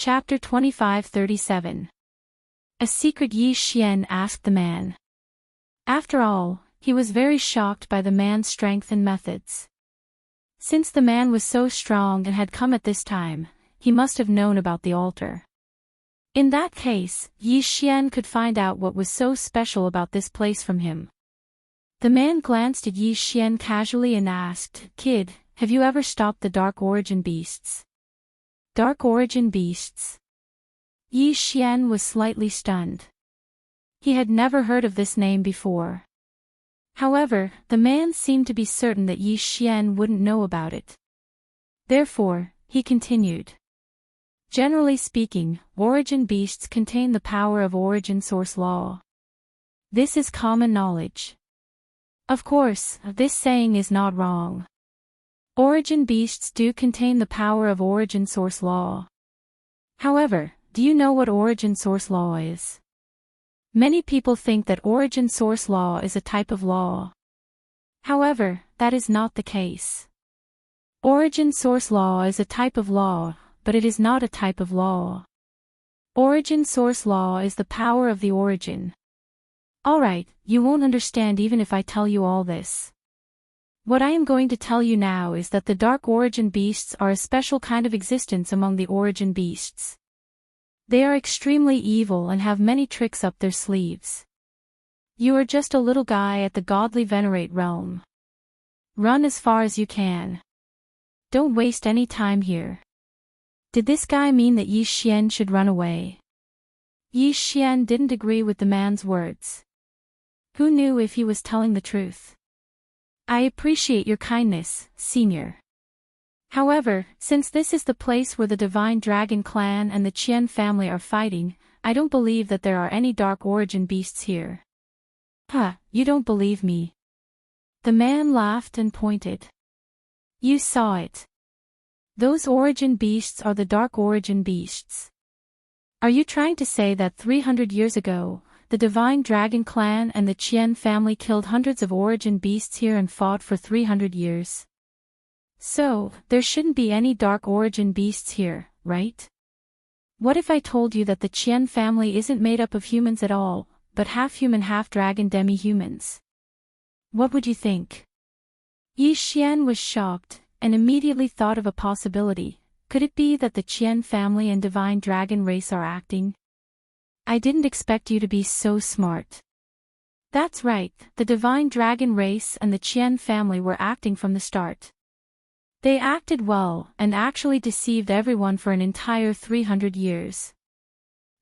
Chapter 2537. A secret Yi Xian asked the man. After all, he was very shocked by the man's strength and methods. Since the man was so strong and had come at this time, he must have known about the altar. In that case, Yi Xian could find out what was so special about this place from him. The man glanced at Yi Xian casually and asked, "Kid, have you ever stopped the Dark Origin beasts?" Dark Origin beasts? Yi Xian was slightly stunned. He had never heard of this name before. However, the man seemed to be certain that Yi Xian wouldn't know about it. Therefore, he continued. Generally speaking, origin beasts contain the power of origin source law. This is common knowledge. Of course, this saying is not wrong. Origin beasts do contain the power of origin source law. However, do you know what origin source law is? Many people think that origin source law is a type of law. However, that is not the case. Origin source law is a type of law, but it is not a type of law. Origin source law is the power of the origin. Alright, you won't understand even if I tell you all this. What I am going to tell you now is that the Dark Origin beasts are a special kind of existence among the origin beasts. They are extremely evil and have many tricks up their sleeves. You are just a little guy at the godly venerate realm. Run as far as you can. Don't waste any time here. Did this guy mean that Yi Xian should run away? Yi Xian didn't agree with the man's words. Who knew if he was telling the truth? I appreciate your kindness, Senior. However, since this is the place where the Divine Dragon clan and the Qian family are fighting, I don't believe that there are any Dark Origin beasts here. Huh, you don't believe me? The man laughed and pointed. You saw it. Those origin beasts are the Dark Origin beasts. Are you trying to say that 300 years ago, the Divine Dragon clan and the Qian family killed hundreds of origin beasts here and fought for 300 years? So, there shouldn't be any Dark Origin beasts here, right? What if I told you that the Qian family isn't made up of humans at all, but half-human half-dragon demi-humans? What would you think? Yi Xian was shocked, and immediately thought of a possibility. Could it be that the Qian family and Divine Dragon race are acting? I didn't expect you to be so smart. That's right, the Divine Dragon race and the Qian family were acting from the start. They acted well, and actually deceived everyone for an entire 300 years.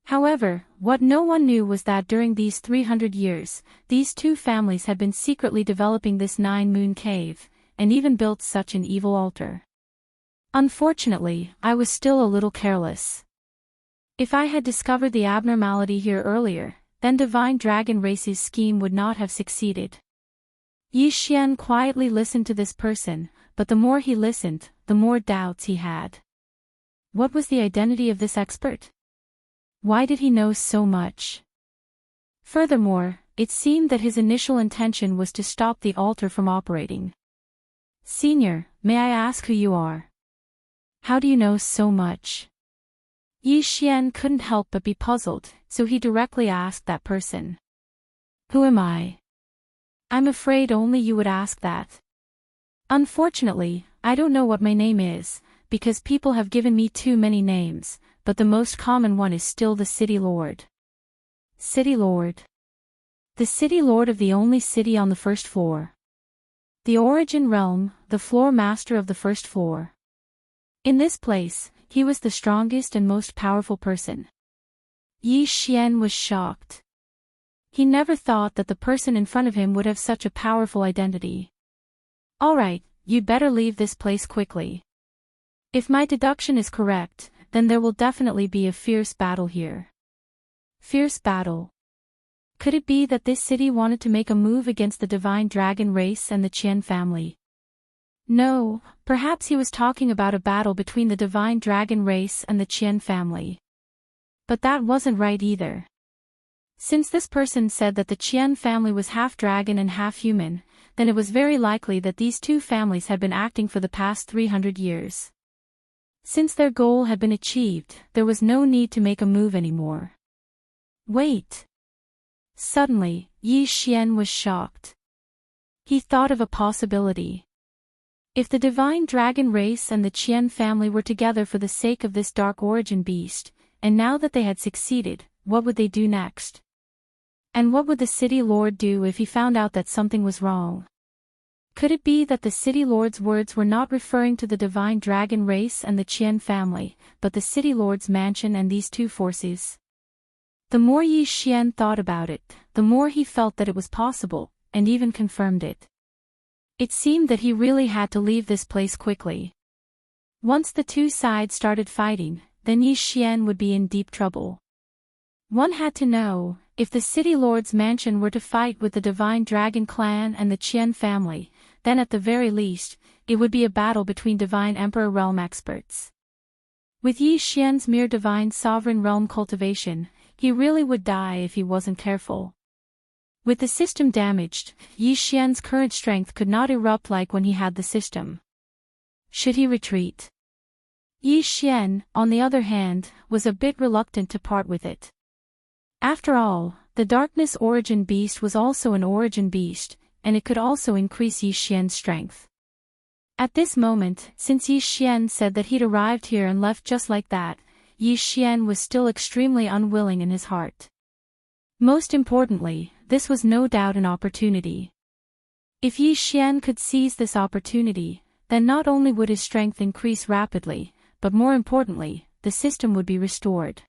However, what no one knew was that during these 300 years, these two families had been secretly developing this 9-moon cave, and even built such an evil altar. Unfortunately, I was still a little careless. If I had discovered the abnormality here earlier, then Divine Dragon Race's scheme would not have succeeded. Yi Xian quietly listened to this person, but the more he listened, the more doubts he had. What was the identity of this expert? Why did he know so much? Furthermore, it seemed that his initial intention was to stop the altar from operating. Senior, may I ask who you are? How do you know so much? Yi Xian couldn't help but be puzzled, so he directly asked that person. Who am I? I'm afraid only you would ask that. Unfortunately, I don't know what my name is, because people have given me too many names, but the most common one is still the City Lord. City Lord. The City Lord of the only city on the first floor. The Origin Realm, the floor master of the first floor. In this place, he was the strongest and most powerful person. Yi Xian was shocked. He never thought that the person in front of him would have such a powerful identity. Alright, you'd better leave this place quickly. If my deduction is correct, then there will definitely be a fierce battle here. Fierce battle. Could it be that this city wanted to make a move against the Divine Dragon race and the Qian family? No, perhaps he was talking about a battle between the Divine Dragon race and the Qian family. But that wasn't right either. Since this person said that the Qian family was half dragon and half human, then it was very likely that these two families had been acting for the past 300 years. Since their goal had been achieved, there was no need to make a move anymore. Wait! Suddenly, Yi Xian was shocked. He thought of a possibility. If the divine dragon race and the Qian family were together for the sake of this dark origin beast, and now that they had succeeded, what would they do next? And what would the city lord do if he found out that something was wrong? Could it be that the city lord's words were not referring to the divine dragon race and the Qian family, but the city lord's mansion and these two forces? The more Yi Xian thought about it, the more he felt that it was possible, and even confirmed it. It seemed that he really had to leave this place quickly. Once the two sides started fighting, then Yi Xian would be in deep trouble. One had to know, if the city lord's mansion were to fight with the divine dragon clan and the Qian family, then at the very least, it would be a battle between divine emperor realm experts. With Yi Xian's mere divine sovereign realm cultivation, he really would die if he wasn't careful. With the system damaged, Yi Xian's current strength could not erupt like when he had the system. Should he retreat? Yi Xian, on the other hand, was a bit reluctant to part with it. After all, the darkness origin beast was also an origin beast, and it could also increase Yi Xian's strength. At this moment, since Yi Xian said that he'd arrived here and left just like that, Yi Xian was still extremely unwilling in his heart. Most importantly, this was no doubt an opportunity. If Yi Xian could seize this opportunity, then not only would his strength increase rapidly, but more importantly, the system would be restored.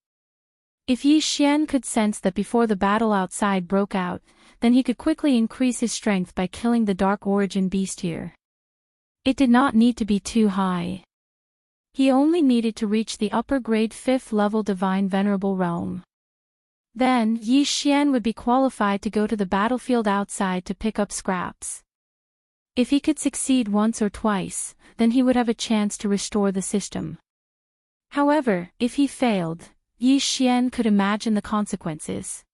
If Yi Xian could sense that before the battle outside broke out, then he could quickly increase his strength by killing the dark origin beast here. It did not need to be too high. He only needed to reach the upper grade 5th level divine venerable realm. Then, Yi Xian would be qualified to go to the battlefield outside to pick up scraps. If he could succeed once or twice, then he would have a chance to restore the system. However, if he failed, Yi Xian could imagine the consequences.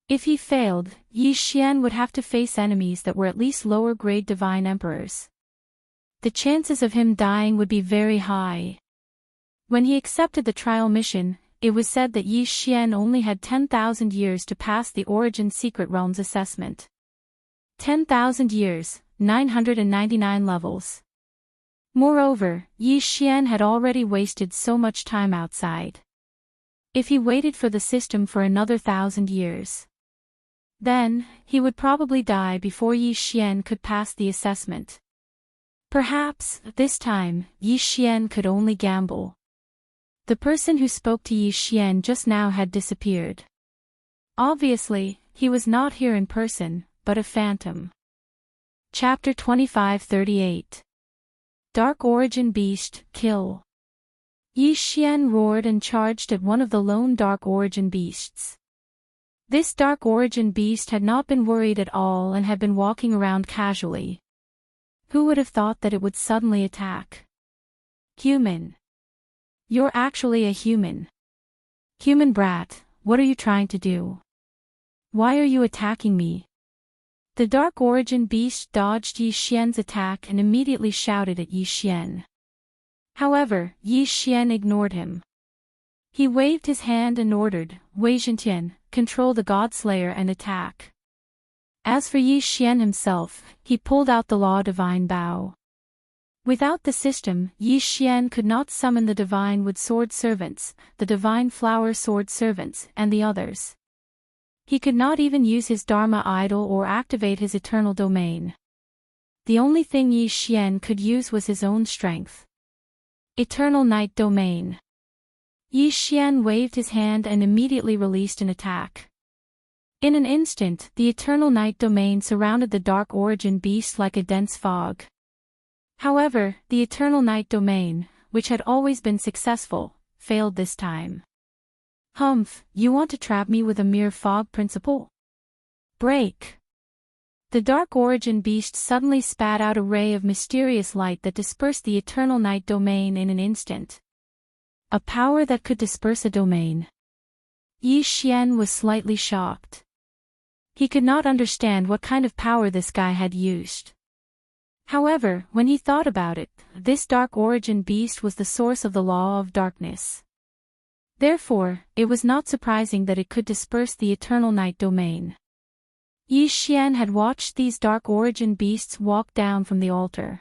If he failed, Yi Xian would have to face enemies that were at least lower grade divine emperors. The chances of him dying would be very high. When he accepted the trial mission, it was said that Yi Xian only had 10,000 years to pass the Origin Secret Realms assessment. 10,000 years, 999 levels. Moreover, Yi Xian had already wasted so much time outside. If he waited for the system for another 1,000 years, then, he would probably die before Yi Xian could pass the assessment. Perhaps, this time, Yi Xian could only gamble. The person who spoke to Yi Xian just now had disappeared. Obviously, he was not here in person, but a phantom. Chapter 25-38. Dark Origin Beast, Kill. Yi Xian roared and charged at one of the lone Dark Origin Beasts. This Dark Origin Beast had not been worried at all and had been walking around casually. Who would have thought that it would suddenly attack? Human. You're actually a human. Human brat, what are you trying to do? Why are you attacking me? The Dark Origin Beast dodged Yi Xian's attack and immediately shouted at Yi Xian. However, Yi Xian ignored him. He waved his hand and ordered, Wei Zhentian, control the Godslayer and attack. As for Yi Xian himself, he pulled out the Law Divine Bow. Without the system, Yi Xian could not summon the Divine Wood Sword Servants, the Divine Flower Sword Servants, and the others. He could not even use his Dharma Idol or activate his Eternal Domain. The only thing Yi Xian could use was his own strength. Eternal Night Domain. Yi Xian waved his hand and immediately released an attack. In an instant, the Eternal Night Domain surrounded the Dark Origin Beast like a dense fog. However, the Eternal Night Domain, which had always been successful, failed this time. Humph, you want to trap me with a mere fog principle? Break! The Dark Origin Beast suddenly spat out a ray of mysterious light that dispersed the Eternal Night Domain in an instant. A power that could disperse a domain. Yi Xian was slightly shocked. He could not understand what kind of power this guy had used. However, when he thought about it, this dark origin beast was the source of the law of darkness. Therefore, it was not surprising that it could disperse the eternal night domain. Yi Xian had watched these dark origin beasts walk down from the altar.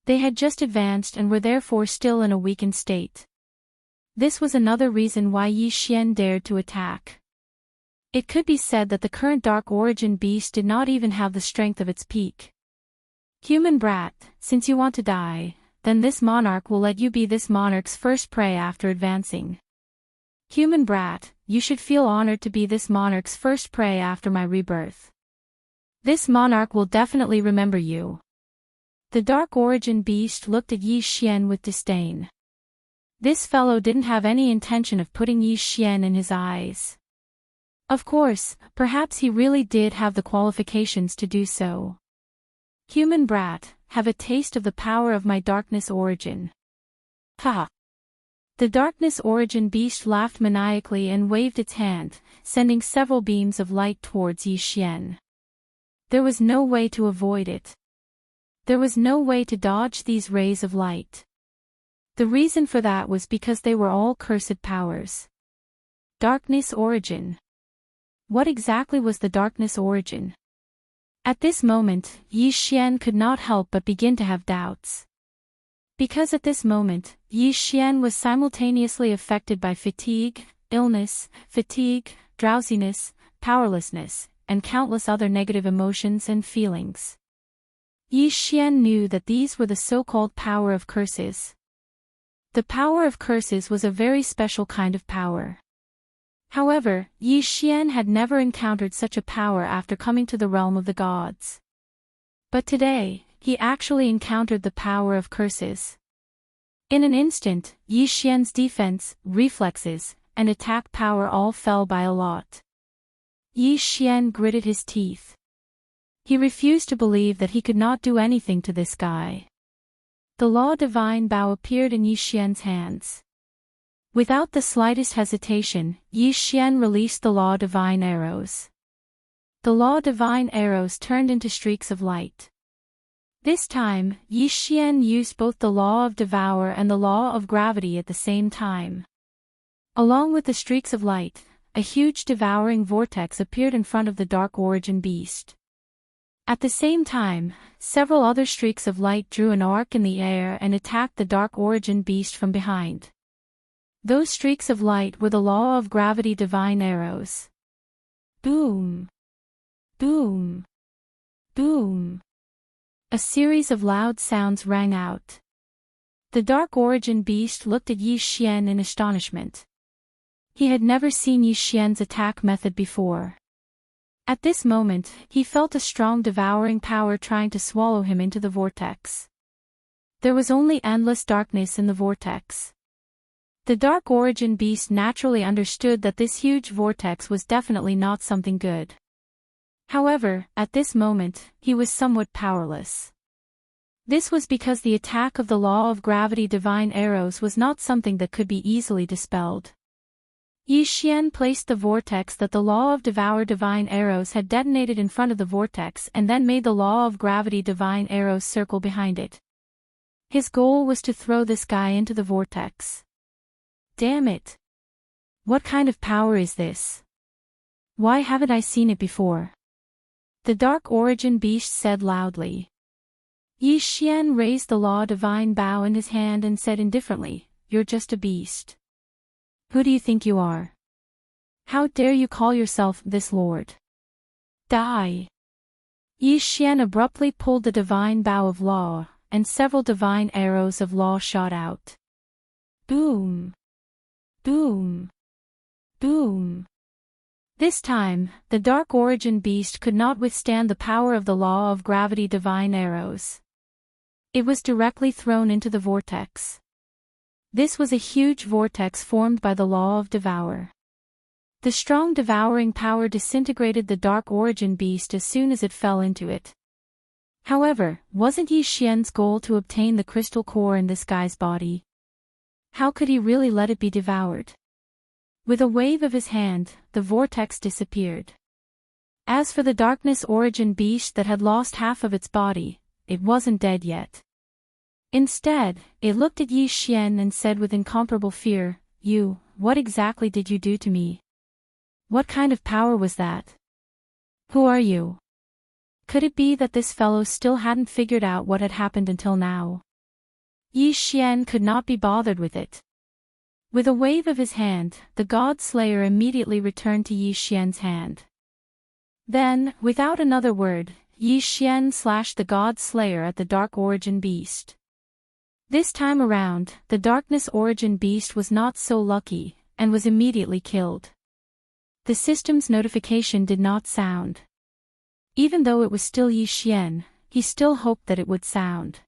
They had just advanced and were therefore still in a weakened state. This was another reason why Yi Xian dared to attack. It could be said that the current dark origin beast did not even have the strength of its peak. Human brat, since you want to die, then this monarch will let you be this monarch's first prey after advancing. Human brat, you should feel honored to be this monarch's first prey after my rebirth. This monarch will definitely remember you. The dark origin beast looked at Yi Xian with disdain. This fellow didn't have any intention of putting Yi Xian in his eyes. Of course, perhaps he really did have the qualifications to do so. Human brat, have a taste of the power of my darkness origin. Ha! The darkness origin beast laughed maniacally and waved its hand, sending several beams of light towards Yi Xian. There was no way to avoid it. There was no way to dodge these rays of light. The reason for that was because they were all cursed powers. Darkness origin. What exactly was the darkness origin? At this moment, Yi Xian could not help but begin to have doubts. Because at this moment, Yi Xian was simultaneously affected by fatigue, illness, drowsiness, powerlessness, and countless other negative emotions and feelings. Yi Xian knew that these were the so-called power of curses. The power of curses was a very special kind of power. However, Yi Xian had never encountered such a power after coming to the realm of the gods. But today, he actually encountered the power of curses. In an instant, Yi Xian's defense, reflexes, and attack power all fell by a lot. Yi Xian gritted his teeth. He refused to believe that he could not do anything to this guy. The Law Divine Bow appeared in Yi Xian's hands. Without the slightest hesitation, Yi Xian released the Law Divine arrows. The Law Divine arrows turned into streaks of light. This time, Yi Xian used both the Law of Devourer and the Law of Gravity at the same time. Along with the streaks of light, a huge devouring vortex appeared in front of the dark origin beast. At the same time, several other streaks of light drew an arc in the air and attacked the dark origin beast from behind. Those streaks of light were the Law of Gravity divine arrows. Boom! Boom! Boom! A series of loud sounds rang out. The dark origin beast looked at Yi Xian in astonishment. He had never seen Yi Xian's attack method before. At this moment, he felt a strong devouring power trying to swallow him into the vortex. There was only endless darkness in the vortex. The dark origin beast naturally understood that this huge vortex was definitely not something good. However, at this moment, he was somewhat powerless. This was because the attack of the Law of Gravity divine arrows was not something that could be easily dispelled. Yi Xian placed the vortex that the Law of Devour divine arrows had detonated in front of the vortex and then made the Law of Gravity divine arrows circle behind it. His goal was to throw this guy into the vortex. Damn it! What kind of power is this? Why haven't I seen it before? The dark origin beast said loudly. Yi Xian raised the Law Divine Bow in his hand and said indifferently, "You're just a beast. Who do you think you are? How dare you call yourself this lord? Die!" Yi Xian abruptly pulled the divine bow of law, and several divine arrows of law shot out. Boom! Boom! Boom! This time, the dark origin beast could not withstand the power of the Law of Gravity divine arrows. It was directly thrown into the vortex. This was a huge vortex formed by the Law of Devour. The strong devouring power disintegrated the dark origin beast as soon as it fell into it. However, wasn't Yi Xian's goal to obtain the crystal core in this guy's body? How could he really let it be devoured? With a wave of his hand, the vortex disappeared. As for the darkness origin beast that had lost half of its body, it wasn't dead yet. Instead, it looked at Yi Xian and said with incomparable fear, "You, what exactly did you do to me? What kind of power was that? Who are you?" Could it be that this fellow still hadn't figured out what had happened until now? Yi Xian could not be bothered with it. With a wave of his hand, the God Slayer immediately returned to Yi Xian's hand. Then, without another word, Yi Xian slashed the God Slayer at the Dark Origin Beast. This time around, the Darkness Origin Beast was not so lucky, and was immediately killed. The system's notification did not sound. Even though it was still Yi Xian, he still hoped that it would sound.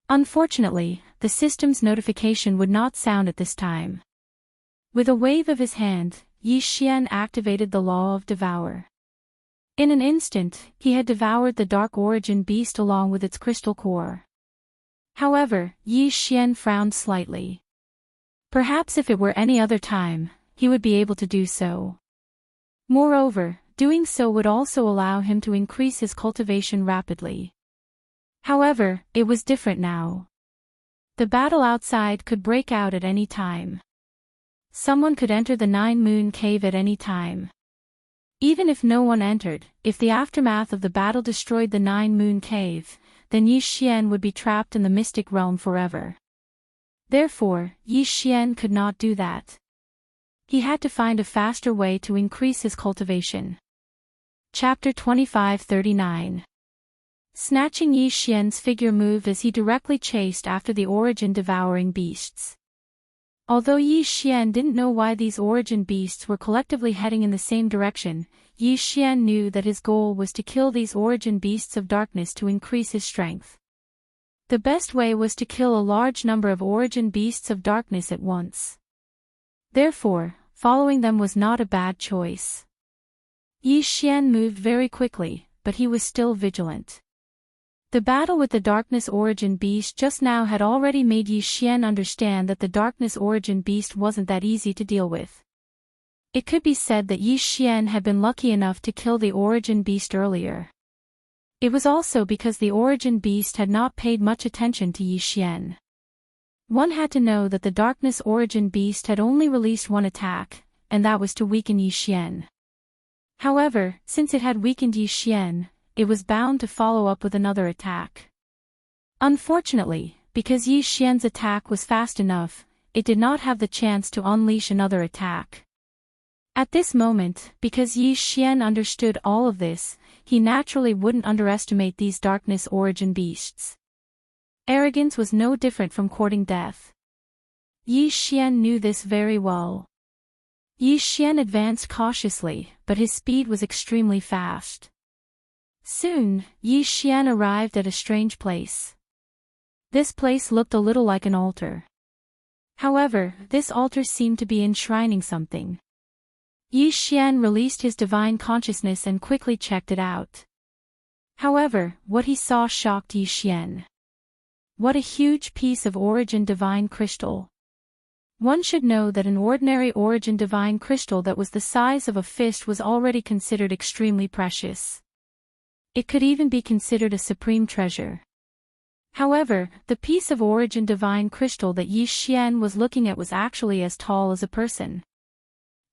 Unfortunately, the system's notification would not sound at this time. With a wave of his hand, Yi Xian activated the law of Devour. In an instant, he had devoured the Dark Origin Beast along with its crystal core. However, Yi Xian frowned slightly. Perhaps if it were any other time, he would be able to do so. Moreover, doing so would also allow him to increase his cultivation rapidly. However, it was different now. The battle outside could break out at any time. Someone could enter the Nine Moon Cave at any time. Even if no one entered, if the aftermath of the battle destroyed the Nine Moon Cave, then Yi Xian would be trapped in the mystic realm forever. Therefore, Yi Xian could not do that. He had to find a faster way to increase his cultivation. Chapter 2539. Snatching Yi Xian's figure moved as he directly chased after the origin devouring beasts. Although Yi Xian didn't know why these origin beasts were collectively heading in the same direction, Yi Xian knew that his goal was to kill these origin beasts of darkness to increase his strength. The best way was to kill a large number of origin beasts of darkness at once. Therefore, following them was not a bad choice. Yi Xian moved very quickly, but he was still vigilant. The battle with the Darkness Origin Beast just now had already made Yi Xian understand that the Darkness Origin Beast wasn't that easy to deal with. It could be said that Yi Xian had been lucky enough to kill the Origin Beast earlier. It was also because the Origin Beast had not paid much attention to Yi Xian. One had to know that the Darkness Origin Beast had only released one attack, and that was to weaken Yi Xian. However, since it had weakened Yi Xian, it was bound to follow up with another attack. Unfortunately, because Yi Xian's attack was fast enough, it did not have the chance to unleash another attack. At this moment, because Yi Xian understood all of this, he naturally wouldn't underestimate these Darkness Origin Beasts. Arrogance was no different from courting death. Yi Xian knew this very well. Yi Xian advanced cautiously, but his speed was extremely fast. Soon, Yi Xian arrived at a strange place. This place looked a little like an altar. However, this altar seemed to be enshrining something. Yi Xian released his divine consciousness and quickly checked it out. However, what he saw shocked Yi Xian. What a huge piece of origin divine crystal. One should know that an ordinary origin divine crystal that was the size of a fist was already considered extremely precious. It could even be considered a supreme treasure. However, the piece of origin divine crystal that Yi Xian was looking at was actually as tall as a person.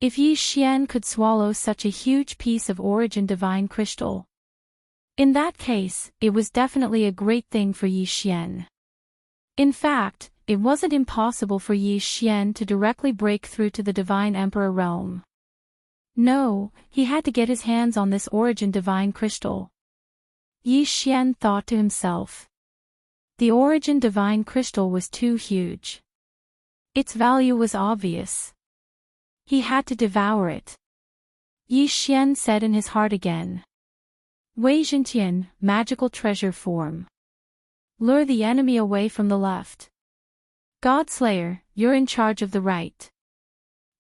If Yi Xian could swallow such a huge piece of origin divine crystal, in that case, it was definitely a great thing for Yi Xian. In fact, it wasn't impossible for Yi Xian to directly break through to the Divine Emperor realm. No, he had to get his hands on this origin divine crystal. Yi Xian thought to himself. The origin divine crystal was too huge. Its value was obvious. He had to devour it. Yi Xian said in his heart again. Wei Zhentian, magical treasure form. Lure the enemy away from the left. Godslayer, you're in charge of the right.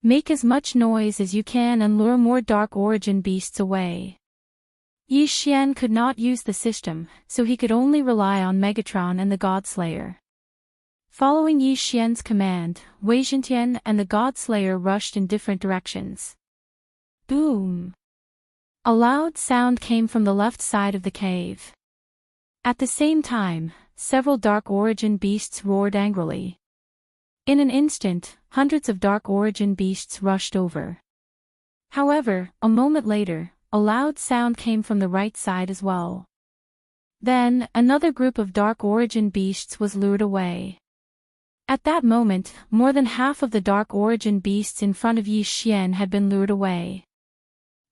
Make as much noise as you can and lure more dark origin beasts away. Yi Xian could not use the system, so he could only rely on Megatron and the Godslayer. Following Yi Xian's command, Wei Zhentian and the Godslayer rushed in different directions. Boom! A loud sound came from the left side of the cave. At the same time, several dark origin beasts roared angrily. In an instant, hundreds of dark origin beasts rushed over. However, a moment later, a loud sound came from the right side as well. Then, another group of dark origin beasts was lured away. At that moment, more than half of the dark origin beasts in front of Yi Xian had been lured away.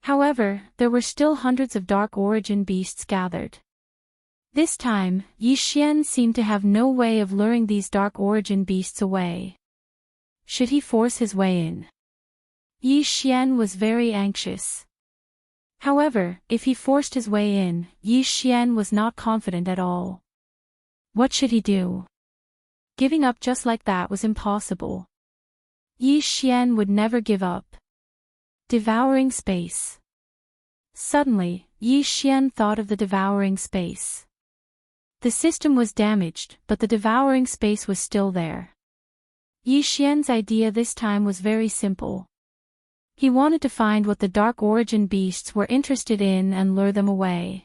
However, there were still hundreds of dark origin beasts gathered. This time, Yi Xian seemed to have no way of luring these dark origin beasts away. Should he force his way in? Yi Xian was very anxious. However, if he forced his way in, Yi Xian was not confident at all. What should he do? Giving up just like that was impossible. Yi Xian would never give up. Devouring space. Suddenly, Yi Xian thought of the devouring space. The system was damaged, but the devouring space was still there. Yi Xian's idea this time was very simple. He wanted to find what the dark origin beasts were interested in and lure them away.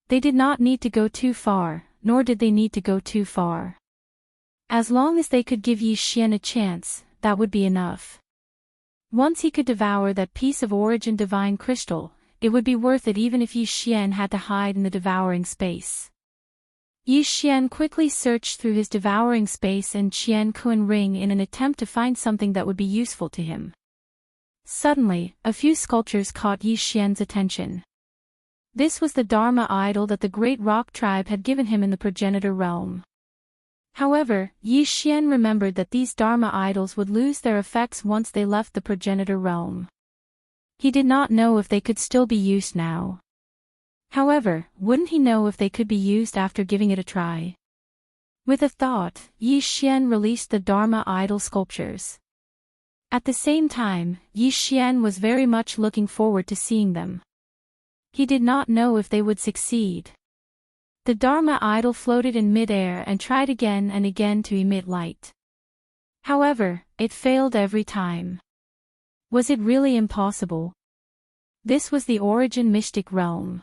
They did not need to go too far, nor did they need to go too far. As long as they could give Yi Xian a chance, that would be enough. Once he could devour that piece of origin divine crystal, it would be worth it even if Yi Xian had to hide in the devouring space. Yi Xian quickly searched through his devouring space and Qian Kun ring in an attempt to find something that would be useful to him. Suddenly, a few sculptures caught Yi Xian's attention. This was the Dharma idol that the great rock tribe had given him in the progenitor realm. However, Yi Xian remembered that these Dharma idols would lose their effects once they left the progenitor realm. He did not know if they could still be used now. However, wouldn't he know if they could be used after giving it a try? With a thought, Yi Xian released the Dharma idol sculptures. At the same time, Yi Xian was very much looking forward to seeing them. He did not know if they would succeed. The Dharma idol floated in mid-air and tried again and again to emit light. However, it failed every time. Was it really impossible? This was the origin mystic realm.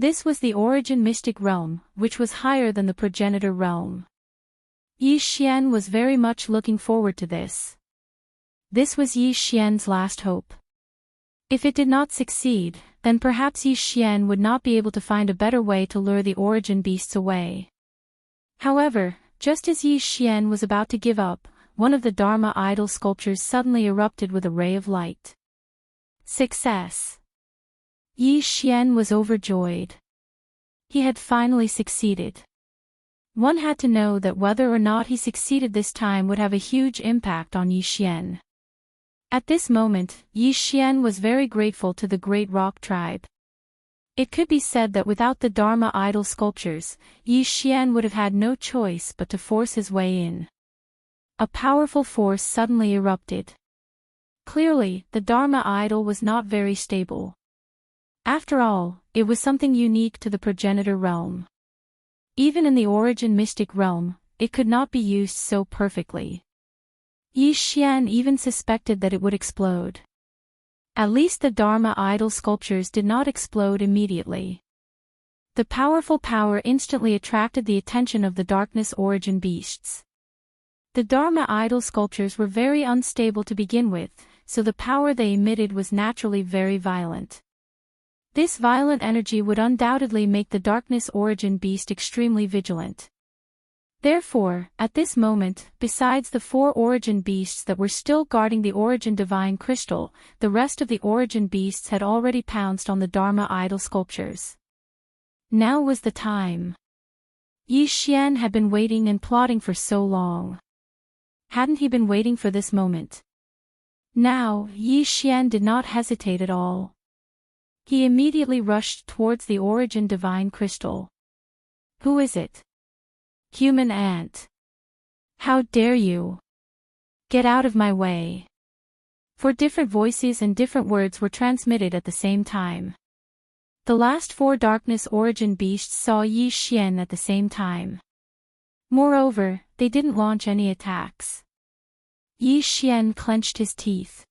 This was the origin mystic realm, which was higher than the progenitor realm. Yi Xian was very much looking forward to this. This was Yi Xian's last hope. If it did not succeed, then perhaps Yi Xian would not be able to find a better way to lure the origin beasts away. However, just as Yi Xian was about to give up, one of the Dharma idol sculptures suddenly erupted with a ray of light. Success! Yi Xian was overjoyed. He had finally succeeded. One had to know that whether or not he succeeded this time would have a huge impact on Yi Xian. At this moment, Yi Xian was very grateful to the great rock tribe. It could be said that without the Dharma idol sculptures, Yi Xian would have had no choice but to force his way in. A powerful force suddenly erupted. Clearly, the Dharma idol was not very stable. After all, it was something unique to the progenitor realm. Even in the origin mystic realm, it could not be used so perfectly. Yi Xian even suspected that it would explode. At least the Dharma idol sculptures did not explode immediately. The powerful power instantly attracted the attention of the darkness origin beasts. The Dharma idol sculptures were very unstable to begin with, so the power they emitted was naturally very violent. This violent energy would undoubtedly make the darkness origin beast extremely vigilant. Therefore, at this moment, besides the 4 origin beasts that were still guarding the origin divine crystal, the rest of the origin beasts had already pounced on the Dharma idol sculptures. Now was the time. Yi Xian had been waiting and plotting for so long. Hadn't he been waiting for this moment? Now, Yi Xian did not hesitate at all. He immediately rushed towards the origin divine crystal. Who is it? Human ant. How dare you? Get out of my way. For different voices and different words were transmitted at the same time. The last 4 darkness origin beasts saw Yi Xian at the same time. Moreover, they didn't launch any attacks. Yi Xian clenched his teeth.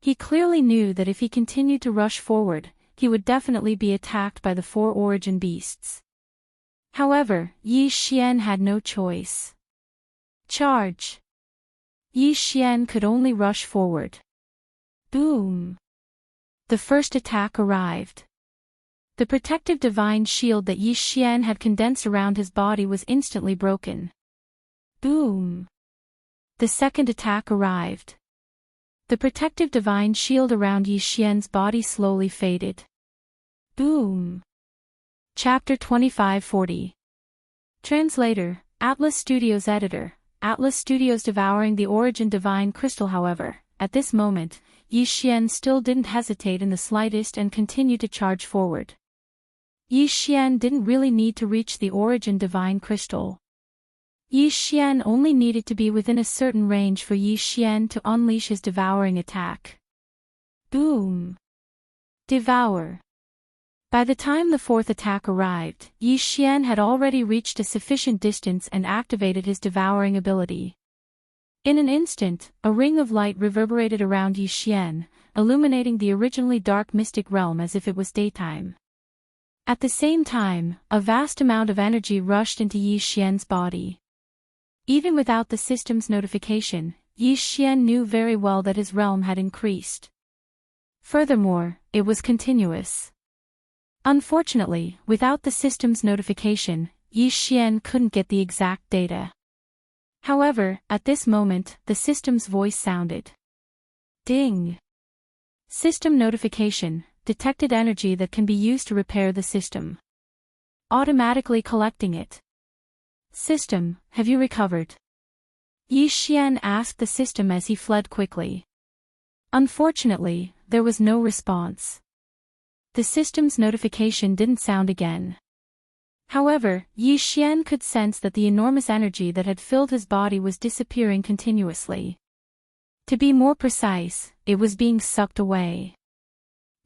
He clearly knew that if he continued to rush forward, he would definitely be attacked by the 4 origin beasts. However, Yi Xian had no choice. Charge! Yi Xian could only rush forward. Boom! The first attack arrived. The protective divine shield that Yi Xian had condensed around his body was instantly broken. Boom! The second attack arrived. The protective divine shield around Yi Xian's body slowly faded. Boom! Chapter 2540. Translator, Atlas Studios Editor, Atlas Studios. Devouring the Origin Divine Crystal. However, at this moment, Yi Xian still didn't hesitate in the slightest and continued to charge forward. Yi Xian didn't really need to reach the Origin Divine Crystal. Yi Xian only needed to be within a certain range for Yi Xian to unleash his devouring attack. Boom! Devour! By the time the fourth attack arrived, Yi Xian had already reached a sufficient distance and activated his devouring ability. In an instant, a ring of light reverberated around Yi Xian, illuminating the originally dark mystic realm as if it was daytime. At the same time, a vast amount of energy rushed into Yi Xian's body. Even without the system's notification, Yi Xian knew very well that his realm had increased. Furthermore, it was continuous. Unfortunately, without the system's notification, Yi Xian couldn't get the exact data. However, at this moment, the system's voice sounded. Ding! System notification, detected energy that can be used to repair the system. Automatically collecting it. System, have you recovered? Yi Xian asked the system as he fled quickly. Unfortunately, there was no response. The system's notification didn't sound again. However, Yi Xian could sense that the enormous energy that had filled his body was disappearing continuously. To be more precise, it was being sucked away.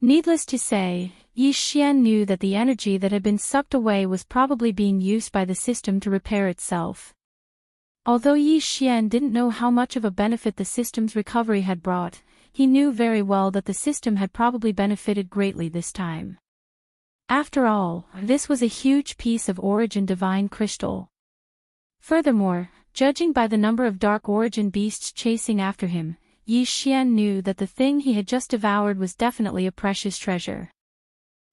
Needless to say, Yi Xian knew that the energy that had been sucked away was probably being used by the system to repair itself. Although Yi Xian didn't know how much of a benefit the system's recovery had brought, he knew very well that the system had probably benefited greatly this time. After all, this was a huge piece of Origin Divine Crystal. Furthermore, judging by the number of Dark Origin beasts chasing after him, Yi Xian knew that the thing he had just devoured was definitely a precious treasure.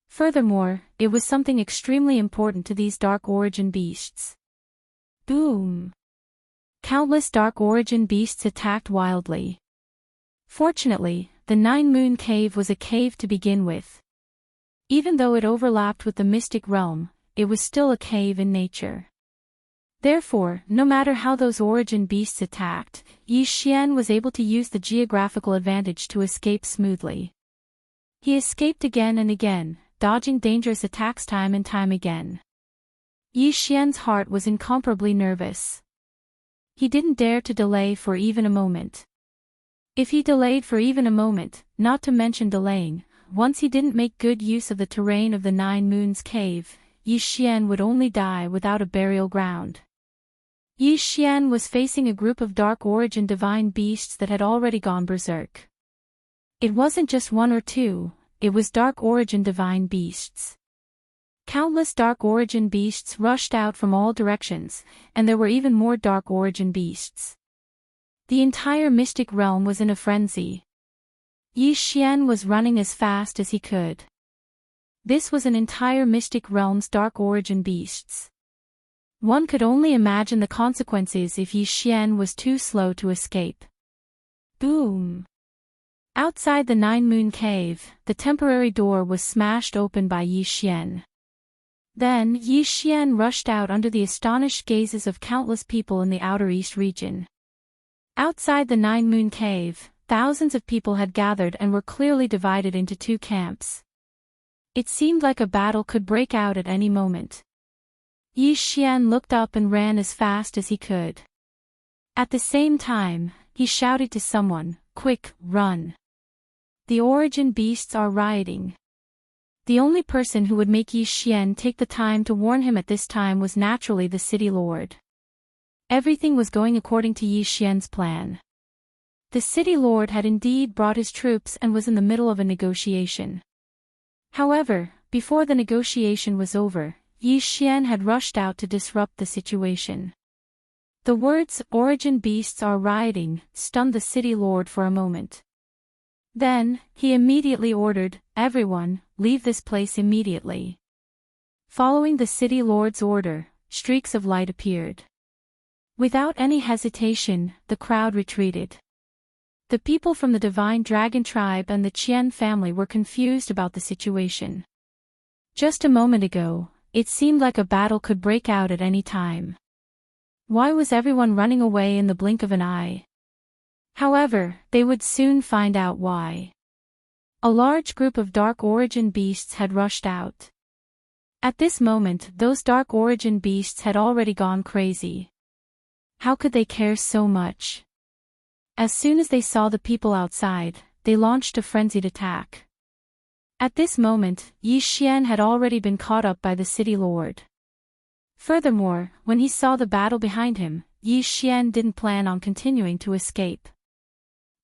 Furthermore, it was something extremely important to these Dark Origin beasts. Boom! Countless Dark Origin beasts attacked wildly. Fortunately, the Nine Moon Cave was a cave to begin with. Even though it overlapped with the mystic realm, it was still a cave in nature. Therefore, no matter how those origin beasts attacked, Yi Xian was able to use the geographical advantage to escape smoothly. He escaped again and again, dodging dangerous attacks time and time again. Yi Xian's heart was incomparably nervous. He didn't dare to delay for even a moment. If he delayed for even a moment, not to mention delaying, once he didn't make good use of the terrain of the Nine Moons Cave, Yi Xian would only die without a burial ground. Yi Xian was facing a group of Dark Origin divine beasts that had already gone berserk. It wasn't just one or two, it was Dark Origin divine beasts. Countless Dark Origin beasts rushed out from all directions, and there were even more Dark Origin beasts. The entire mystic realm was in a frenzy. Yi Xian was running as fast as he could. This was an entire mystic realm's Dark Origin beasts. One could only imagine the consequences if Yi Xian was too slow to escape. Boom! Outside the Nine Moon Cave, the temporary door was smashed open by Yi Xian. Then Yi Xian rushed out under the astonished gazes of countless people in the Outer East region. Outside the Nine Moon Cave, thousands of people had gathered and were clearly divided into two camps. It seemed like a battle could break out at any moment. Yi Xian looked up and ran as fast as he could. At the same time, he shouted to someone, "Quick, run! The origin beasts are rioting." The only person who would make Yi Xian take the time to warn him at this time was naturally the city lord. Everything was going according to Yi Xian's plan. The city lord had indeed brought his troops and was in the middle of a negotiation. However, before the negotiation was over, Yi Xian had rushed out to disrupt the situation. The words, "Origin beasts are rioting," stunned the city lord for a moment. Then, he immediately ordered, "Everyone, leave this place immediately." Following the city lord's order, streaks of light appeared. Without any hesitation, the crowd retreated. The people from the Divine Dragon tribe and the Qian family were confused about the situation. Just a moment ago, it seemed like a battle could break out at any time. Why was everyone running away in the blink of an eye? However, they would soon find out why. A large group of Dark Origin beasts had rushed out. At this moment, those Dark Origin beasts had already gone crazy. How could they care so much? As soon as they saw the people outside, they launched a frenzied attack. At this moment, Yi Xian had already been caught up by the city lord. Furthermore, when he saw the battle behind him, Yi Xian didn't plan on continuing to escape.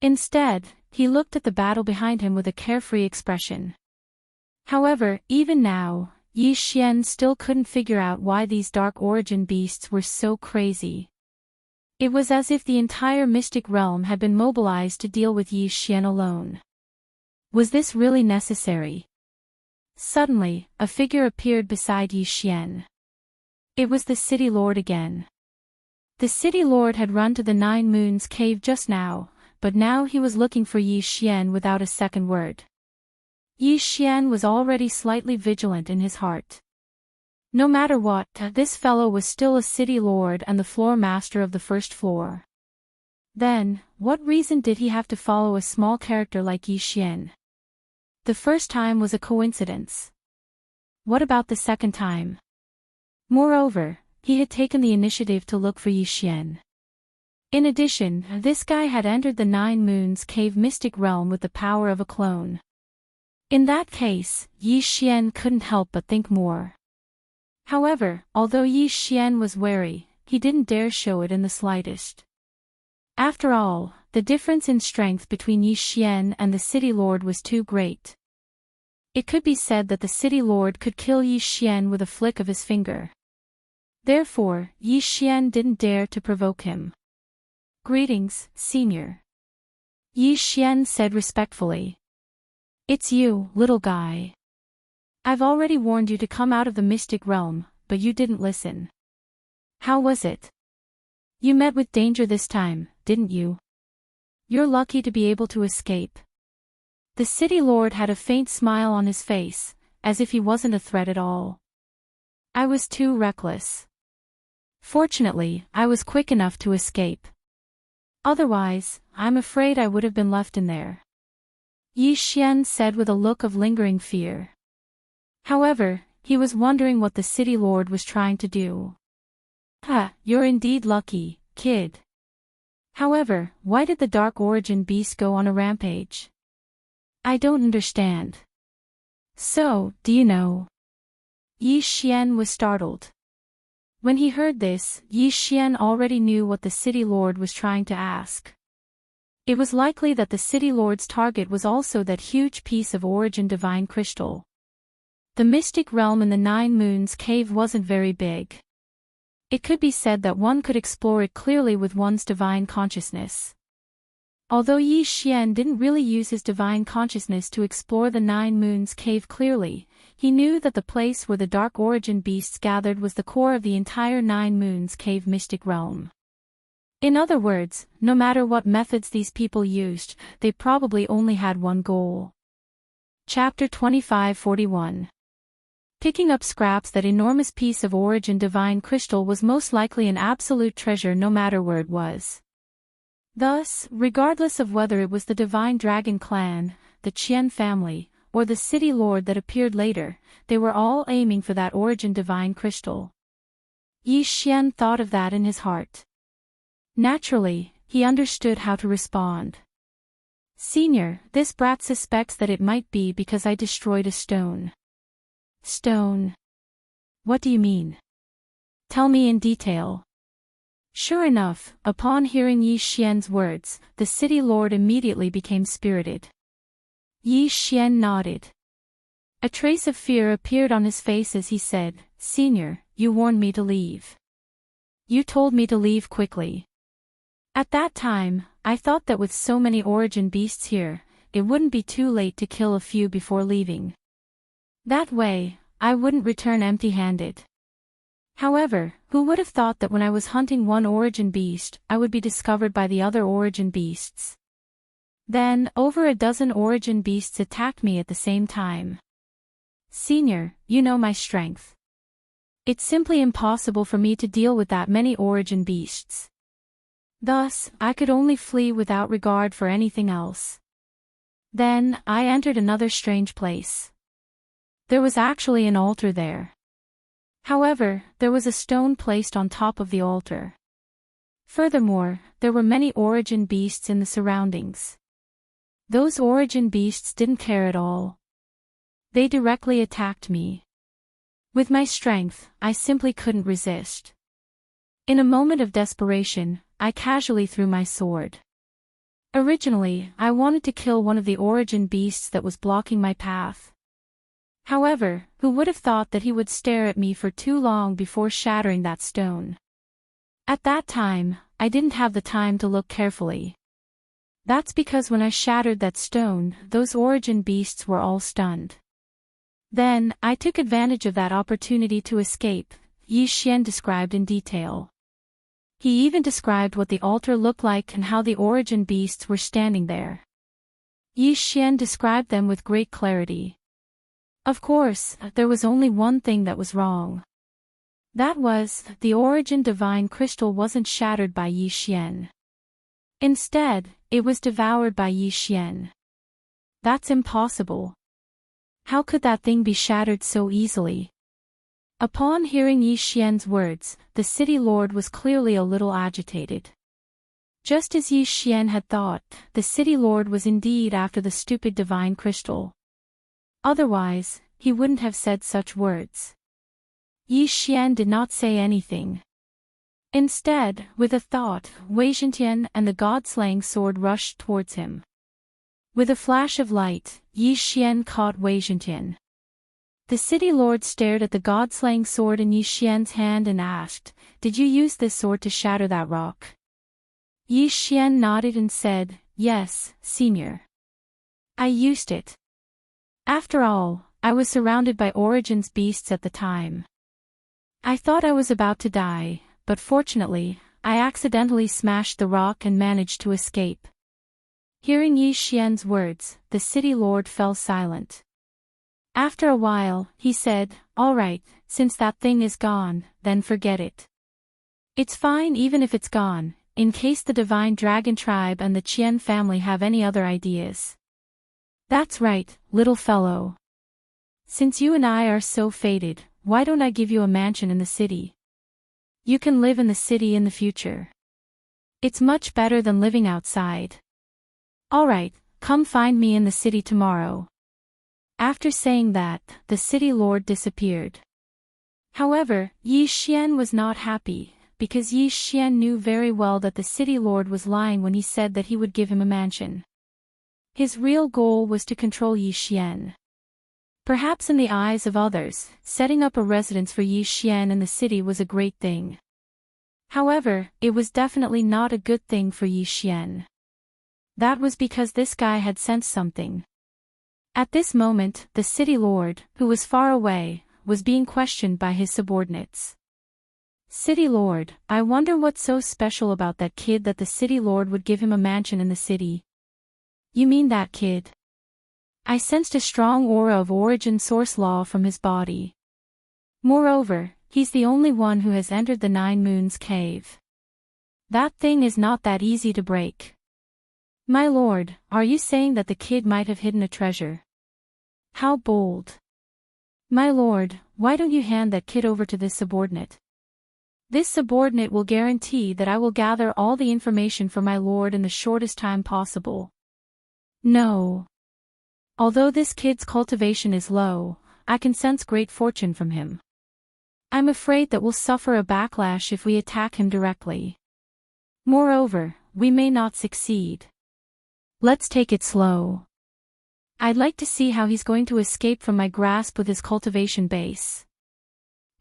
Instead, he looked at the battle behind him with a carefree expression. However, even now, Yi Xian still couldn't figure out why these Dark Origin beasts were so crazy. It was as if the entire mystic realm had been mobilized to deal with Yi Xian alone. Was this really necessary? Suddenly, a figure appeared beside Yi Xian. It was the city lord again. The city lord had run to the Nine Moons cave just now, but now he was looking for Yi Xian without a second word. Yi Xian was already slightly vigilant in his heart. No matter what, this fellow was still a city lord and the floor master of the first floor. Then, what reason did he have to follow a small character like Yi Xian? The first time was a coincidence. What about the second time? Moreover, he had taken the initiative to look for Yi Xian. In addition, this guy had entered the Nine Moons cave mystic realm with the power of a clone. In that case, Yi Xian couldn't help but think more. However, although Yi Xian was wary, he didn't dare show it in the slightest. After all, the difference in strength between Yi Xian and the city lord was too great. It could be said that the city lord could kill Yi Xian with a flick of his finger. Therefore, Yi Xian didn't dare to provoke him. "Greetings, senior," Yi Xian said respectfully. "It's you, little guy. I've already warned you to come out of the mystic realm, but you didn't listen. How was it? You met with danger this time, didn't you? You're lucky to be able to escape." The city lord had a faint smile on his face, as if he wasn't a threat at all. "I was too reckless. Fortunately, I was quick enough to escape. Otherwise, I'm afraid I would have been left in there," Yi Xian said with a look of lingering fear. However, he was wondering what the city lord was trying to do. You're indeed lucky, kid. However, why did the Dark Origin beast go on a rampage? I don't understand. So, do you know? Yi Xian was startled. When he heard this, Yi Xian already knew what the city lord was trying to ask. It was likely that the city lord's target was also that huge piece of Origin divine crystal. The mystic realm in the Nine Moons cave wasn't very big. It could be said that one could explore it clearly with one's divine consciousness. Although Yi Xian didn't really use his divine consciousness to explore the Nine Moons cave clearly, he knew that the place where the Dark Origin beasts gathered was the core of the entire Nine Moons cave mystic realm. In other words, no matter what methods these people used, they probably only had one goal. Chapter 2541. Picking up scraps. That enormous piece of Origin divine crystal was most likely an absolute treasure no matter where it was. Thus, regardless of whether it was the Divine Dragon clan, the Qian family, or the city lord that appeared later, they were all aiming for that Origin divine crystal. Yi Xian thought of that in his heart. Naturally, he understood how to respond. "Senior, this brat suspects that it might be because I destroyed a stone." "Stone? What do you mean? Tell me in detail." Sure enough, upon hearing Yi Xian's words, the city lord immediately became spirited. Yi Xian nodded. A trace of fear appeared on his face as he said, Senior, you warned me to leave. You told me to leave quickly. At that time, I thought that with so many origin beasts here, it wouldn't be too late to kill a few before leaving. That way, I wouldn't return empty-handed. However, who would have thought that when I was hunting one origin beast, I would be discovered by the other origin beasts? Then, over a dozen origin beasts attacked me at the same time. Senior, you know my strength. It's simply impossible for me to deal with that many origin beasts. Thus, I could only flee without regard for anything else. Then, I entered another strange place. There was actually an altar there. However, there was a stone placed on top of the altar. Furthermore, there were many origin beasts in the surroundings. Those origin beasts didn't care at all. They directly attacked me. With my strength, I simply couldn't resist. In a moment of desperation, I casually threw my sword. Originally, I wanted to kill one of the origin beasts that was blocking my path. However, who would have thought that he would stare at me for too long before shattering that stone? At that time, I didn't have the time to look carefully. That's because when I shattered that stone, those origin beasts were all stunned. Then, I took advantage of that opportunity to escape, Yi Xian described in detail. He even described what the altar looked like and how the origin beasts were standing there. Yi Xian described them with great clarity. Of course, there was only one thing that was wrong. That was, the origin divine crystal wasn't shattered by Yi Xian. Instead, it was devoured by Yi Xian. That's impossible. How could that thing be shattered so easily? Upon hearing Yi Xian's words, the city lord was clearly a little agitated. Just as Yi Xian had thought, the city lord was indeed after the stupid divine crystal. Otherwise, he wouldn't have said such words. Yi Xian did not say anything. Instead, with a thought, Wei Zhentian and the god-slaying sword rushed towards him. With a flash of light, Yi Xian caught Wei Zhentian. The city lord stared at the god-slaying sword in Yi Xian's hand and asked, "Did you use this sword to shatter that rock?" Yi Xian nodded and said, "Yes, senior. I used it. After all, I was surrounded by Origin's beasts at the time. I thought I was about to die, but fortunately, I accidentally smashed the rock and managed to escape." Hearing Yi Xian's words, the city lord fell silent. After a while, he said, "All right, since that thing is gone, then forget it. It's fine even if it's gone, in case the Divine Dragon Tribe and the Qian family have any other ideas." "That's right, little fellow. Since you and I are so fated, why don't I give you a mansion in the city? You can live in the city in the future. It's much better than living outside. All right, come find me in the city tomorrow." After saying that, the city lord disappeared. However, Yi Xian was not happy, because Yi Xian knew very well that the city lord was lying when he said that he would give him a mansion. His real goal was to control Yi Xian. Perhaps in the eyes of others, setting up a residence for Yi Xian in the city was a great thing. However, it was definitely not a good thing for Yi Xian. That was because this guy had sensed something. At this moment, the city lord, who was far away, was being questioned by his subordinates. "City lord, I wonder what's so special about that kid that the city lord would give him a mansion in the city." "You mean that kid?" "I sensed a strong aura of origin source law from his body. Moreover, he's the only one who has entered the Nine Moons cave. That thing is not that easy to break." "My lord, are you saying that the kid might have hidden a treasure?" "How bold. My lord, why don't you hand that kid over to this subordinate? This subordinate will guarantee that I will gather all the information for my lord in the shortest time possible." "No. Although this kid's cultivation is low, I can sense great fortune from him. I'm afraid that we'll suffer a backlash if we attack him directly. Moreover, we may not succeed. Let's take it slow. I'd like to see how he's going to escape from my grasp with his cultivation base."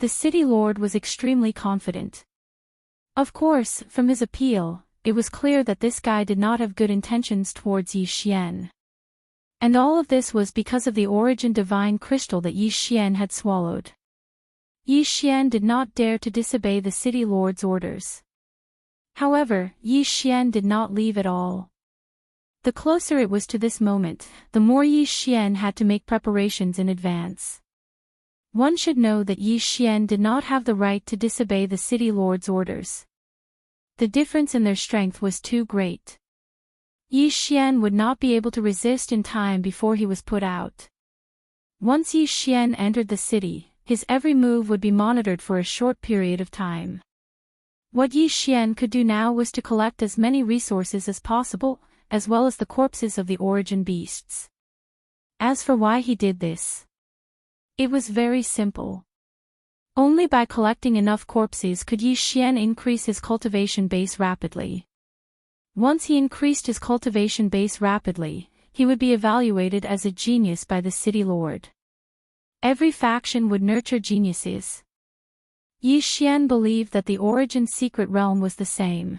The city lord was extremely confident. Of course, from his appeal, it was clear that this guy did not have good intentions towards Yi Xian. And all of this was because of the origin divine crystal that Yi Xian had swallowed. Yi Xian did not dare to disobey the city lord's orders. However, Yi Xian did not leave at all. The closer it was to this moment, the more Yi Xian had to make preparations in advance. One should know that Yi Xian did not have the right to disobey the city lord's orders. The difference in their strength was too great. Yi Xian would not be able to resist in time before he was put out. Once Yi Xian entered the city, his every move would be monitored for a short period of time. What Yi Xian could do now was to collect as many resources as possible, as well as the corpses of the origin beasts. As for why he did this, it was very simple. Only by collecting enough corpses could Yi Xian increase his cultivation base rapidly. Once he increased his cultivation base rapidly, he would be evaluated as a genius by the city lord. Every faction would nurture geniuses. Yi Xian believed that the origin secret realm was the same.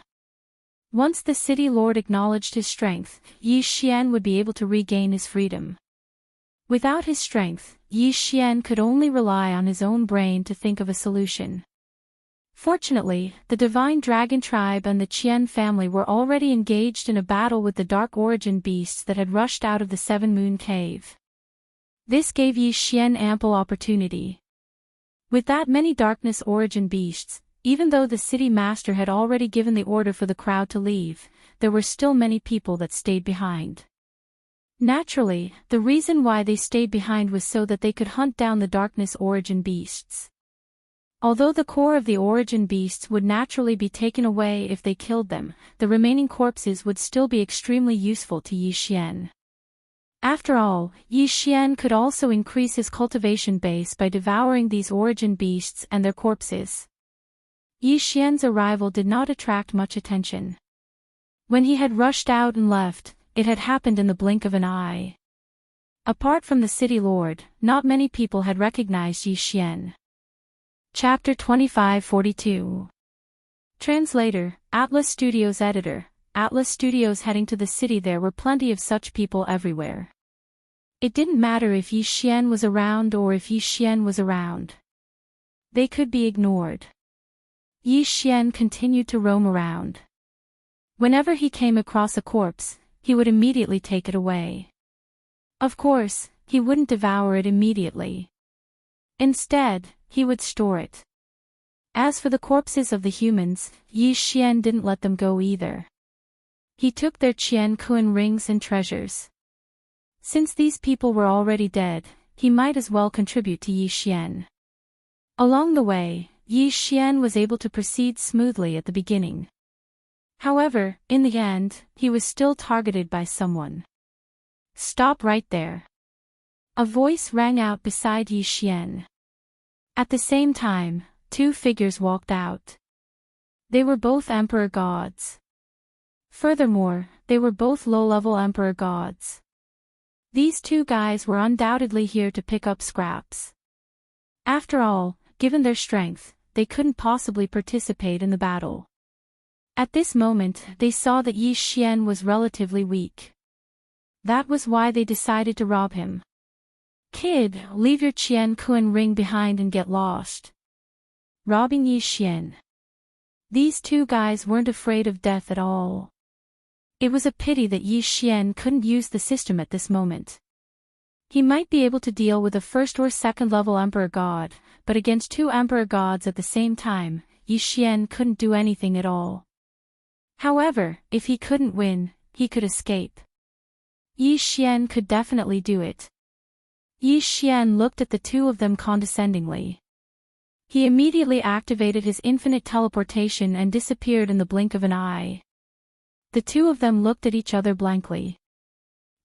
Once the city lord acknowledged his strength, Yi Xian would be able to regain his freedom. Without his strength, Yi Xian could only rely on his own brain to think of a solution. Fortunately, the Divine Dragon tribe and the Qian family were already engaged in a battle with the dark origin beasts that had rushed out of the Seven Moon Cave. This gave Yi Xian ample opportunity. With that many darkness origin beasts, even though the city master had already given the order for the crowd to leave, there were still many people that stayed behind. Naturally, the reason why they stayed behind was so that they could hunt down the darkness origin beasts. Although the core of the origin beasts would naturally be taken away if they killed them, the remaining corpses would still be extremely useful to Yi Xian. After all, Yi Xian could also increase his cultivation base by devouring these origin beasts and their corpses. Yi Xian's arrival did not attract much attention. When he had rushed out and left, it had happened in the blink of an eye. Apart from the city lord, not many people had recognized Yi Xian. Chapter 2542. Translator, Atlas Studios Editor. Atlas Studios. Heading to the city, there were plenty of such people everywhere. It didn't matter if Yi Xian was around or if Yi Xian was around. They could be ignored. Yi Xian continued to roam around. Whenever he came across a corpse, he would immediately take it away. Of course, he wouldn't devour it immediately. Instead, he would store it. As for the corpses of the humans, Yi Xian didn't let them go either. He took their Qian Kun rings and treasures. Since these people were already dead, he might as well contribute to Yi Xian. Along the way, Yi Xian was able to proceed smoothly at the beginning. However, in the end, he was still targeted by someone. "Stop right there." A voice rang out beside Yi Xian. At the same time, two figures walked out. They were both emperor gods. Furthermore, they were both low-level emperor gods. These two guys were undoubtedly here to pick up scraps. After all, given their strength, they couldn't possibly participate in the battle. At this moment, they saw that Yi Xian was relatively weak. That was why they decided to rob him. "Kid, leave your Qian Kun ring behind and get lost." Robbing Yi Xian. These two guys weren't afraid of death at all. It was a pity that Yi Xian couldn't use the system at this moment. He might be able to deal with a first or second level emperor god, but against two emperor gods at the same time, Yi Xian couldn't do anything at all. However, if he couldn't win, he could escape. Yi Xian could definitely do it. Yi Xian looked at the two of them condescendingly. He immediately activated his infinite teleportation and disappeared in the blink of an eye. The two of them looked at each other blankly.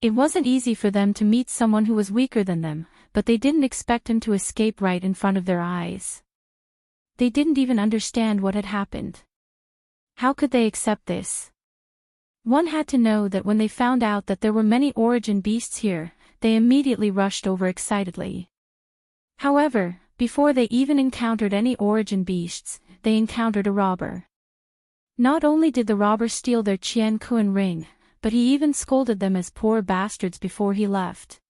It wasn't easy for them to meet someone who was weaker than them, but they didn't expect him to escape right in front of their eyes. They didn't even understand what had happened. How could they accept this? One had to know that when they found out that there were many origin beasts here, they immediately rushed over excitedly. However, Before they even encountered any origin beasts, they encountered a robber. Not only did the robber steal their Qian Kuan ring, but he even scolded them as poor bastards before he left.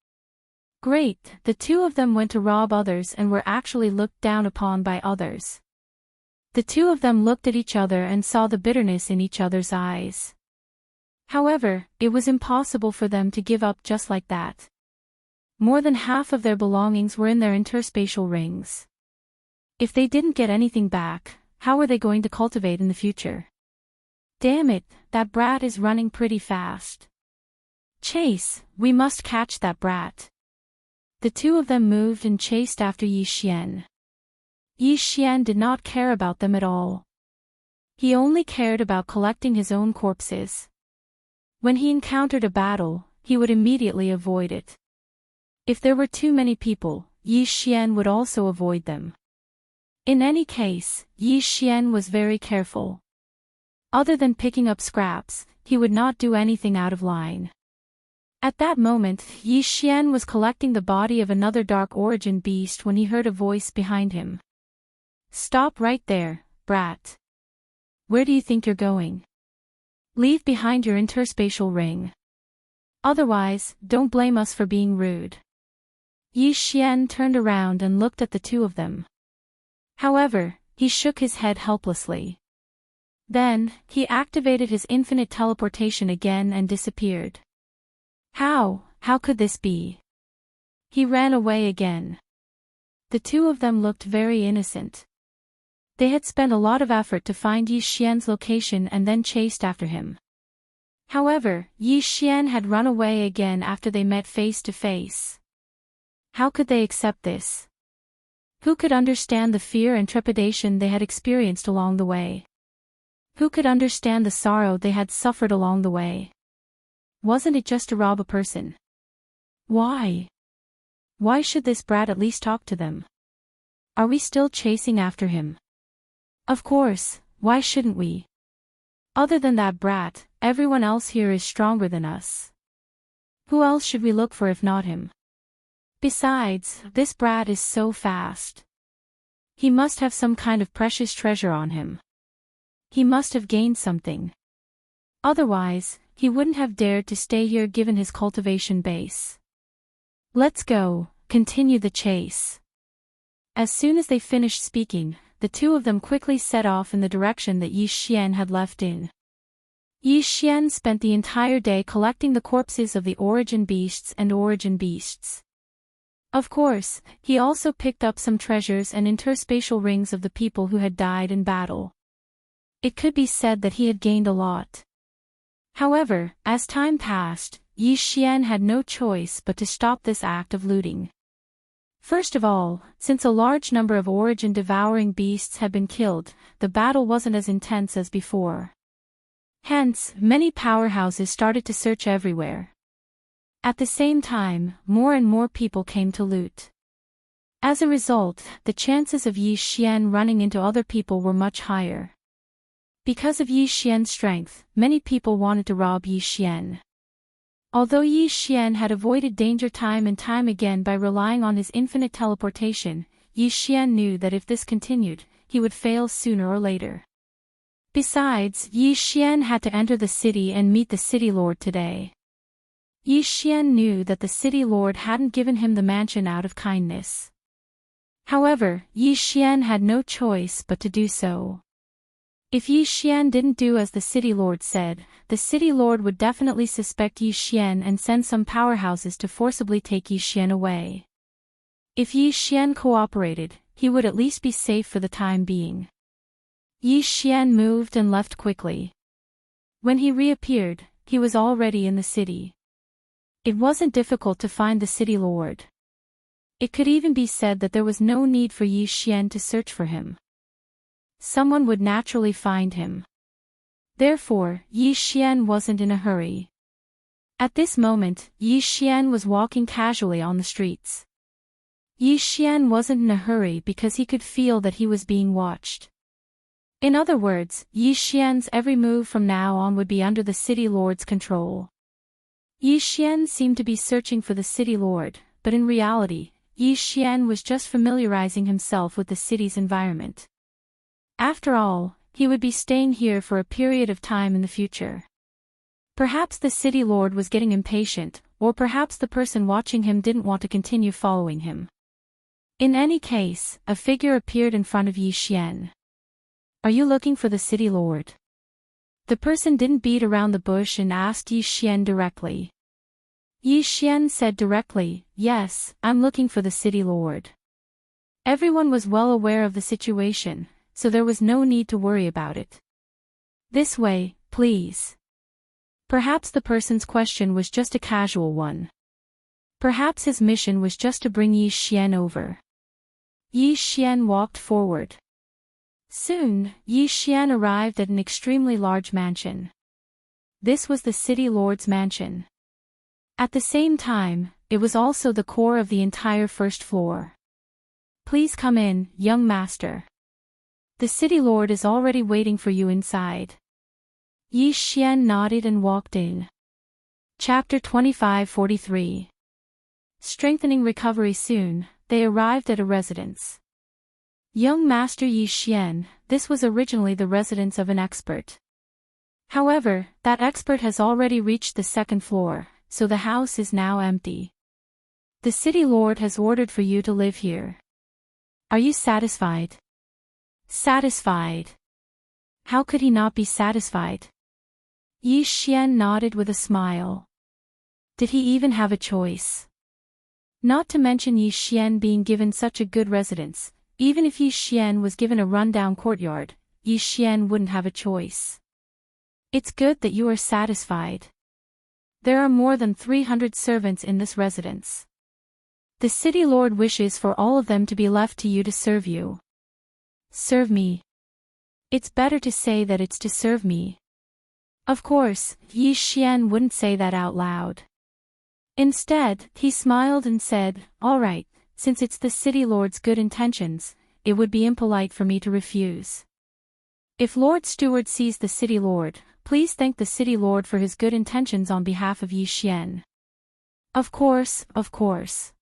Great, the two of them went to rob others and were actually looked down upon by others. The two of them looked at each other and saw the bitterness in each other's eyes. However, it was impossible for them to give up just like that. More than half of their belongings were in their interspatial rings. If they didn't get anything back, how were they going to cultivate in the future? Damn it, that brat is running pretty fast. Chase, we must catch that brat. The two of them moved and chased after Yi Xian. Yi Xian did not care about them at all. He only cared about collecting his own corpses. When he encountered a battle, he would immediately avoid it. If there were too many people, Yi Xian would also avoid them. In any case, Yi Xian was very careful. Other than picking up scraps, he would not do anything out of line. At that moment, Yi Xian was collecting the body of another dark origin beast when he heard a voice behind him. Stop right there, brat. Where do you think you're going? Leave behind your interspatial ring. Otherwise, don't blame us for being rude. Yi Xian turned around and looked at the two of them. However, he shook his head helplessly. Then, he activated his infinite teleportation again and disappeared. How could this be? He ran away again. The two of them looked very innocent. They had spent a lot of effort to find Yi Xian's location and then chased after him. However, Yi Xian had run away again after they met face to face. How could they accept this? Who could understand the fear and trepidation they had experienced along the way? Who could understand the sorrow they had suffered along the way? Wasn't it just to rob a person? Why? Why should this brat at least talk to them? Are we still chasing after him? Of course, why shouldn't we? Other than that brat, everyone else here is stronger than us. Who else should we look for if not him? Besides, this brat is so fast. He must have some kind of precious treasure on him. He must have gained something. Otherwise, he wouldn't have dared to stay here given his cultivation base. Let's go, continue the chase. As soon as they finished speaking, the two of them quickly set off in the direction that Yi Xian had left in. Yi Xian spent the entire day collecting the corpses of the origin beasts and origin beasts. Of course, he also picked up some treasures and interspatial rings of the people who had died in battle. It could be said that he had gained a lot. However, as time passed, Yi Xian had no choice but to stop this act of looting. First of all, since a large number of origin devouring beasts had been killed, the battle wasn't as intense as before. Hence, many powerhouses started to search everywhere. At the same time, more and more people came to loot. As a result, the chances of Yi Xian running into other people were much higher. Because of Yi Xian's strength, many people wanted to rob Yi Xian. Although Yi Xian had avoided danger time and time again by relying on his infinite teleportation, Yi Xian knew that if this continued, he would fail sooner or later. Besides, Yi Xian had to enter the city and meet the city lord today. Yi Xian knew that the city lord hadn't given him the mansion out of kindness. However, Yi Xian had no choice but to do so. If Yi Xian didn't do as the city lord said, the city lord would definitely suspect Yi Xian and send some powerhouses to forcibly take Yi Xian away. If Yi Xian cooperated, he would at least be safe for the time being. Yi Xian moved and left quickly. When he reappeared, he was already in the city. It wasn't difficult to find the city lord. It could even be said that there was no need for Yi Xian to search for him. Someone would naturally find him. Therefore, Yi Xian wasn't in a hurry. At this moment, Yi Xian was walking casually on the streets. Yi Xian wasn't in a hurry because he could feel that he was being watched. In other words, Yi Xian's every move from now on would be under the city lord's control. Yi Xian seemed to be searching for the city lord, but in reality, Yi Xian was just familiarizing himself with the city's environment. After all, he would be staying here for a period of time in the future. Perhaps the city lord was getting impatient, or perhaps the person watching him didn't want to continue following him. In any case, a figure appeared in front of Yi Xian. "Are you looking for the city lord?" The person didn't beat around the bush and asked Yi Xian directly. Yi Xian said directly, "Yes, I'm looking for the city lord." Everyone was well aware of the situation, so there was no need to worry about it. "This way, please." Perhaps the person's question was just a casual one. Perhaps his mission was just to bring Yi Xian over. Yi Xian walked forward. Soon, Yi Xian arrived at an extremely large mansion. This was the city lord's mansion. At the same time, it was also the core of the entire first floor. "Please come in, young master. The city lord is already waiting for you inside." Yi Xian nodded and walked in. Chapter 25-43. Strengthening recovery. Soon, they arrived at a residence. Young Master Yi Xian, this was originally the residence of an expert. However, that expert has already reached the second floor, so the house is now empty. The city lord has ordered for you to live here. Are you satisfied? Satisfied? How could he not be satisfied? Yi Xian nodded with a smile. Did he even have a choice? Not to mention Yi Xian being given such a good residence, even if Yi Xian was given a rundown courtyard, Yi Xian wouldn't have a choice. It's good that you are satisfied. There are more than 300 servants in this residence. The city lord wishes for all of them to be left to you to serve you. Serve me. It's better to say that it's to serve me. Of course, Yi Xian wouldn't say that out loud. Instead, he smiled and said, "All right, since it's the city lord's good intentions, it would be impolite for me to refuse. If Lord Steward sees the city lord, please thank the city lord for his good intentions on behalf of Yi Xian." Of course, of course.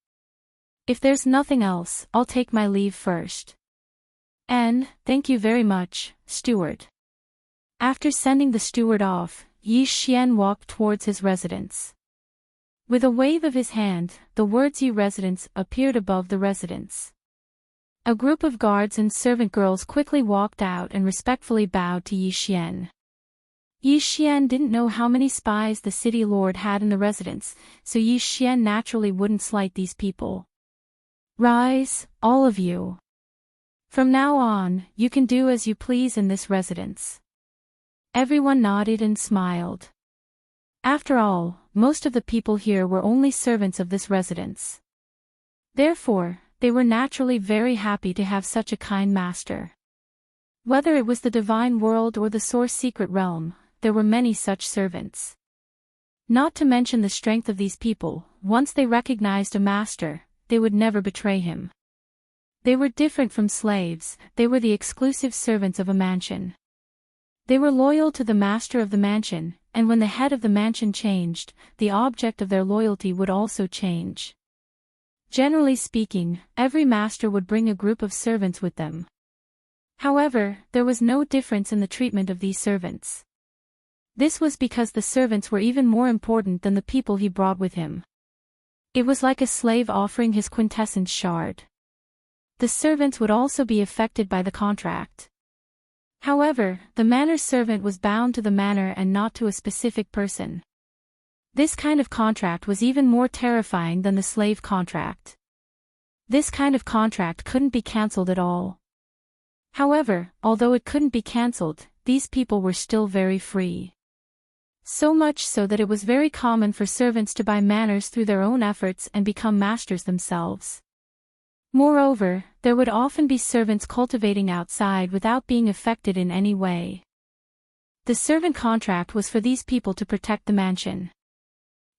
If there's nothing else, I'll take my leave first. And, thank you very much, steward. After sending the steward off, Yi Xian walked towards his residence. With a wave of his hand, the words "Yi Residence" appeared above the residence. A group of guards and servant girls quickly walked out and respectfully bowed to Yi Xian. Yi Xian didn't know how many spies the city lord had in the residence, so Yi Xian naturally wouldn't slight these people. "Rise, all of you. From now on, you can do as you please in this residence." Everyone nodded and smiled. After all, most of the people here were only servants of this residence. Therefore, they were naturally very happy to have such a kind master. Whether it was the divine world or the source secret realm, there were many such servants. Not to mention the strength of these people, once they recognized a master, they would never betray him. They were different from slaves, they were the exclusive servants of a mansion. They were loyal to the master of the mansion, and when the head of the mansion changed, the object of their loyalty would also change. Generally speaking, every master would bring a group of servants with them. However, there was no difference in the treatment of these servants. This was because the servants were even more important than the people he brought with him. It was like a slave offering his quintessence shard. The servants would also be affected by the contract. However, the manor servant was bound to the manor and not to a specific person. This kind of contract was even more terrifying than the slave contract. This kind of contract couldn't be cancelled at all. However, although it couldn't be cancelled, these people were still very free. So much so that it was very common for servants to buy manors through their own efforts and become masters themselves. Moreover, there would often be servants cultivating outside without being affected in any way. The servant contract was for these people to protect the mansion.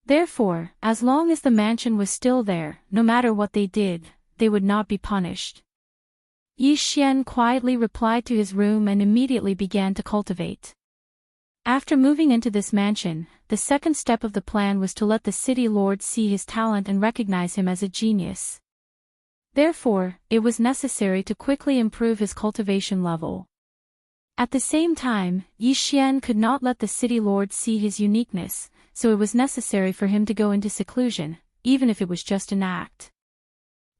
Therefore, as long as the mansion was still there, no matter what they did, they would not be punished. Yi Xian quietly replied to his room and immediately began to cultivate. After moving into this mansion, the second step of the plan was to let the city lord see his talent and recognize him as a genius. Therefore, it was necessary to quickly improve his cultivation level. At the same time, Yi Xian could not let the city lord see his uniqueness, so it was necessary for him to go into seclusion, even if it was just an act.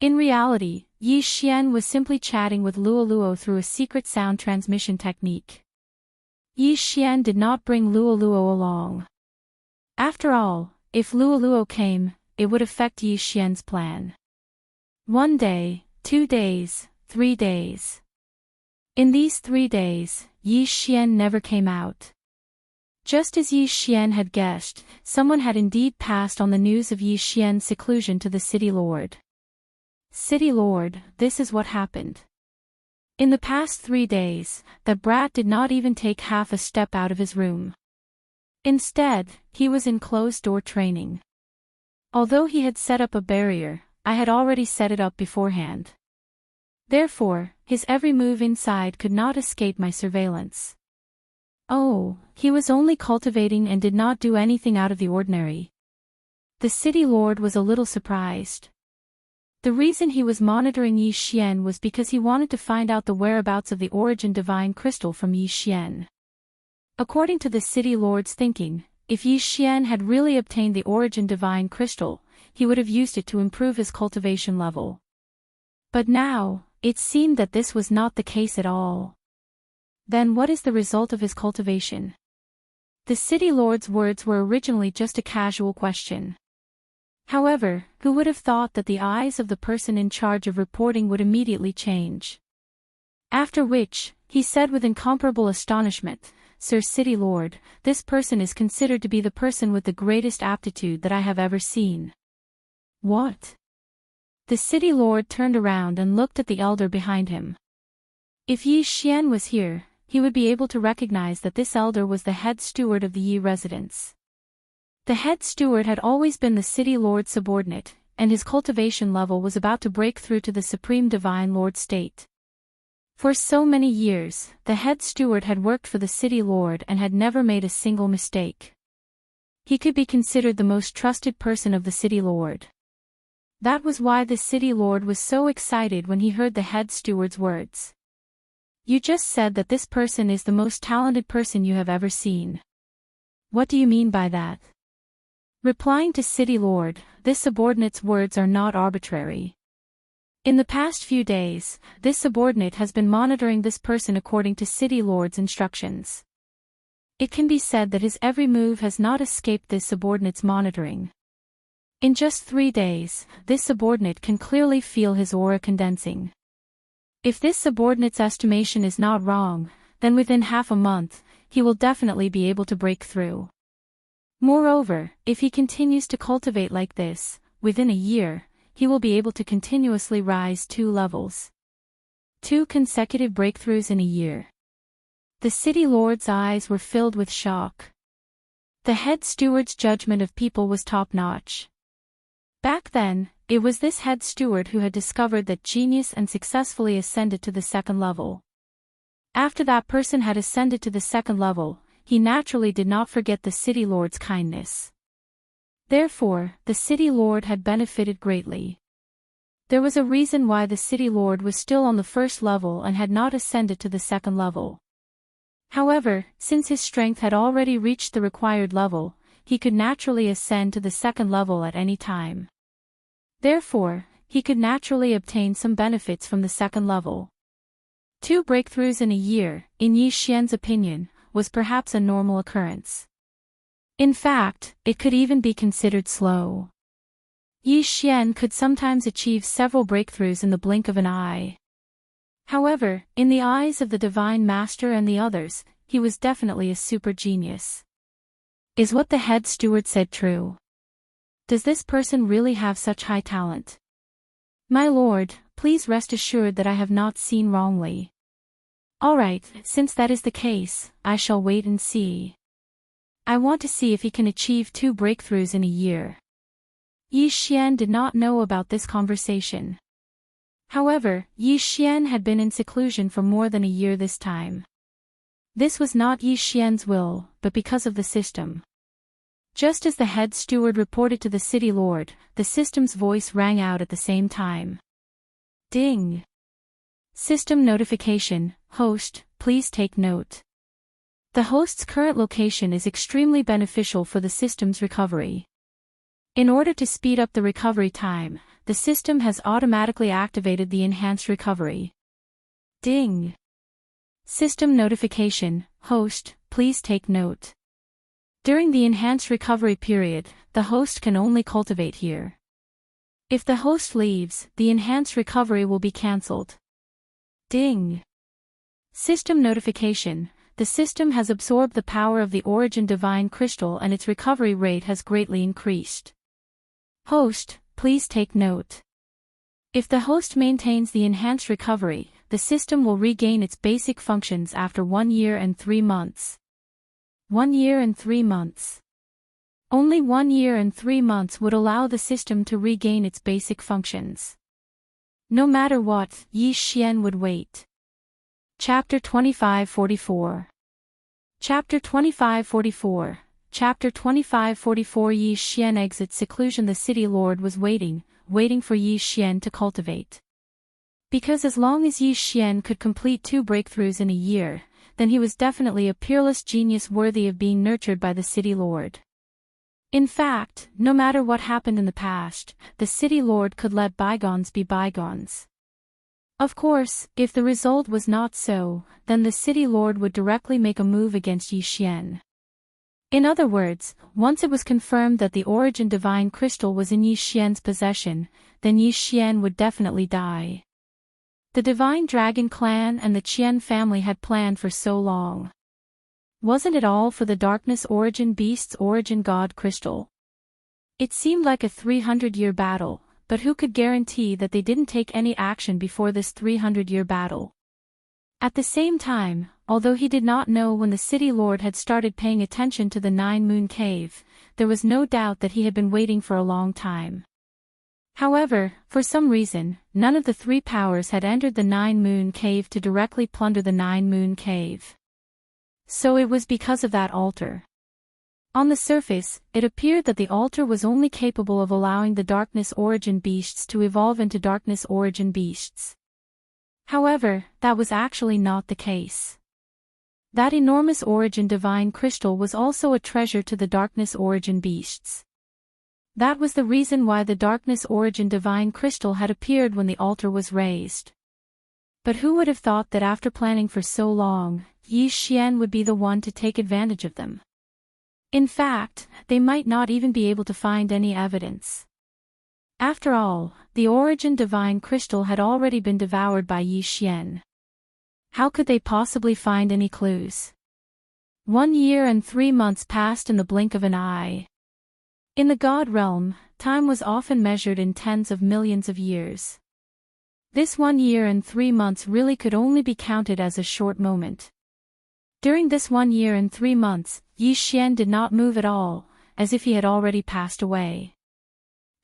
In reality, Yi Xian was simply chatting with Luoluo through a secret sound transmission technique. Yi Xian did not bring Luoluo along. After all, if Luoluo came, it would affect Yi Xian's plan. 1 day, 2 days, 3 days. In these 3 days, Yi Xian never came out. Just as Yi Xian had guessed, someone had indeed passed on the news of Yi Xian's seclusion to the city lord. City lord, this is what happened. In the past 3 days, the brat did not even take half a step out of his room. Instead, he was in closed-door training. Although he had set up a barrier, I had already set it up beforehand. Therefore, his every move inside could not escape my surveillance. Oh, he was only cultivating and did not do anything out of the ordinary. The city lord was a little surprised. The reason he was monitoring Yi Xian was because he wanted to find out the whereabouts of the origin divine crystal from Yi Xian. According to the city lord's thinking, if Yi Xian had really obtained the origin divine crystal, he would have used it to improve his cultivation level. But now, it seemed that this was not the case at all. Then what is the result of his cultivation? The city lord's words were originally just a casual question. However, who would have thought that the eyes of the person in charge of reporting would immediately change? After which, he said with incomparable astonishment, "Sir City Lord, this person is considered to be the person with the greatest aptitude that I have ever seen." What? The city lord turned around and looked at the elder behind him. If Yi Xian was here, he would be able to recognize that this elder was the head steward of the Yi residence. The head steward had always been the city lord's subordinate, and his cultivation level was about to break through to the supreme divine lord state. For so many years, the head steward had worked for the city lord and had never made a single mistake. He could be considered the most trusted person of the city lord. That was why the city lord was so excited when he heard the head steward's words. "You just said that this person is the most talented person you have ever seen. What do you mean by that?" Replying to city lord, this subordinate's words are not arbitrary. In the past few days, this subordinate has been monitoring this person according to city lord's instructions. It can be said that his every move has not escaped this subordinate's monitoring. In just 3 days, this subordinate can clearly feel his aura condensing. If this subordinate's estimation is not wrong, then within half a month, he will definitely be able to break through. Moreover, if he continues to cultivate like this, within a year, he will be able to continuously rise 2 levels. 2 consecutive breakthroughs in a year. The city lord's eyes were filled with shock. The head steward's judgment of people was top-notch. Back then, it was this head steward who had discovered that genius and successfully ascended to the 2nd level. After that person had ascended to the 2nd level, he naturally did not forget the city lord's kindness. Therefore, the city lord had benefited greatly. There was a reason why the city lord was still on the 1st level and had not ascended to the 2nd level. However, since his strength had already reached the required level, he could naturally ascend to the 2nd level at any time. Therefore, he could naturally obtain some benefits from the 2nd level. 2 breakthroughs in a year, in Yi Xian's opinion, was perhaps a normal occurrence. In fact, it could even be considered slow. Yi Xian could sometimes achieve several breakthroughs in the blink of an eye. However, in the eyes of the Divine Master and the others, he was definitely a super genius. Is what the head steward said true? Does this person really have such high talent? My lord, please rest assured that I have not seen wrongly. Alright, since that is the case, I shall wait and see. I want to see if he can achieve 2 breakthroughs in a year. Yi Xian did not know about this conversation. However, Yi Xian had been in seclusion for more than a year this time. This was not Yi Xian's will, but because of the system. Just as the head steward reported to the city lord, the system's voice rang out at the same time. Ding! System notification, host, please take note. The host's current location is extremely beneficial for the system's recovery. In order to speed up the recovery time, the system has automatically activated the enhanced recovery. Ding! System notification, host, please take note. During the enhanced recovery period, the host can only cultivate here. If the host leaves, the enhanced recovery will be cancelled. Ding! System notification, the system has absorbed the power of the Origin Divine Crystal and its recovery rate has greatly increased. Host, please take note. If the host maintains the enhanced recovery, the system will regain its basic functions after 1 year and 3 months. 1 year and 3 months. Only 1 year and 3 months would allow the system to regain its basic functions. No matter what, Yi Xian would wait. Chapter 2544. Chapter 2544. Chapter 2544. Yi Xian exits seclusion. The city lord was waiting for Yi Xian to cultivate. Because as long as Yi Xian could complete 2 breakthroughs in a year, then he was definitely a peerless genius worthy of being nurtured by the city lord. In fact, no matter what happened in the past, the city lord could let bygones be bygones. Of course, if the result was not so, then the city lord would directly make a move against Yi Xian. In other words, once it was confirmed that the Origin Divine Crystal was in Yi Xian's possession, then Yi Xian would definitely die. The Divine Dragon clan and the Qian family had planned for so long. Wasn't it all for the Darkness Origin Beast's Origin God Crystal? It seemed like a 300-year battle, but who could guarantee that they didn't take any action before this 300-year battle? At the same time, although he did not know when the city lord had started paying attention to the 9-moon cave, there was no doubt that he had been waiting for a long time. However, for some reason, none of the 3 powers had entered the 9-moon cave to directly plunder the 9-moon cave. So it was because of that altar. On the surface, it appeared that the altar was only capable of allowing the Darkness Origin Beasts to evolve into Darkness Origin Beasts. However, that was actually not the case. That enormous Origin Divine Crystal was also a treasure to the Darkness Origin Beasts. That was the reason why the Darkness Origin Divine Crystal had appeared when the altar was raised. But who would have thought that after planning for so long, Yi Xian would be the one to take advantage of them? In fact, they might not even be able to find any evidence. After all, the Origin Divine Crystal had already been devoured by Yi Xian. How could they possibly find any clues? 1 year and 3 months passed in the blink of an eye. In the God realm, time was often measured in tens of millions of years. This 1 year and 3 months really could only be counted as a short moment. During this 1 year and 3 months, Yi Xian did not move at all, as if he had already passed away.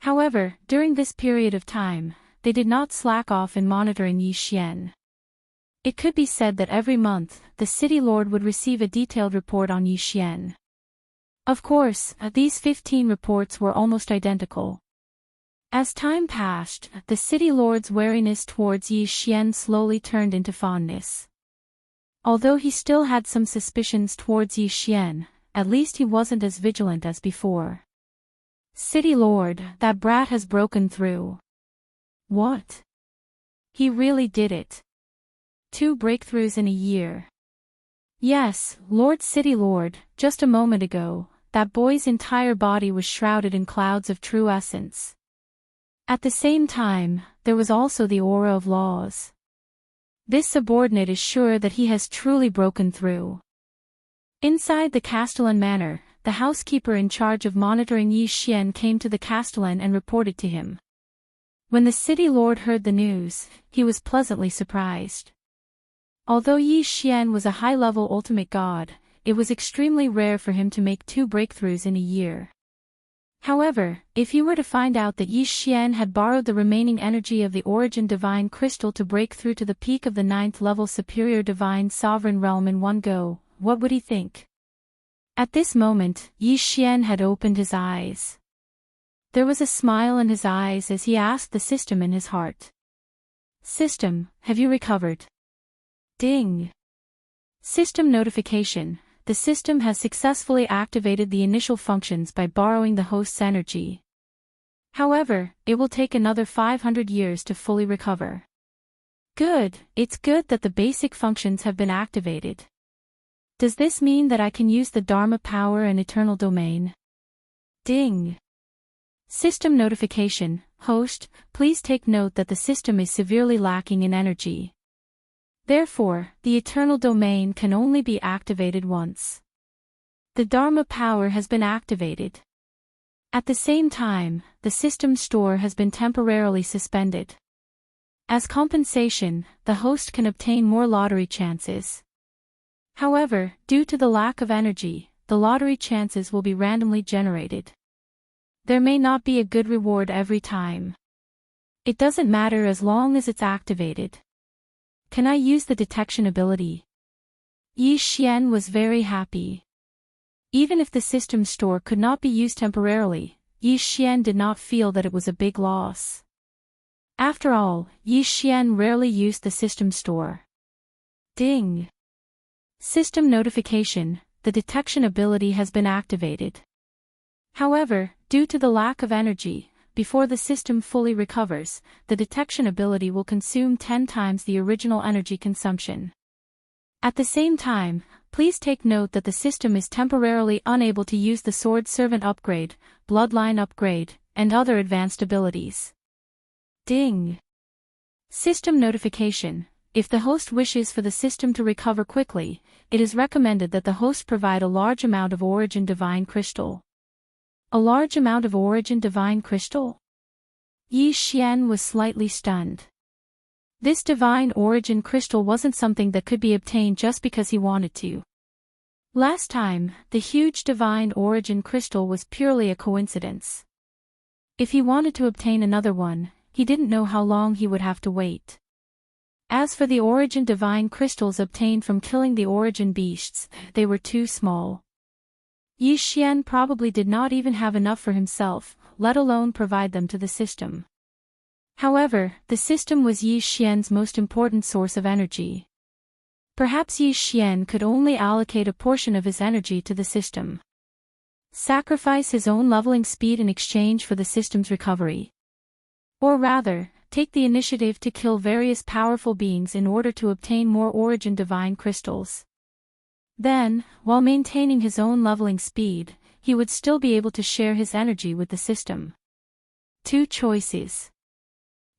However, during this period of time, they did not slack off in monitoring Yi Xian. It could be said that every month, the city lord would receive a detailed report on Yi Xian. Of course, these 15 reports were almost identical. As time passed, the city lord's wariness towards Yi Xian slowly turned into fondness. Although he still had some suspicions towards Yi Xian, at least he wasn't as vigilant as before. City lord, that brat has broken through. What? He really did it. 2 breakthroughs in a year. Yes, Lord City Lord, just a moment ago, that boy's entire body was shrouded in clouds of true essence. At the same time, there was also the aura of laws. This subordinate is sure that he has truly broken through. Inside the Castellan manor, the housekeeper in charge of monitoring Yi Xian came to the Castellan and reported to him. When the city lord heard the news, he was pleasantly surprised. Although Yi Xian was a high-level ultimate god, it was extremely rare for him to make 2 breakthroughs in a year. However, if he were to find out that Yi Xian had borrowed the remaining energy of the Origin Divine Crystal to break through to the peak of the 9th level Superior Divine Sovereign Realm in one go, what would he think? At this moment, Yi Xian had opened his eyes. There was a smile in his eyes as he asked the system in his heart. System, have you recovered? Ding. System notification. The system has successfully activated the initial functions by borrowing the host's energy. However, it will take another 500 years to fully recover. Good, it's good that the basic functions have been activated. Does this mean that I can use the Dharma power and eternal domain? Ding. System notification. Host, please take note that the system is severely lacking in energy. Therefore, the eternal domain can only be activated once. The Dharma power has been activated. At the same time, the system store has been temporarily suspended. As compensation, the host can obtain more lottery chances. However, due to the lack of energy, the lottery chances will be randomly generated. There may not be a good reward every time. It doesn't matter as long as it's activated. Can I use the detection ability? Yi Xian was very happy. Even if the system store could not be used temporarily, Yi Xian did not feel that it was a big loss. After all, Yi Xian rarely used the system store. Ding. System notification. The detection ability has been activated. However, due to the lack of energy, before the system fully recovers, the detection ability will consume 10 times the original energy consumption. At the same time, please take note that the system is temporarily unable to use the Sword Servant upgrade, Bloodline upgrade, and other advanced abilities. Ding. System notification. If the host wishes for the system to recover quickly, it is recommended that the host provide a large amount of Origin Divine Crystal. A large amount of Origin Divine Crystal? Yi Xian was slightly stunned. This Divine Origin Crystal wasn't something that could be obtained just because he wanted to. Last time, the huge Divine Origin Crystal was purely a coincidence. If he wanted to obtain another one, he didn't know how long he would have to wait. As for the Origin Divine Crystals obtained from killing the Origin Beasts, they were too small. Yi Xian probably did not even have enough for himself, let alone provide them to the system. However, the system was Yi Xian's most important source of energy. Perhaps Yi Xian could only allocate a portion of his energy to the system. Sacrifice his own leveling speed in exchange for the system's recovery. Or rather, take the initiative to kill various powerful beings in order to obtain more Origin Divine Crystals. Then, while maintaining his own leveling speed, he would still be able to share his energy with the system. 2 choices.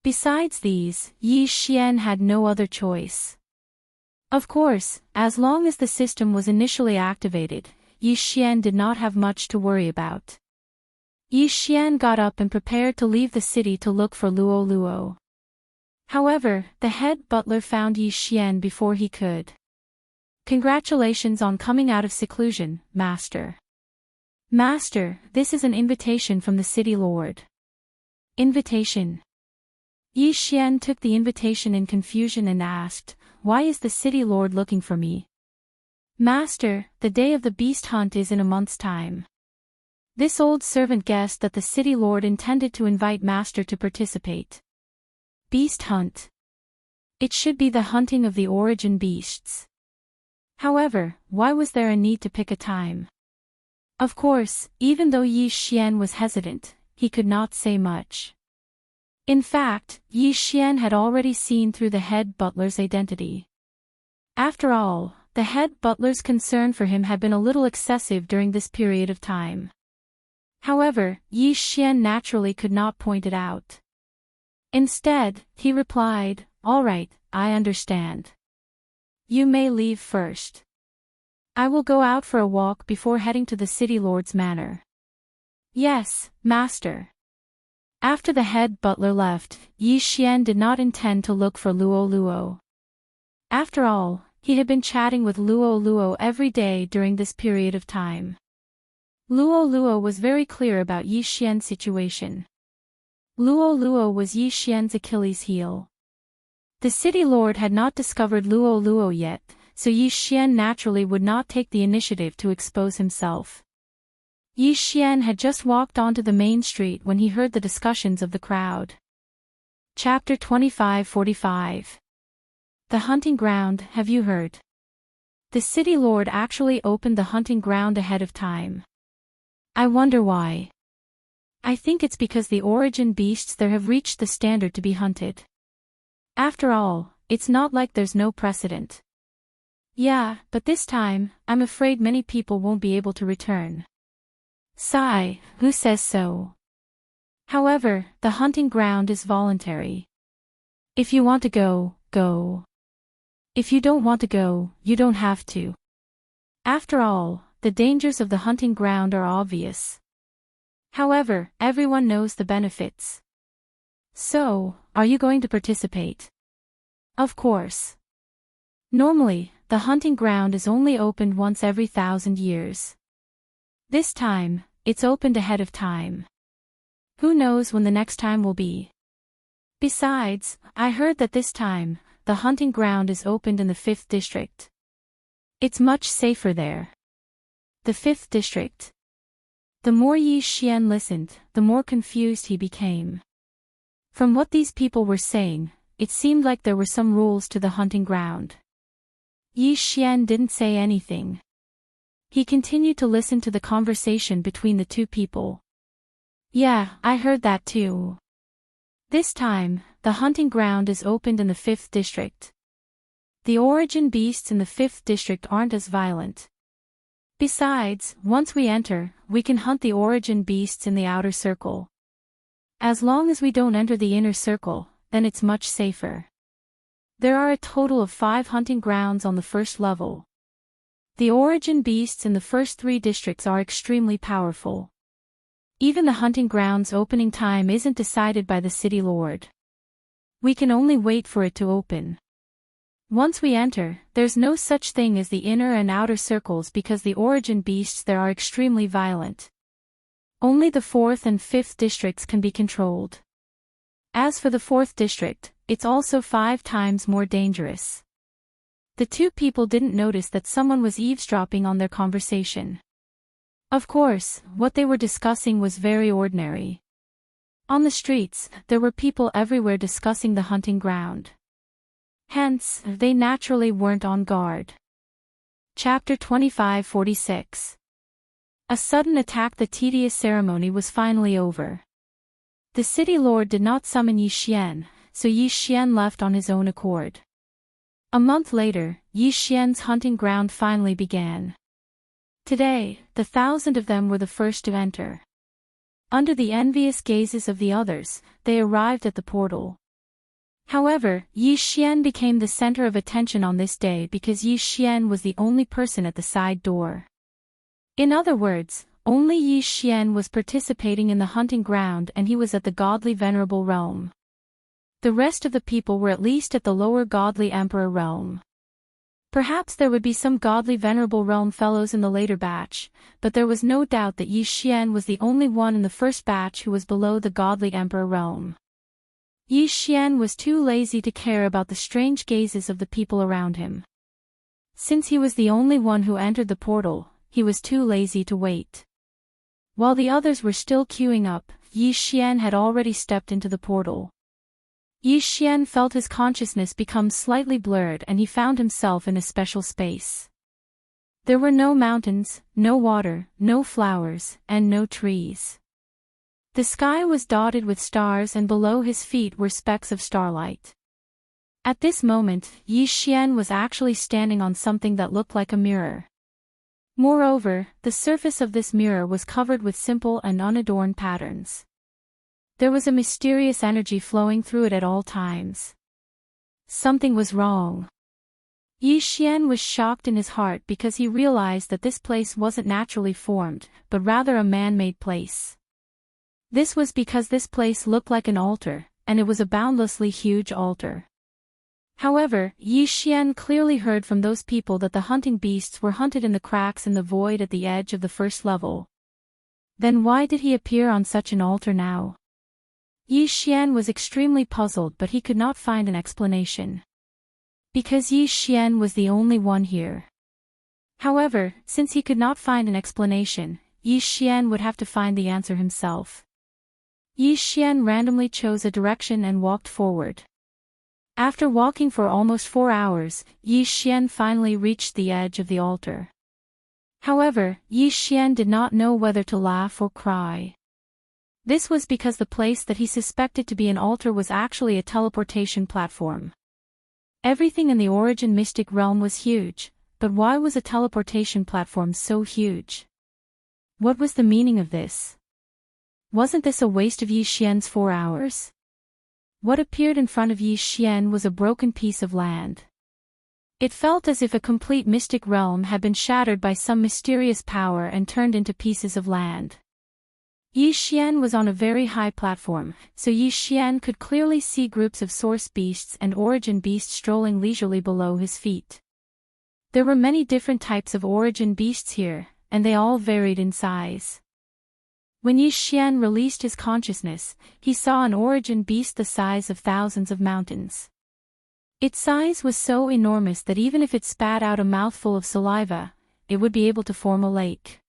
Besides these, Yi Xian had no other choice. Of course, as long as the system was initially activated, Yi Xian did not have much to worry about. Yi Xian got up and prepared to leave the city to look for Luo Luo. However, the head butler found Yi Xian before he could. Congratulations on coming out of seclusion, Master. Master, this is an invitation from the city lord. Invitation. Yi Xian took the invitation in confusion and asked, "Why is the city lord looking for me?" Master, the day of the beast hunt is in a month's time. This old servant guessed that the city lord intended to invite Master to participate. Beast hunt. It should be the hunting of the Origin beasts. However, why was there a need to pick a time? Of course, even though Yi Xian was hesitant, he could not say much. In fact, Yi Xian had already seen through the head butler's identity. After all, the head butler's concern for him had been a little excessive during this period of time. However, Yi Xian naturally could not point it out. Instead, he replied, "All right, I understand. You may leave first. I will go out for a walk before heading to the city lord's manor." "Yes, master." After the head butler left, Yi Xian did not intend to look for Luo Luo. After all, he had been chatting with Luo Luo every day during this period of time. Luo Luo was very clear about Yi Xian's situation. Luo Luo was Yi Xian's Achilles heel. The city lord had not discovered Luo Luo yet, so Yi Xian naturally would not take the initiative to expose himself. Yi Xian had just walked onto the main street when he heard the discussions of the crowd. Chapter 25:45. The hunting ground, have you heard? The city lord actually opened the hunting ground ahead of time. I wonder why. I think it's because the origin beasts there have reached the standard to be hunted. After all, it's not like there's no precedent. Yeah, but this time, I'm afraid many people won't be able to return. Sigh, who says so? However, the hunting ground is voluntary. If you want to go, go. If you don't want to go, you don't have to. After all, the dangers of the hunting ground are obvious. However, everyone knows the benefits. So, are you going to participate? Of course. Normally, the hunting ground is only opened once every 1,000 years. This time, it's opened ahead of time. Who knows when the next time will be? Besides, I heard that this time, the hunting ground is opened in the 5th district. It's much safer there. The 5th district. The more Yi Xian listened, the more confused he became. From what these people were saying, it seemed like there were some rules to the hunting ground. Yi Xian didn't say anything. He continued to listen to the conversation between the two people. Yeah, I heard that too. This time, the hunting ground is opened in the 5th district. The origin beasts in the 5th district aren't as violent. Besides, once we enter, we can hunt the origin beasts in the outer circle. As long as we don't enter the inner circle, then it's much safer. There are a total of 5 hunting grounds on the first level. The origin beasts in the first 3 districts are extremely powerful. Even the hunting ground's opening time isn't decided by the city lord. We can only wait for it to open. Once we enter, there's no such thing as the inner and outer circles because the origin beasts there are extremely violent. Only the 4th and 5th districts can be controlled. As for the 4th district, it's also 5 times more dangerous. The two people didn't notice that someone was eavesdropping on their conversation. Of course, what they were discussing was very ordinary. On the streets, there were people everywhere discussing the hunting ground. Hence, they naturally weren't on guard. Chapter 25:46. A sudden attack. The tedious ceremony was finally over. The city lord did not summon Yi Xian, so Yi Xian left on his own accord. A month later, Yi Xian's hunting ground finally began. Today, the 1,000 of them were the first to enter. Under the envious gazes of the others, they arrived at the portal. However, Yi Xian became the center of attention on this day because Yi Xian was the only person at the side door. In other words, only Yi Xian was participating in the hunting ground and he was at the godly venerable realm. The rest of the people were at least at the lower godly emperor realm. Perhaps there would be some godly venerable realm fellows in the later batch, but there was no doubt that Yi Xian was the only one in the first batch who was below the godly emperor realm. Yi Xian was too lazy to care about the strange gazes of the people around him. Since he was the only one who entered the portal, he was too lazy to wait. While the others were still queuing up, Yi Xian had already stepped into the portal. Yi Xian felt his consciousness become slightly blurred and he found himself in a special space. There were no mountains, no water, no flowers, and no trees. The sky was dotted with stars and below his feet were specks of starlight. At this moment, Yi Xian was actually standing on something that looked like a mirror. Moreover, the surface of this mirror was covered with simple and unadorned patterns. There was a mysterious energy flowing through it at all times. Something was wrong. Yi Xian was shocked in his heart because he realized that this place wasn't naturally formed, but rather a man-made place. This was because this place looked like an altar, and it was a boundlessly huge altar. However, Yi Xian clearly heard from those people that the hunting beasts were hunted in the cracks in the void at the edge of the first level. Then why did he appear on such an altar now? Yi Xian was extremely puzzled but he could not find an explanation. Because Yi Xian was the only one here. However, since he could not find an explanation, Yi Xian would have to find the answer himself. Yi Xian randomly chose a direction and walked forward. After walking for almost 4 hours, Yi Xian finally reached the edge of the altar. However, Yi Xian did not know whether to laugh or cry. This was because the place that he suspected to be an altar was actually a teleportation platform. Everything in the Origin Mystic realm was huge, but why was a teleportation platform so huge? What was the meaning of this? Wasn't this a waste of Yi Xian's 4 hours? What appeared in front of Yi Xian was a broken piece of land. It felt as if a complete mystic realm had been shattered by some mysterious power and turned into pieces of land. Yi Xian was on a very high platform, so Yi Xian could clearly see groups of source beasts and origin beasts strolling leisurely below his feet. There were many different types of origin beasts here, and they all varied in size. When Yi Xian released his consciousness, he saw an origin beast the size of thousands of mountains. Its size was so enormous that even if it spat out a mouthful of saliva, it would be able to form a lake.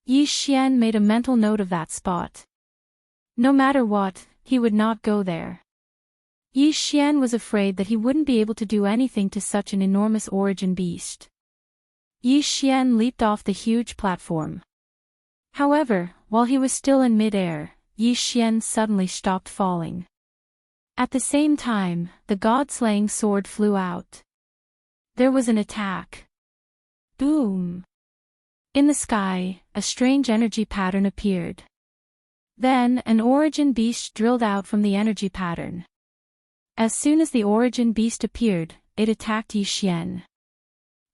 Yi Xian made a mental note of that spot. No matter what, he would not go there. Yi Xian was afraid that he wouldn't be able to do anything to such an enormous origin beast. Yi Xian leaped off the huge platform. However, while he was still in mid-air, Yi Xian suddenly stopped falling. At the same time, the god-slaying sword flew out. There was an attack. Boom! In the sky, a strange energy pattern appeared. Then, an origin beast drilled out from the energy pattern. As soon as the origin beast appeared, it attacked Yi Xian.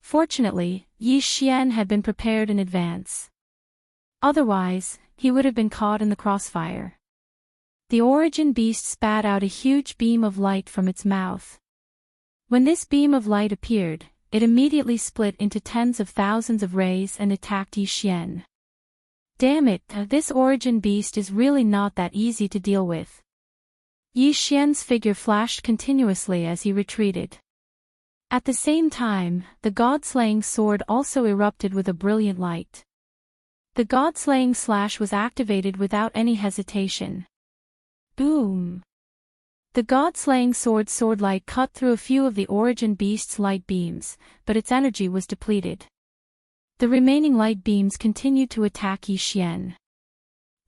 Fortunately, Yi Xian had been prepared in advance. Otherwise, he would have been caught in the crossfire. The origin beast spat out a huge beam of light from its mouth. When this beam of light appeared, it immediately split into tens of thousands of rays and attacked Yi Xian. Damn it, this origin beast is really not that easy to deal with. Yi Xian's figure flashed continuously as he retreated. At the same time, the god-slaying sword also erupted with a brilliant light. The god-slaying slash was activated without any hesitation. Boom! The god-slaying sword light cut through a few of the origin beast's light beams, but its energy was depleted. The remaining light beams continued to attack Yi Xian.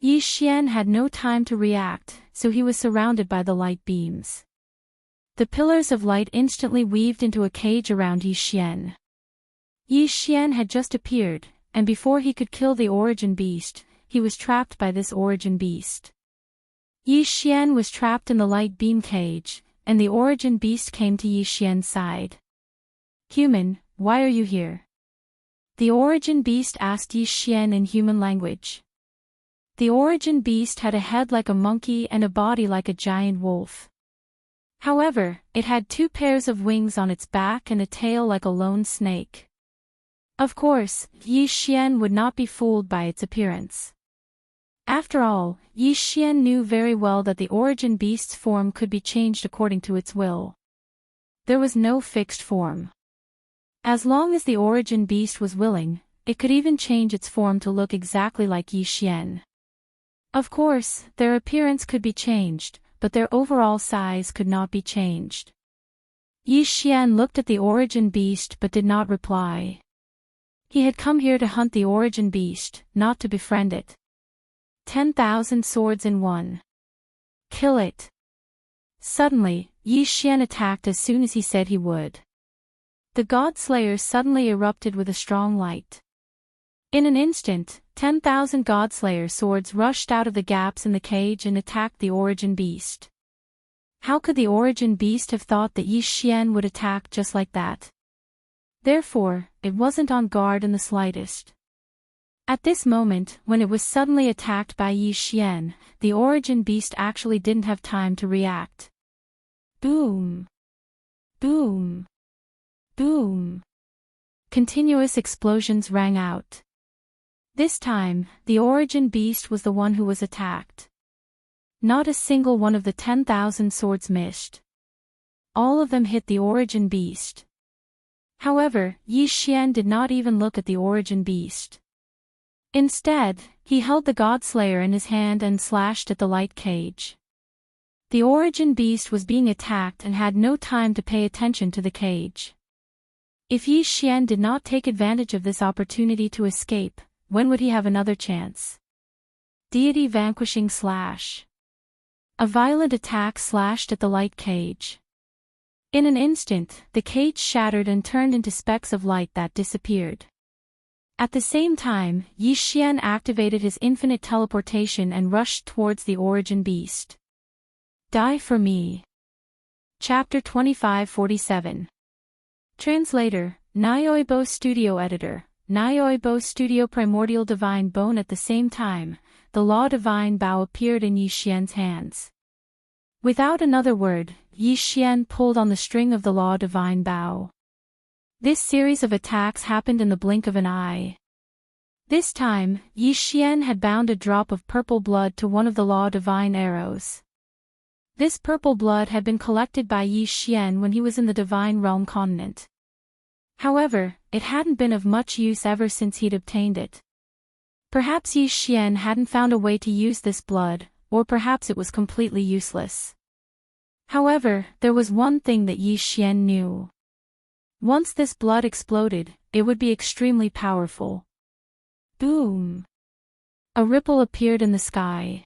Yi Xian had no time to react, so he was surrounded by the light beams. The pillars of light instantly weaved into a cage around Yi Xian. Yi Xian had just appeared, and before he could kill the origin beast, he was trapped by this origin beast. Yi Xian was trapped in the light beam cage, and the origin beast came to Yi Xian's side. "Human, why are you here?" The origin beast asked Yi Xian in human language. The origin beast had a head like a monkey and a body like a giant wolf. However, it had 2 pairs of wings on its back and a tail like a lone snake. Of course, Yi Xian would not be fooled by its appearance. After all, Yi Xian knew very well that the origin beast's form could be changed according to its will. There was no fixed form. As long as the origin beast was willing, it could even change its form to look exactly like Yi Xian. Of course, their appearance could be changed, but their overall size could not be changed. Yi Xian looked at the origin beast but did not reply. He had come here to hunt the origin beast, not to befriend it. 10,000 swords in one. Kill it. Suddenly, Yi Xian attacked as soon as he said he would. The God Slayer suddenly erupted with a strong light. In an instant, 10,000 God Slayer swords rushed out of the gaps in the cage and attacked the origin beast. How could the origin beast have thought that Yi Xian would attack just like that? Therefore, it wasn't on guard in the slightest. At this moment, when it was suddenly attacked by Yi Xian, the origin beast actually didn't have time to react. Boom! Boom! Boom! Continuous explosions rang out. This time, the origin beast was the one who was attacked. Not a single one of the 10,000 swords missed. All of them hit the origin beast. However, Yi Xian did not even look at the origin beast. Instead, he held the Godslayer in his hand and slashed at the light cage. The origin beast was being attacked and had no time to pay attention to the cage. If Yi Xian did not take advantage of this opportunity to escape, when would he have another chance? Deity vanquishing slash. A violent attack slashed at the light cage. In an instant, the cage shattered and turned into specks of light that disappeared. At the same time, Yi Xian activated his infinite teleportation and rushed towards the origin beast. Die for me. Chapter 2547. Translator, Nyoibo Studio Editor, Nyoibo Studio Primordial Divine Bone. At the same time, the Law Divine Bow appeared in Yi Xian's hands. Without another word, Yi Xian pulled on the string of the Law Divine Bow. This series of attacks happened in the blink of an eye. This time, Yi Xian had bound a drop of purple blood to one of the Law Divine arrows. This purple blood had been collected by Yi Xian when he was in the Divine Realm continent. However, it hadn't been of much use ever since he'd obtained it. Perhaps Yi Xian hadn't found a way to use this blood, or perhaps it was completely useless. However, there was one thing that Yi Xian knew. Once this blood exploded, it would be extremely powerful. Boom! A ripple appeared in the sky.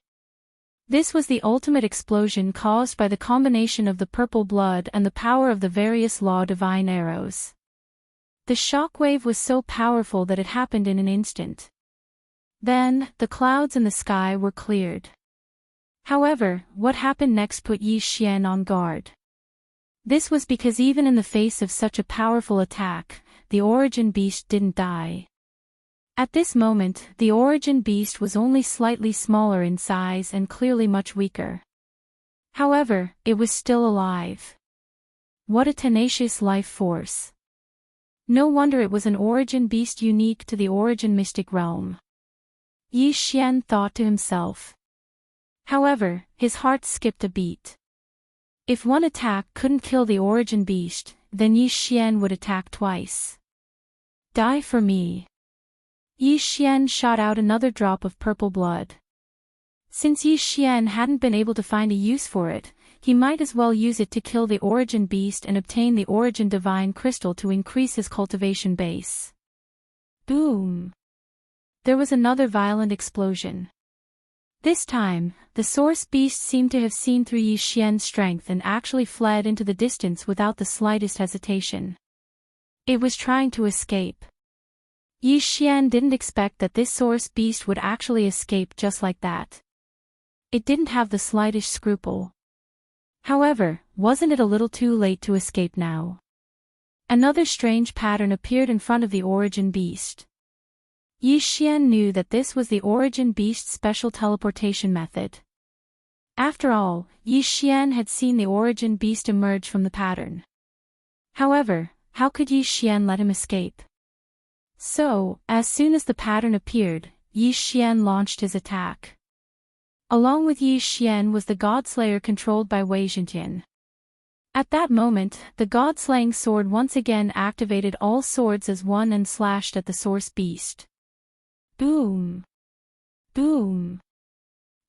This was the ultimate explosion caused by the combination of the purple blood and the power of the various Law Divine arrows. The shockwave was so powerful that it happened in an instant. Then, the clouds in the sky were cleared. However, what happened next put Yi Xian on guard. This was because even in the face of such a powerful attack, the origin beast didn't die. At this moment, the origin beast was only slightly smaller in size and clearly much weaker. However, it was still alive. What a tenacious life force. No wonder it was an origin beast unique to the origin mystic realm. Yi Xian thought to himself. However, his heart skipped a beat. If one attack couldn't kill the origin beast, then Yi Xian would attack twice. Die for me. Yi Xian shot out another drop of purple blood. Since Yi Xian hadn't been able to find a use for it, he might as well use it to kill the origin beast and obtain the origin divine crystal to increase his cultivation base. Boom! There was another violent explosion. This time, the source beast seemed to have seen through Yi Xian's strength and actually fled into the distance without the slightest hesitation. It was trying to escape. Yi Xian didn't expect that this source beast would actually escape just like that. It didn't have the slightest scruple. However, wasn't it a little too late to escape now? Another strange pattern appeared in front of the origin beast. Yi Xian knew that this was the origin beast's special teleportation method. After all, Yi Xian had seen the origin beast emerge from the pattern. However, how could Yi Xian let him escape? So, as soon as the pattern appeared, Yi Xian launched his attack. Along with Yi Xian was the Godslayer controlled by Wei Zhentian. At that moment, the God-slaying sword once again activated all swords as one and slashed at the source beast. Boom! Boom!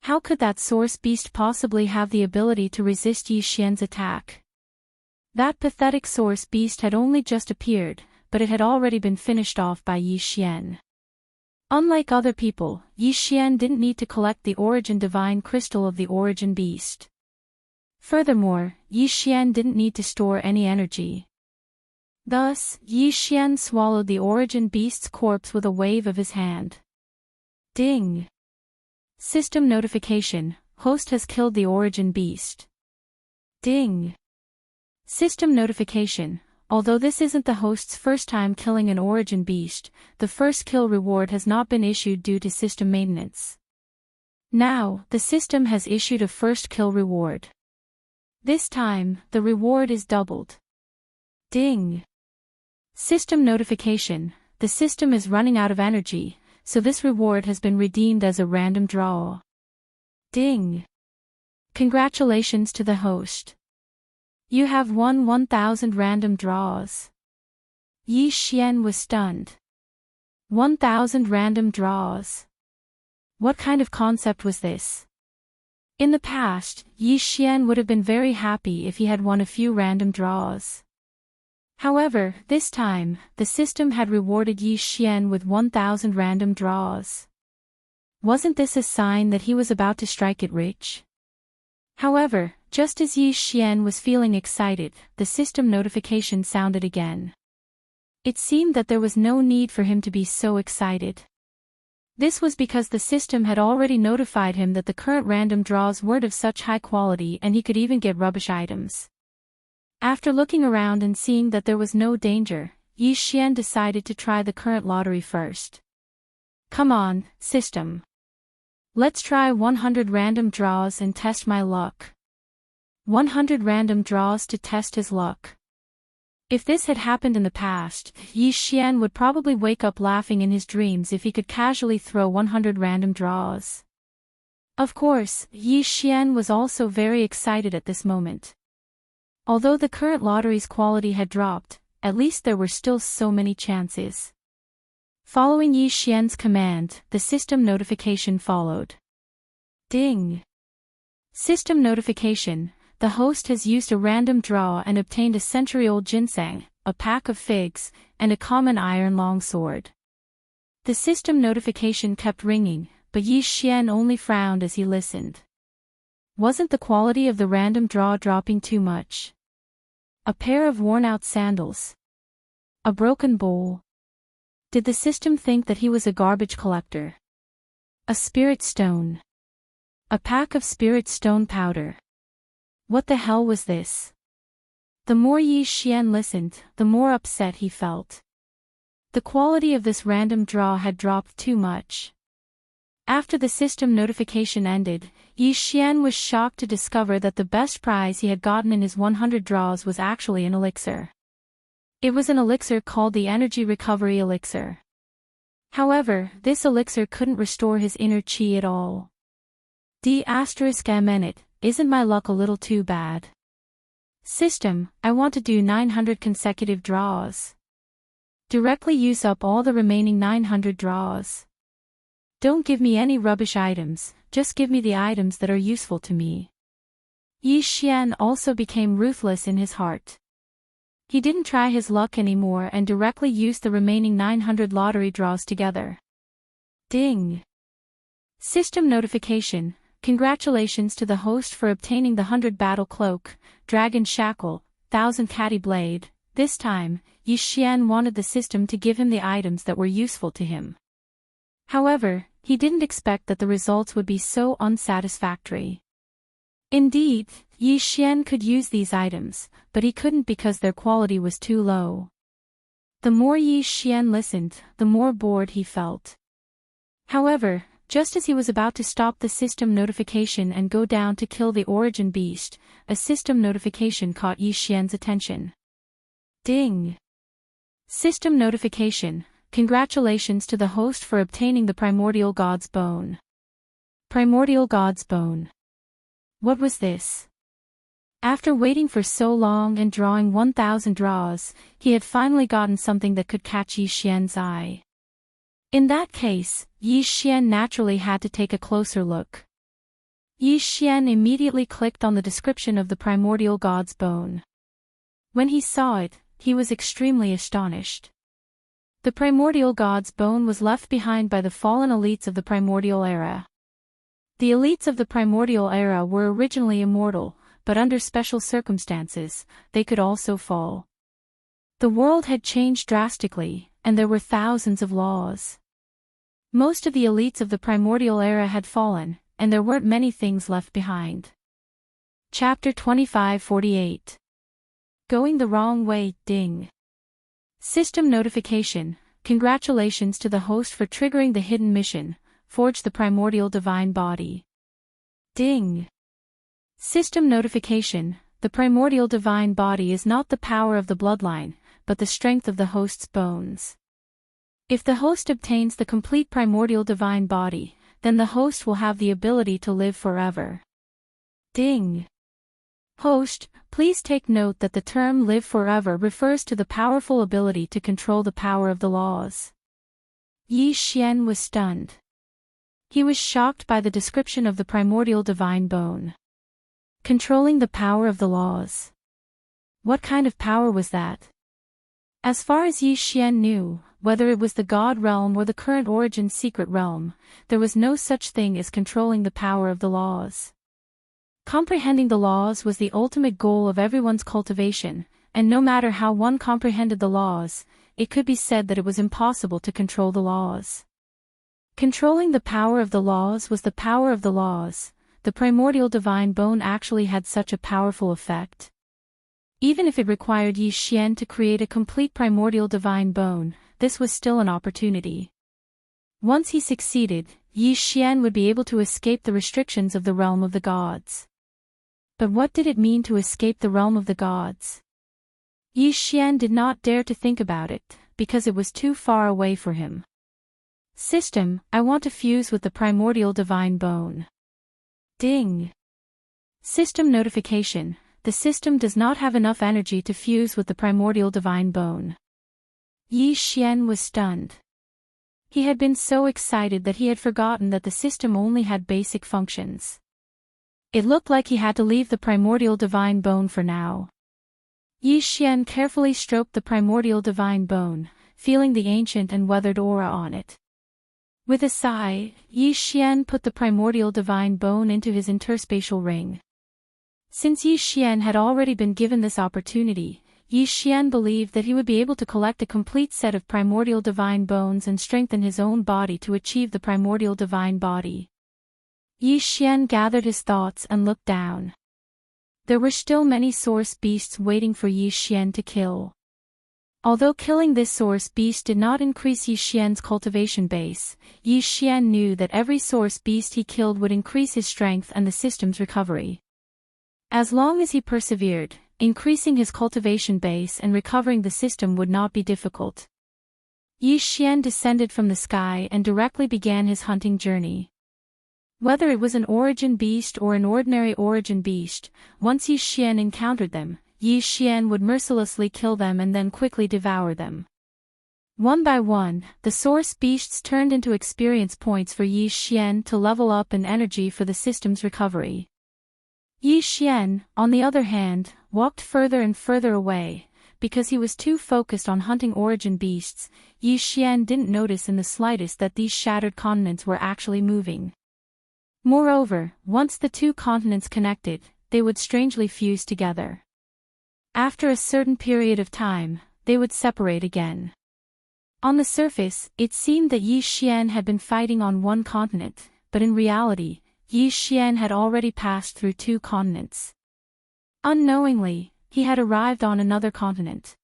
How could that source beast possibly have the ability to resist Yi Xian's attack? That pathetic source beast had only just appeared, but it had already been finished off by Yi Xian. Unlike other people, Yi Xian didn't need to collect the origin divine crystal of the origin beast. Furthermore, Yi Xian didn't need to store any energy. Thus, Yi Xian swallowed the origin beast's corpse with a wave of his hand. Ding! System notification, host has killed the origin beast. Ding! System notification, although this isn't the host's first time killing an origin beast, the first kill reward has not been issued due to system maintenance. Now, the system has issued a first kill reward. This time, the reward is doubled. Ding! System notification, the system is running out of energy, so this reward has been redeemed as a random draw. Ding! Congratulations to the host. You have won 1000 random draws. Yi Xian was stunned. 1,000 random draws. What kind of concept was this? In the past, Yi Xian would have been very happy if he had won a few random draws. However, this time, the system had rewarded Yi Xian with 1,000 random draws. Wasn't this a sign that he was about to strike it rich? However, just as Yi Xian was feeling excited, the system notification sounded again. It seemed that there was no need for him to be so excited. This was because the system had already notified him that the current random draws weren't of such high quality and he could even get rubbish items. After looking around and seeing that there was no danger, Yi Xian decided to try the current lottery first. Come on, system. Let's try 100 random draws and test my luck. 100 random draws to test his luck. If this had happened in the past, Yi Xian would probably wake up laughing in his dreams if he could casually throw 100 random draws. Of course, Yi Xian was also very excited at this moment. Although the current lottery's quality had dropped, at least there were still so many chances. Following Yi Xian's command, the system notification followed. Ding! System notification. The host has used a random draw and obtained a century-old ginseng, a pack of figs, and a common iron longsword. The system notification kept ringing, but Yi Xian only frowned as he listened. Wasn't the quality of the random draw dropping too much? A pair of worn-out sandals. A broken bowl. Did the system think that he was a garbage collector? A spirit stone. A pack of spirit stone powder. What the hell was this? The more Yi Xian listened, the more upset he felt. The quality of this random draw had dropped too much. After the system notification ended, Yi Xian was shocked to discover that the best prize he had gotten in his 100 draws was actually an elixir. It was an elixir called the Energy Recovery Elixir. However, this elixir couldn't restore his inner chi at all. Isn't my luck a little too bad? System, I want to do 900 consecutive draws. Directly use up all the remaining 900 draws. Don't give me any rubbish items, just give me the items that are useful to me. Yi Xian also became ruthless in his heart. He didn't try his luck anymore and directly used the remaining 900 lottery draws together. Ding! System notification. Congratulations to the host for obtaining the 100 battle cloak, dragon shackle, 1000 catty blade. This time, Yi Xian wanted the system to give him the items that were useful to him. However, he didn't expect that the results would be so unsatisfactory. Indeed, Yi Xian could use these items, but he couldn't because their quality was too low. The more Yi Xian listened, the more bored he felt. However, just as he was about to stop the system notification and go down to kill the origin beast, a system notification caught Yi Xian's attention. Ding! System notification. Congratulations to the host for obtaining the Primordial God's Bone. Primordial God's Bone. What was this? After waiting for so long and drawing 1,000 draws, he had finally gotten something that could catch Yi Xian's eye. In that case, Yi Xian naturally had to take a closer look. Yi Xian immediately clicked on the description of the Primordial God's Bone. When he saw it, he was extremely astonished. The Primordial God's Bone was left behind by the fallen elites of the Primordial Era. The elites of the Primordial Era were originally immortal, but under special circumstances, they could also fall. The world had changed drastically, and there were thousands of laws. Most of the elites of the Primordial Era had fallen, and there weren't many things left behind. Chapter 2548. Going the wrong way, ding. System notification. Congratulations to the host for triggering the hidden mission, forge the primordial divine body. Ding. System notification. The primordial divine body is not the power of the bloodline, but the strength of the host's bones. If the host obtains the complete primordial divine body, then the host will have the ability to live forever. Ding. Host, please take note that the term live forever refers to the powerful ability to control the power of the laws. Yi Xian was stunned. He was shocked by the description of the primordial divine bone. Controlling the power of the laws. What kind of power was that? As far as Yi Xian knew, whether it was the God realm or the current origin secret realm, there was no such thing as controlling the power of the laws. Comprehending the laws was the ultimate goal of everyone's cultivation, and no matter how one comprehended the laws, it could be said that it was impossible to control the laws. Controlling the power of the laws was the power of the laws. The primordial divine bone actually had such a powerful effect. Even if it required Yi Xian to create a complete primordial divine bone, this was still an opportunity. Once he succeeded, Yi Xian would be able to escape the restrictions of the realm of the gods. But what did it mean to escape the realm of the gods? Yi Xian did not dare to think about it, because it was too far away for him. System, I want to fuse with the primordial divine bone. Ding. System notification, the system does not have enough energy to fuse with the primordial divine bone. Yi Xian was stunned. He had been so excited that he had forgotten that the system only had basic functions. It looked like he had to leave the primordial divine bone for now. Yi Xian carefully stroked the primordial divine bone, feeling the ancient and weathered aura on it. With a sigh, Yi Xian put the primordial divine bone into his interspatial ring. Since Yi Xian had already been given this opportunity, Yi Xian believed that he would be able to collect a complete set of primordial divine bones and strengthen his own body to achieve the primordial divine body. Yi Xian gathered his thoughts and looked down. There were still many source beasts waiting for Yi Xian to kill. Although killing this source beast did not increase Yi Xian's cultivation base, Yi Xian knew that every source beast he killed would increase his strength and the system's recovery. As long as he persevered, increasing his cultivation base and recovering the system would not be difficult. Yi Xian descended from the sky and directly began his hunting journey. Whether it was an origin beast or an ordinary origin beast, once Yi Xian encountered them, Yi Xian would mercilessly kill them and then quickly devour them. One by one, the source beasts turned into experience points for Yi Xian to level up and energy for the system's recovery. Yi Xian, on the other hand, walked further and further away. Because he was too focused on hunting origin beasts, Yi Xian didn't notice in the slightest that these shattered continents were actually moving. Moreover, once the two continents connected, they would strangely fuse together. After a certain period of time, they would separate again. On the surface, it seemed that Yi Xian had been fighting on one continent, but in reality, Yi Xian had already passed through two continents. Unknowingly, he had arrived on another continent.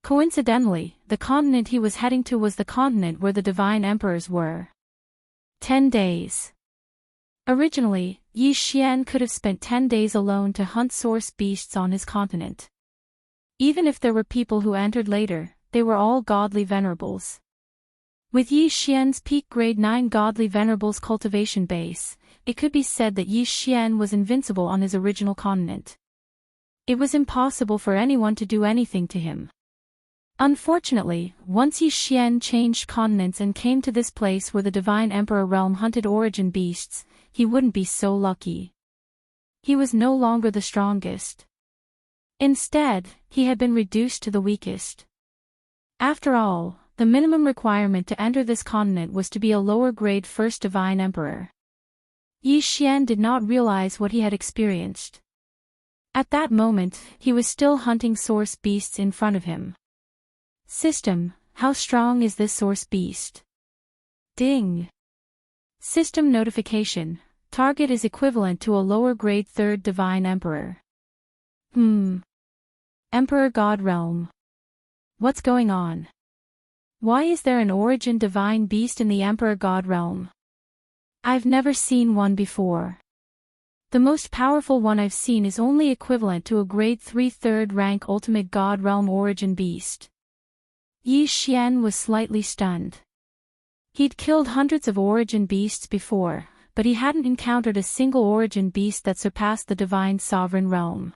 Coincidentally, the continent he was heading to was the continent where the divine emperors were. 10 days. Originally, Yi Xian could have spent 10 days alone to hunt source beasts on his continent. Even if there were people who entered later, they were all godly venerables. With Yi Xian's peak grade 9 godly venerables cultivation base, it could be said that Yi Xian was invincible on his original continent. It was impossible for anyone to do anything to him. Unfortunately, once Yi Xian changed continents and came to this place where the Divine Emperor realm hunted origin beasts, he wouldn't be so lucky. He was no longer the strongest. Instead, he had been reduced to the weakest. After all, the minimum requirement to enter this continent was to be a lower-grade first Divine Emperor. Yi Xian did not realize what he had experienced. At that moment, he was still hunting source beasts in front of him. System, how strong is this source beast? Ding. System notification, target is equivalent to a lower-grade third Divine Emperor. Emperor God Realm. What's going on? Why is there an origin divine beast in the Emperor God Realm? I've never seen one before. The most powerful one I've seen is only equivalent to a grade 3 third rank ultimate God Realm origin beast. Yi Xian was slightly stunned. He'd killed hundreds of origin beasts before, but he hadn't encountered a single origin beast that surpassed the divine sovereign realm.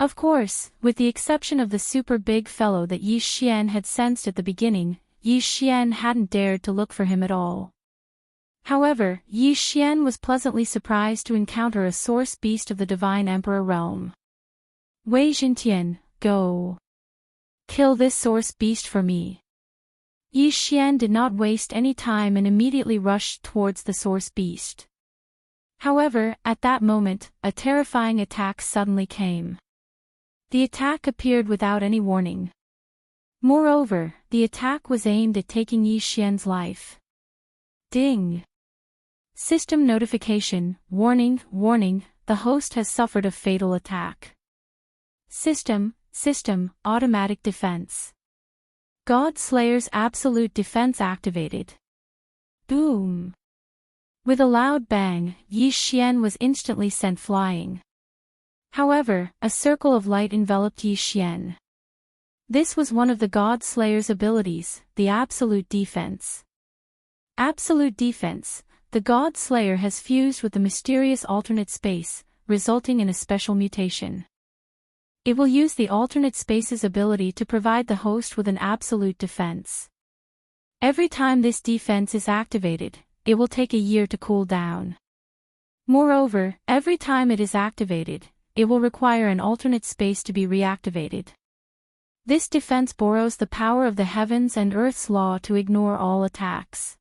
Of course, with the exception of the super big fellow that Yi Xian had sensed at the beginning, Yi Xian hadn't dared to look for him at all. However, Yi Xian was pleasantly surprised to encounter a source beast of the Divine Emperor realm. Wei Jintian, go. Kill this source beast for me. Yi Xian did not waste any time and immediately rushed towards the source beast. However, at that moment, a terrifying attack suddenly came. The attack appeared without any warning. Moreover, the attack was aimed at taking Yi Xian's life. Ding! System notification, warning, warning, the host has suffered a fatal attack. System, automatic defense. God Slayer's absolute defense activated. Boom! With a loud bang, Yi Xian was instantly sent flying. However, a circle of light enveloped Yi Xian. This was one of the God Slayer's abilities, the Absolute Defense. Absolute Defense, the God Slayer has fused with the mysterious alternate space, resulting in a special mutation. It will use the alternate space's ability to provide the host with an absolute defense. Every time this defense is activated, it will take a year to cool down. Moreover, every time it is activated, it will require an alternate space to be reactivated. This defense borrows the power of the heavens and earth's law to ignore all attacks.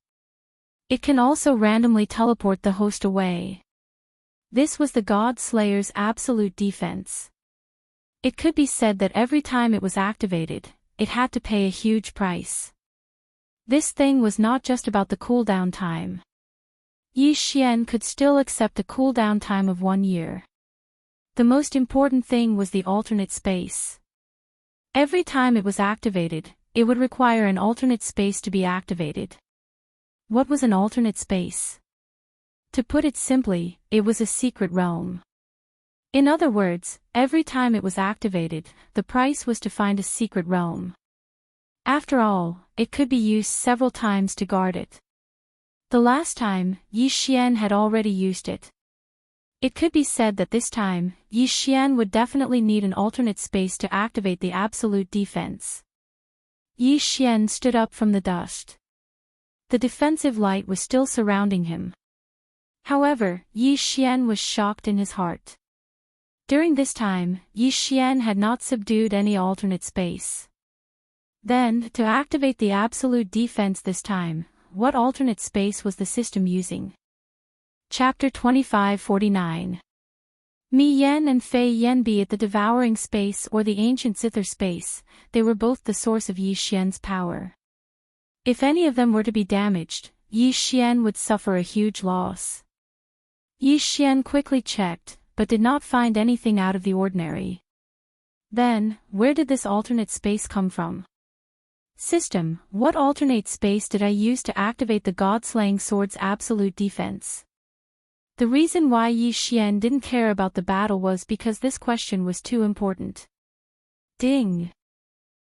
It can also randomly teleport the host away. This was the God Slayer's absolute defense. It could be said that every time it was activated, it had to pay a huge price. This thing was not just about the cooldown time. Yi Xian could still accept a cooldown time of 1 year. The most important thing was the alternate space. Every time it was activated, it would require an alternate space to be activated. What was an alternate space? To put it simply, it was a secret realm. In other words, every time it was activated, the price was to find a secret realm. After all, it could be used several times to guard it. The last time, Yi Xian had already used it. It could be said that this time, Yi Xian would definitely need an alternate space to activate the absolute defense. Yi Xian stood up from the dust. The defensive light was still surrounding him. However, Yi Xian was shocked in his heart. During this time, Yi Xian had not subdued any alternate space. Then, to activate the absolute defense this time, what alternate space was the system using? Chapter 2549. Mi Yen and Fei Yen, be it the devouring space or the ancient zither space, they were both the source of Yi Xian's power. If any of them were to be damaged, Yi Xian would suffer a huge loss. Yi Xian quickly checked, but did not find anything out of the ordinary. Then, where did this alternate space come from? System, what alternate space did I use to activate the God-slaying sword's absolute defense? The reason why Yi Xian didn't care about the battle was because this question was too important. Ding!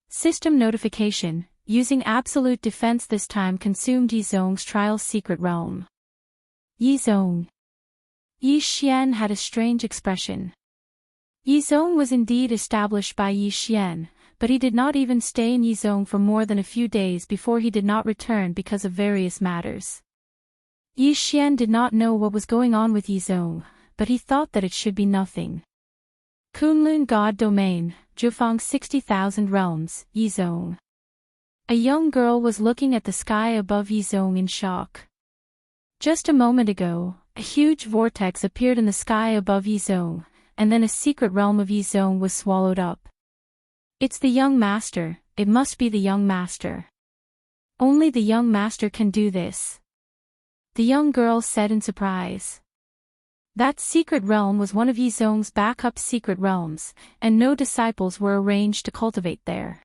System notification, using absolute defense this time consumed Yi Zhong's trial's secret realm. Yi Zhong. Yi Xian had a strange expression. Yi Zhong was indeed established by Yi Xian, but he did not even stay in Yi Zhong for more than a few days before he did not return because of various matters. Yi Xian did not know what was going on with Yi Zhong, but he thought that it should be nothing. Kunlun God Domain, Zhufang 60,000 Realms, Yi Zhong. A young girl was looking at the sky above Yi Zhong in shock. Just a moment ago, a huge vortex appeared in the sky above Yi Zhong, and then a secret realm of Yi Zhong was swallowed up. It's the young master, it must be the young master. Only the young master can do this. The young girl said in surprise. That secret realm was one of Yi Zhong's backup secret realms, and no disciples were arranged to cultivate there.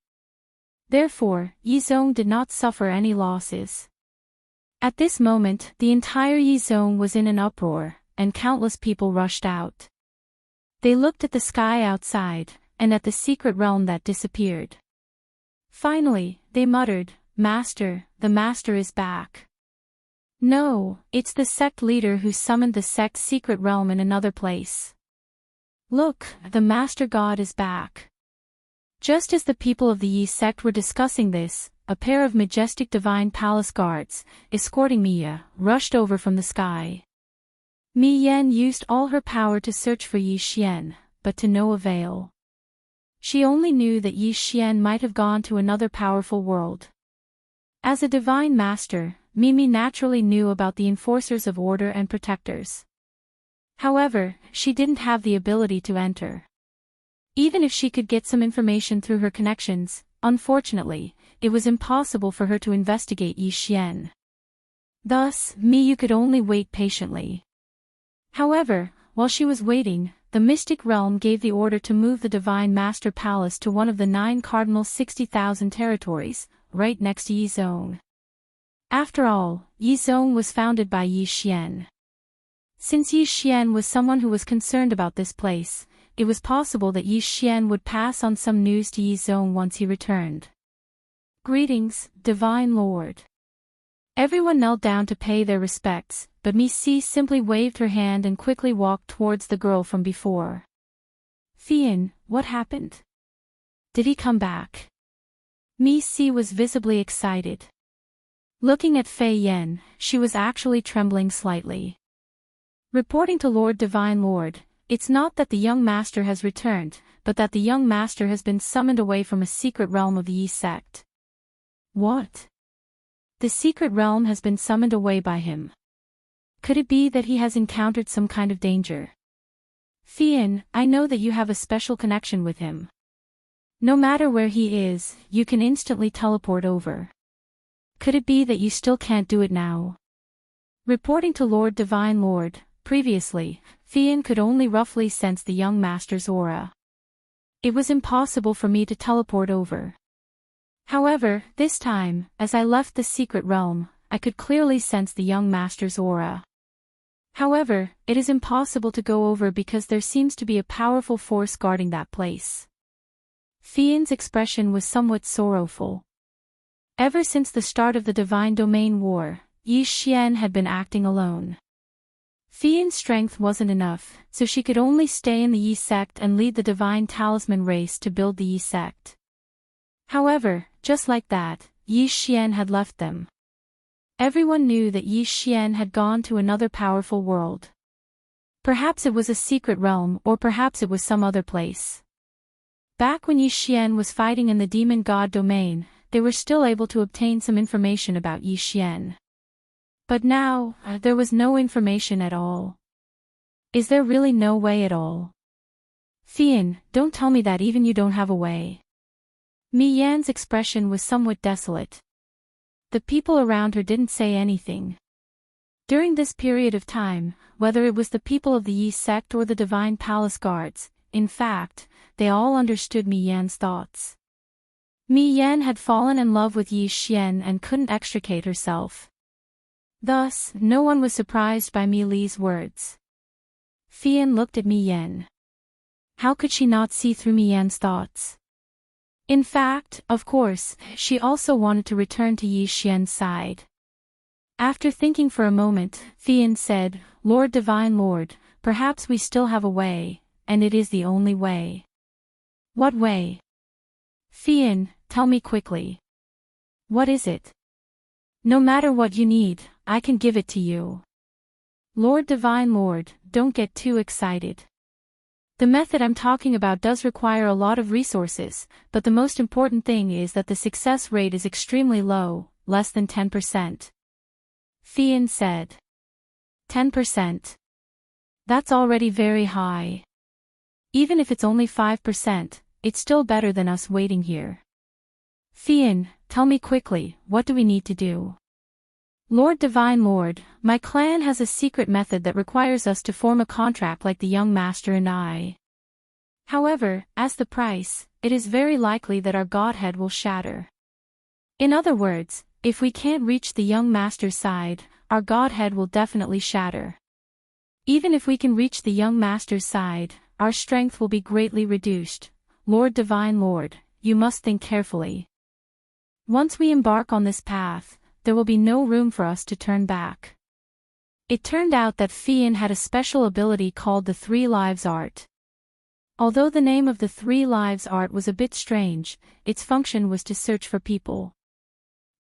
Therefore, Yi Zhong did not suffer any losses. At this moment, the entire Yi Zhong was in an uproar, and countless people rushed out. They looked at the sky outside, and at the secret realm that disappeared. Finally, they muttered, "Master, the master is back." No, it's the sect leader who summoned the sect's secret realm in another place. Look, the master god is back. Just as the people of the Yi sect were discussing this, a pair of majestic divine palace guards, escorting Mia, rushed over from the sky. Mi Yan used all her power to search for Yi Xian, but to no avail. She only knew that Yi Xian might have gone to another powerful world. As a divine master, Mimi naturally knew about the enforcers of order and protectors. However, she didn't have the ability to enter. Even if she could get some information through her connections, unfortunately, it was impossible for her to investigate Yi Xian. Thus, Miyu could only wait patiently. However, while she was waiting, the mystic realm gave the order to move the Divine Master Palace to one of the 9 cardinal 60,000 territories, right next to Yi Zone. After all, Yi Zone was founded by Yi Xian. Since Yi Xian was someone who was concerned about this place, it was possible that Yi Xian would pass on some news to Yi Zone once he returned. Greetings, Divine Lord. Everyone knelt down to pay their respects, but Mi Si simply waved her hand and quickly walked towards the girl from before. Fian, what happened? Did he come back? Mi Si was visibly excited. Looking at Fei Yen, she was actually trembling slightly. Reporting to Lord Divine Lord, it's not that the young master has returned, but that the young master has been summoned away from a secret realm of the Yi sect. What? The secret realm has been summoned away by him. Could it be that he has encountered some kind of danger? Fian, I know that you have a special connection with him. No matter where he is, you can instantly teleport over. Could it be that you still can't do it now? Reporting to Lord Divine Lord, previously, Fian could only roughly sense the young master's aura. It was impossible for me to teleport over. However, this time, as I left the secret realm, I could clearly sense the young master's aura. However, it is impossible to go over because there seems to be a powerful force guarding that place. Fian's expression was somewhat sorrowful. Ever since the start of the Divine Domain War, Yi Xian had been acting alone. Fian's strength wasn't enough, so she could only stay in the Yi sect and lead the Divine Talisman race to build the Yi sect. However, just like that, Yi Xian had left them. Everyone knew that Yi Xian had gone to another powerful world. Perhaps it was a secret realm or perhaps it was some other place. Back when Yi Xian was fighting in the demon god domain, they were still able to obtain some information about Yi Xian. But now, there was no information at all. Is there really no way at all? Fian, don't tell me that even you don't have a way. Mi Yan's expression was somewhat desolate. The people around her didn't say anything. During this period of time, whether it was the people of the Yi sect or the Divine Palace Guards, in fact, they all understood Mi Yan's thoughts. Mi Yan had fallen in love with Yi Xian and couldn't extricate herself. Thus, no one was surprised by Mi Li's words. Fian looked at Mi Yan. How could she not see through Mi Yan's thoughts? In fact, of course, she also wanted to return to Yi Xian's side. After thinking for a moment, Fian said, Lord Divine Lord, perhaps we still have a way, and it is the only way. What way? Fian, tell me quickly. What is it? No matter what you need, I can give it to you. Lord Divine Lord, don't get too excited. The method I'm talking about does require a lot of resources, but the most important thing is that the success rate is extremely low, less than 10%. Fian said. 10%. That's already very high. Even if it's only 5%, it's still better than us waiting here. Fian, tell me quickly, what do we need to do? Lord Divine Lord, my clan has a secret method that requires us to form a contract like the young master and I. However, as the price, it is very likely that our godhead will shatter. In other words, if we can't reach the young master's side, our godhead will definitely shatter. Even if we can reach the young master's side, our strength will be greatly reduced. Lord Divine Lord, you must think carefully. Once we embark on this path, there will be no room for us to turn back. It turned out that Fian had a special ability called the 3 Lives Art. Although the name of the Three Lives art was a bit strange, its function was to search for people.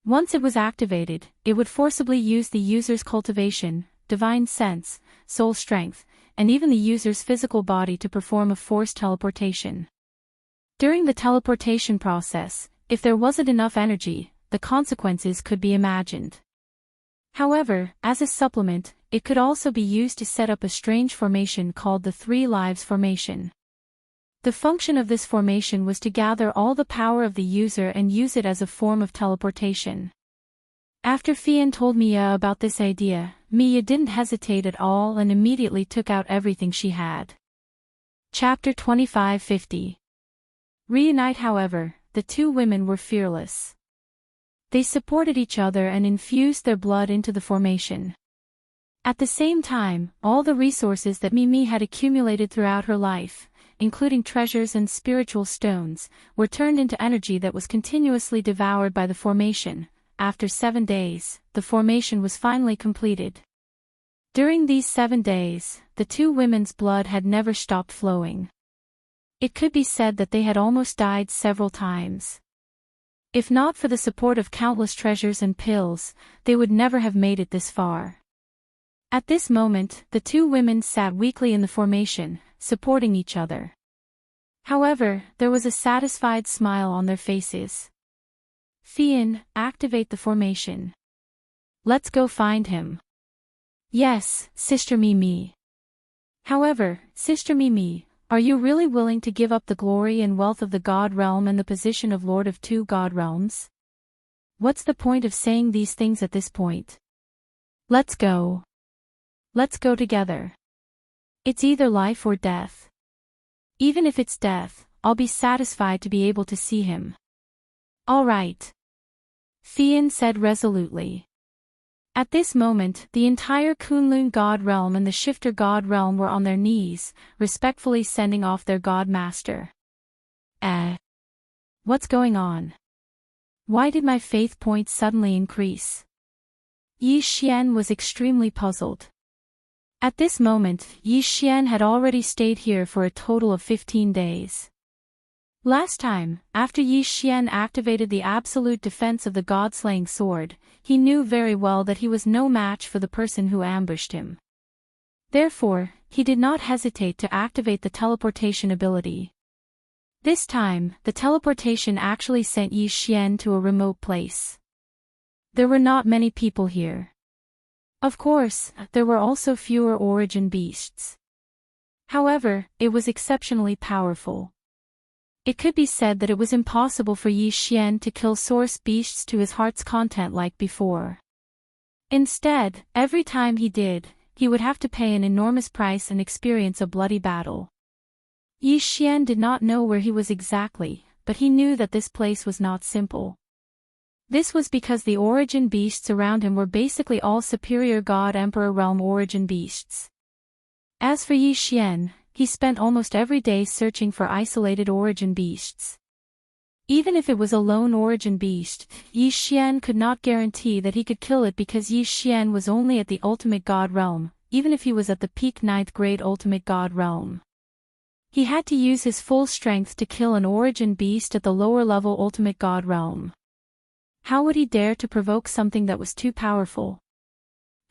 Once it was activated, it would forcibly use the user's cultivation, divine sense, soul strength, and even the user's physical body to perform a forced teleportation. During the teleportation process, if there wasn't enough energy, the consequences could be imagined. However, as a supplement, it could also be used to set up a strange formation called the Three Lives formation. The function of this formation was to gather all the power of the user and use it as a form of teleportation. After Fian told Mia about this idea, Mia didn't hesitate at all and immediately took out everything she had. Chapter 2550. Reunite. However, the two women were fearless. They supported each other and infused their blood into the formation. At the same time, all the resources that Mimi had accumulated throughout her life, including treasures and spiritual stones, were turned into energy that was continuously devoured by the formation. After 7 days, the formation was finally completed. During these 7 days, the two women's blood had never stopped flowing. It could be said that they had almost died several times. If not for the support of countless treasures and pills, they would never have made it this far. At this moment, the two women sat weakly in the formation, supporting each other. However, there was a satisfied smile on their faces. Fian, activate the formation. Let's go find him. Yes, Sister Mimi. However, Sister Mimi, are you really willing to give up the glory and wealth of the God Realm and the position of Lord of two God Realms? What's the point of saying these things at this point? Let's go. Let's go together. It's either life or death. Even if it's death, I'll be satisfied to be able to see him. All right. Fian said resolutely. At this moment, the entire Kunlun God Realm and the Shifter God Realm were on their knees, respectfully sending off their God Master. What's going on? Why did my faith point suddenly increase? Yi Xian was extremely puzzled. At this moment, Yi Xian had already stayed here for a total of 15 days. Last time, after Yi Xian activated the absolute defense of the God-slaying sword, he knew very well that he was no match for the person who ambushed him. Therefore, he did not hesitate to activate the teleportation ability. This time, the teleportation actually sent Yi Xian to a remote place. There were not many people here. Of course, there were also fewer origin beasts. However, it was exceptionally powerful. It could be said that it was impossible for Yi Xian to kill source beasts to his heart's content like before. Instead, every time he did, he would have to pay an enormous price and experience a bloody battle. Yi Xian did not know where he was exactly, but he knew that this place was not simple. This was because the origin beasts around him were basically all superior God Emperor Realm origin beasts. As for Yi Xian, he spent almost every day searching for isolated origin beasts. Even if it was a lone origin beast, Yi Xian could not guarantee that he could kill it because Yi Xian was only at the ultimate God Realm, even if he was at the peak 9th grade ultimate God Realm. He had to use his full strength to kill an origin beast at the lower level ultimate God Realm. How would he dare to provoke something that was too powerful?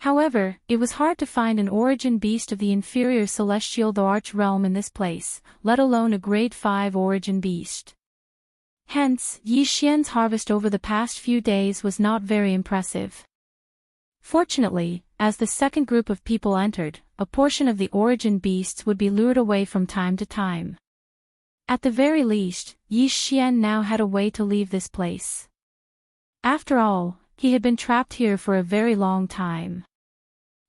However, it was hard to find an origin beast of the inferior celestial the Arch Realm in this place, let alone a grade 5 origin beast. Hence, Yi Xian's harvest over the past few days was not very impressive. Fortunately, as the second group of people entered, a portion of the origin beasts would be lured away from time to time. At the very least, Yi Xian now had a way to leave this place. After all, he had been trapped here for a very long time.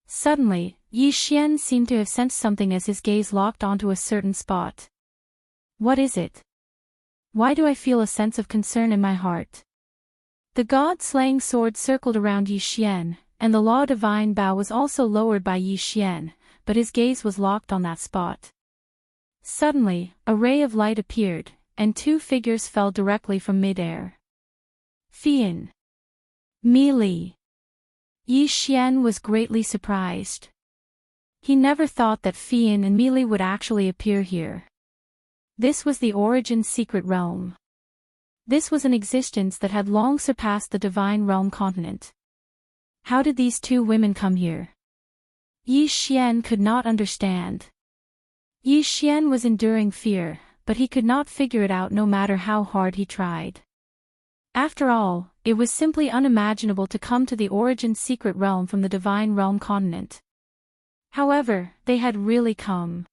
Suddenly, Yi Xian seemed to have sensed something as his gaze locked onto a certain spot. What is it? Why do I feel a sense of concern in my heart? The God-slaying sword circled around Yi Xian, and the law divine bow was also lowered by Yi Xian, but his gaze was locked on that spot. Suddenly, a ray of light appeared, and two figures fell directly from mid-air. Fian. Mi Li. Yi Xian was greatly surprised. He never thought that Fian and Mi Li would actually appear here. This was the origin secret realm. This was an existence that had long surpassed the divine realm continent. How did these two women come here? Yi Xian could not understand. Yi Xian was enduring fear, but he could not figure it out no matter how hard he tried. After all, it was simply unimaginable to come to the origin secret realm from the divine realm continent. However, they had really come.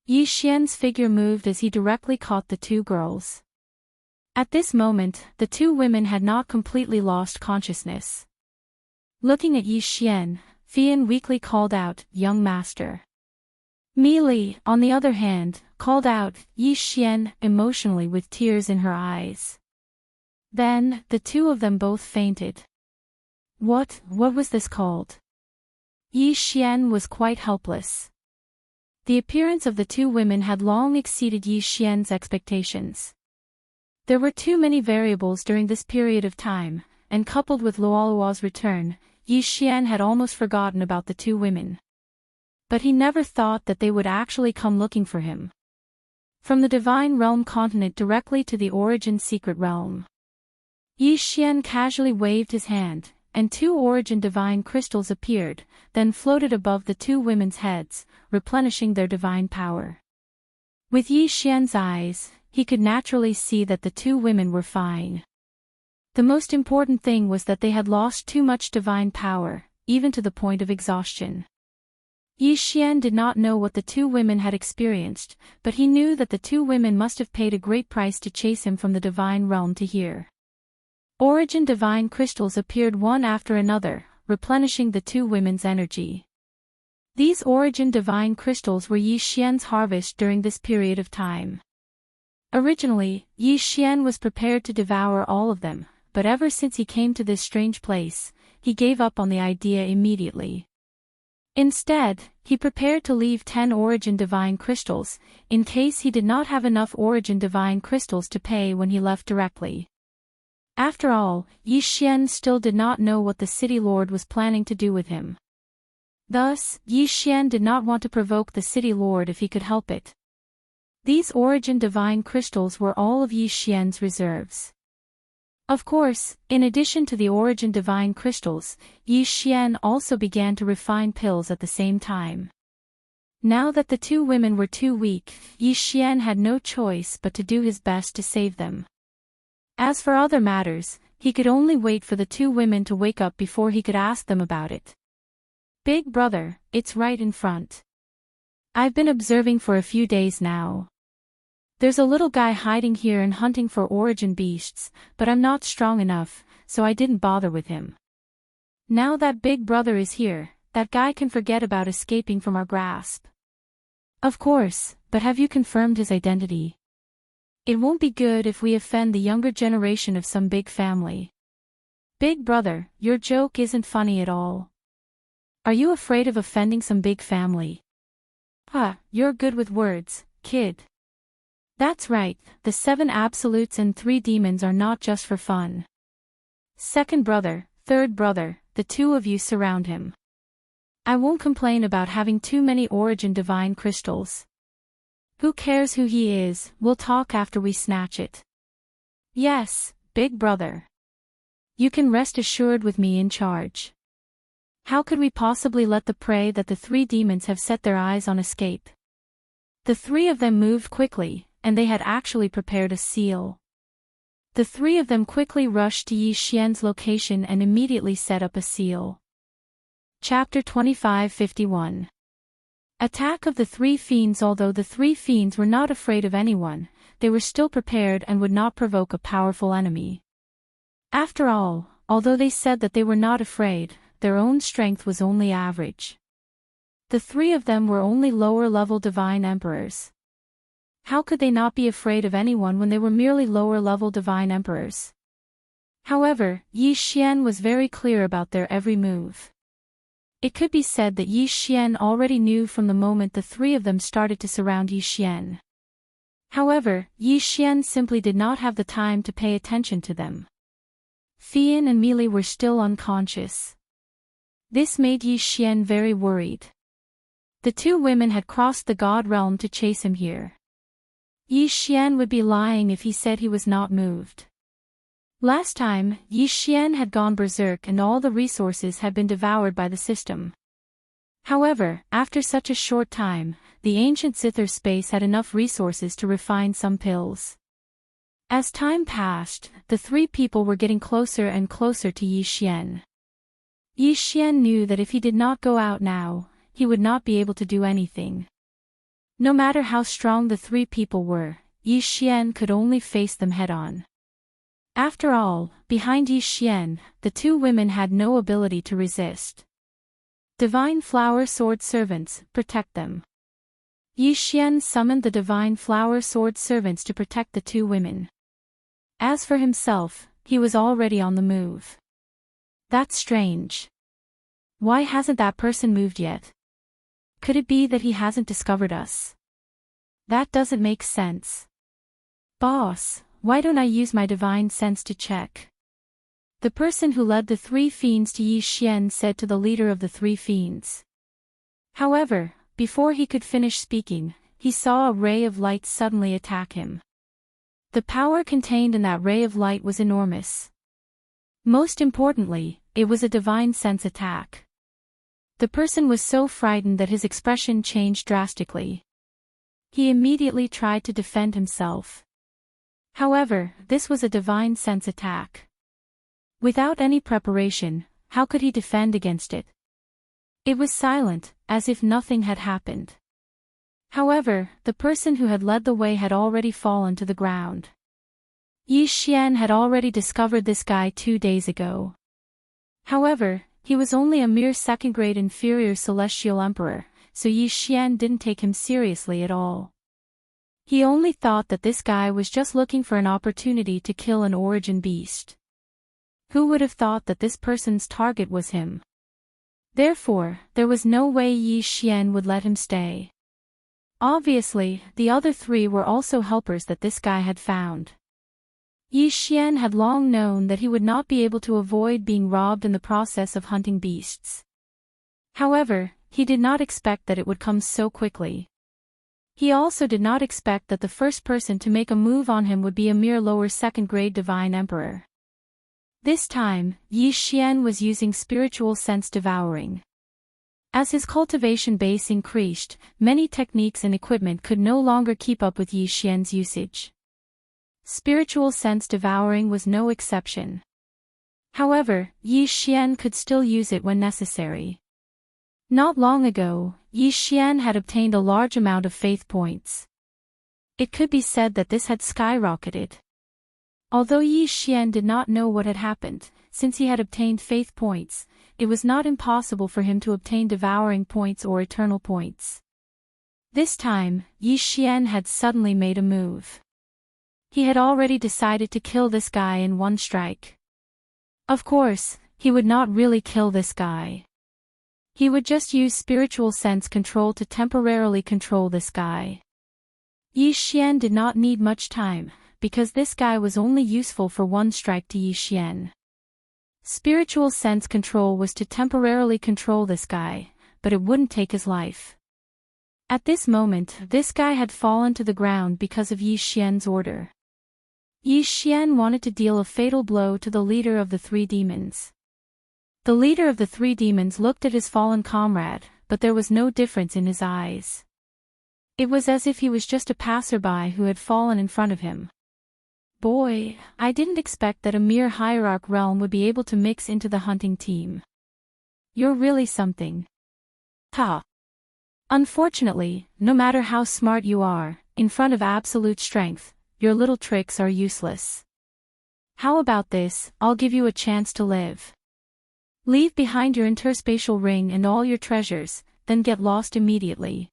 Yi Xian's figure moved as he directly caught the two girls. At this moment, the two women had not completely lost consciousness. Looking at Yi Xian, Fian weakly called out, "Young master." Meili, on the other hand, called out, "Yi Xian," emotionally with tears in her eyes. Then, the two of them both fainted. What was this called? Yi Xian was quite helpless. The appearance of the two women had long exceeded Yi Xian's expectations. There were too many variables during this period of time, and coupled with Luoluo's return, Yi Xian had almost forgotten about the two women. But he never thought that they would actually come looking for him. From the divine realm continent directly to the origin secret realm. Yi Xian casually waved his hand, and two origin divine crystals appeared, then floated above the two women's heads, replenishing their divine power. With Yi Xian's eyes, he could naturally see that the two women were fine. The most important thing was that they had lost too much divine power, even to the point of exhaustion. Yi Xian did not know what the two women had experienced, but he knew that the two women must have paid a great price to chase him from the divine realm to here. Origin divine crystals appeared one after another, replenishing the two women's energy. These origin divine crystals were Yi Xian's harvest during this period of time. Originally, Yi Xian was prepared to devour all of them, but ever since he came to this strange place, he gave up on the idea immediately. Instead, he prepared to leave 10 origin divine crystals, in case he did not have enough origin divine crystals to pay when he left directly. After all, Yi Xian still did not know what the city lord was planning to do with him. Thus, Yi Xian did not want to provoke the city lord if he could help it. These origin divine crystals were all of Yi Xian's reserves. Of course, in addition to the origin divine crystals, Yi Xian also began to refine pills at the same time. Now that the two women were too weak, Yi Xian had no choice but to do his best to save them. As for other matters, he could only wait for the two women to wake up before he could ask them about it. "Big brother, it's right in front. I've been observing for a few days now. There's a little guy hiding here and hunting for origin beasts, but I'm not strong enough, so I didn't bother with him. Now that big brother is here, that guy can forget about escaping from our grasp." "Of course, but have you confirmed his identity? It won't be good if we offend the younger generation of some big family." "Big brother, your joke isn't funny at all. Are you afraid of offending some big family?" You're good with words, kid." "That's right, the 7 absolutes and 3 demons are not just for fun." "Second brother, third brother, the two of you surround him. I won't complain about having too many origin divine crystals. Who cares who he is, we'll talk after we snatch it." "Yes, big brother. You can rest assured with me in charge. How could we possibly let the prey that the 3 demons have set their eyes on escape?" The 3 of them moved quickly, and they had actually prepared a seal. The 3 of them quickly rushed to Yi Xian's location and immediately set up a seal. Chapter 2551. Attack of the 3 fiends. Although the 3 fiends were not afraid of anyone, they were still prepared and would not provoke a powerful enemy. After all, although they said that they were not afraid, their own strength was only average. The 3 of them were only lower-level divine emperors. How could they not be afraid of anyone when they were merely lower-level divine emperors? However, Yi Xian was very clear about their every move. It could be said that Yi Xian already knew from the moment the 3 of them started to surround Yi Xian. However, Yi Xian simply did not have the time to pay attention to them. Fian and Meili were still unconscious. This made Yi Xian very worried. The 2 women had crossed the god realm to chase him here. Yi Xian would be lying if he said he was not moved. Last time, Yi Xian had gone berserk and all the resources had been devoured by the system. However, after such a short time, the ancient Zither space had enough resources to refine some pills. As time passed, the three people were getting closer and closer to Yi Xian. Yi Xian knew that if he did not go out now, he would not be able to do anything. No matter how strong the three people were, Yi Xian could only face them head-on. After all, behind Yi Xian, the two women had no ability to resist. Divine Flower Sword Servants, protect them. Yi Xian summoned the Divine Flower Sword Servants to protect the two women. As for himself, he was already on the move. That's strange. Why hasn't that person moved yet? Could it be that he hasn't discovered us? That doesn't make sense. Boss, why don't I use my divine sense to check? The person who led the three fiends to Yi Xian said to the leader of the three fiends. However, before he could finish speaking, he saw a ray of light suddenly attack him. The power contained in that ray of light was enormous. Most importantly, it was a divine sense attack. The person was so frightened that his expression changed drastically. He immediately tried to defend himself. However, this was a divine sense attack. Without any preparation, how could he defend against it? It was silent, as if nothing had happened. However, the person who had led the way had already fallen to the ground. Yi Xian had already discovered this guy 2 days ago. However, he was only a mere second-grade inferior celestial emperor, so Yi Xian didn't take him seriously at all. He only thought that this guy was just looking for an opportunity to kill an origin beast. Who would have thought that this person's target was him? Therefore, there was no way Yi Xian would let him stay. Obviously, the other three were also helpers that this guy had found. Yi Xian had long known that he would not be able to avoid being robbed in the process of hunting beasts. However, he did not expect that it would come so quickly. He also did not expect that the first person to make a move on him would be a mere lower second-grade divine emperor. This time, Yi Xian was using spiritual sense devouring. As his cultivation base increased, many techniques and equipment could no longer keep up with Yi Xian's usage. Spiritual sense devouring was no exception. However, Yi Xian could still use it when necessary. Not long ago, Yi Xian had obtained a large amount of faith points. It could be said that this had skyrocketed. Although Yi Xian did not know what had happened, since he had obtained faith points, it was not impossible for him to obtain devouring points or eternal points. This time, Yi Xian had suddenly made a move. He had already decided to kill this guy in one strike. Of course, he would not really kill this guy. He would just use spiritual sense control to temporarily control this guy. Yi Xian did not need much time, because this guy was only useful for one strike to Yi Xian. Spiritual sense control was to temporarily control this guy, but it wouldn't take his life. At this moment, this guy had fallen to the ground because of Yi Xian's order. Yi Xian wanted to deal a fatal blow to the leader of the three demons. The leader of the three demons looked at his fallen comrade, but there was no difference in his eyes. It was as if he was just a passerby who had fallen in front of him. Boy, I didn't expect that a mere hierarch realm would be able to mix into the hunting team. You're really something. Ha! Unfortunately, no matter how smart you are, in front of absolute strength, your little tricks are useless. How about this? I'll give you a chance to live. Leave behind your interspatial ring and all your treasures, then get lost immediately.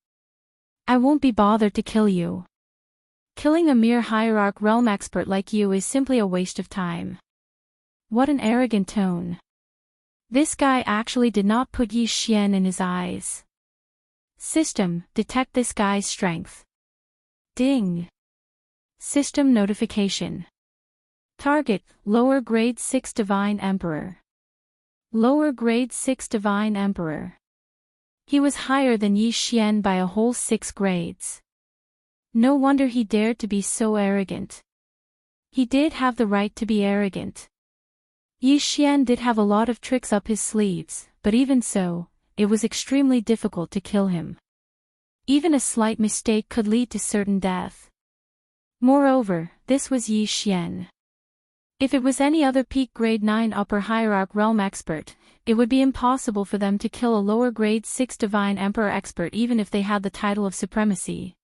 I won't be bothered to kill you. Killing a mere hierarch realm expert like you is simply a waste of time. What an arrogant tone. This guy actually did not put Yi Xian in his eyes. System, detect this guy's strength. Ding. System notification. Target, lower grade 6 Divine Emperor. Lower grade 6 Divine Emperor. He was higher than Yi Xian by a whole 6 grades. No wonder he dared to be so arrogant. He did have the right to be arrogant. Yi Xian did have a lot of tricks up his sleeves, but even so, it was extremely difficult to kill him. Even a slight mistake could lead to certain death. Moreover, this was Yi Xian. If it was any other peak grade 9 upper hierarch realm expert, it would be impossible for them to kill a lower grade 6 divine emperor expert even if they had the title of supremacy.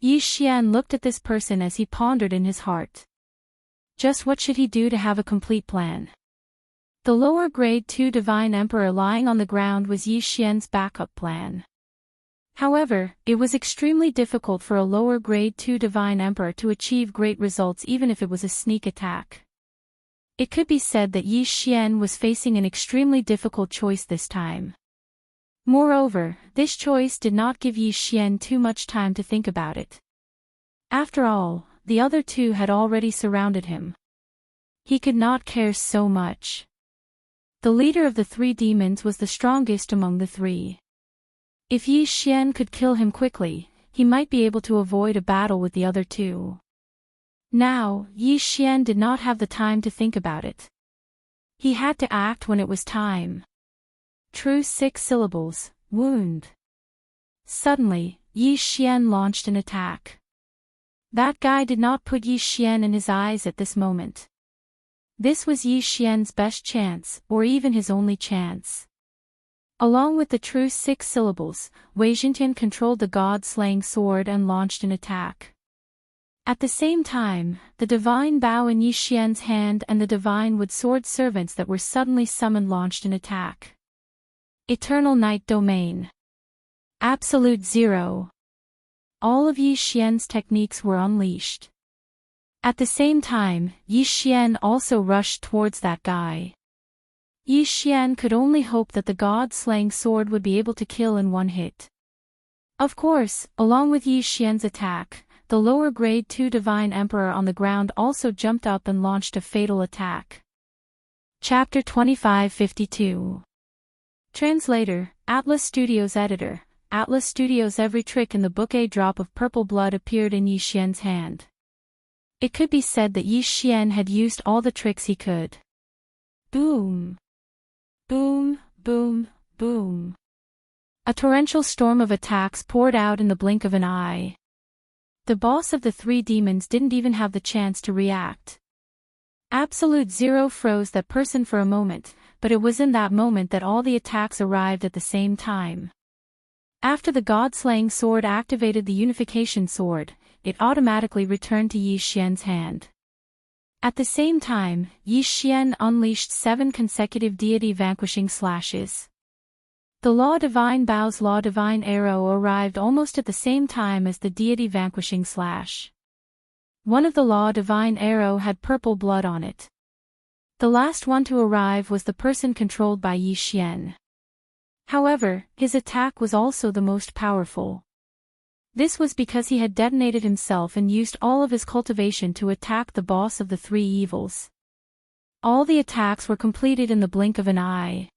Yi Xian looked at this person as he pondered in his heart. Just what should he do to have a complete plan? The lower grade 2 divine emperor lying on the ground was Yi Xian's backup plan. However, it was extremely difficult for a lower grade 2 divine emperor to achieve great results even if it was a sneak attack. It could be said that Yi Xian was facing an extremely difficult choice this time. Moreover, this choice did not give Yi Xian too much time to think about it. After all, the other two had already surrounded him. He could not care so much. The leader of the three demons was the strongest among the three. If Yi Xian could kill him quickly, he might be able to avoid a battle with the other two. Now, Yi Xian did not have the time to think about it. He had to act when it was time. True 6 syllables, wound. Suddenly, Yi Xian launched an attack. That guy did not put Yi Xian in his eyes at this moment. This was Yi Xian's best chance, or even his only chance. Along with the true 6 syllables, Wei Jintian controlled the god-slaying sword and launched an attack. At the same time, the divine bow in Yi Xian's hand and the divine wood sword servants that were suddenly summoned launched an attack. Eternal Night Domain. Absolute Zero. All of Yi Xian's techniques were unleashed. At the same time, Yi Xian also rushed towards that guy. Yi Xian could only hope that the god-slaying sword would be able to kill in one hit. Of course, along with Yi Xian's attack, the lower grade 2 divine emperor on the ground also jumped up and launched a fatal attack. Chapter 2552. Translator, Atlas Studios Editor, Atlas Studios. Every trick in the book. A drop of purple blood appeared in Yi Xian's hand. It could be said that Yi Xian had used all the tricks he could. Boom. Boom, boom, boom. A torrential storm of attacks poured out in the blink of an eye. The boss of the three demons didn't even have the chance to react. Absolute Zero froze that person for a moment, but it was in that moment that all the attacks arrived at the same time. After the god-slaying sword activated the unification sword, it automatically returned to Yi Xian's hand. At the same time, Yi Xian unleashed 7 consecutive deity vanquishing slashes. The Law Divine Bow's Law Divine Arrow arrived almost at the same time as the deity vanquishing slash. One of the Law Divine Arrow had purple blood on it. The last one to arrive was the person controlled by Yi Xian. However, his attack was also the most powerful. This was because he had detonated himself and used all of his cultivation to attack the boss of the three evils. All the attacks were completed in the blink of an eye.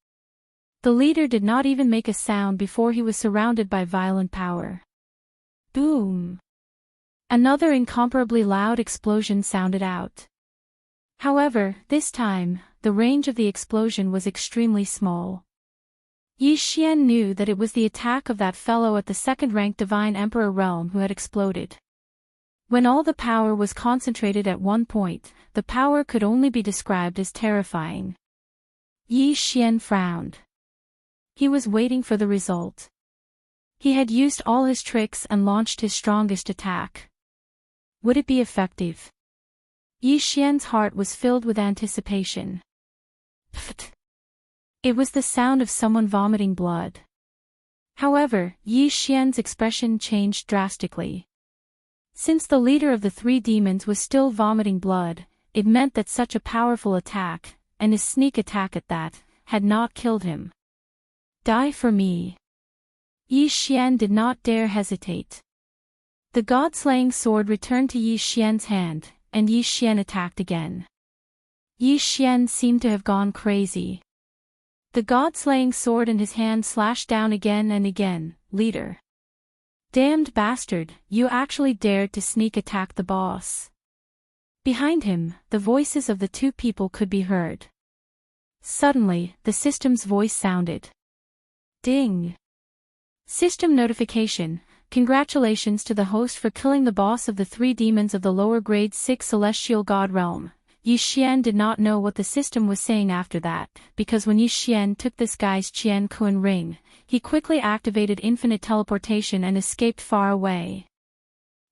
The leader did not even make a sound before he was surrounded by violent power. Boom! Another incomparably loud explosion sounded out. However, this time, the range of the explosion was extremely small. Yi Xian knew that it was the attack of that fellow at the second-ranked Divine Emperor realm who had exploded. When all the power was concentrated at one point, the power could only be described as terrifying. Yi Xian frowned. He was waiting for the result. He had used all his tricks and launched his strongest attack. Would it be effective? Yi Xian's heart was filled with anticipation. Pfft. It was the sound of someone vomiting blood. However, Yi Xian's expression changed drastically. Since the leader of the three demons was still vomiting blood, it meant that such a powerful attack, and his sneak attack at that, had not killed him. Die for me. Yi Xian did not dare hesitate. The god-slaying sword returned to Yi Xian's hand, and Yi Xian attacked again. Yi Xian seemed to have gone crazy. The god-slaying sword in his hand slashed down again and again. Leader. Damned bastard, you actually dared to sneak attack the boss. Behind him, the voices of the two people could be heard. Suddenly, the system's voice sounded. Ding! System notification. Congratulations to the host for killing the boss of the 3 demons of the lower grade 6 celestial god realm. Yi Xian did not know what the system was saying after that, because when Yi Xian took this guy's Qian Kun ring, he quickly activated infinite teleportation and escaped far away.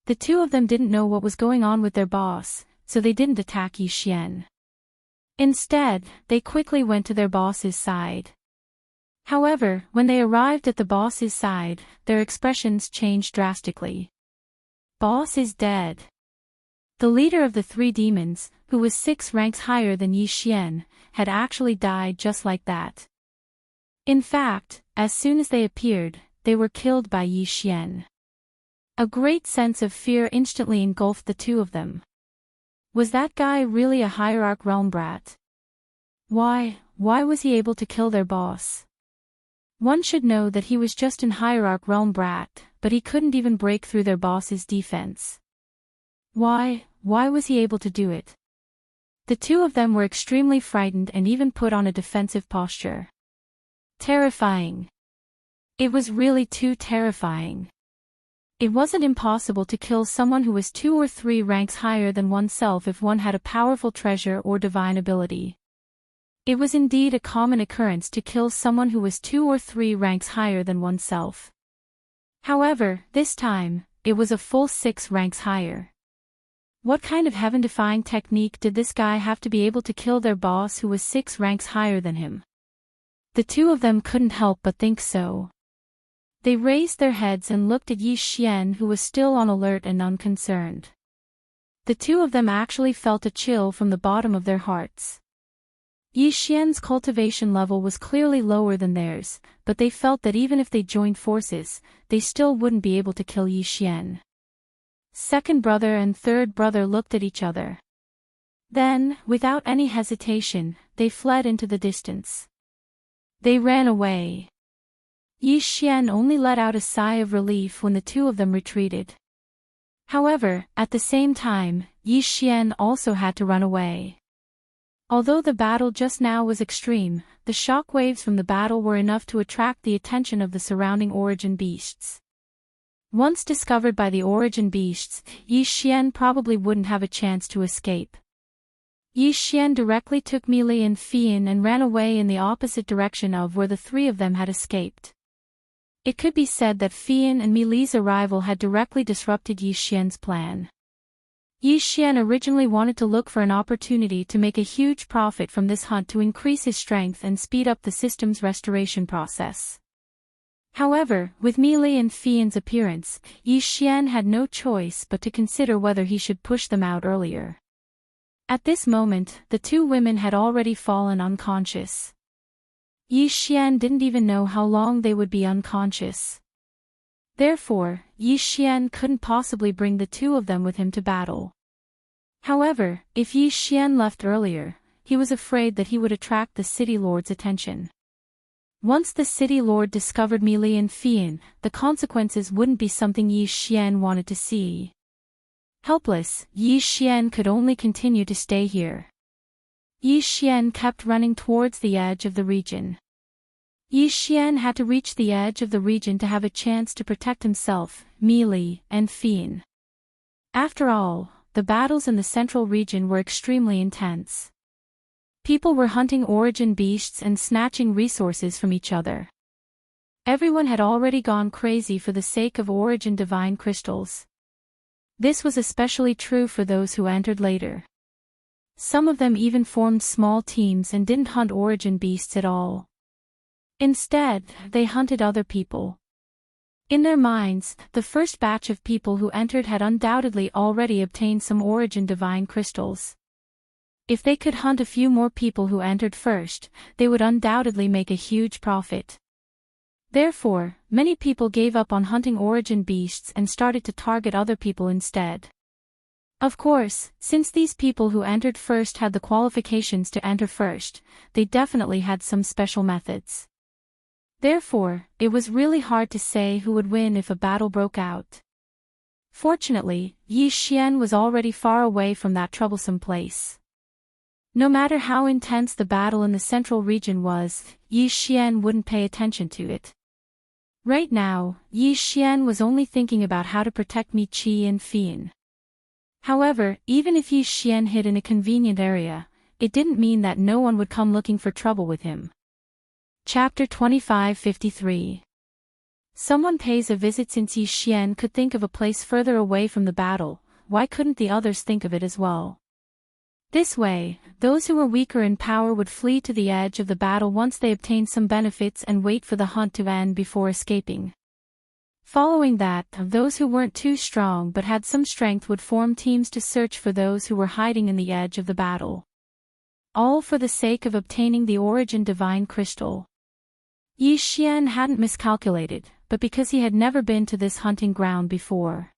The two of them didn't know what was going on with their boss, so they didn't attack Yi Xian. Instead, they quickly went to their boss's side. However, when they arrived at the boss's side, their expressions changed drastically. Boss is dead. The leader of the 3 demons, who was 6 ranks higher than Yi Xian, had actually died just like that. In fact, as soon as they appeared, they were killed by Yi Xian. A great sense of fear instantly engulfed the two of them. Was that guy really a Hierarch realm brat? Why was he able to kill their boss? One should know that he was just an Hierarch realm brat, but he couldn't even break through their boss's defense. Why was he able to do it? The two of them were extremely frightened and even put on a defensive posture. Terrifying. It was really too terrifying. It wasn't impossible to kill someone who was 2 or 3 ranks higher than oneself if one had a powerful treasure or divine ability. It was indeed a common occurrence to kill someone who was 2 or 3 ranks higher than oneself. However, this time, it was a full 6 ranks higher. What kind of heaven-defying technique did this guy have to be able to kill their boss who was 6 ranks higher than him? The two of them couldn't help but think so. They raised their heads and looked at Yi Xian, who was still on alert and unconcerned. The two of them actually felt a chill from the bottom of their hearts. Yi Xian's cultivation level was clearly lower than theirs, but they felt that even if they joined forces, they still wouldn't be able to kill Yi Xian. Second brother and third brother looked at each other. Then, without any hesitation, they fled into the distance. They ran away. Yi Xian only let out a sigh of relief when the two of them retreated. However, at the same time, Yi Xian also had to run away. Although the battle just now was extreme, the shock waves from the battle were enough to attract the attention of the surrounding origin beasts. Once discovered by the origin beasts, Yi Xian probably wouldn't have a chance to escape. Yi Xian directly took Meili and Fian and ran away in the opposite direction of where the 3 of them had escaped. It could be said that Fian and Meili's arrival had directly disrupted Yi Xian's plan. Yi Xian originally wanted to look for an opportunity to make a huge profit from this hunt to increase his strength and speed up the system's restoration process. However, with Meili and Fian's appearance, Yi Xian had no choice but to consider whether he should push them out earlier. At this moment, the 2 women had already fallen unconscious. Yi Xian didn't even know how long they would be unconscious. Therefore, Yi Xian couldn't possibly bring the 2 of them with him to battle. However, if Yi Xian left earlier, he was afraid that he would attract the city lord's attention. Once the city lord discovered Meili and Fian, the consequences wouldn't be something Yi Xian wanted to see. Helpless, Yi Xian could only continue to stay here. Yi Xian kept running towards the edge of the region. Yi Xian had to reach the edge of the region to have a chance to protect himself, Meili, and Fian. After all, the battles in the central region were extremely intense. People were hunting origin beasts and snatching resources from each other. Everyone had already gone crazy for the sake of origin divine crystals. This was especially true for those who entered later. Some of them even formed small teams and didn't hunt origin beasts at all. Instead, they hunted other people. In their minds, the first batch of people who entered had undoubtedly already obtained some origin divine crystals. If they could hunt a few more people who entered first, they would undoubtedly make a huge profit. Therefore, many people gave up on hunting origin beasts and started to target other people instead. Of course, since these people who entered first had the qualifications to enter first, they definitely had some special methods. Therefore, it was really hard to say who would win if a battle broke out. Fortunately, Yi Xian was already far away from that troublesome place. No matter how intense the battle in the central region was, Yi Xian wouldn't pay attention to it. Right now, Yi Xian was only thinking about how to protect Mi Qi and Fian. However, even if Yi Xian hid in a convenient area, it didn't mean that no one would come looking for trouble with him. Chapter 2553. Someone pays a visit. Since Yi Xian could think of a place further away from the battle, why couldn't the others think of it as well? This way, those who were weaker in power would flee to the edge of the battle once they obtained some benefits and wait for the hunt to end before escaping. Following that, those who weren't too strong but had some strength would form teams to search for those who were hiding in the edge of the battle. All for the sake of obtaining the Origin Divine Crystal. Yi Xian hadn't miscalculated, but because he had never been to this hunting ground before.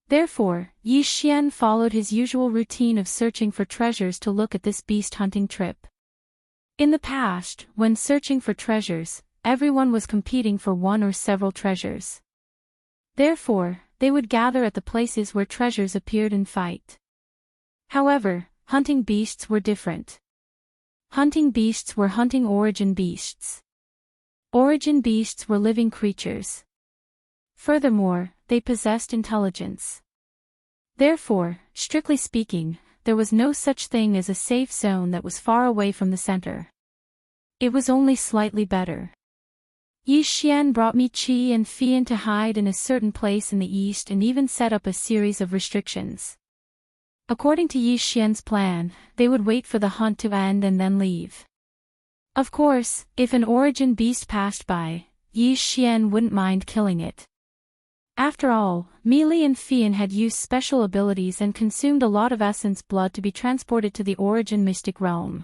Therefore, Yi Xian followed his usual routine of searching for treasures to look at this beast hunting trip. In the past, when searching for treasures, everyone was competing for one or several treasures. Therefore, they would gather at the places where treasures appeared and fight. However, hunting beasts were different. Hunting beasts were hunting origin beasts. Origin beasts were living creatures. Furthermore, they possessed intelligence. Therefore, strictly speaking, there was no such thing as a safe zone that was far away from the center. It was only slightly better. Yi Xian brought Mi Qi and Fian to hide in a certain place in the east and even set up a series of restrictions. According to Yi Xian's plan, they would wait for the hunt to end and then leave. Of course, if an origin beast passed by, Yi Xian wouldn't mind killing it. After all, Mi Li and Fian had used special abilities and consumed a lot of essence blood to be transported to the origin mystic realm.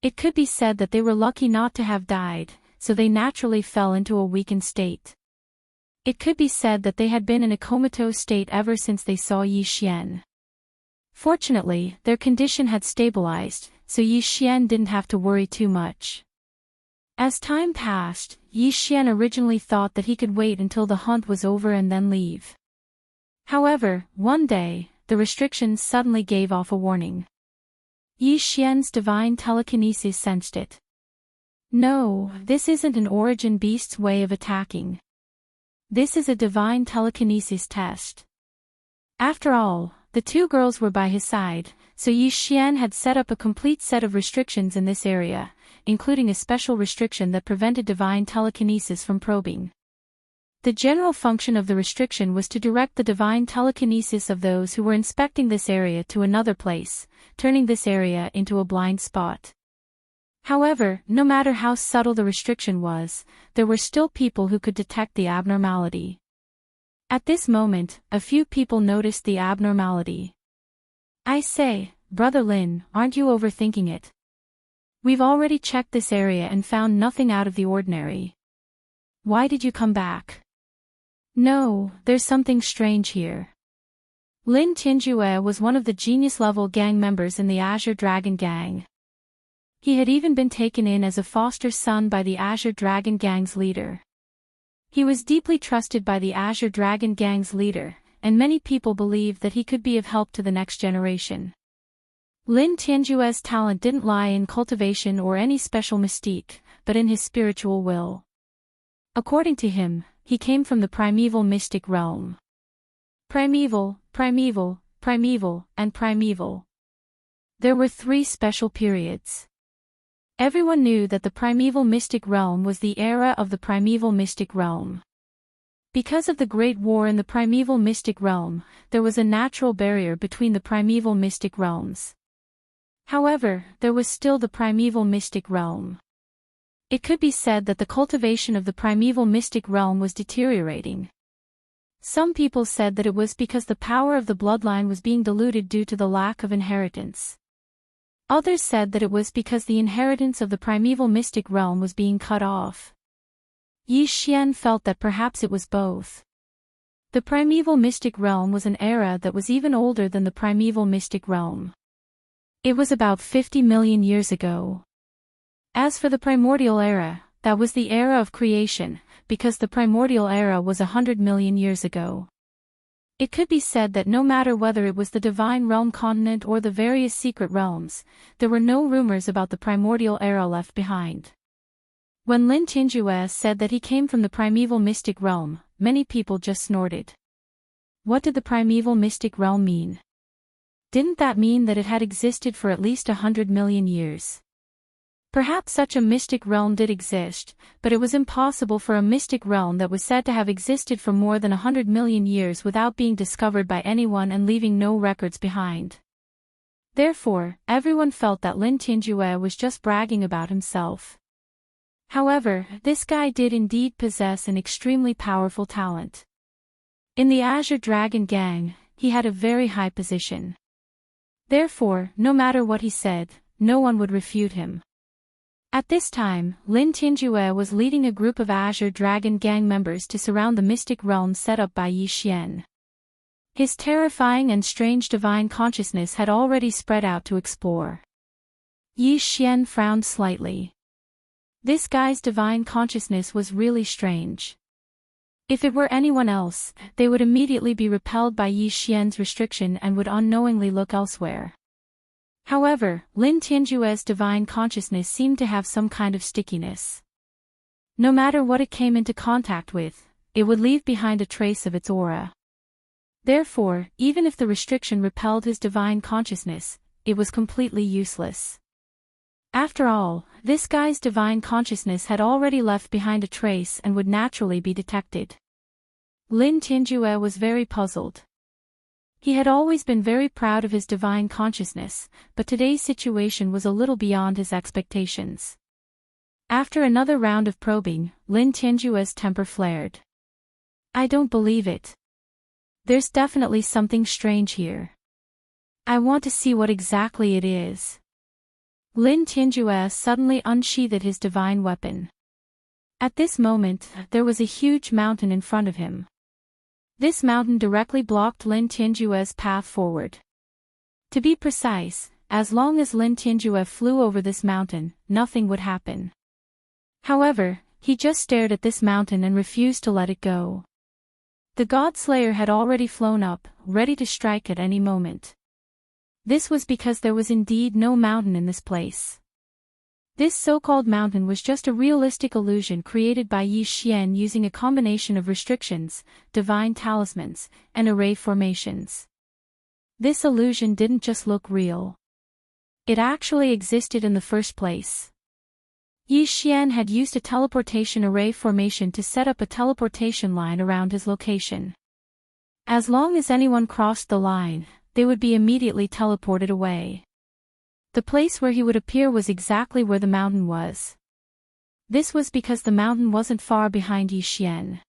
It could be said that they were lucky not to have died, so they naturally fell into a weakened state. It could be said that they had been in a comatose state ever since they saw Yi Xian. Fortunately, their condition had stabilized, so Yi Xian didn't have to worry too much. As time passed, Yi Xian originally thought that he could wait until the hunt was over and then leave. However, one day, the restrictions suddenly gave off a warning. Yi Xian's divine telekinesis sensed it. No, this isn't an origin beast's way of attacking. This is a divine telekinesis test. After all, the two girls were by his side, so Yi Xian had set up a complete set of restrictions in this area, including a special restriction that prevented divine telekinesis from probing. The general function of the restriction was to direct the divine telekinesis of those who were inspecting this area to another place, turning this area into a blind spot. However, no matter how subtle the restriction was, there were still people who could detect the abnormality. At this moment, a few people noticed the abnormality. I say, Brother Lin, aren't you overthinking it? We've already checked this area and found nothing out of the ordinary. Why did you come back? No, there's something strange here. Lin Tianjue was one of the genius-level gang members in the Azure Dragon Gang. He had even been taken in as a foster son by the Azure Dragon Gang's leader. He was deeply trusted by the Azure Dragon Gang's leader, and many people believed that he could be of help to the next generation. Lin Tianjue's talent didn't lie in cultivation or any special mystique, but in his spiritual will. According to him, he came from the primeval mystic realm. Primeval, primeval, primeval, and primeval. There were 3 special periods. Everyone knew that the primeval mystic realm was the era of the primeval mystic realm. Because of the Great War in the primeval mystic realm, there was a natural barrier between the primeval mystic realms. However, there was still the primeval mystic realm. It could be said that the cultivation of the primeval mystic realm was deteriorating. Some people said that it was because the power of the bloodline was being diluted due to the lack of inheritance. Others said that it was because the inheritance of the primeval mystic realm was being cut off. Yi Xian felt that perhaps it was both. The primeval mystic realm was an era that was even older than the primeval mystic realm. It was about 50 million years ago. As for the primordial era, that was the era of creation, because the primordial era was 100 million years ago. It could be said that no matter whether it was the Divine Realm continent or the various secret realms, there were no rumors about the primordial era left behind. When Lin Tingyue said that he came from the primeval mystic realm, many people just snorted. What did the primeval mystic realm mean? Didn't that mean that it had existed for at least 100 million years? Perhaps such a mystic realm did exist, but it was impossible for a mystic realm that was said to have existed for more than 100 million years without being discovered by anyone and leaving no records behind. Therefore, everyone felt that Lin Tingyue was just bragging about himself. However, this guy did indeed possess an extremely powerful talent. In the Azure Dragon Gang, he had a very high position. Therefore, no matter what he said, no one would refute him. At this time, Lin Tingyue was leading a group of Azure Dragon Gang members to surround the mystic realm set up by Yi Xian. His terrifying and strange divine consciousness had already spread out to explore. Yi Xian frowned slightly. This guy's divine consciousness was really strange. If it were anyone else, they would immediately be repelled by Yi Xian's restriction and would unknowingly look elsewhere. However, Lin Tingyue's divine consciousness seemed to have some kind of stickiness. No matter what it came into contact with, it would leave behind a trace of its aura. Therefore, even if the restriction repelled his divine consciousness, it was completely useless. After all, this guy's divine consciousness had already left behind a trace and would naturally be detected. Lin Tingyue was very puzzled. He had always been very proud of his divine consciousness, but today's situation was a little beyond his expectations. After another round of probing, Lin Tingyue's temper flared. I don't believe it. There's definitely something strange here. I want to see what exactly it is. Lin Tingyue suddenly unsheathed his divine weapon. At this moment, there was a huge mountain in front of him. This mountain directly blocked Lin Tingyue's path forward. To be precise, as long as Lin Tingyue flew over this mountain, nothing would happen. However, he just stared at this mountain and refused to let it go. The God Slayer had already flown up, ready to strike at any moment. This was because there was indeed no mountain in this place. This so-called mountain was just a realistic illusion created by Yi Xian using a combination of restrictions, divine talismans, and array formations. This illusion didn't just look real. It actually existed in the first place. Yi Xian had used a teleportation array formation to set up a teleportation line around his location. As long as anyone crossed the line, they would be immediately teleported away. The place where he would appear was exactly where the mountain was. This was because the mountain wasn't far behind Yi Xian.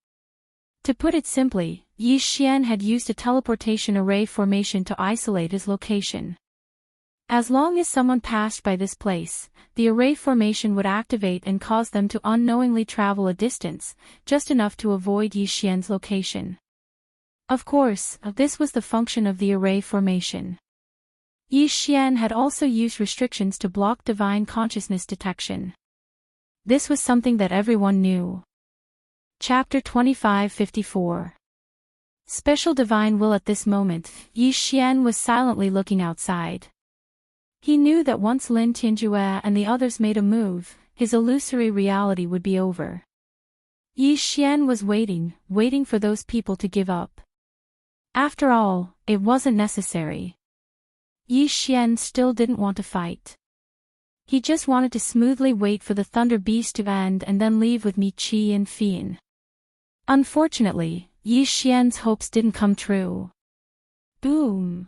To put it simply, Yi Xian had used a teleportation array formation to isolate his location. As long as someone passed by this place, the array formation would activate and cause them to unknowingly travel a distance, just enough to avoid Yi Xian's location. Of course, this was the function of the array formation. Yi Xian had also used restrictions to block divine consciousness detection. This was something that everyone knew. Chapter 2554. Special Divine Will. At this moment, Yi Xian was silently looking outside. He knew that once Lin Tingyue and the others made a move, his illusory reality would be over. Yi Xian was waiting for those people to give up. After all, it wasn't necessary. Yi Xian still didn't want to fight. He just wanted to smoothly wait for the Thunder Beast to end and then leave with Mi Qi and Fian. Unfortunately, Yi Xian's hopes didn't come true. Boom!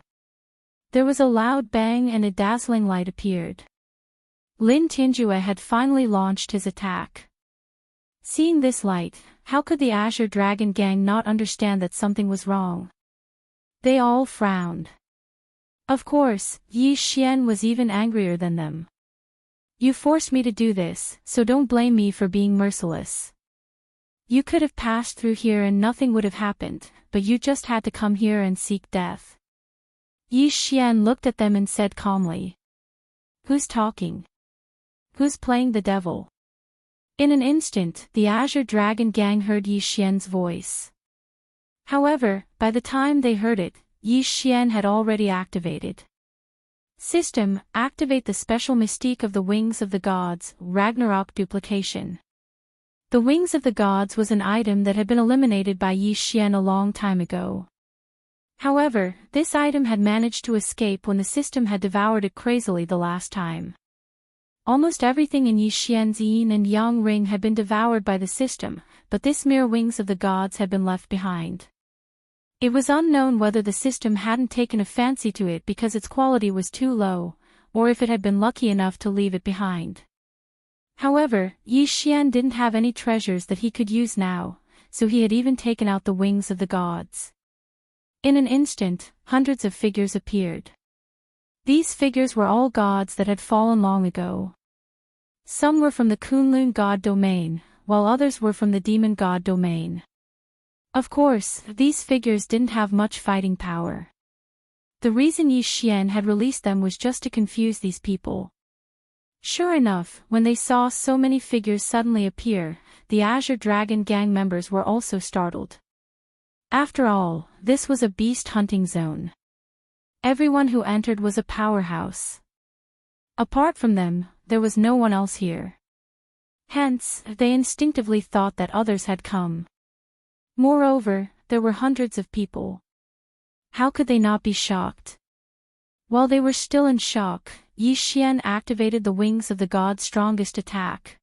There was a loud bang and a dazzling light appeared. Lin Tingyue had finally launched his attack. Seeing this light, how could the Azure Dragon Gang not understand that something was wrong? They all frowned. Of course, Yi Xian was even angrier than them. You forced me to do this, so don't blame me for being merciless. You could have passed through here and nothing would have happened, but you just had to come here and seek death. Yi Xian looked at them and said calmly. Who's talking? Who's playing the devil? In an instant, the Azure Dragon gang heard Yi Xian's voice. However, by the time they heard it, Yi Xian had already activated. System, activate the special mystique of the Wings of the Gods, Ragnarok duplication. The Wings of the Gods was an item that had been eliminated by Yi Xian a long time ago. However, this item had managed to escape when the system had devoured it crazily the last time. Almost everything in Yi Xian's yin and yang ring had been devoured by the system, but this mere Wings of the Gods had been left behind. It was unknown whether the system hadn't taken a fancy to it because its quality was too low, or if it had been lucky enough to leave it behind. However, Yi Xian didn't have any treasures that he could use now, so he had even taken out the Wings of the Gods. In an instant, hundreds of figures appeared. These figures were all gods that had fallen long ago. Some were from the Kunlun god domain, while others were from the demon god domain. Of course, these figures didn't have much fighting power. The reason Yi Xian had released them was just to confuse these people. Sure enough, when they saw so many figures suddenly appear, the Azure Dragon gang members were also startled. After all, this was a beast hunting zone. Everyone who entered was a powerhouse. Apart from them, there was no one else here. Hence, they instinctively thought that others had come. Moreover, there were hundreds of people. How could they not be shocked? While they were still in shock, Yi Xian activated the Wings of the Gods' strongest attack.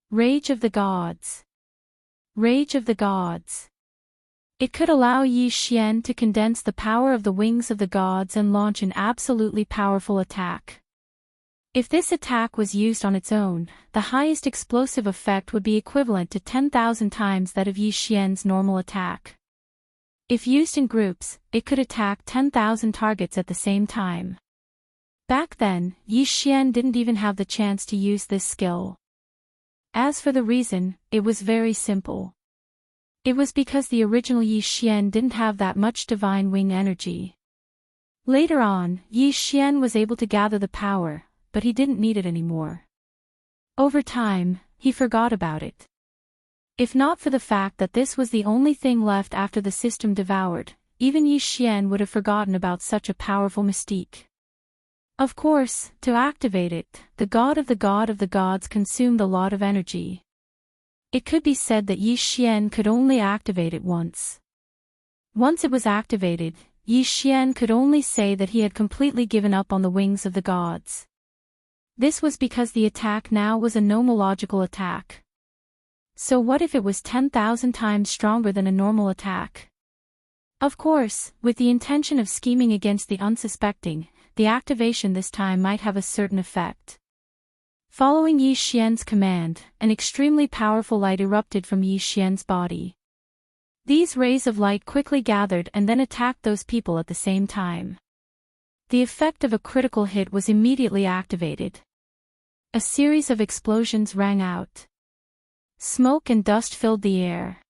Rage of the Gods. Rage of the Gods. It could allow Yi Xian to condense the power of the Wings of the Gods and launch an absolutely powerful attack. If this attack was used on its own, the highest explosive effect would be equivalent to 10,000 times that of Yi Xian's normal attack. If used in groups, it could attack 10,000 targets at the same time. Back then, Yi Xian didn't even have the chance to use this skill. As for the reason, it was very simple. It was because the original Yi Xian didn't have that much divine wing energy. Later on, Yi Xian was able to gather the power, but he didn't need it anymore. Over time, he forgot about it. If not for the fact that this was the only thing left after the system devoured, even Yi Xian would have forgotten about such a powerful mystique. Of course, to activate it, the god of the gods consumed a lot of energy. It could be said that Yi Xian could only activate it once. Once it was activated, Yi Xian could only say that he had completely given up on the Wings of the Gods. This was because the attack now was a nomological attack. So what if it was 10,000 times stronger than a normal attack? Of course, with the intention of scheming against the unsuspecting, the activation this time might have a certain effect. Following Yi Xian's command, an extremely powerful light erupted from Yi Xian's body. These rays of light quickly gathered and then attacked those people at the same time. The effect of a critical hit was immediately activated. A series of explosions rang out. Smoke and dust filled the air.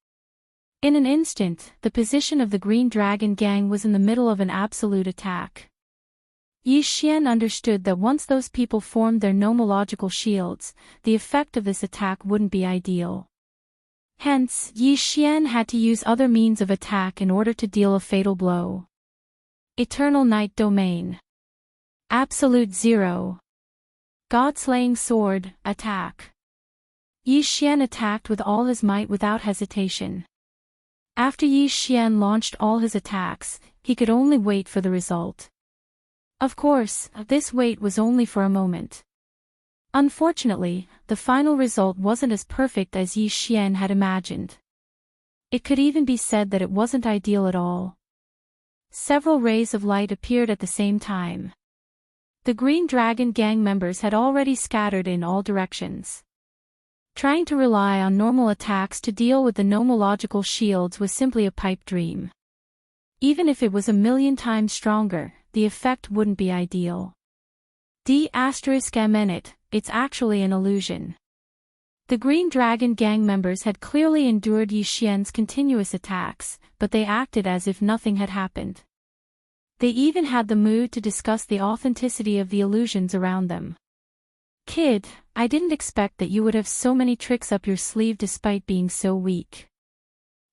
In an instant, the position of the Green Dragon gang was in the middle of an absolute attack. Yi Xian understood that once those people formed their nomological shields, the effect of this attack wouldn't be ideal. Hence, Yi Xian had to use other means of attack in order to deal a fatal blow. Eternal Night Domain. Absolute Zero. God-slaying sword, attack. Yi Xian attacked with all his might without hesitation. After Yi Xian launched all his attacks, he could only wait for the result. Of course, this wait was only for a moment. Unfortunately, the final result wasn't as perfect as Yi Xian had imagined. It could even be said that it wasn't ideal at all. Several rays of light appeared at the same time. The Green Dragon gang members had already scattered in all directions. Trying to rely on normal attacks to deal with the nomological shields was simply a pipe dream. Even if it was 1,000,000 times stronger, the effect wouldn't be ideal. D***, it's actually an illusion. The Green Dragon gang members had clearly endured Yi Xian's continuous attacks, but they acted as if nothing had happened. They even had the mood to discuss the authenticity of the illusions around them. Kid, I didn't expect that you would have so many tricks up your sleeve despite being so weak.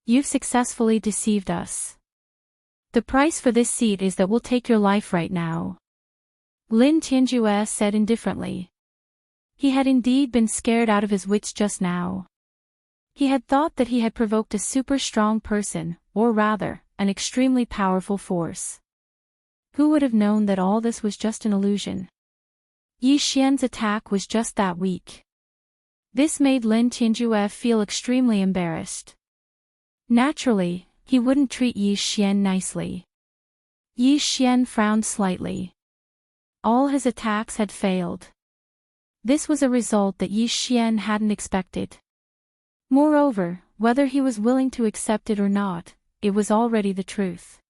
You've successfully deceived us. The price for this seat is that we'll take your life right now. Lin Tianjue said indifferently. He had indeed been scared out of his wits just now. He had thought that he had provoked a super strong person, or rather, an extremely powerful force. Who would have known that all this was just an illusion? Yi Xian's attack was just that weak. This made Lin Tianjue feel extremely embarrassed. Naturally, he wouldn't treat Yi Xian nicely. Yi Xian frowned slightly. All his attacks had failed. This was a result that Yi Xian hadn't expected. Moreover, whether he was willing to accept it or not, it was already the truth.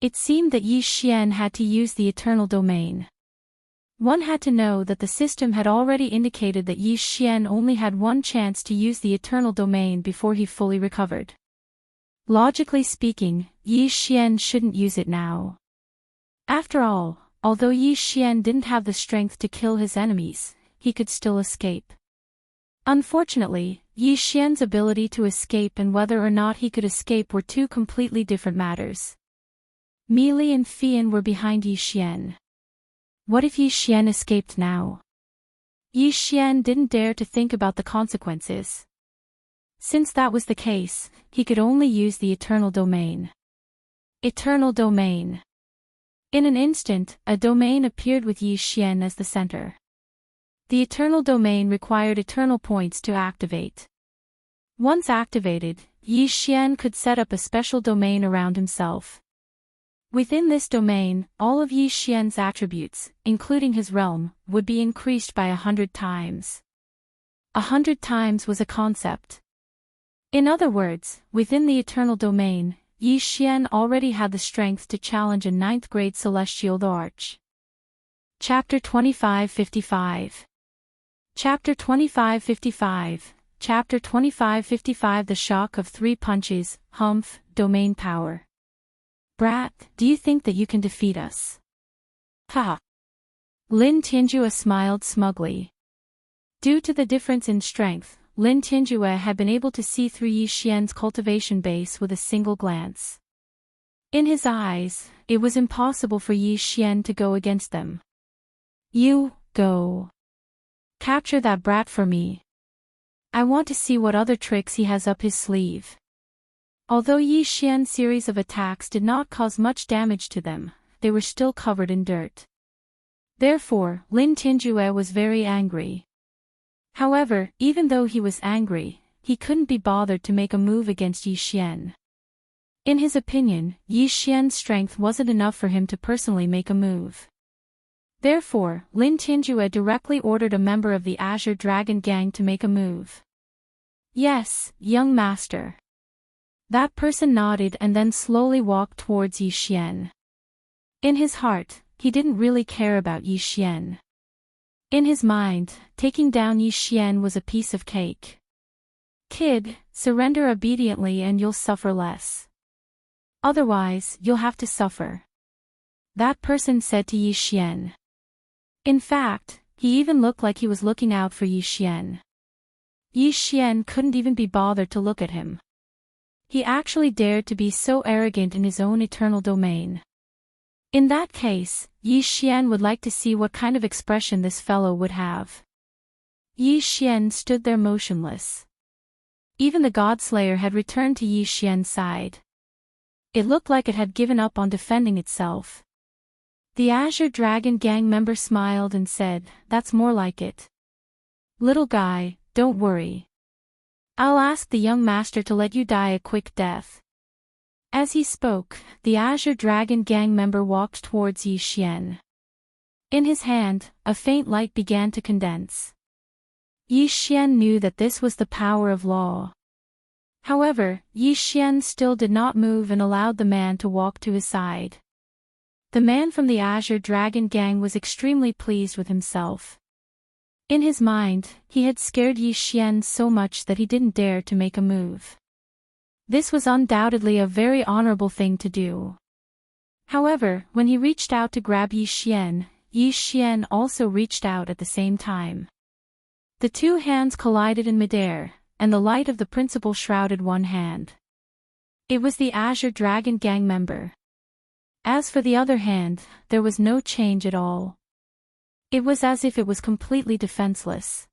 It seemed that Yi Xian had to use the eternal domain. One had to know that the system had already indicated that Yi Xian only had one chance to use the eternal domain before he fully recovered. Logically speaking, Yi Xian shouldn't use it now. After all, although Yi Xian didn't have the strength to kill his enemies, he could still escape. Unfortunately, Yi Xian's ability to escape and whether or not he could escape were two completely different matters. Meili and Fian were behind Yi Xian. What if Yi Xian escaped now? Yi Xian didn't dare to think about the consequences. Since that was the case, he could only use the eternal domain. Eternal domain. In an instant, a domain appeared with Yi Xian as the center. The eternal domain required eternal points to activate. Once activated, Yi Xian could set up a special domain around himself. Within this domain, all of Yi Xian's attributes, including his realm, would be increased by 100 times. 100 times was a concept. In other words, within the eternal domain, Yi Xian already had the strength to challenge a 9th grade celestial arch. Chapter 2555. Chapter 2555. Chapter 2555. The shock of 3 punches, humph, domain power. Brat, do you think that you can defeat us? Ha! Lin Tianjue smiled smugly. Due to the difference in strength, Lin Tianjue had been able to see through Yi Xian's cultivation base with a single glance. In his eyes, it was impossible for Yi Xian to go against them. You, go. Capture that brat for me. I want to see what other tricks he has up his sleeve. Although Yi Xian's series of attacks did not cause much damage to them, they were still covered in dirt. Therefore, Lin Tianjue was very angry. However, even though he was angry, he couldn't be bothered to make a move against Yi Xian. In his opinion, Yi Xian's strength wasn't enough for him to personally make a move. Therefore, Lin Tianjue directly ordered a member of the Azure Dragon Gang to make a move. Yes, young master. That person nodded and then slowly walked towards Yi Xian. In his heart, he didn't really care about Yi Xian. In his mind, taking down Yi Xian was a piece of cake. Kid, surrender obediently and you'll suffer less. Otherwise, you'll have to suffer. That person said to Yi Xian. In fact, he even looked like he was looking out for Yi Xian. Yi Xian couldn't even be bothered to look at him. He actually dared to be so arrogant in his own eternal domain. In that case, Yi Xian would like to see what kind of expression this fellow would have. Yi Xian stood there motionless. Even the Godslayer had returned to Yi Xian's side. It looked like it had given up on defending itself. The Azure Dragon Gang member smiled and said, "That's more like it. Little guy, don't worry. I'll ask the young master to let you die a quick death." As he spoke, the Azure Dragon Gang member walked towards Yi Xian. In his hand, a faint light began to condense. Yi Xian knew that this was the power of law. However, Yi Xian still did not move and allowed the man to walk to his side. The man from the Azure Dragon Gang was extremely pleased with himself. In his mind, he had scared Yi Xian so much that he didn't dare to make a move. This was undoubtedly a very honorable thing to do. However, when he reached out to grab Yi Xian, Yi Xian also reached out at the same time. The two hands collided in midair, and the light of the principle shrouded one hand. It was the Azure Dragon Gang member. As for the other hand, there was no change at all. It was as if it was completely defenseless.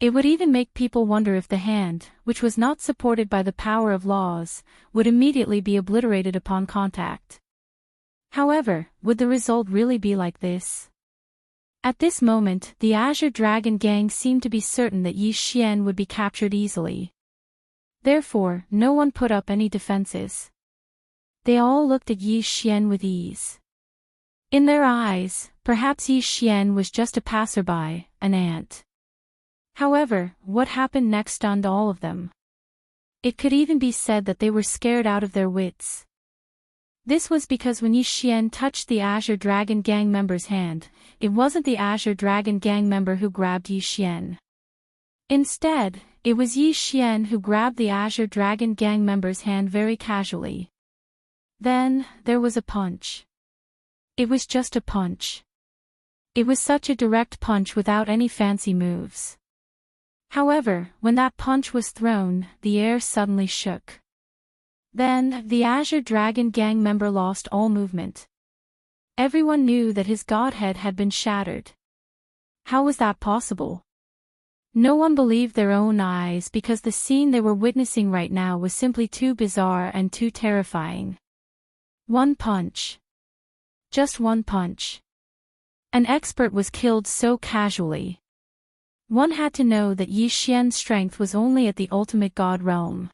It would even make people wonder if the hand, which was not supported by the power of laws, would immediately be obliterated upon contact. However, would the result really be like this? At this moment, the Azure Dragon Gang seemed to be certain that Yi Xian would be captured easily. Therefore, no one put up any defenses. They all looked at Yi Xian with ease. In their eyes, perhaps Yi Xian was just a passerby, an ant. However, what happened next stunned all of them. It could even be said that they were scared out of their wits. This was because when Yi Xian touched the Azure Dragon Gang member's hand, it wasn't the Azure Dragon Gang member who grabbed Yi Xian. Instead, it was Yi Xian who grabbed the Azure Dragon Gang member's hand very casually. Then, there was a punch. It was just a punch. It was such a direct punch without any fancy moves. However, when that punch was thrown, the air suddenly shook. Then, the Azure Dragon Gang member lost all movement. Everyone knew that his godhead had been shattered. How was that possible? No one believed their own eyes because the scene they were witnessing right now was simply too bizarre and too terrifying. One punch. Just one punch. An expert was killed so casually. One had to know that Yi Xian's strength was only at the ultimate god realm.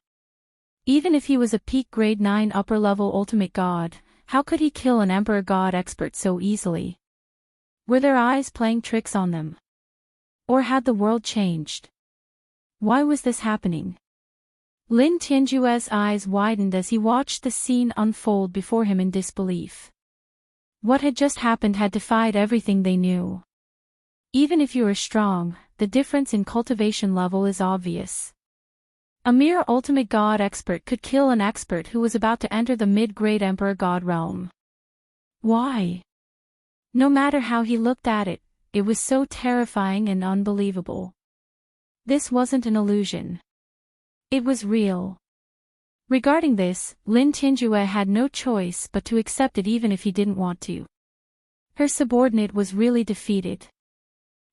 Even if he was a peak grade 9 upper-level ultimate god, how could he kill an emperor god expert so easily? Were their eyes playing tricks on them? Or had the world changed? Why was this happening? Lin Tianjue's eyes widened as he watched the scene unfold before him in disbelief. What had just happened had defied everything they knew. Even if you are strong, the difference in cultivation level is obvious. A mere ultimate god expert could kill an expert who was about to enter the mid-grade emperor god realm. Why? No matter how he looked at it, it was so terrifying and unbelievable. This wasn't an illusion. It was real. Regarding this, Lin Tianjue had no choice but to accept it even if he didn't want to. Her subordinate was really defeated.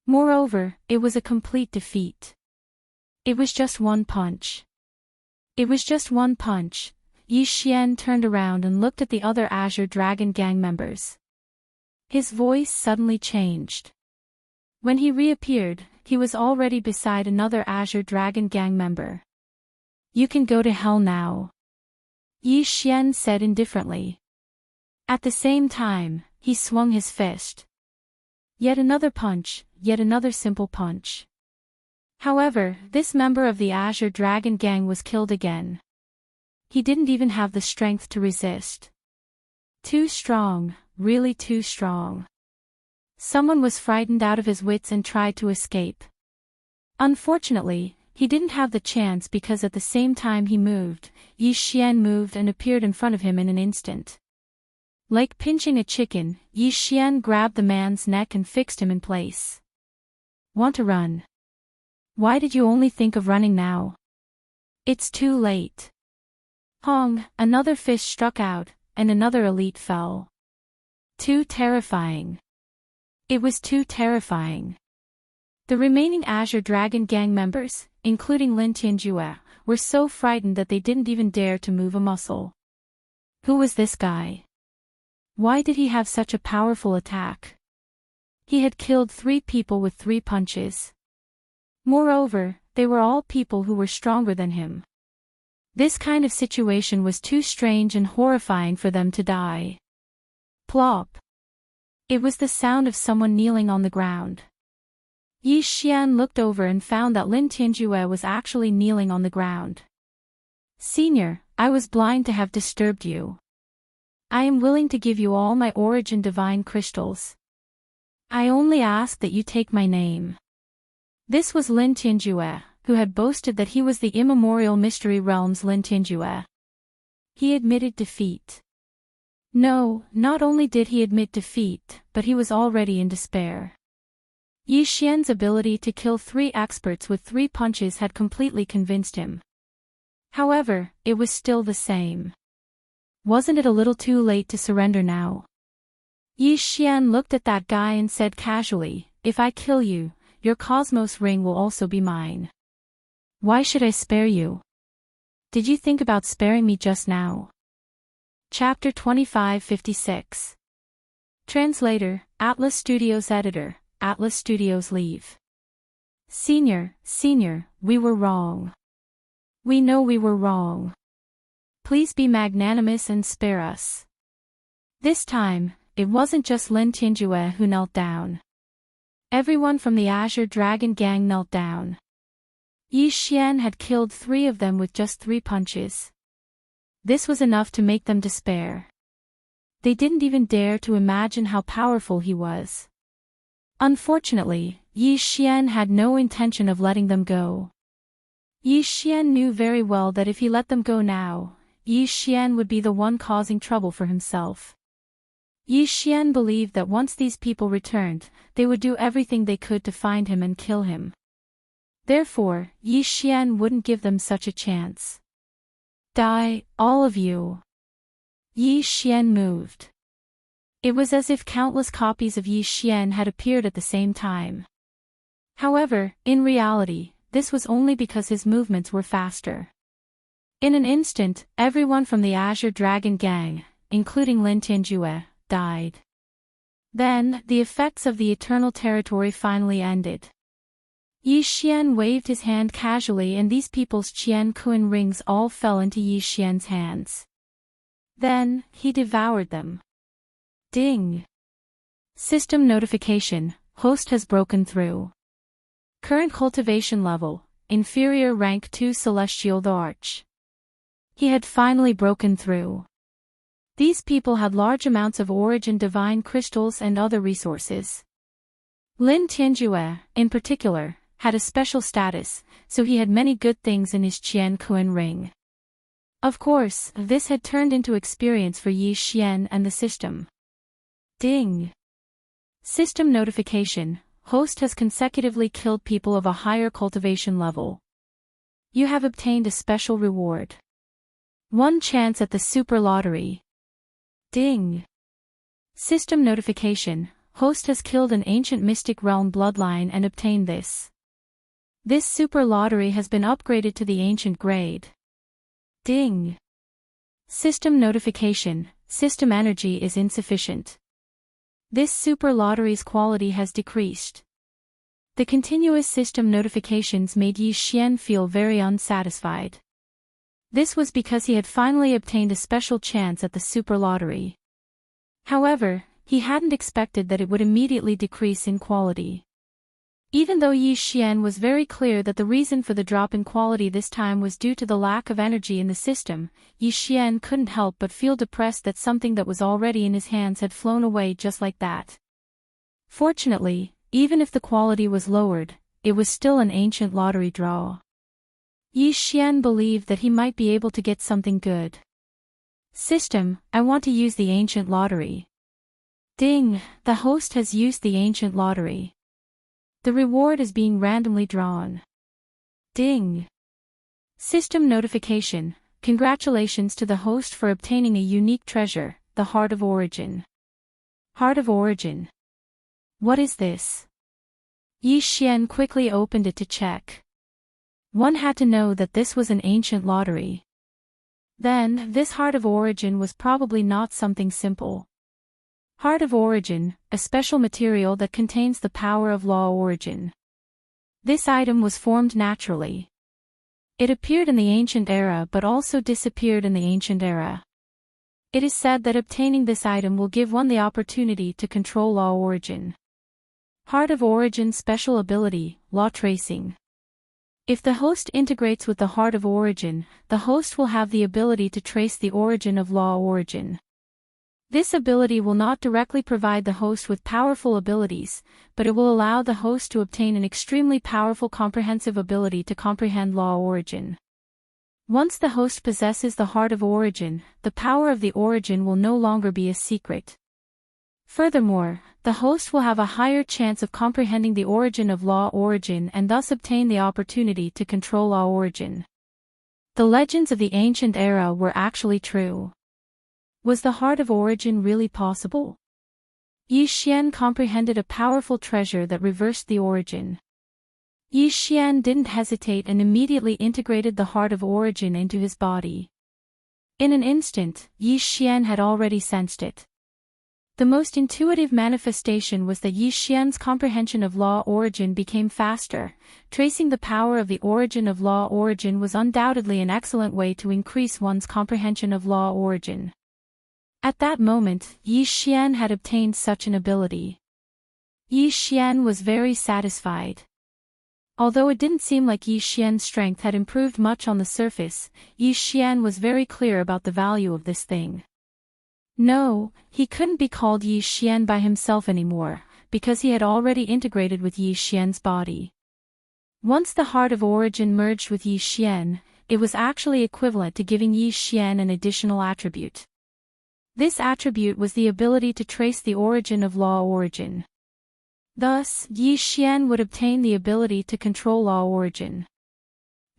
Moreover, it was a complete defeat. It was just one punch. It was just one punch. Yi Xian turned around and looked at the other Azure Dragon Gang members. His voice suddenly changed. When he reappeared, he was already beside another Azure Dragon Gang member. You can go to hell now. Yi Xian said indifferently. At the same time, he swung his fist. Yet another punch, yet another simple punch. However, this member of the Azure Dragon Gang was killed again. He didn't even have the strength to resist. Too strong, really too strong. Someone was frightened out of his wits and tried to escape. Unfortunately, he didn't have the chance because at the same time he moved, Yi Xian moved and appeared in front of him in an instant. Like pinching a chicken, Yi Xian grabbed the man's neck and fixed him in place. Want to run? Why did you only think of running now? It's too late. Hong, another fish struck out, and another elite fell. Too terrifying. It was too terrifying. The remaining Azure Dragon Gang members, including Lin Tianjue, were so frightened that they didn't even dare to move a muscle. Who was this guy? Why did he have such a powerful attack? He had killed 3 people with 3 punches. Moreover, they were all people who were stronger than him. This kind of situation was too strange and horrifying for them to die. Plop. It was the sound of someone kneeling on the ground. Yi Xian looked over and found that Lin Tianjue was actually kneeling on the ground. Senior, I was blind to have disturbed you. I am willing to give you all my origin divine crystals. I only ask that you take my name. This was Lin Tianjue, who had boasted that he was the immemorial mystery realm's Lin Tianjue. He admitted defeat. No, not only did he admit defeat, but he was already in despair. Yi Xian's ability to kill 3 experts with 3 punches had completely convinced him. However, it was still the same. Wasn't it a little too late to surrender now? Yi Xian looked at that guy and said casually, "If I kill you, your Cosmos ring will also be mine. Why should I spare you? Did you think about sparing me just now?" Chapter 2556. Translator, Atlas Studios Editor, Atlas Studios Leave. Senior, we were wrong. We know we were wrong. Please be magnanimous and spare us. This time, it wasn't just Lin Tianjue who knelt down. Everyone from the Azure Dragon Gang knelt down. Yi Xian had killed 3 of them with just 3 punches. This was enough to make them despair. They didn't even dare to imagine how powerful he was. Unfortunately, Yi Xian had no intention of letting them go. Yi Xian knew very well that if he let them go now, Yi Xian would be the one causing trouble for himself. Yi Xian believed that once these people returned, they would do everything they could to find him and kill him. Therefore, Yi Xian wouldn't give them such a chance. Die, all of you. Yi Xian moved. It was as if countless copies of Yi Xian had appeared at the same time. However, in reality, this was only because his movements were faster. In an instant, everyone from the Azure Dragon Gang, including Lin Tianjue, died. Then, the effects of the Eternal Territory finally ended. Yi Xian waved his hand casually and these people's Qian Kun rings all fell into Yi Xian's hands. Then, he devoured them. Ding! System notification, host has broken through. Current cultivation level, inferior rank 2 Celestial the Arch. He had finally broken through. These people had large amounts of origin divine crystals and other resources. Lin Tianjue, in particular, had a special status, so he had many good things in his Qian Kun ring. Of course, this had turned into experience for Yi Xian and the system. Ding! System notification, host has consecutively killed people of a higher cultivation level. You have obtained a special reward. 1 chance at the super lottery. Ding! System notification, host has killed an ancient mystic realm bloodline and obtained this. This super lottery has been upgraded to the ancient grade. Ding! System notification, system energy is insufficient. This super lottery's quality has decreased. The continuous system notifications made Yi Xian feel very unsatisfied. This was because he had finally obtained a special chance at the super lottery. However, he hadn't expected that it would immediately decrease in quality. Even though Yi Xian was very clear that the reason for the drop in quality this time was due to the lack of energy in the system, Yi Xian couldn't help but feel depressed that something that was already in his hands had flown away just like that. Fortunately, even if the quality was lowered, it was still an ancient lottery draw. Yi Xian believed that he might be able to get something good. System, I want to use the ancient lottery. Ding, the host has used the ancient lottery. The reward is being randomly drawn. Ding! System notification, congratulations to the host for obtaining a unique treasure, the Heart of Origin. Heart of Origin. What is this? Yi Xian quickly opened it to check. One had to know that this was an ancient lottery. Then, this Heart of Origin was probably not something simple. Heart of Origin, a special material that contains the power of law origin. This item was formed naturally. It appeared in the ancient era but also disappeared in the ancient era. It is said that obtaining this item will give one the opportunity to control law origin. Heart of Origin special ability, law tracing. If the host integrates with the Heart of Origin, the host will have the ability to trace the origin of law origin. This ability will not directly provide the host with powerful abilities, but it will allow the host to obtain an extremely powerful comprehensive ability to comprehend law origin. Once the host possesses the Heart of Origin, the power of the origin will no longer be a secret. Furthermore, the host will have a higher chance of comprehending the origin of Law Origin and thus obtain the opportunity to control Law Origin. The legends of the ancient era were actually true. Was the Heart of Origin really possible? Yi Xian comprehended a powerful treasure that reversed the origin. Yi Xian didn't hesitate and immediately integrated the Heart of Origin into his body. In an instant, Yi Xian had already sensed it. The most intuitive manifestation was that Yi Xian's comprehension of Law Origin became faster. Tracing the power of the origin of Law Origin was undoubtedly an excellent way to increase one's comprehension of Law Origin. At that moment, Yi Xian had obtained such an ability. Yi Xian was very satisfied. Although it didn't seem like Yi Xian's strength had improved much on the surface, Yi Xian was very clear about the value of this thing. No, he couldn't be called Yi Xian by himself anymore, because he had already integrated with Yi Xian's body. Once the Heart of Origin merged with Yi Xian, it was actually equivalent to giving Yi Xian an additional attribute. This attribute was the ability to trace the origin of Law Origin. Thus, Yi Xian would obtain the ability to control Law Origin.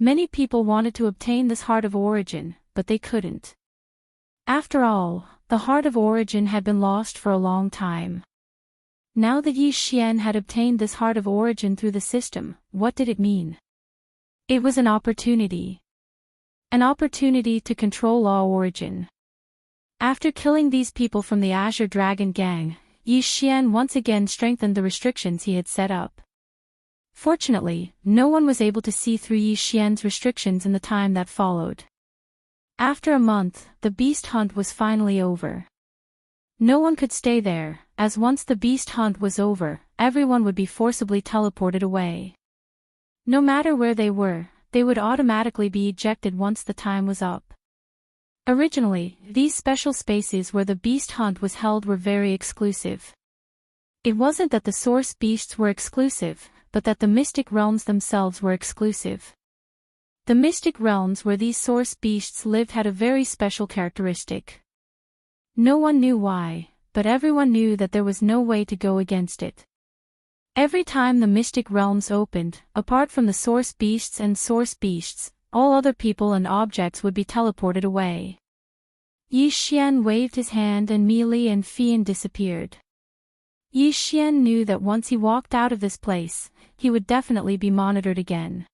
Many people wanted to obtain this Heart of Origin, but they couldn't. After all, the Heart of Origin had been lost for a long time. Now that Yi Xian had obtained this Heart of Origin through the system, what did it mean? It was an opportunity. An opportunity to control Law Origin. After killing these people from the Azure Dragon Gang, Yi Xian once again strengthened the restrictions he had set up. Fortunately, no one was able to see through Yi Xian's restrictions in the time that followed. After a month, the beast hunt was finally over. No one could stay there, as once the beast hunt was over, everyone would be forcibly teleported away. No matter where they were, they would automatically be ejected once the time was up. Originally, these special spaces where the beast hunt was held were very exclusive. It wasn't that the source beasts were exclusive, but that the mystic realms themselves were exclusive. The mystic realms where these source beasts lived had a very special characteristic. No one knew why, but everyone knew that there was no way to go against it. Every time the mystic realms opened, apart from the source beasts and source beasts, all other people and objects would be teleported away. Yi Xian waved his hand and Meili and Fian disappeared. Yi Xian knew that once he walked out of this place, he would definitely be monitored again.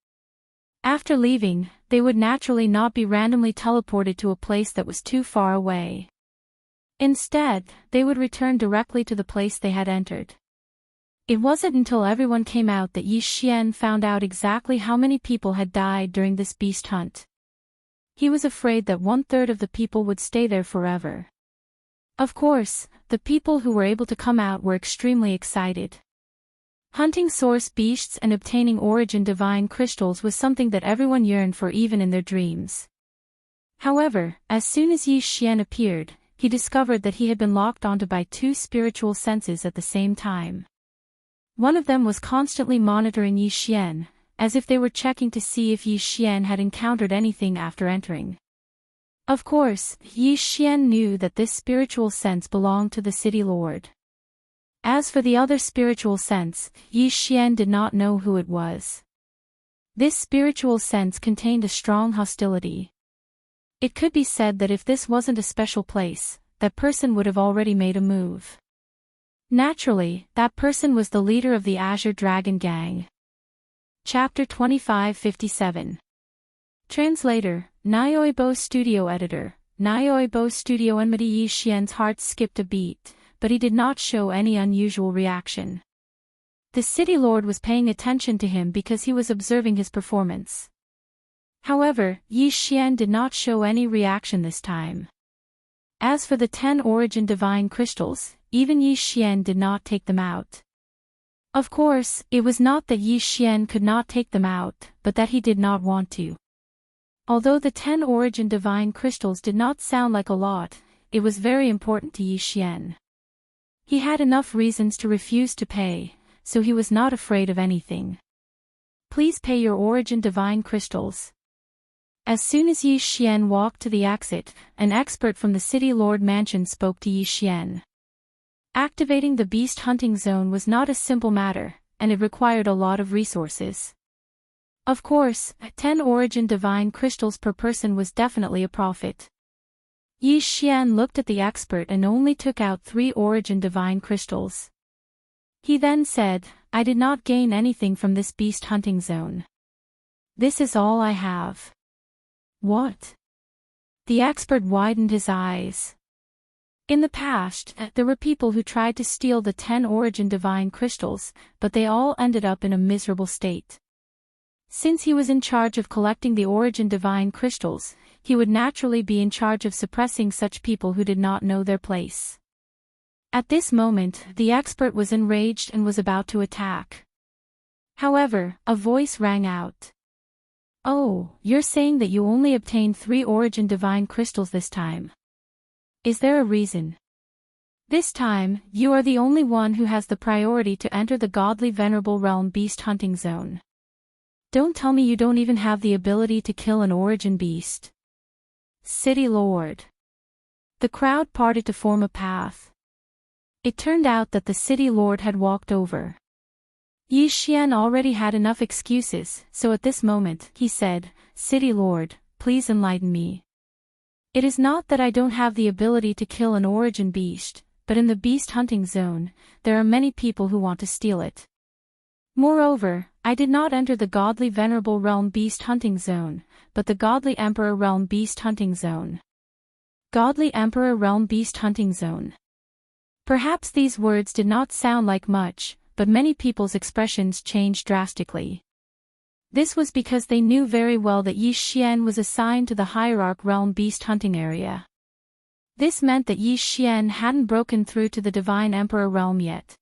After leaving, they would naturally not be randomly teleported to a place that was too far away. Instead, they would return directly to the place they had entered. It wasn't until everyone came out that Yi Xian found out exactly how many people had died during this beast hunt. He was afraid that 1/3 of the people would stay there forever. Of course, the people who were able to come out were extremely excited. Hunting source beasts and obtaining origin divine crystals was something that everyone yearned for even in their dreams. However, as soon as Yi Xian appeared, he discovered that he had been locked onto by two spiritual senses at the same time. One of them was constantly monitoring Yi Xian, as if they were checking to see if Yi Xian had encountered anything after entering. Of course, Yi Xian knew that this spiritual sense belonged to the city lord. As for the other spiritual sense, Yi Xian did not know who it was. This spiritual sense contained a strong hostility. It could be said that if this wasn't a special place, that person would have already made a move. Naturally, that person was the leader of the Azure Dragon Gang. Chapter 2557. Translator, Nyoibo Studio Editor, Nyoibo Studio Enmity. Yi Xian's heart skipped a beat, but he did not show any unusual reaction. The city lord was paying attention to him because he was observing his performance. However, Yi Xian did not show any reaction this time. As for the 10 origin divine crystals, even Yi Xian did not take them out. Of course, it was not that Yi Xian could not take them out, but that he did not want to. Although the 10 origin divine crystals did not sound like a lot, it was very important to Yi Xian. He had enough reasons to refuse to pay, so he was not afraid of anything. Please pay your origin divine crystals. As soon as Yi Xian walked to the exit, an expert from the City Lord Mansion spoke to Yi Xian. Activating the beast hunting zone was not a simple matter, and it required a lot of resources. Of course, 10 origin divine crystals per person was definitely a profit. Yi Xian looked at the expert and only took out 3 origin divine crystals. He then said, "I did not gain anything from this beast hunting zone. This is all I have." What? The expert widened his eyes. In the past, there were people who tried to steal the 10 origin divine crystals, but they all ended up in a miserable state. Since he was in charge of collecting the origin divine crystals, he would naturally be in charge of suppressing such people who did not know their place. At this moment, the expert was enraged and was about to attack. However, a voice rang out. "Oh, you're saying that you only obtained 3 origin divine crystals this time. Is there a reason? This time, you are the only one who has the priority to enter the godly venerable realm beast hunting zone. Don't tell me you don't even have the ability to kill an origin beast." City Lord. The crowd parted to form a path. It turned out that the City Lord had walked over. Yi Xian already had enough excuses, so at this moment, he said, "City Lord, please enlighten me. It is not that I don't have the ability to kill an origin beast, but in the beast hunting zone, there are many people who want to steal it. Moreover, I did not enter the godly venerable realm beast hunting zone, but the godly emperor realm beast hunting zone." Godly emperor realm beast hunting zone. Perhaps these words did not sound like much, but many people's expressions changed drastically. This was because they knew very well that Yi Xian was assigned to the hierarch realm beast hunting area. This meant that Yi Xian hadn't broken through to the divine emperor realm yet.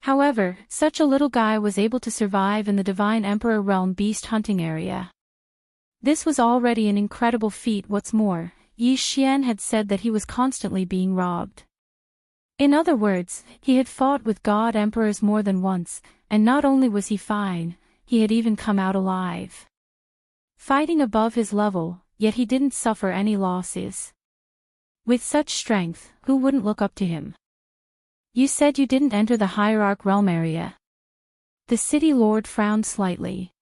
However, such a little guy was able to survive in the divine emperor realm beast hunting area. This was already an incredible feat. What's more, Yi Xian had said that he was constantly being robbed. In other words, he had fought with god emperors more than once, and not only was he fine, he had even come out alive. Fighting above his level, yet he didn't suffer any losses. With such strength, who wouldn't look up to him? "You said you didn't enter the hierarch realm area." The City Lord frowned slightly.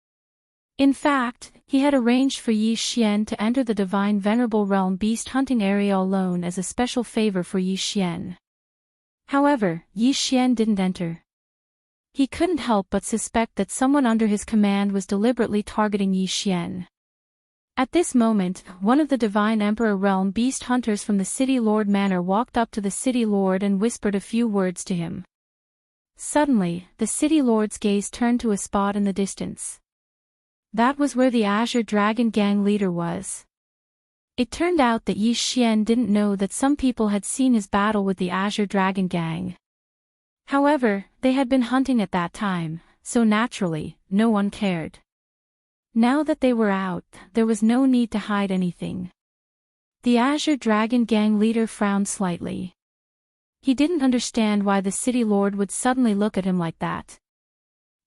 In fact, he had arranged for Yi Xian to enter the divine venerable realm beast hunting area alone as a special favor for Yi Xian. However, Yi Xian didn't enter. He couldn't help but suspect that someone under his command was deliberately targeting Yi Xian. At this moment, one of the divine emperor realm beast hunters from the City Lord Manor walked up to the City Lord and whispered a few words to him. Suddenly, the City Lord's gaze turned to a spot in the distance. That was where the Azure Dragon Gang leader was. It turned out that Yi Xian didn't know that some people had seen his battle with the Azure Dragon Gang. However, they had been hunting at that time, so naturally, no one cared. Now that they were out, there was no need to hide anything. The Azure Dragon Gang leader frowned slightly. He didn't understand why the City Lord would suddenly look at him like that.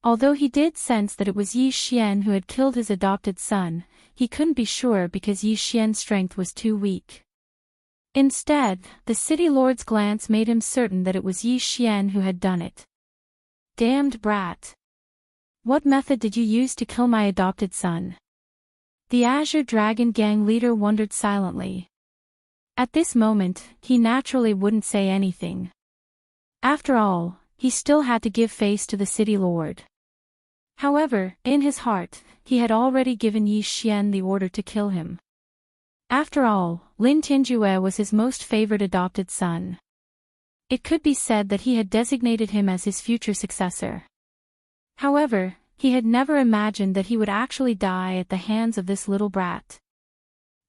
Although he did sense that it was Yi Xian who had killed his adopted son, he couldn't be sure because Yi Xian's strength was too weak. Instead, the City Lord's glance made him certain that it was Yi Xian who had done it. "Damned brat. What method did you use to kill my adopted son?" The Azure Dragon Gang leader wondered silently. At this moment, he naturally wouldn't say anything. After all, he still had to give face to the City Lord. However, in his heart, he had already given Yi Xian the order to kill him. After all, Lin Tingjue was his most favored adopted son. It could be said that he had designated him as his future successor. However, he had never imagined that he would actually die at the hands of this little brat.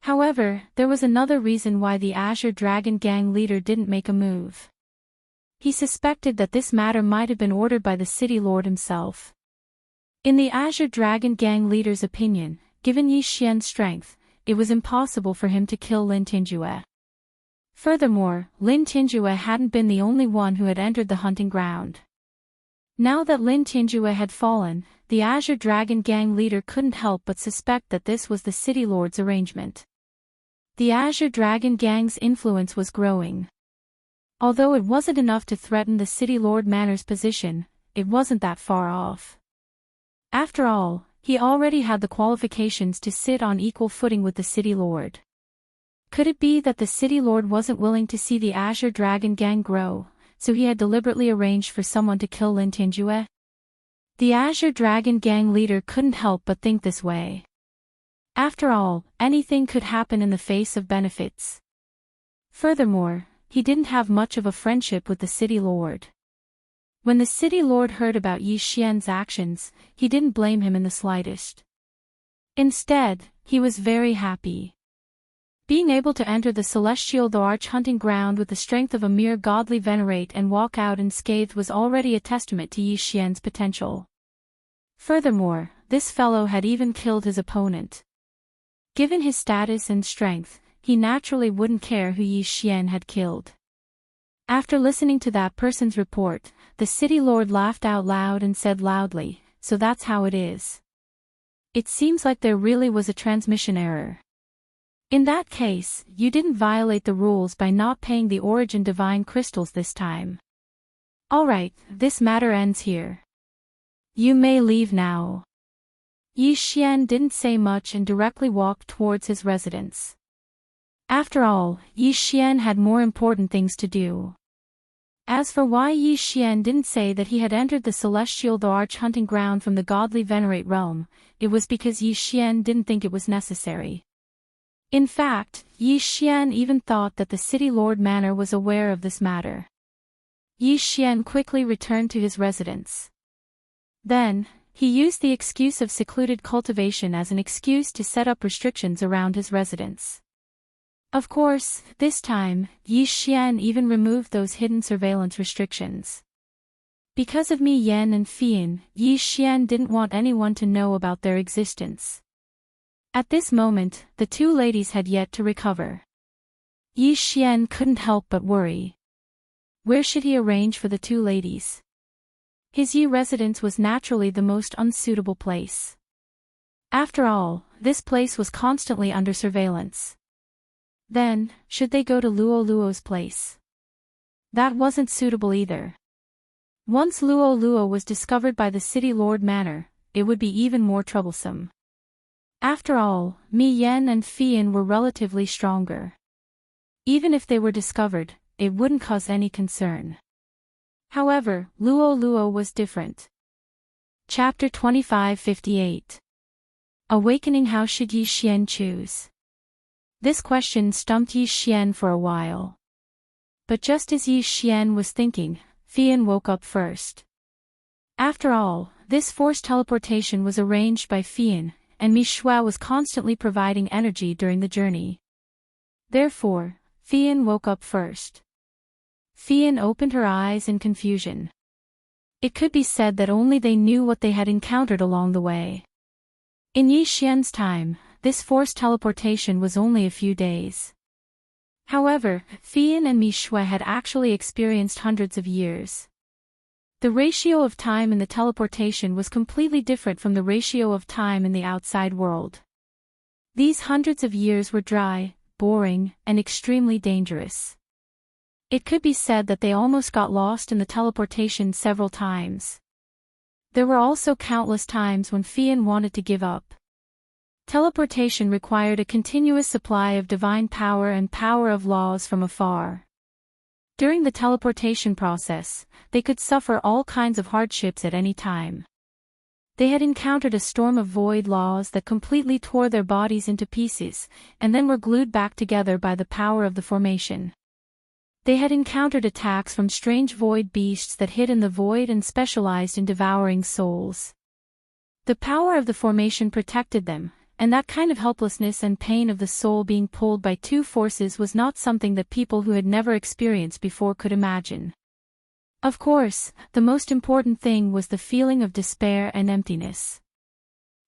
However, there was another reason why the Azure Dragon Gang leader didn't make a move. He suspected that this matter might have been ordered by the City Lord himself. In the Azure Dragon Gang leader's opinion, given Yi Xian's strength, it was impossible for him to kill Lin Tingjue. Furthermore, Lin Tingjue hadn't been the only one who had entered the hunting ground. Now that Lin Tianjue had fallen, the Azure Dragon Gang leader couldn't help but suspect that this was the City Lord's arrangement. The Azure Dragon Gang's influence was growing. Although it wasn't enough to threaten the City Lord Manor's position, it wasn't that far off. After all, he already had the qualifications to sit on equal footing with the City Lord. Could it be that the City Lord wasn't willing to see the Azure Dragon Gang grow, so he had deliberately arranged for someone to kill Lin Tianjue? The Azure Dragon Gang leader couldn't help but think this way. After all, anything could happen in the face of benefits. Furthermore, he didn't have much of a friendship with the City Lord. When the City Lord heard about Yi Xian's actions, he didn't blame him in the slightest. Instead, he was very happy. Being able to enter the celestial arch hunting ground with the strength of a mere godly venerate and walk out unscathed was already a testament to Yi Xian's potential. Furthermore, this fellow had even killed his opponent. Given his status and strength, he naturally wouldn't care who Yi Xian had killed. After listening to that person's report, the City Lord laughed out loud and said loudly, "So that's how it is. It seems like there really was a transmission error. In that case, you didn't violate the rules by not paying the Origin Divine Crystals this time. Alright, this matter ends here. You may leave now." Yi Xian didn't say much and directly walked towards his residence. After all, Yi Xian had more important things to do. As for why Yi Xian didn't say that he had entered the celestial arch hunting ground from the godly venerate realm, it was because Yi Xian didn't think it was necessary. In fact, Yi Xian even thought that the City Lord Manor was aware of this matter. Yi Xian quickly returned to his residence. Then, he used the excuse of secluded cultivation as an excuse to set up restrictions around his residence. Of course, this time, Yi Xian even removed those hidden surveillance restrictions. Because of Mi Yan and Fian, Yi Xian didn't want anyone to know about their existence. At this moment, the two ladies had yet to recover. Yi Xian couldn't help but worry. Where should he arrange for the two ladies? His Yi residence was naturally the most unsuitable place. After all, this place was constantly under surveillance. Then, should they go to Luo Luo's place? That wasn't suitable either. Once Luo Luo was discovered by the City Lord Manor, it would be even more troublesome. After all, Mi Yan and Fian were relatively stronger. Even if they were discovered, it wouldn't cause any concern. However, Luo Luo was different. Chapter 2558. Awakening. How should Yi Xian choose? This question stumped Yi Xian for a while. But just as Yi Xian was thinking, Fian woke up first. After all, this forced teleportation was arranged by Fian, and Mi Shua was constantly providing energy during the journey. Therefore, Fian woke up first. Fian opened her eyes in confusion. It could be said that only they knew what they had encountered along the way. In Yi Xian's time, this forced teleportation was only a few days. However, Fian and Mi Shua had actually experienced hundreds of years. The ratio of time in the teleportation was completely different from the ratio of time in the outside world. These hundreds of years were dry, boring, and extremely dangerous. It could be said that they almost got lost in the teleportation several times. There were also countless times when Fian wanted to give up. Teleportation required a continuous supply of divine power and power of laws from afar. During the teleportation process, they could suffer all kinds of hardships at any time. They had encountered a storm of void laws that completely tore their bodies into pieces, and then were glued back together by the power of the formation. They had encountered attacks from strange void beasts that hid in the void and specialized in devouring souls. The power of the formation protected them, and that kind of helplessness and pain of the soul being pulled by two forces was not something that people who had never experienced before could imagine. Of course, the most important thing was the feeling of despair and emptiness.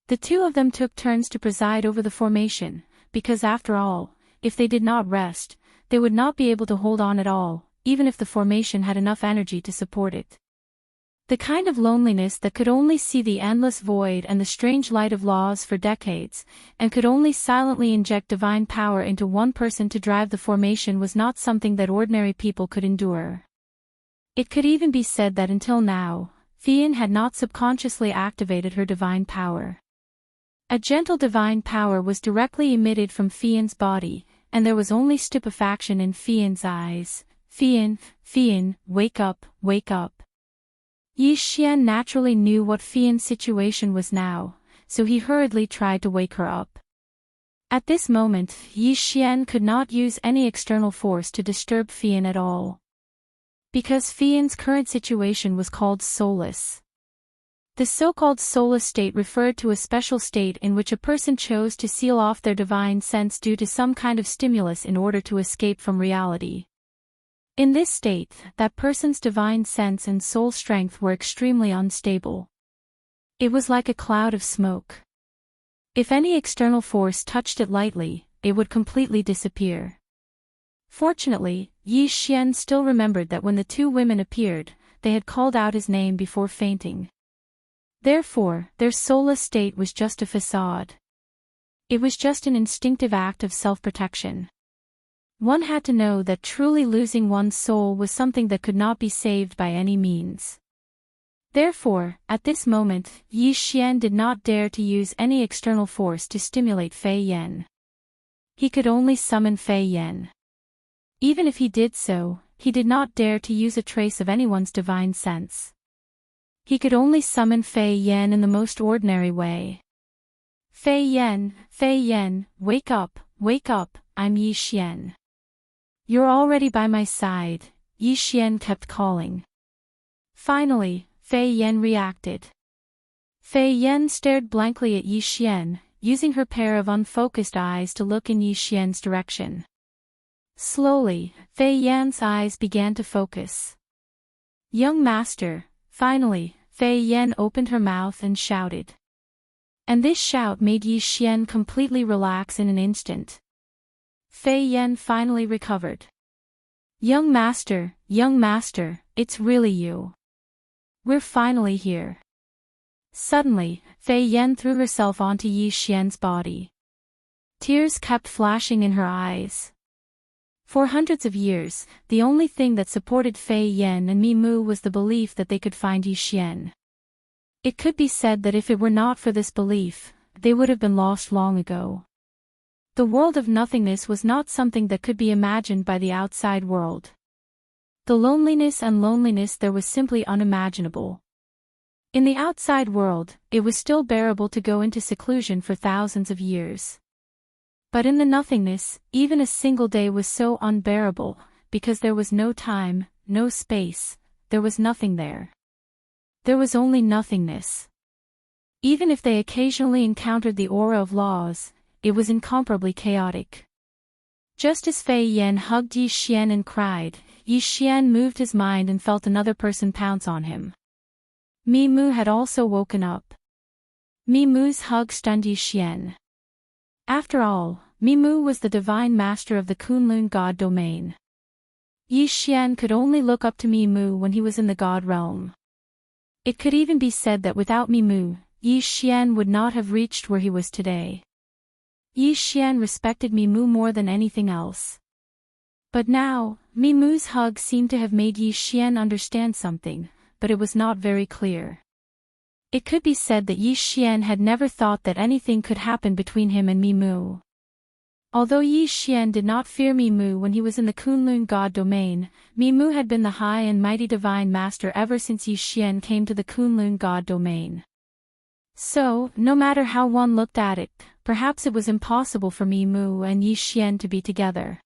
The two of them took turns to preside over the formation, because after all, if they did not rest, they would not be able to hold on at all, even if the formation had enough energy to support it. The kind of loneliness that could only see the endless void and the strange light of laws for decades, and could only silently inject divine power into one person to drive the formation was not something that ordinary people could endure. It could even be said that until now, Fian had not subconsciously activated her divine power. A gentle divine power was directly emitted from Fian's body, and there was only stupefaction in Fian's eyes. Fian, wake up, wake up. Yi Xian naturally knew what Fian's situation was now, so he hurriedly tried to wake her up. At this moment, Yi Xian could not use any external force to disturb Fian at all. Because Fian's current situation was called soulless. The so-called soulless state referred to a special state in which a person chose to seal off their divine sense due to some kind of stimulus in order to escape from reality. In this state, that person's divine sense and soul strength were extremely unstable. It was like a cloud of smoke. If any external force touched it lightly, it would completely disappear. Fortunately, Yi Xian still remembered that when the two women appeared, they had called out his name before fainting. Therefore, their soulless state was just a facade. It was just an instinctive act of self-protection. One had to know that truly losing one's soul was something that could not be saved by any means. Therefore, at this moment, Yi Xian did not dare to use any external force to stimulate Fei Yan. He could only summon Fei Yan. Even if he did so, he did not dare to use a trace of anyone's divine sense. He could only summon Fei Yan in the most ordinary way. Fei Yan, wake up, I'm Yi Xian. You're already by my side, Yi Xian kept calling. Finally, Fei Yan reacted. Fei Yan stared blankly at Yi Xian, using her pair of unfocused eyes to look in Yi Xian's direction. Slowly, Fei Yan's eyes began to focus. Young master. Finally, Fei Yan opened her mouth and shouted. And this shout made Yi Xian completely relax in an instant. Fei Yan finally recovered. Young master, it's really you. We're finally here. Suddenly, Fei Yan threw herself onto Yi Xian's body. Tears kept flashing in her eyes. For hundreds of years, the only thing that supported Fei Yan and Mi Mu was the belief that they could find Yi Xian. It could be said that if it were not for this belief, they would have been lost long ago. The world of nothingness was not something that could be imagined by the outside world. The loneliness there was simply unimaginable. In the outside world, it was still bearable to go into seclusion for thousands of years. But in the nothingness, even a single day was so unbearable, because there was no time, no space, there was nothing there. There was only nothingness. Even if they occasionally encountered the aura of laws, it was incomparably chaotic. Just as Fei Yan hugged Yi Xian and cried, Yi Xian moved his mind and felt another person pounce on him. Mi Mu had also woken up. Mi Mu's hug stunned Yi Xian. After all, Mi Mu was the divine master of the Kunlun god domain. Yi Xian could only look up to Mi Mu when he was in the god realm. It could even be said that without Mi Mu, Yi Xian would not have reached where he was today. Yi Xian respected Mi Mu more than anything else. But now, Mi Mu's hug seemed to have made Yi Xian understand something, but it was not very clear. It could be said that Yi Xian had never thought that anything could happen between him and Mi Mu. Although Yi Xian did not fear Mi Mu when he was in the Kunlun god domain, Mi Mu had been the high and mighty divine master ever since Yi Xian came to the Kunlun god domain. So, no matter how one looked at it, perhaps it was impossible for Mi Mu and Yi Xian to be together.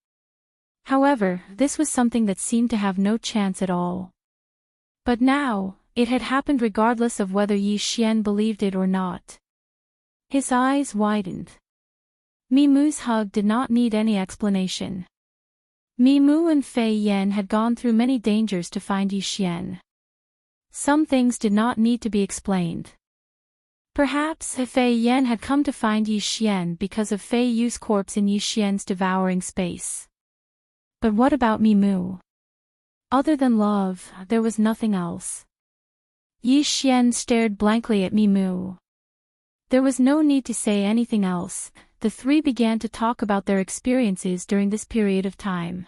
However, this was something that seemed to have no chance at all. But now, it had happened regardless of whether Yi Xian believed it or not. His eyes widened. Mi Mu's hug did not need any explanation. Mi Mu and Fei Yan had gone through many dangers to find Yi Xian. Some things did not need to be explained. Perhaps Fei Yan had come to find Yi Xian because of Fei Yu's corpse in Yi Xian's devouring space. But what about Mi Mu? Other than love, there was nothing else. Yi Xian stared blankly at Mimu. There was no need to say anything else. The three began to talk about their experiences during this period of time.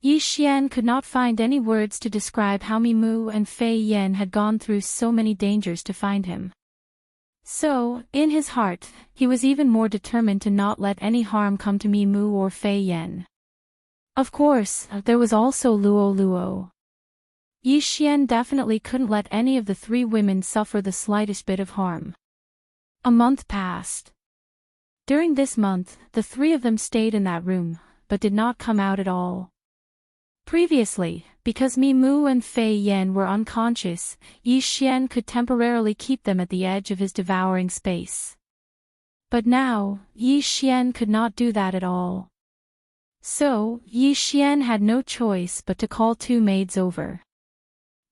Yi Xian could not find any words to describe how Mimu and Fei Yan had gone through so many dangers to find him. So, in his heart, he was even more determined to not let any harm come to Mimu or Fei Yan. Of course, there was also Luo Luo. Yi Xian definitely couldn't let any of the three women suffer the slightest bit of harm. A month passed. During this month, the three of them stayed in that room, but did not come out at all. Previously, because Mimu and Fei Yan were unconscious, Yi Xian could temporarily keep them at the edge of his devouring space. But now, Yi Xian could not do that at all. So, Yi Xian had no choice but to call two maids over.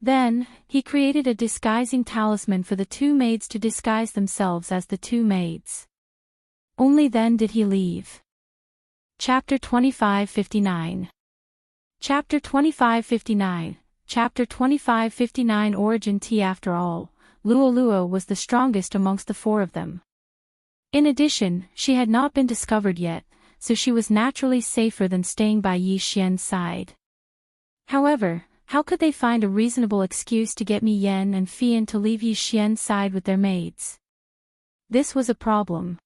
Then, he created a disguising talisman for the two maids to disguise themselves as the two maids. Only then did he leave. Chapter 2559. Chapter 2559. Chapter 2559 Origin Tea. After all, Luo Luo was the strongest amongst the four of them. In addition, she had not been discovered yet, so she was naturally safer than staying by Yi Xian's side. However, how could they find a reasonable excuse to get Mi Yan and Fian to leave Yi Xian's side with their maids? This was a problem.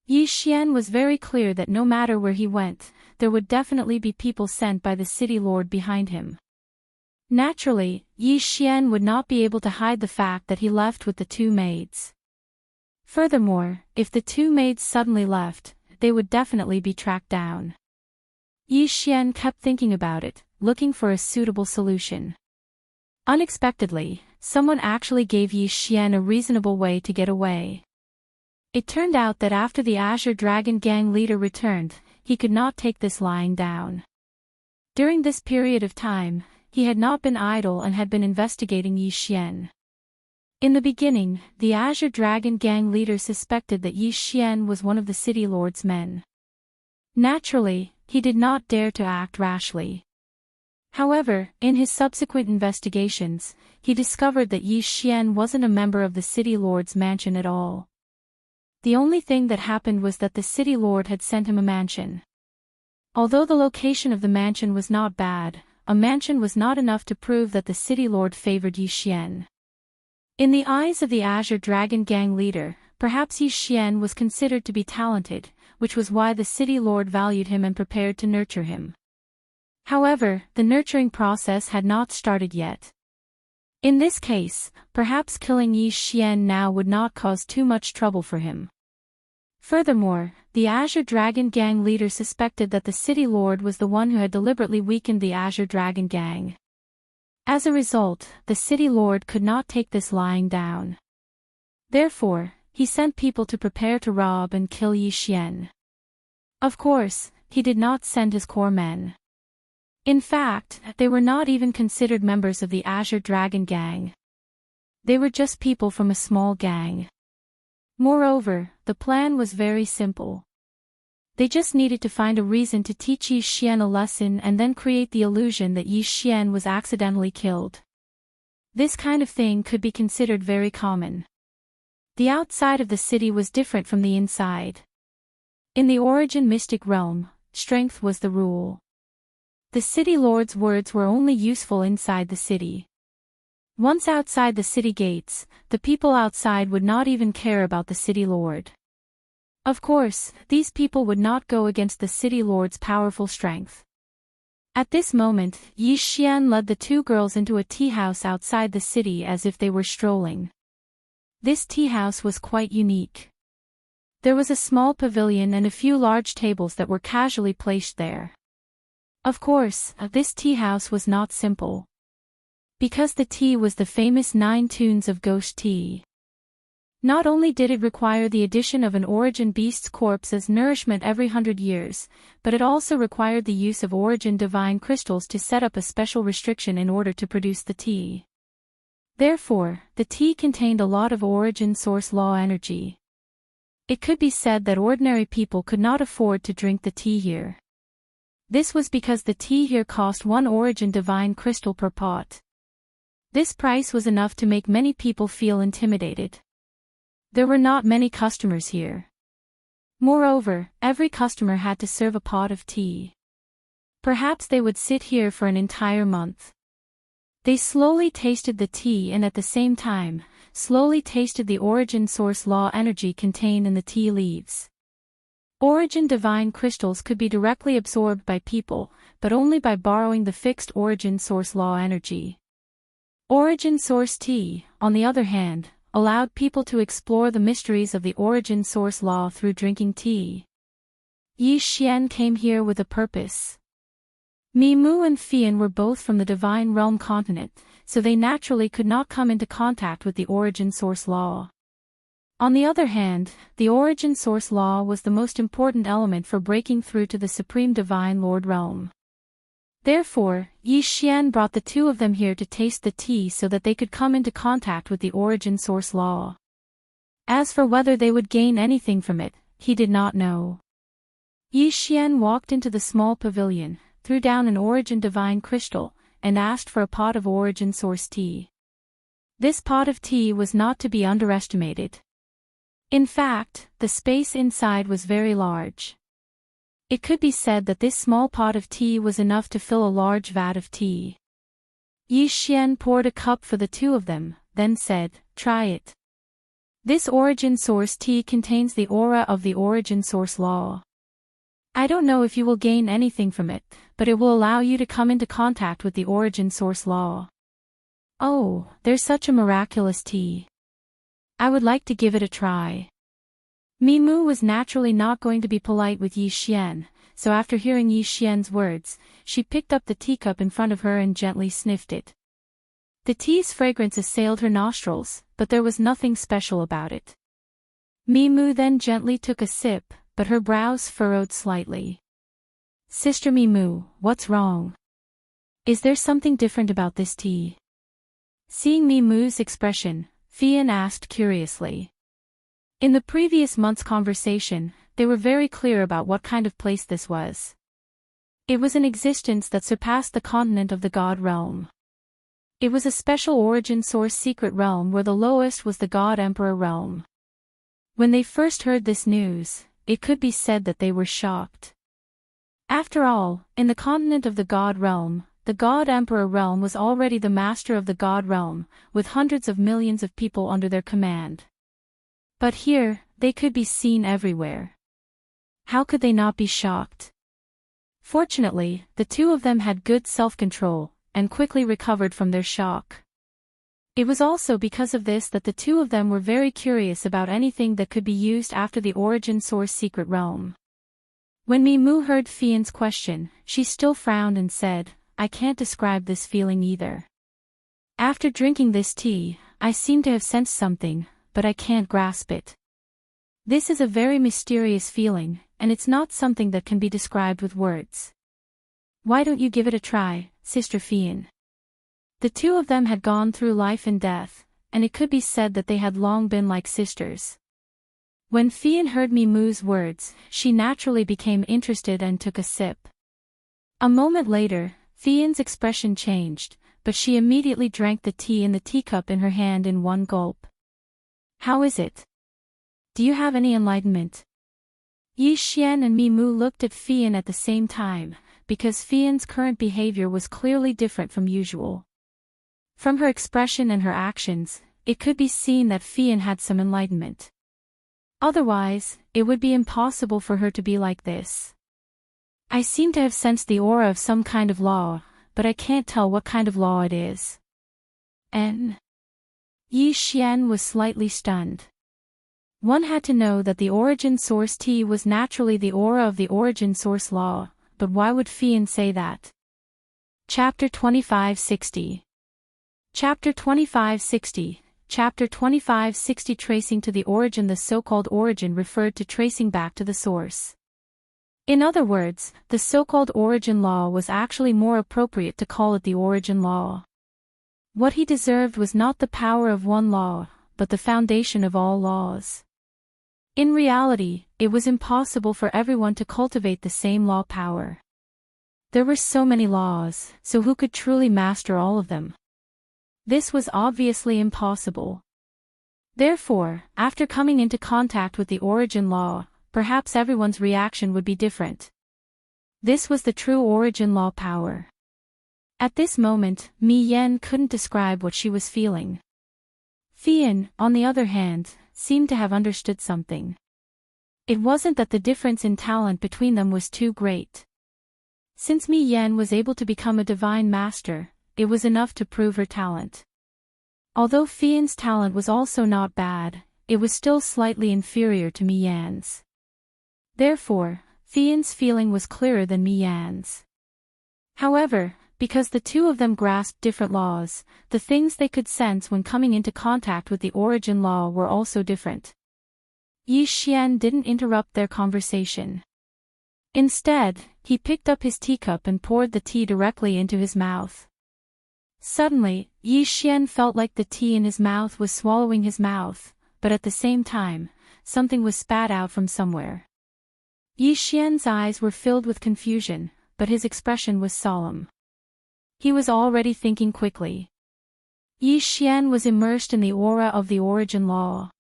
Yi Xian was very clear that no matter where he went, there would definitely be people sent by the city lord behind him. Naturally, Yi Xian would not be able to hide the fact that he left with the two maids. Furthermore, if the two maids suddenly left, they would definitely be tracked down. Yi Xian kept thinking about it, looking for a suitable solution. Unexpectedly, someone actually gave Yi Xian a reasonable way to get away. It turned out that after the Azure Dragon Gang leader returned, he could not take this lying down. During this period of time, he had not been idle and had been investigating Yi Xian. In the beginning, the Azure Dragon Gang leader suspected that Yi Xian was one of the city lord's men. Naturally, he did not dare to act rashly. However, in his subsequent investigations, he discovered that Yi Xian wasn't a member of the city lord's mansion at all. The only thing that happened was that the city lord had sent him a mansion. Although the location of the mansion was not bad, a mansion was not enough to prove that the city lord favored Yi Xian. In the eyes of the Azure Dragon Gang leader, perhaps Yi Xian was considered to be talented, which was why the city lord valued him and prepared to nurture him. However, the nurturing process had not started yet. In this case, perhaps killing Yi Xian now would not cause too much trouble for him. Furthermore, the Azure Dragon Gang leader suspected that the city lord was the one who had deliberately weakened the Azure Dragon Gang. As a result, the city lord could not take this lying down. Therefore, he sent people to prepare to rob and kill Yi Xian. Of course, he did not send his core men. In fact, they were not even considered members of the Azure Dragon Gang. They were just people from a small gang. Moreover, the plan was very simple. They just needed to find a reason to teach Yi Xian a lesson and then create the illusion that Yi Xian was accidentally killed. This kind of thing could be considered very common. The outside of the city was different from the inside. In the Origin Mystic Realm, strength was the rule. The city lord's words were only useful inside the city. Once outside the city gates, the people outside would not even care about the city lord. Of course, these people would not go against the city lord's powerful strength. At this moment, Yi Xian led the two girls into a tea house outside the city as if they were strolling. This tea house was quite unique. There was a small pavilion and a few large tables that were casually placed there. Of course, this tea house was not simple. Because the tea was the famous 9 tunes of ghost tea. Not only did it require the addition of an origin beast's corpse as nourishment every 100 years, but it also required the use of origin divine crystals to set up a special restriction in order to produce the tea. Therefore, the tea contained a lot of origin source law energy. It could be said that ordinary people could not afford to drink the tea here. This was because the tea here cost 1 origin divine crystal per pot. This price was enough to make many people feel intimidated. There were not many customers here. Moreover, every customer had to serve a pot of tea. Perhaps they would sit here for an entire month. They slowly tasted the tea and at the same time, slowly tasted the origin source law energy contained in the tea leaves. Origin divine crystals could be directly absorbed by people, but only by borrowing the fixed origin source law energy. Origin source tea, on the other hand, allowed people to explore the mysteries of the origin source law through drinking tea. Yi Xian came here with a purpose. Mimu and Fian were both from the Divine Realm continent, so they naturally could not come into contact with the origin source law. On the other hand, the origin source law was the most important element for breaking through to the Supreme Divine Lord Realm. Therefore, Yi Xian brought the two of them here to taste the tea so that they could come into contact with the origin source law. As for whether they would gain anything from it, he did not know. Yi Xian walked into the small pavilion, threw down an origin divine crystal, and asked for a pot of origin source tea. This pot of tea was not to be underestimated. In fact, the space inside was very large. It could be said that this small pot of tea was enough to fill a large vat of tea. Yi Xian poured a cup for the two of them, then said, "Try it. This origin source tea contains the aura of the origin source law. I don't know if you will gain anything from it, but it will allow you to come into contact with the origin source law." "Oh, there's such a miraculous tea. I would like to give it a try." Mimu was naturally not going to be polite with Yi Xian, so after hearing Yi Xian's words, she picked up the teacup in front of her and gently sniffed it. The tea's fragrance assailed her nostrils, but there was nothing special about it. Mimu then gently took a sip, but her brows furrowed slightly. "Sister Mimu, what's wrong? Is there something different about this tea?" Seeing Mimu's expression, Fian asked curiously. In the previous month's conversation, they were very clear about what kind of place this was. It was an existence that surpassed the continent of the God realm. It was a special origin source secret realm where the lowest was the God Emperor realm. When they first heard this news, it could be said that they were shocked. After all, in the continent of the God realm, the God Emperor realm was already the master of the God realm, with hundreds of millions of people under their command. But here, they could be seen everywhere. How could they not be shocked? Fortunately, the two of them had good self-control, and quickly recovered from their shock. It was also because of this that the two of them were very curious about anything that could be used after the origin source secret realm. When Mimu heard Fian's question, she still frowned and said, "I can't describe this feeling either. After drinking this tea, I seem to have sensed something, but I can't grasp it. This is a very mysterious feeling, and it's not something that can be described with words. Why don't you give it a try, Sister Fian?" The two of them had gone through life and death, and it could be said that they had long been like sisters. When Fian heard Mimu's words, she naturally became interested and took a sip. A moment later, Fian's expression changed, but she immediately drank the tea in the teacup in her hand in one gulp. "How is it? Do you have any enlightenment?" Yi Xian and Mimu looked at Fian at the same time, because Fian's current behavior was clearly different from usual. From her expression and her actions, it could be seen that Fian had some enlightenment. Otherwise, it would be impossible for her to be like this. "I seem to have sensed the aura of some kind of law, but I can't tell what kind of law it is." And Yi Xian was slightly stunned. One had to know that the origin source tea was naturally the aura of the origin source law, but why would Fian say that? Chapter 2560. Chapter 2560. Chapter 2560. Tracing to the origin. The so-called origin referred to tracing back to the source. In other words, the so-called origin law was actually more appropriate to call it the origin law. What he deserved was not the power of one law, but the foundation of all laws. In reality, it was impossible for everyone to cultivate the same law power. There were so many laws, so who could truly master all of them? This was obviously impossible. Therefore, after coming into contact with the origin law, perhaps everyone's reaction would be different. This was the true origin law power. At this moment, Mi Yen couldn't describe what she was feeling. Fian, on the other hand, seemed to have understood something. It wasn't that the difference in talent between them was too great. Since Mi Yen was able to become a divine master, it was enough to prove her talent. Although Fian's talent was also not bad, it was still slightly inferior to Mi Yan's. Therefore, Fian's feeling was clearer than Mi Yan's. However, because the two of them grasped different laws, the things they could sense when coming into contact with the origin law were also different. Yi Xian didn't interrupt their conversation. Instead, he picked up his teacup and poured the tea directly into his mouth. Suddenly, Yi Xian felt like the tea in his mouth was swallowing his mouth, but at the same time, something was spat out from somewhere. Yi Xian's eyes were filled with confusion, but his expression was solemn. He was already thinking quickly. Yi Xian was immersed in the aura of the origin law.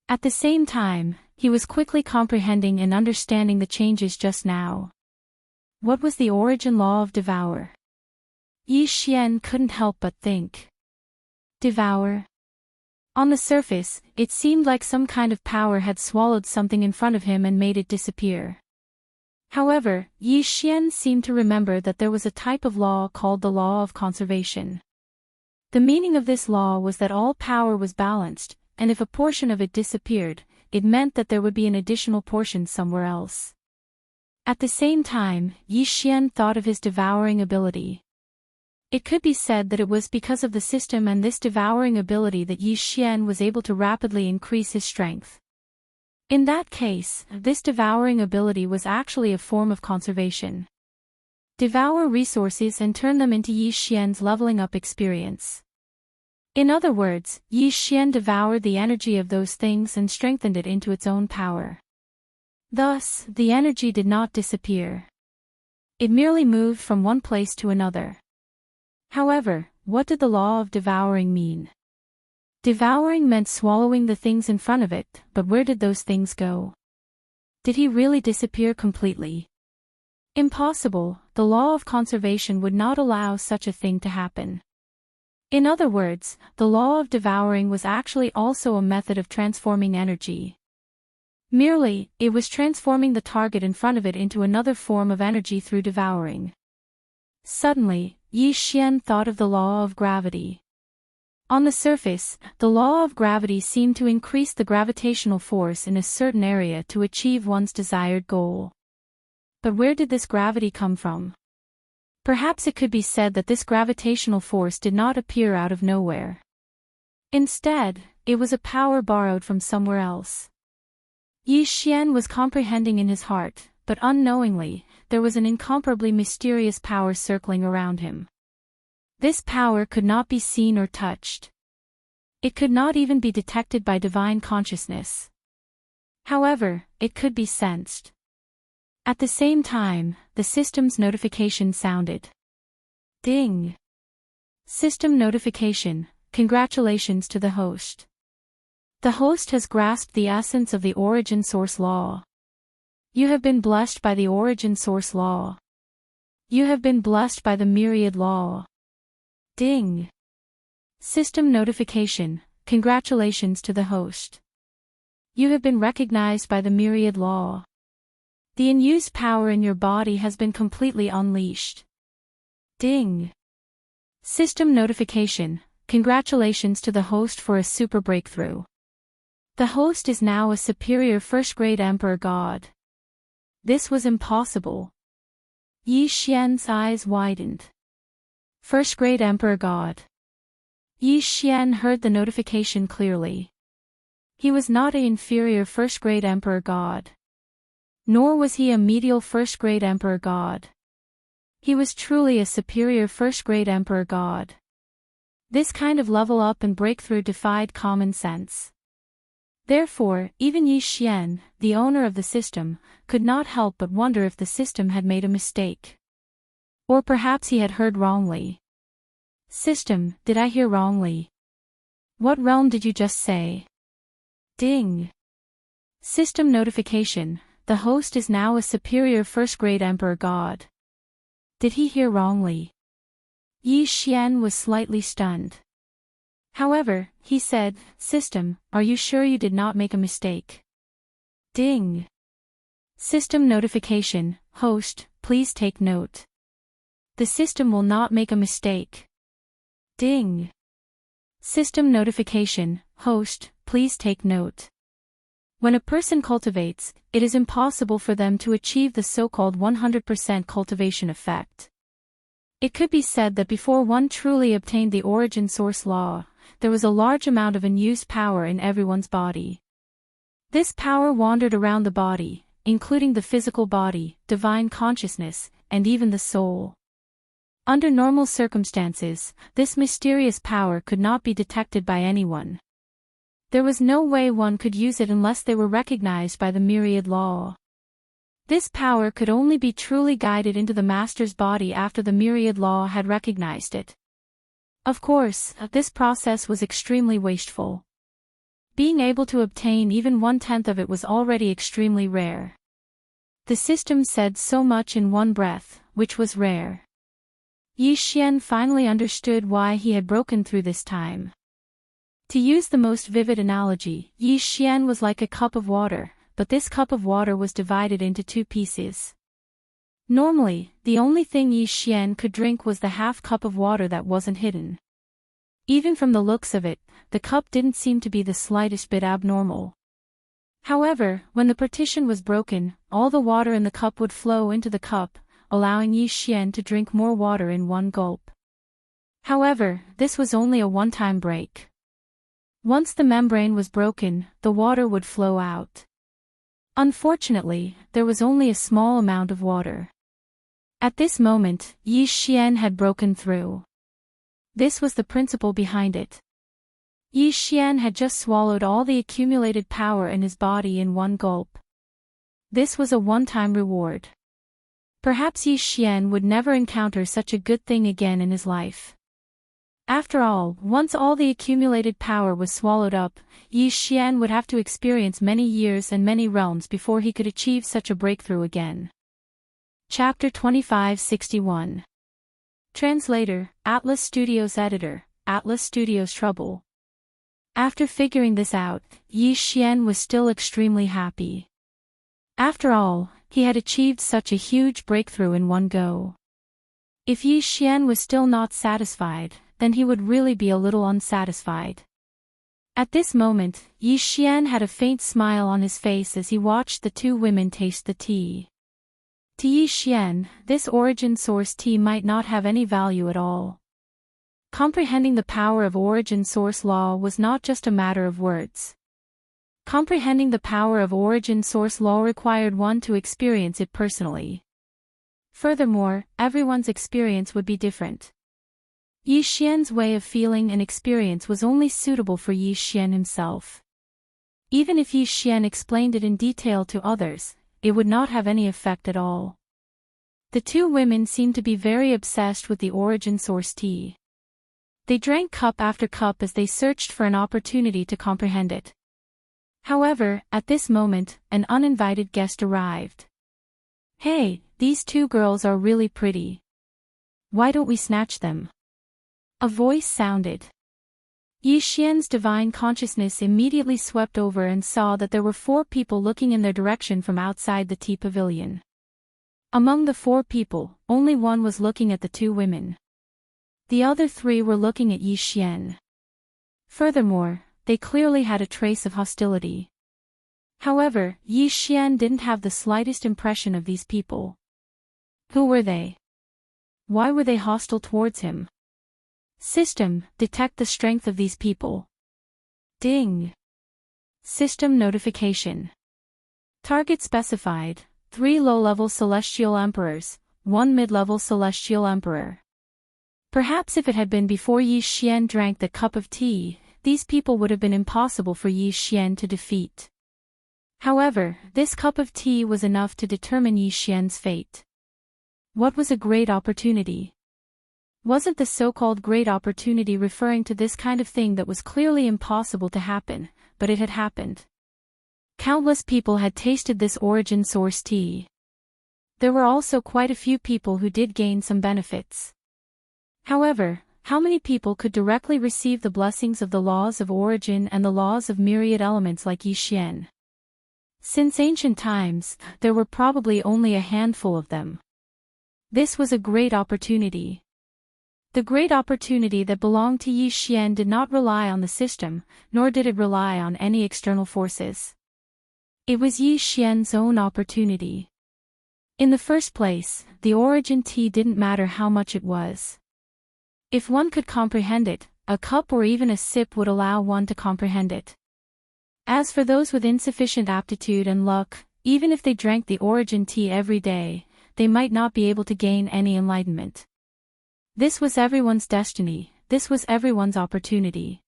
At the same time, he was quickly comprehending and understanding the changes just now. What was the origin law of Devourer? Yi Xian couldn't help but think. Devourer? On the surface, it seemed like some kind of power had swallowed something in front of him and made it disappear. However, Yi Xian seemed to remember that there was a type of law called the law of conservation. The meaning of this law was that all power was balanced, and if a portion of it disappeared, it meant that there would be an additional portion somewhere else. At the same time, Yi Xian thought of his devouring ability. It could be said that it was because of the system and this devouring ability that Yi Xian was able to rapidly increase his strength. In that case, this devouring ability was actually a form of conservation. Devour resources and turn them into Yi Xian's leveling up experience. In other words, Yi Xian devoured the energy of those things and strengthened it into its own power. Thus, the energy did not disappear. It merely moved from one place to another. However, what did the law of devouring mean? Devouring meant swallowing the things in front of it, but where did those things go? Did he really disappear completely? Impossible, the law of conservation would not allow such a thing to happen. In other words, the law of devouring was actually also a method of transforming energy. Merely, it was transforming the target in front of it into another form of energy through devouring. Suddenly, Yi Xian thought of the law of gravity. On the surface, the law of gravity seemed to increase the gravitational force in a certain area to achieve one's desired goal. But where did this gravity come from? Perhaps it could be said that this gravitational force did not appear out of nowhere. Instead, it was a power borrowed from somewhere else. Yi Xian was comprehending in his heart, but unknowingly, there was an incomparably mysterious power circling around him. This power could not be seen or touched. It could not even be detected by divine consciousness. However, it could be sensed. At the same time, the system's notification sounded. Ding! System notification, congratulations to the host. The host has grasped the essence of the origin source law. You have been blessed by the origin source law. You have been blessed by the myriad law. Ding! System notification, congratulations to the host. You have been recognized by the myriad law. The unused power in your body has been completely unleashed. Ding! System notification, congratulations to the host for a super breakthrough. The host is now a superior first-grade emperor god. This was impossible. Yi Xian's eyes widened. First-grade emperor god. Yi Xian heard the notification clearly. He was not an inferior first-grade emperor god. Nor was he a medial first-grade emperor god. He was truly a superior first-grade emperor god. This kind of level up and breakthrough defied common sense. Therefore, even Yi Xian, the owner of the system, could not help but wonder if the system had made a mistake. Or perhaps he had heard wrongly. System, did I hear wrongly? What realm did you just say? Ding. System notification, the host is now a superior first-grade emperor god. Did he hear wrongly? Yi Xian was slightly stunned. However, he said, System, are you sure you did not make a mistake? Ding. System notification, host, please take note. The system will not make a mistake. Ding. System notification, host, please take note. When a person cultivates, it is impossible for them to achieve the so-called 100% cultivation effect. It could be said that before one truly obtained the origin source law, there was a large amount of unused power in everyone's body. This power wandered around the body, including the physical body, divine consciousness, and even the soul. Under normal circumstances, this mysterious power could not be detected by anyone. There was no way one could use it unless they were recognized by the myriad law. This power could only be truly guided into the master's body after the myriad law had recognized it. Of course, this process was extremely wasteful. Being able to obtain even 1/10 of it was already extremely rare. The system said so much in one breath, which was rare. Yi Xian finally understood why he had broken through this time. To use the most vivid analogy, Yi Xian was like a cup of water, but this cup of water was divided into two pieces. Normally, the only thing Yi Xian could drink was the half cup of water that wasn't hidden. Even from the looks of it, the cup didn't seem to be the slightest bit abnormal. However, when the partition was broken, all the water in the cup would flow into the cup, allowing Yi Xian to drink more water in one gulp. However, this was only a one-time break. Once the membrane was broken, the water would flow out. Unfortunately, there was only a small amount of water. At this moment, Yi Xian had broken through. This was the principle behind it. Yi Xian had just swallowed all the accumulated power in his body in one gulp. This was a one-time reward. Perhaps Yi Xian would never encounter such a good thing again in his life. After all, once all the accumulated power was swallowed up, Yi Xian would have to experience many years and many realms before he could achieve such a breakthrough again. Chapter 2561. Translator, Atlas Studios Editor, Atlas Studios Trouble. After figuring this out, Yi Xian was still extremely happy. After all, he had achieved such a huge breakthrough in one go. If Yi Xian was still not satisfied, then he would really be a little unsatisfied. At this moment, Yi Xian had a faint smile on his face as he watched the two women taste the tea. To Yi Xian, this origin source tea might not have any value at all. Comprehending the power of origin source law was not just a matter of words. Comprehending the power of origin source law required one to experience it personally. Furthermore, everyone's experience would be different. Yi Xian's way of feeling and experience was only suitable for Yi Xian himself. Even if Yi Xian explained it in detail to others, it would not have any effect at all. The two women seemed to be very obsessed with the origin source tea. They drank cup after cup as they searched for an opportunity to comprehend it. However, at this moment, an uninvited guest arrived. Hey, these two girls are really pretty. Why don't we snatch them? A voice sounded. Yi Xian's divine consciousness immediately swept over and saw that there were 4 people looking in their direction from outside the tea pavilion. Among the 4 people, only one was looking at the 2 women. The other 3 were looking at Yi Xian. Furthermore, they clearly had a trace of hostility. However, Yi Xian didn't have the slightest impression of these people. Who were they? Why were they hostile towards him? System, detect the strength of these people. Ding. System notification. Target specified, 3 low-level celestial emperors, 1 mid-level celestial emperor. Perhaps if it had been before Yi Xian drank the cup of tea, these people would have been impossible for Yi Xian to defeat. However, this cup of tea was enough to determine Yi Xian's fate. What was a great opportunity? Wasn't the so-called great opportunity referring to this kind of thing that was clearly impossible to happen, but it had happened? Countless people had tasted this origin source tea. There were also quite a few people who did gain some benefits. However, how many people could directly receive the blessings of the laws of origin and the laws of myriad elements like Yi Xian? Since ancient times, there were probably only a handful of them. This was a great opportunity. The great opportunity that belonged to Yi Xian did not rely on the system, nor did it rely on any external forces. It was Yi Xian's own opportunity. In the first place, the origin tea didn't matter how much it was. If one could comprehend it, a cup or even a sip would allow one to comprehend it. As for those with insufficient aptitude and luck, even if they drank the origin tea every day, they might not be able to gain any enlightenment. This was everyone's destiny, this was everyone's opportunity.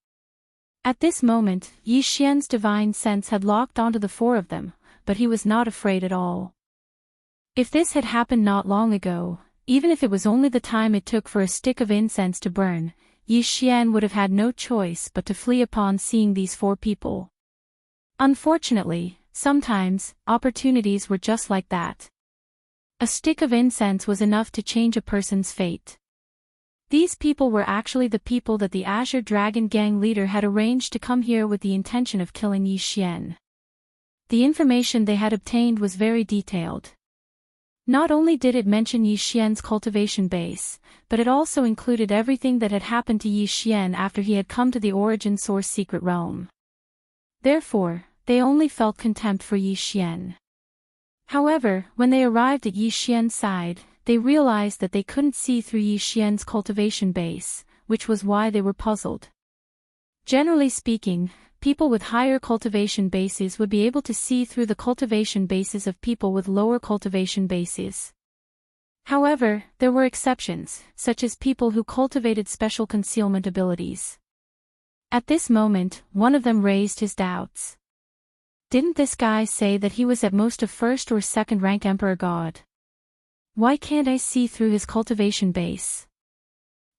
At this moment, Yi Xian's divine sense had locked onto the four of them, but he was not afraid at all. If this had happened not long ago, even if it was only the time it took for a stick of incense to burn, Yi Xian would have had no choice but to flee upon seeing these four people. Unfortunately, sometimes, opportunities were just like that. A stick of incense was enough to change a person's fate. These people were actually the people that the Azure Dragon Gang leader had arranged to come here with the intention of killing Yi Xian. The information they had obtained was very detailed. Not only did it mention Yi Xian's cultivation base, but it also included everything that had happened to Yi Xian after he had come to the origin source secret realm. Therefore, they only felt contempt for Yi Xian. However, when they arrived at Yi Xian's side, they realized that they couldn't see through Yi Xian's cultivation base, which was why they were puzzled. Generally speaking, people with higher cultivation bases would be able to see through the cultivation bases of people with lower cultivation bases. However, there were exceptions, such as people who cultivated special concealment abilities. At this moment, one of them raised his doubts. Didn't this guy say that he was at most a first or second rank Emperor God? Why can't I see through his cultivation base?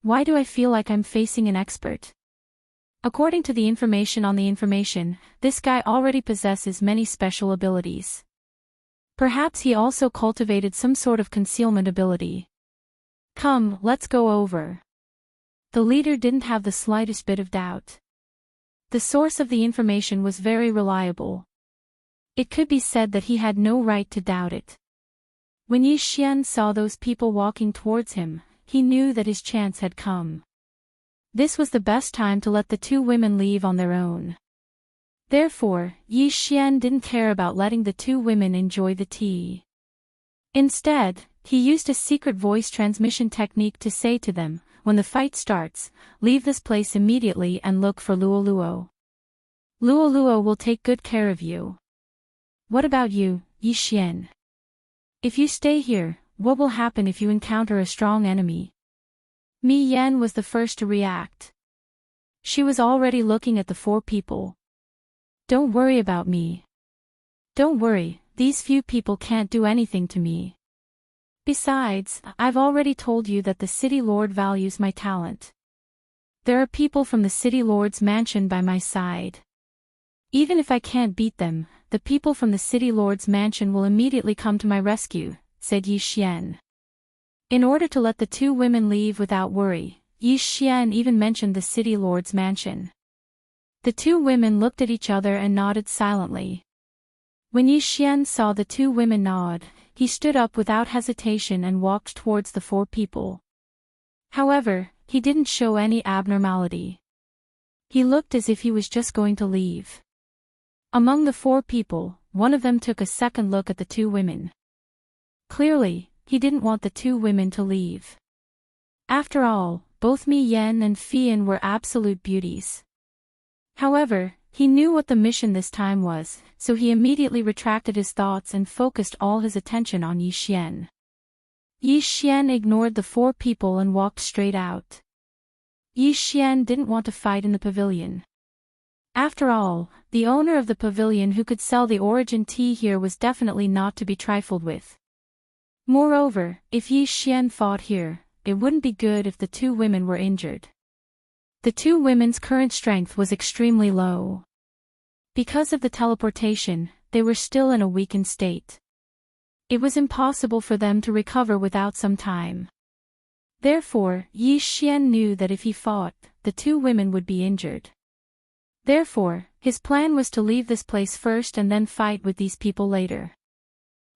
Why do I feel like I'm facing an expert? According to the information on the information, this guy already possesses many special abilities. Perhaps he also cultivated some sort of concealment ability. Come, let's go over. The leader didn't have the slightest bit of doubt. The source of the information was very reliable. It could be said that he had no right to doubt it. When Yi Xian saw those people walking towards him, he knew that his chance had come. This was the best time to let the two women leave on their own. Therefore, Yi Xian didn't care about letting the two women enjoy the tea. Instead, he used a secret voice transmission technique to say to them, when the fight starts, leave this place immediately and look for Luoluo. Luoluo will take good care of you. What about you, Yi Xian? If you stay here, what will happen if you encounter a strong enemy? Mi Yan was the first to react. She was already looking at the four people. Don't worry about me. Don't worry, these few people can't do anything to me. Besides, I've already told you that the City Lord values my talent. There are people from the City Lord's mansion by my side. Even if I can't beat them, the people from the City Lord's mansion will immediately come to my rescue, said Yi Xian. In order to let the two women leave without worry, Yi Xian even mentioned the City Lord's mansion. The two women looked at each other and nodded silently. When Yi Xian saw the two women nod, he stood up without hesitation and walked towards the four people. However, he didn't show any abnormality. He looked as if he was just going to leave. Among the four people, one of them took a second look at the two women. Clearly, he didn't want the two women to leave. After all, both Mi Yan and Fian were absolute beauties. However, he knew what the mission this time was, so he immediately retracted his thoughts and focused all his attention on Yi Xian. Yi Xian ignored the four people and walked straight out. Yi Xian didn't want to fight in the pavilion. After all, the owner of the pavilion who could sell the origin tea here was definitely not to be trifled with. Moreover, if Yi Xian fought here, it wouldn't be good if the two women were injured. The two women's current strength was extremely low. Because of the teleportation, they were still in a weakened state. It was impossible for them to recover without some time. Therefore, Yi Xian knew that if he fought, the two women would be injured. Therefore, his plan was to leave this place first and then fight with these people later.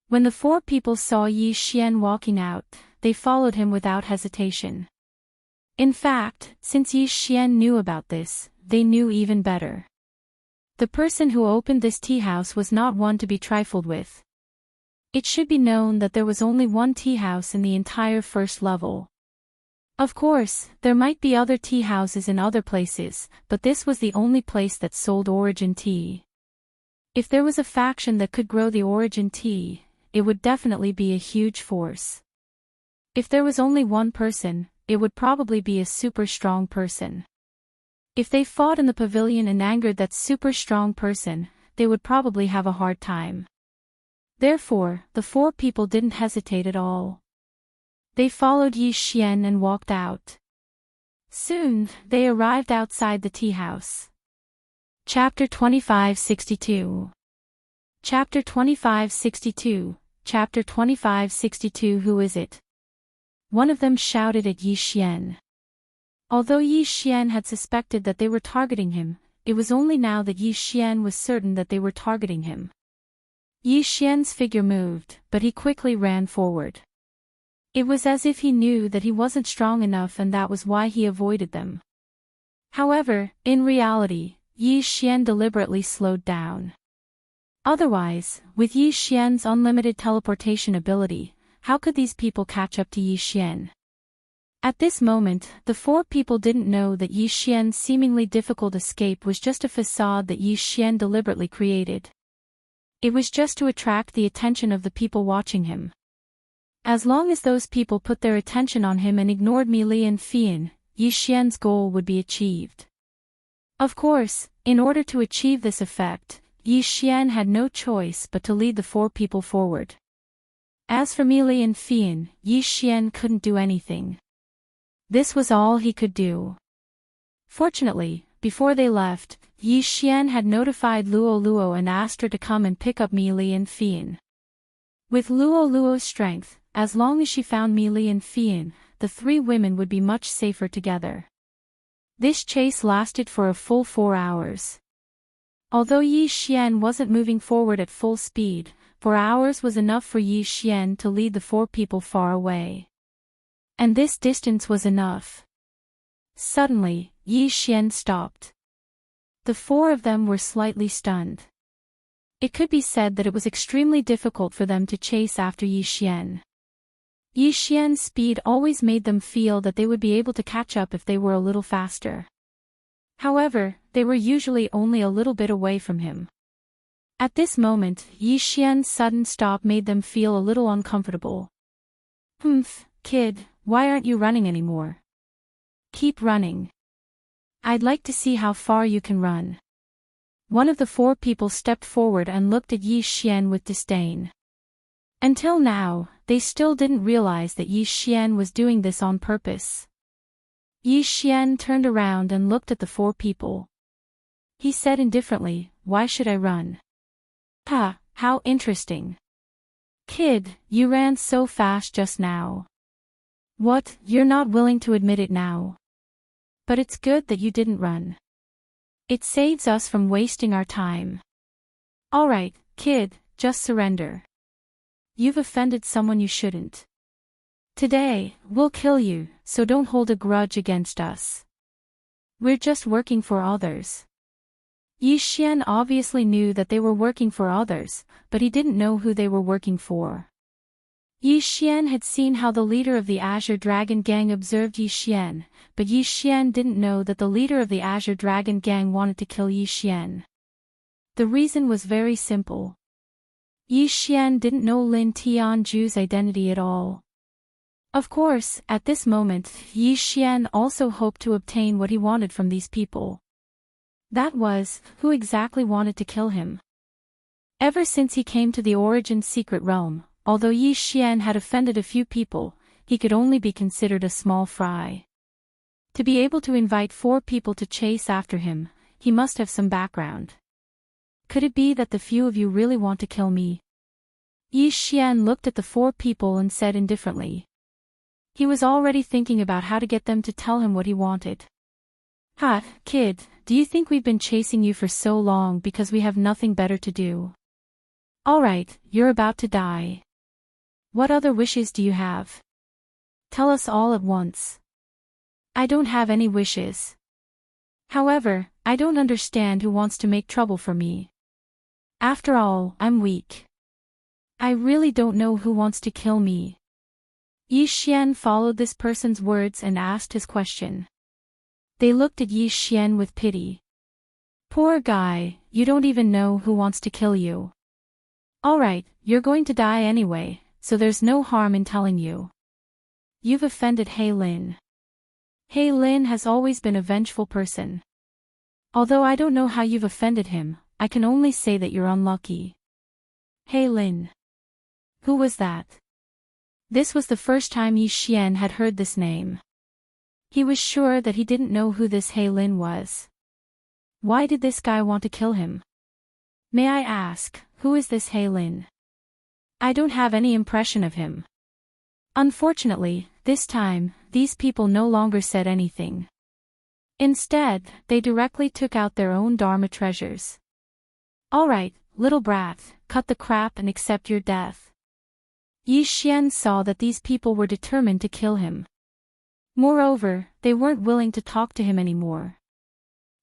When the four people saw Yi Xian walking out, they followed him without hesitation. In fact, since Yi Xian knew about this, they knew even better. The person who opened this tea house was not one to be trifled with. It should be known that there was only one tea house in the entire first level. Of course, there might be other tea houses in other places, but this was the only place that sold origin tea. If there was a faction that could grow the origin tea, it would definitely be a huge force. If there was only one person, it would probably be a super strong person. If they fought in the pavilion and angered that super strong person, they would probably have a hard time. Therefore, the four people didn't hesitate at all. They followed Yi Xian and walked out. Soon, they arrived outside the tea house. Chapter 2562. Chapter 2562, Chapter 2562. Who is it? One of them shouted at Yi Xian. Although Yi Xian had suspected that they were targeting him, it was only now that Yi Xian was certain that they were targeting him. Yi Xian's figure moved, but he quickly ran forward. It was as if he knew that he wasn't strong enough and that was why he avoided them. However, in reality, Yi Xian deliberately slowed down. Otherwise, with Yi Xian's unlimited teleportation ability, how could these people catch up to Yi Xian? At this moment, the four people didn't know that Yi Xian's seemingly difficult escape was just a facade that Yi Xian deliberately created. It was just to attract the attention of the people watching him. As long as those people put their attention on him and ignored Mi Li and Fian, Yi Xian's goal would be achieved. Of course, in order to achieve this effect, Yi Xian had no choice but to lead the four people forward. As for Mi Li and Fian, Yi Xian couldn't do anything. This was all he could do. Fortunately, before they left, Yi Xian had notified Luo Luo and asked her to come and pick up Mi Li and Fian. With Luo Luo's strength, as long as she found Mi Li and Fian, the three women would be much safer together. This chase lasted for a full 4 hours. Although Yi Xian wasn't moving forward at full speed, 4 hours was enough for Yi Xian to lead the four people far away. And this distance was enough. Suddenly, Yi Xian stopped. The four of them were slightly stunned. It could be said that it was extremely difficult for them to chase after Yi Xian. Yi Xian's speed always made them feel that they would be able to catch up if they were a little faster. However, they were usually only a little bit away from him. At this moment, Yi Xian's sudden stop made them feel a little uncomfortable. Kid, why aren't you running anymore? Keep running. I'd like to see how far you can run. One of the four people stepped forward and looked at Yi Xian with disdain. Until now, they still didn't realize that Yi Xian was doing this on purpose. Yi Xian turned around and looked at the four people. He said indifferently, "Why should I run?" "Ha, how interesting. Kid, you ran so fast just now. What, you're not willing to admit it now? But it's good that you didn't run. It saves us from wasting our time. Alright, kid, just surrender. You've offended someone you shouldn't. Today, we'll kill you, so don't hold a grudge against us. We're just working for others." Yi Xian obviously knew that they were working for others, but he didn't know who they were working for. Yi Xian had seen how the leader of the Azure Dragon Gang observed Yi Xian, but Yi Xian didn't know that the leader of the Azure Dragon Gang wanted to kill Yi Xian. The reason was very simple. Yi Xian didn't know Lin Tianju's identity at all. Of course, at this moment, Yi Xian also hoped to obtain what he wanted from these people. That was, who exactly wanted to kill him. Ever since he came to the Origin Secret Realm, although Yi Xian had offended a few people, he could only be considered a small fry. To be able to invite 4 people to chase after him, he must have some background. Could it be that the few of you really want to kill me? Yi Xian looked at the 4 people and said indifferently. He was already thinking about how to get them to tell him what he wanted. Ha, kid, do you think we've been chasing you for so long because we have nothing better to do? Alright, you're about to die. What other wishes do you have? Tell us all at once. I don't have any wishes. However, I don't understand who wants to make trouble for me. After all, I'm weak. I really don't know who wants to kill me. Yi Xian followed this person's words and asked his question. They looked at Yi Xian with pity. Poor guy, you don't even know who wants to kill you. Alright, you're going to die anyway, so there's no harm in telling you. You've offended He Lin. He Lin has always been a vengeful person. Although I don't know how you've offended him, I can only say that you're unlucky. He Lin. Who was that? This was the first time Yi Xian had heard this name. He was sure that he didn't know who this He Lin was. Why did this guy want to kill him? May I ask, who is this He Lin? I don't have any impression of him. Unfortunately, this time, these people no longer said anything. Instead, they directly took out their own Dharma treasures. Alright, little brat, cut the crap and accept your death. Yi Xian saw that these people were determined to kill him. Moreover, they weren't willing to talk to him anymore.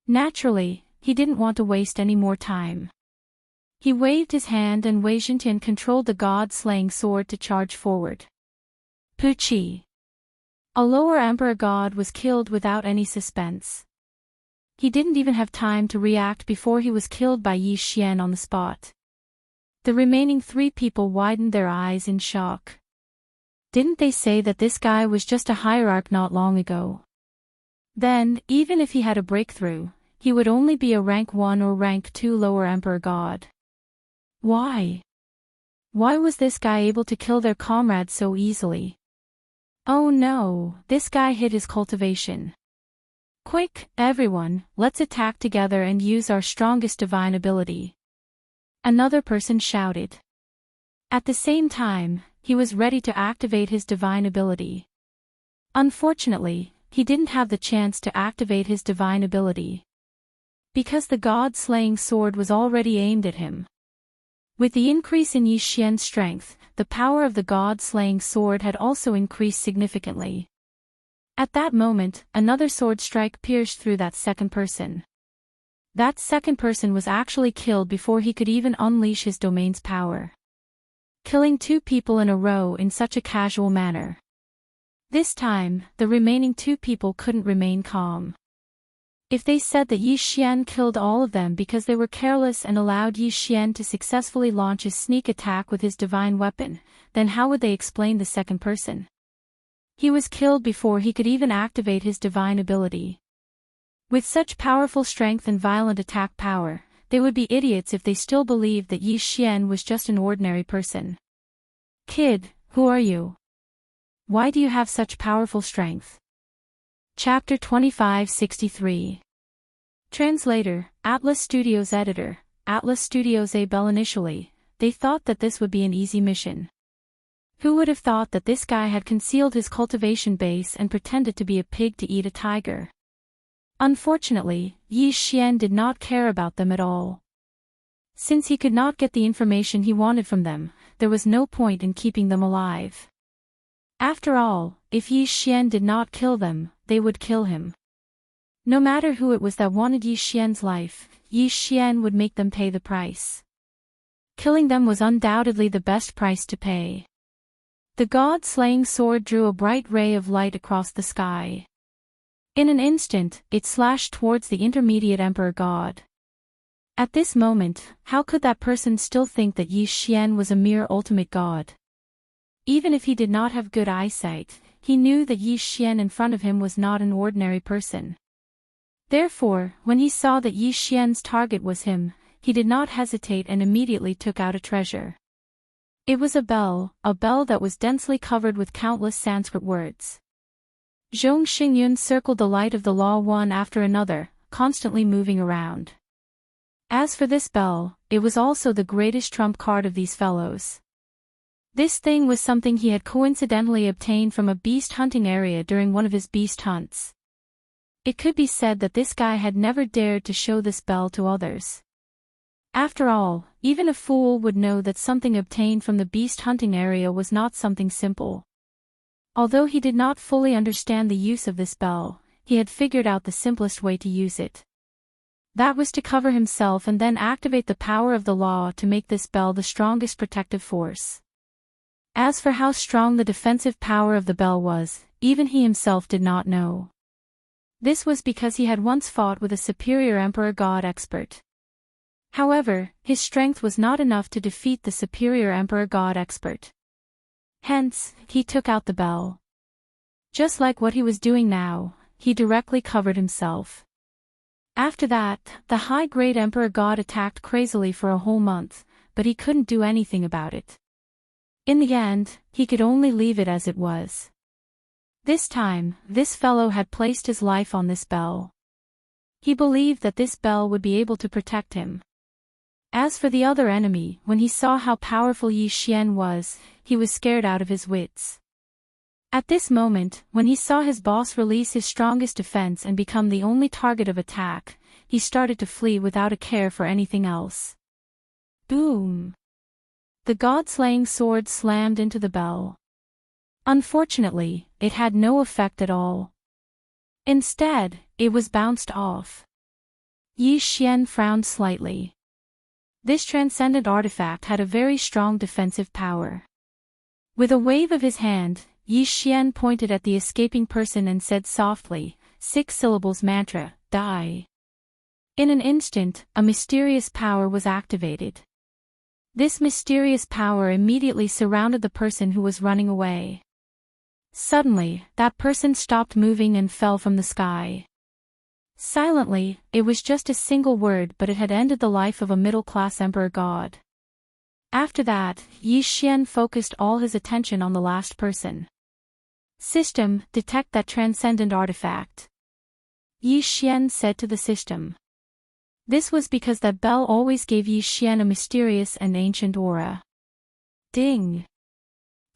Naturally, he didn't want to waste any more time. He waved his hand and Wei Zhentian controlled the god-slaying sword to charge forward. Puchi. A lower emperor god was killed without any suspense. He didn't even have time to react before he was killed by Yi Xian on the spot. The remaining 3 people widened their eyes in shock. Didn't they say that this guy was just a hierarch not long ago? Then, even if he had a breakthrough, he would only be a rank 1 or rank 2 lower emperor god. Why? Why was this guy able to kill their comrades so easily? Oh no, this guy hid his cultivation. Quick, everyone, let's attack together and use our strongest divine ability. Another person shouted. At the same time, he was ready to activate his divine ability. Unfortunately, he didn't have the chance to activate his divine ability. Because the god-slaying sword was already aimed at him. With the increase in Yi Xian's strength, the power of the god-slaying sword had also increased significantly. At that moment, another sword strike pierced through that second person. That second person was actually killed before he could even unleash his domain's power. Killing 2 people in a row in such a casual manner. This time, the remaining 2 people couldn't remain calm. If they said that Yi Xian killed all of them because they were careless and allowed Yi Xian to successfully launch his sneak attack with his divine weapon, then how would they explain the second person? He was killed before he could even activate his divine ability. With such powerful strength and violent attack power, they would be idiots if they still believed that Yi Xian was just an ordinary person. Kid, who are you? Why do you have such powerful strength? Chapter 2563. Translator, Atlas Studios Editor, Atlas Studios Abel. Initially, they thought that this would be an easy mission. Who would have thought that this guy had concealed his cultivation base and pretended to be a pig to eat a tiger? Unfortunately, Yi Xian did not care about them at all. Since he could not get the information he wanted from them, there was no point in keeping them alive. After all, if Yi Xian did not kill them, they would kill him. No matter who it was that wanted Yi Xian's life, Yi Xian would make them pay the price. Killing them was undoubtedly the best price to pay. The god-slaying sword drew a bright ray of light across the sky. In an instant, it slashed towards the intermediate emperor god. At this moment, how could that person still think that Yi Xian was a mere ultimate god? Even if he did not have good eyesight, he knew that Yi Xian in front of him was not an ordinary person. Therefore, when he saw that Yi Xian's target was him, he did not hesitate and immediately took out a treasure. It was a bell that was densely covered with countless Sanskrit words. Zhong Xingyun circled the light of the law one after another, constantly moving around. As for this bell, it was also the greatest trump card of these fellows. This thing was something he had coincidentally obtained from a beast hunting area during one of his beast hunts. It could be said that this guy had never dared to show this bell to others. After all, even a fool would know that something obtained from the beast hunting area was not something simple. Although he did not fully understand the use of this bell, he had figured out the simplest way to use it. That was to cover himself and then activate the power of the law to make this bell the strongest protective force. As for how strong the defensive power of the bell was, even he himself did not know. This was because he had once fought with a superior Emperor God expert. However, his strength was not enough to defeat the superior Emperor God expert. Hence, he took out the bell. Just like what he was doing now, he directly covered himself. After that, the high-grade Emperor God attacked crazily for a whole month, but he couldn't do anything about it. In the end, he could only leave it as it was. This time, this fellow had placed his life on this bell. He believed that this bell would be able to protect him. As for the other enemy, when he saw how powerful Yi Xian was, he was scared out of his wits. At this moment, when he saw his boss release his strongest defense and become the only target of attack, he started to flee without a care for anything else. Boom! The god-slaying sword slammed into the bell. Unfortunately, it had no effect at all. Instead, it was bounced off. Yi Xian frowned slightly. This transcendent artifact had a very strong defensive power. With a wave of his hand, Yi Xian pointed at the escaping person and said softly, 6 syllables mantra, die. In an instant, a mysterious power was activated. This mysterious power immediately surrounded the person who was running away. Suddenly, that person stopped moving and fell from the sky. Silently, it was just a single word, but it had ended the life of a middle-class emperor god. After that, Yi Xian focused all his attention on the last person. System, detect that transcendent artifact. Yi Xian said to the system. This was because that bell always gave Yi Xian a mysterious and ancient aura. Ding!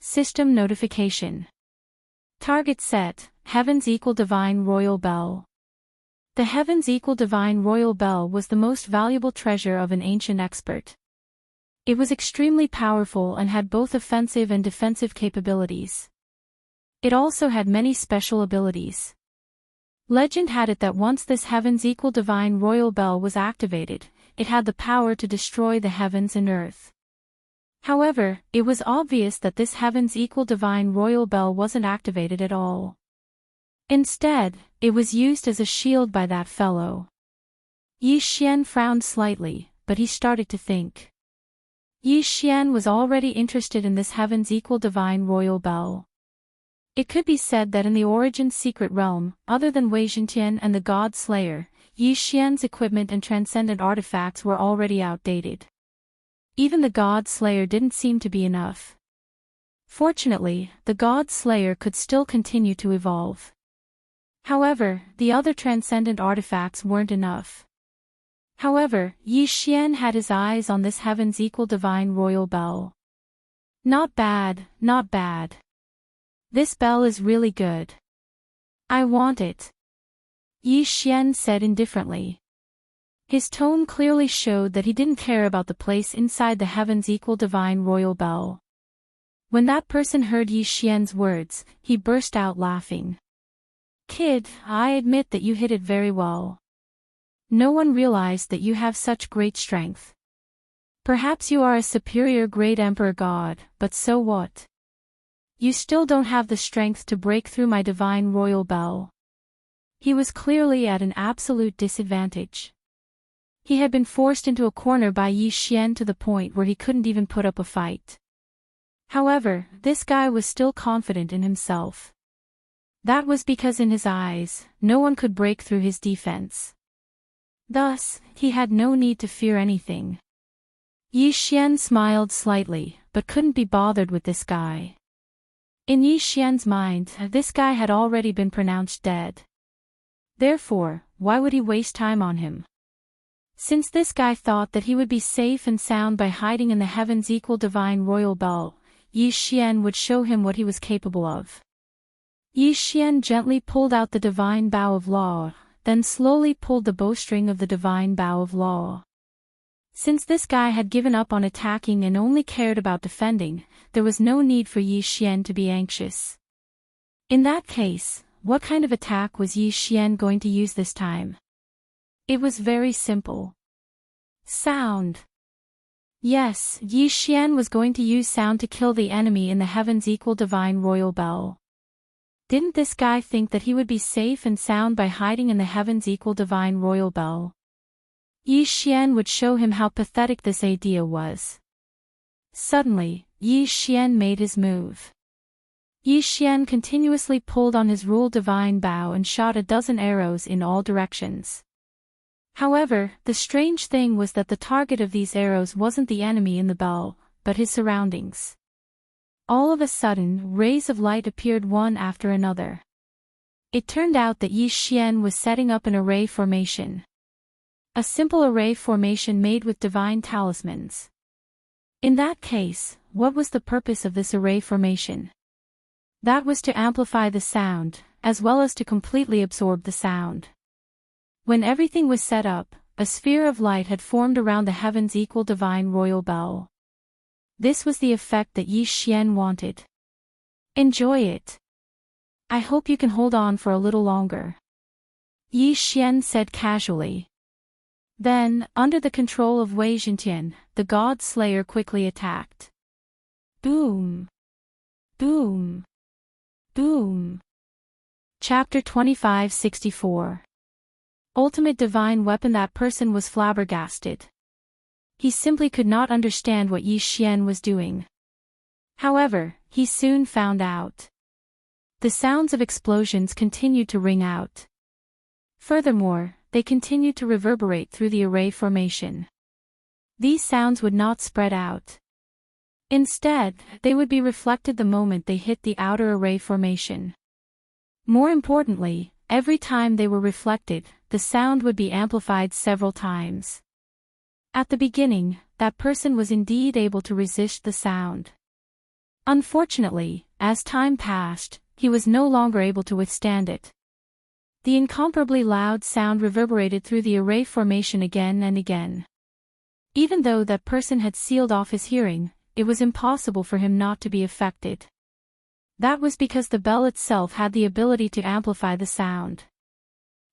System notification. Target set, Heavens equal Divine Royal Bell. The Heavens equal Divine Royal Bell was the most valuable treasure of an ancient expert. It was extremely powerful and had both offensive and defensive capabilities. It also had many special abilities. Legend had it that once this Heavens equal Divine Royal Bell was activated, it had the power to destroy the heavens and earth. However, it was obvious that this Heavens equal Divine Royal Bell wasn't activated at all. Instead, it was used as a shield by that fellow. Yi Xian frowned slightly, but he started to think. Yi Xian was already interested in this Heavens equal Divine Royal Bell. It could be said that in the Origin secret realm, other than Wei Zhentian and the God Slayer, Yi Xian's equipment and transcendent artifacts were already outdated. Even the God Slayer didn't seem to be enough. Fortunately, the God Slayer could still continue to evolve. However, the other transcendent artifacts weren't enough. However, Yi Xian had his eyes on this Heavens equal Divine Royal Bell. Not bad, not bad. This bell is really good. I want it. Yi Xian said indifferently. His tone clearly showed that he didn't care about the place inside the Heavens equal Divine Royal Bell. When that person heard Yi Xian's words, he burst out laughing. Kid, I admit that you hit it very well. No one realized that you have such great strength. Perhaps you are a superior great emperor god, but so what? You still don't have the strength to break through my divine royal bell. He was clearly at an absolute disadvantage. He had been forced into a corner by Yi Xian to the point where he couldn't even put up a fight. However, this guy was still confident in himself. That was because in his eyes, no one could break through his defense. Thus, he had no need to fear anything. Yi Xian smiled slightly, but couldn't be bothered with this guy. In Yi Xian's mind, this guy had already been pronounced dead. Therefore, why would he waste time on him? Since this guy thought that he would be safe and sound by hiding in the heavens equal divine royal bell, Yi Xian would show him what he was capable of. Yi Xian gently pulled out the divine bow of law, then slowly pulled the bowstring of the divine bow of law. Since this guy had given up on attacking and only cared about defending, there was no need for Yi Xian to be anxious. In that case, what kind of attack was Yi Xian going to use this time? It was very simple. Sound. Yes, Yi Xian was going to use sound to kill the enemy in the heavens equal divine royal bell. Didn't this guy think that he would be safe and sound by hiding in the heavens equal divine royal bell? Yi Xian would show him how pathetic this idea was. Suddenly, Yi Xian made his move. Yi Xian continuously pulled on his rule divine bow and shot a dozen arrows in all directions. However, the strange thing was that the target of these arrows wasn't the enemy in the bell, but his surroundings. All of a sudden, rays of light appeared one after another. It turned out that Yi Xian was setting up an array formation. A simple array formation made with divine talismans. In that case, what was the purpose of this array formation? That was to amplify the sound, as well as to completely absorb the sound. When everything was set up, a sphere of light had formed around the heavens equal divine royal bell. This was the effect that Yi Xian wanted. Enjoy it. I hope you can hold on for a little longer. Yi Xian said casually. Then, under the control of Wei Zhentian, the God Slayer quickly attacked. Boom! Boom! Boom! Chapter 2564. Ultimate divine weapon. That person was flabbergasted. He simply could not understand what Yi Xian was doing. However, he soon found out. The sounds of explosions continued to ring out. Furthermore, they continued to reverberate through the array formation. These sounds would not spread out. Instead, they would be reflected the moment they hit the outer array formation. More importantly, every time they were reflected, the sound would be amplified several times. At the beginning, that person was indeed able to resist the sound. Unfortunately, as time passed, he was no longer able to withstand it. The incomparably loud sound reverberated through the array formation again and again. Even though that person had sealed off his hearing, it was impossible for him not to be affected. That was because the bell itself had the ability to amplify the sound.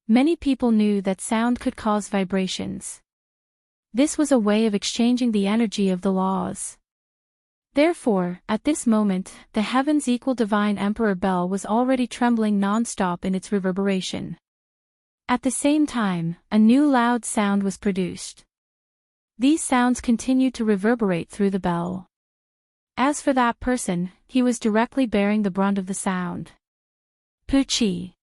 Many people knew that sound could cause vibrations. This was a way of exchanging the energy of the laws. Therefore, at this moment, the heavens equal divine emperor bell was already trembling non-stop in its reverberation. At the same time, a new loud sound was produced. These sounds continued to reverberate through the bell. As for that person, he was directly bearing the brunt of the sound. Puchi.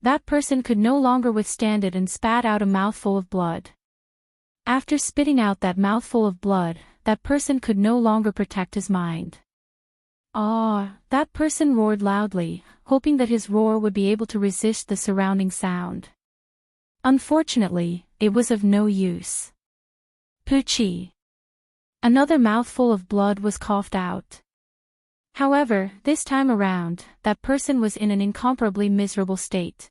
That person could no longer withstand it and spat out a mouthful of blood. After spitting out that mouthful of blood, that person could no longer protect his mind. That person roared loudly, hoping that his roar would be able to resist the surrounding sound. Unfortunately, it was of no use. Puchi. Another mouthful of blood was coughed out. However, this time around, that person was in an incomparably miserable state.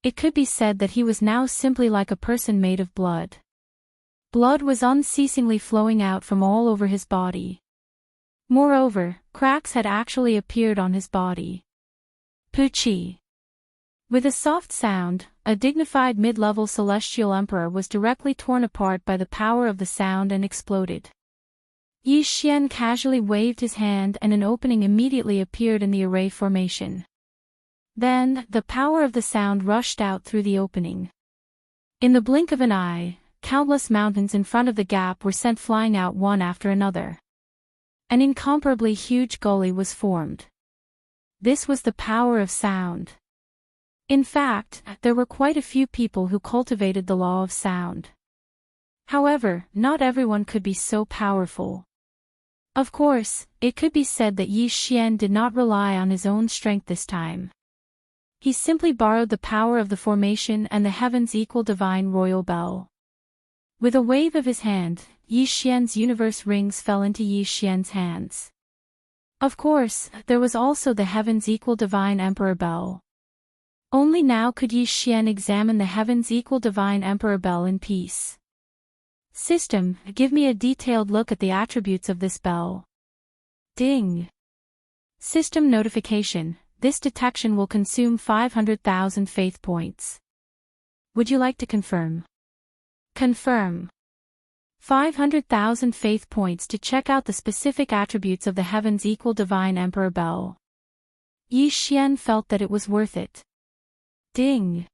It could be said that he was now simply like a person made of blood. Blood was unceasingly flowing out from all over his body. Moreover, cracks had actually appeared on his body. Puchi. With a soft sound, a dignified mid-level celestial emperor was directly torn apart by the power of the sound and exploded. Yi Xian casually waved his hand and an opening immediately appeared in the array formation. Then, the power of the sound rushed out through the opening. In the blink of an eye, countless mountains in front of the gap were sent flying out one after another. An incomparably huge gully was formed. This was the power of sound. In fact, there were quite a few people who cultivated the law of sound. However, not everyone could be so powerful. Of course, it could be said that Yi Xian did not rely on his own strength this time. He simply borrowed the power of the formation and the heaven's equal divine royal bell. With a wave of his hand, Yi Xian's universe rings fell into Yi Xian's hands. Of course, there was also the heaven's equal divine emperor bell. Only now could Yi Xian examine the heaven's equal divine emperor bell in peace. System, give me a detailed look at the attributes of this bell. Ding. System notification, this detection will consume 500,000 faith points. Would you like to confirm? Confirm. 500,000 faith points to check out the specific attributes of the heaven's equal divine emperor bell. Yi Xian felt that it was worth it. Ding.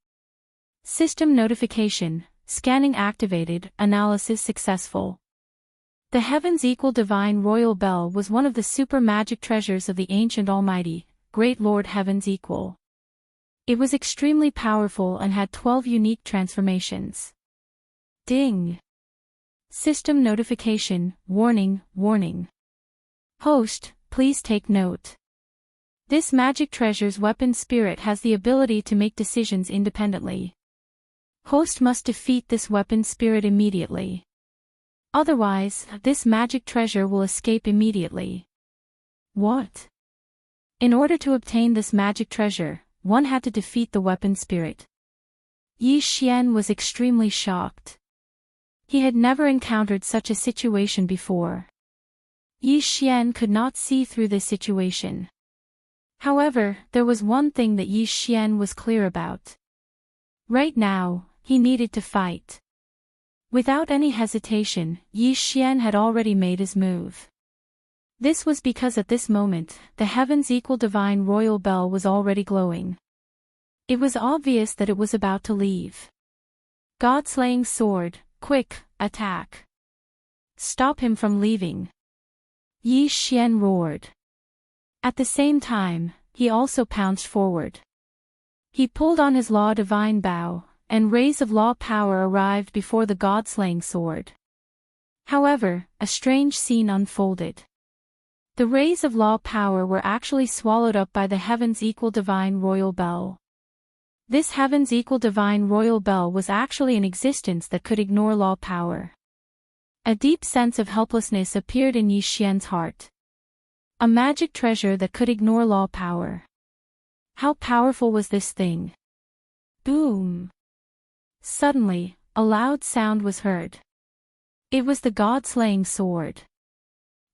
System notification, scanning activated, analysis successful. The heaven's equal divine royal bell was one of the super magic treasures of the ancient almighty, great Lord Heaven's equal. It was extremely powerful and had 12 unique transformations. Ding. System notification, warning, warning. Host, please take note. This magic treasure's weapon spirit has the ability to make decisions independently. Host must defeat this weapon spirit immediately. Otherwise, this magic treasure will escape immediately. What? In order to obtain this magic treasure, one had to defeat the weapon spirit. Yi Xian was extremely shocked. He had never encountered such a situation before. Yi Xian could not see through this situation. However, there was one thing that Yi Xian was clear about. Right now, he needed to fight. Without any hesitation, Yi Xian had already made his move. This was because at this moment, the heaven's equal divine royal bell was already glowing. It was obvious that it was about to leave. God-slaying sword, quick, attack. Stop him from leaving. Yi Xian roared. At the same time, he also pounced forward. He pulled on his law divine bow, and rays of law power arrived before the god-slaying sword. However, a strange scene unfolded. The rays of law power were actually swallowed up by the heaven's equal divine royal bell. This heaven's equal divine royal bell was actually an existence that could ignore law power. A deep sense of helplessness appeared in Yi Xian's heart. A magic treasure that could ignore law power. How powerful was this thing? Boom! Suddenly, a loud sound was heard. It was the god-slaying sword.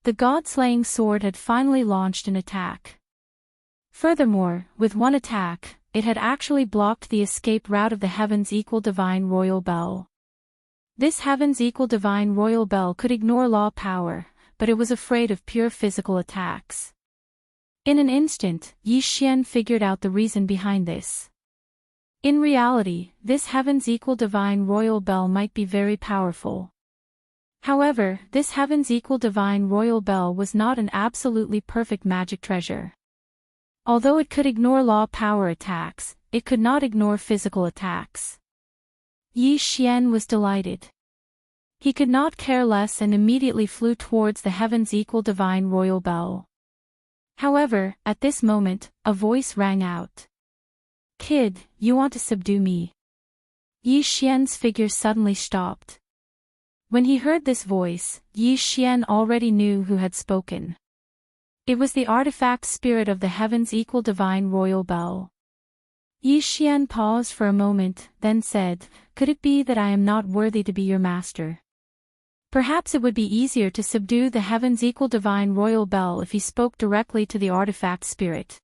The god-slaying sword had finally launched an attack. Furthermore, with one attack, it had actually blocked the escape route of the heaven's equal divine royal bell. This heaven's equal divine royal bell could ignore law power, but it was afraid of pure physical attacks. In an instant, Yi Xian figured out the reason behind this. In reality, this heaven's equal divine royal bell might be very powerful. However, this heaven's equal divine royal bell was not an absolutely perfect magic treasure. Although it could ignore law power attacks, it could not ignore physical attacks. Yi Xian was delighted. He could not care less and immediately flew towards the heaven's equal divine royal bell. However, at this moment, a voice rang out. Kid, you want to subdue me? Yi Xian's figure suddenly stopped. When he heard this voice, Yi Xian already knew who had spoken. It was the artifact spirit of the heaven's equal divine royal bell. Yi Xian paused for a moment, then said, Could it be that I am not worthy to be your master? Perhaps it would be easier to subdue the heaven's equal divine royal bell if he spoke directly to the artifact spirit.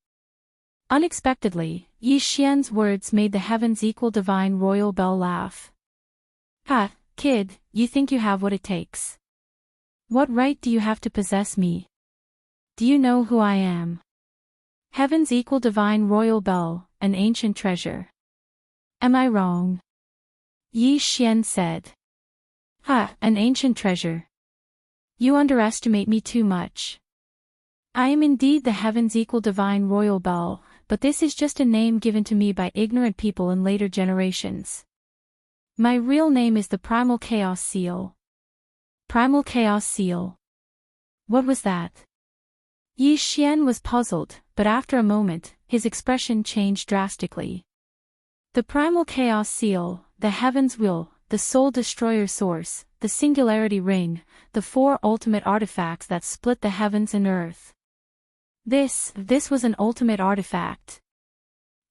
Unexpectedly, Yi Xian's words made the heaven's equal divine royal bell laugh. Ha, kid, you think you have what it takes. What right do you have to possess me? Do you know who I am? Heaven's equal divine royal bell, an ancient treasure. Am I wrong? Yi Xian said. Ha, an ancient treasure. You underestimate me too much. I am indeed the heaven's equal divine royal bell, but this is just a name given to me by ignorant people in later generations. My real name is the Primal Chaos Seal. Primal Chaos Seal. What was that? Yi Xian was puzzled, but after a moment, his expression changed drastically. The primal chaos seal, the heaven's will, the soul destroyer source, the singularity ring, the four ultimate artifacts that split the heavens and earth. This was an ultimate artifact.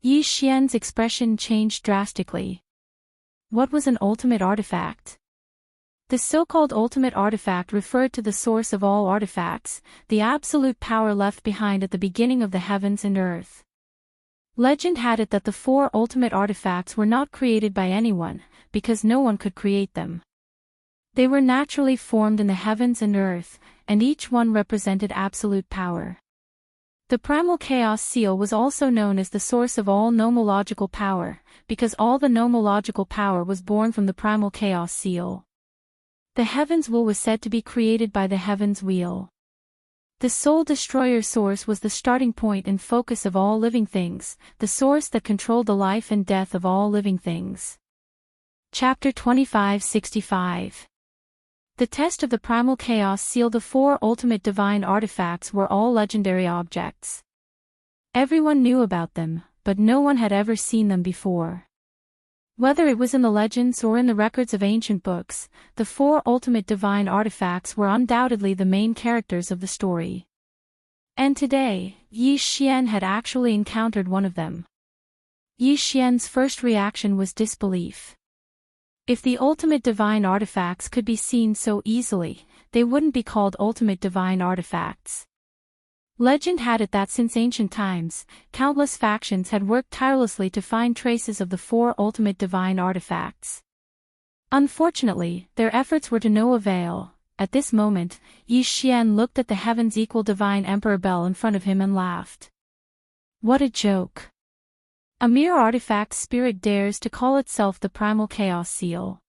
Yi Xian's expression changed drastically. What was an ultimate artifact? The so-called ultimate artifact referred to the source of all artifacts, the absolute power left behind at the beginning of the heavens and earth. Legend had it that the four ultimate artifacts were not created by anyone, because no one could create them. They were naturally formed in the heavens and earth, and each one represented absolute power. The primal chaos seal was also known as the source of all nomological power, because all the nomological power was born from the primal chaos seal. The heaven's will was said to be created by the heaven's wheel. The soul destroyer source was the starting point and focus of all living things, the source that controlled the life and death of all living things. Chapter 2565. The test of the primal chaos seal. The four ultimate divine artifacts were all legendary objects. Everyone knew about them, but no one had ever seen them before. Whether it was in the legends or in the records of ancient books, the four ultimate divine artifacts were undoubtedly the main characters of the story. And today, Yi Xian had actually encountered one of them. Yi Xian's first reaction was disbelief. If the ultimate divine artifacts could be seen so easily, they wouldn't be called ultimate divine artifacts. Legend had it that since ancient times, countless factions had worked tirelessly to find traces of the four ultimate divine artifacts. Unfortunately, their efforts were to no avail. At this moment, Yi Xian looked at the heaven's equal divine emperor bell in front of him and laughed. What a joke! A mere artifact spirit dares to call itself the primal chaos seal.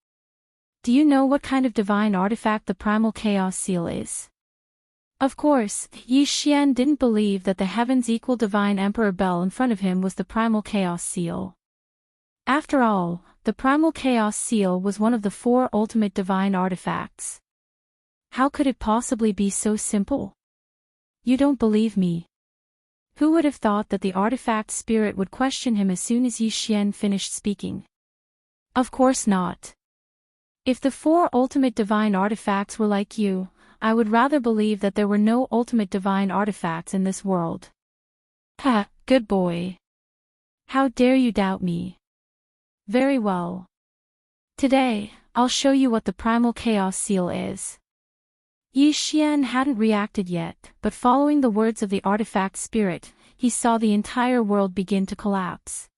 Do you know what kind of divine artifact the primal chaos seal is? Of course, Yi Xian didn't believe that the heaven's equal divine emperor bell in front of him was the primal chaos seal. After all, the primal chaos seal was one of the four ultimate divine artifacts. How could it possibly be so simple? You don't believe me. Who would have thought that the artifact spirit would question him as soon as Yi Xian finished speaking? Of course not. If the four ultimate divine artifacts were like you, I would rather believe that there were no ultimate divine artifacts in this world. Ha, good boy. How dare you doubt me? Very well. Today, I'll show you what the primal chaos seal is. Yi Xian hadn't reacted yet, but following the words of the artifact spirit, he saw the entire world begin to collapse.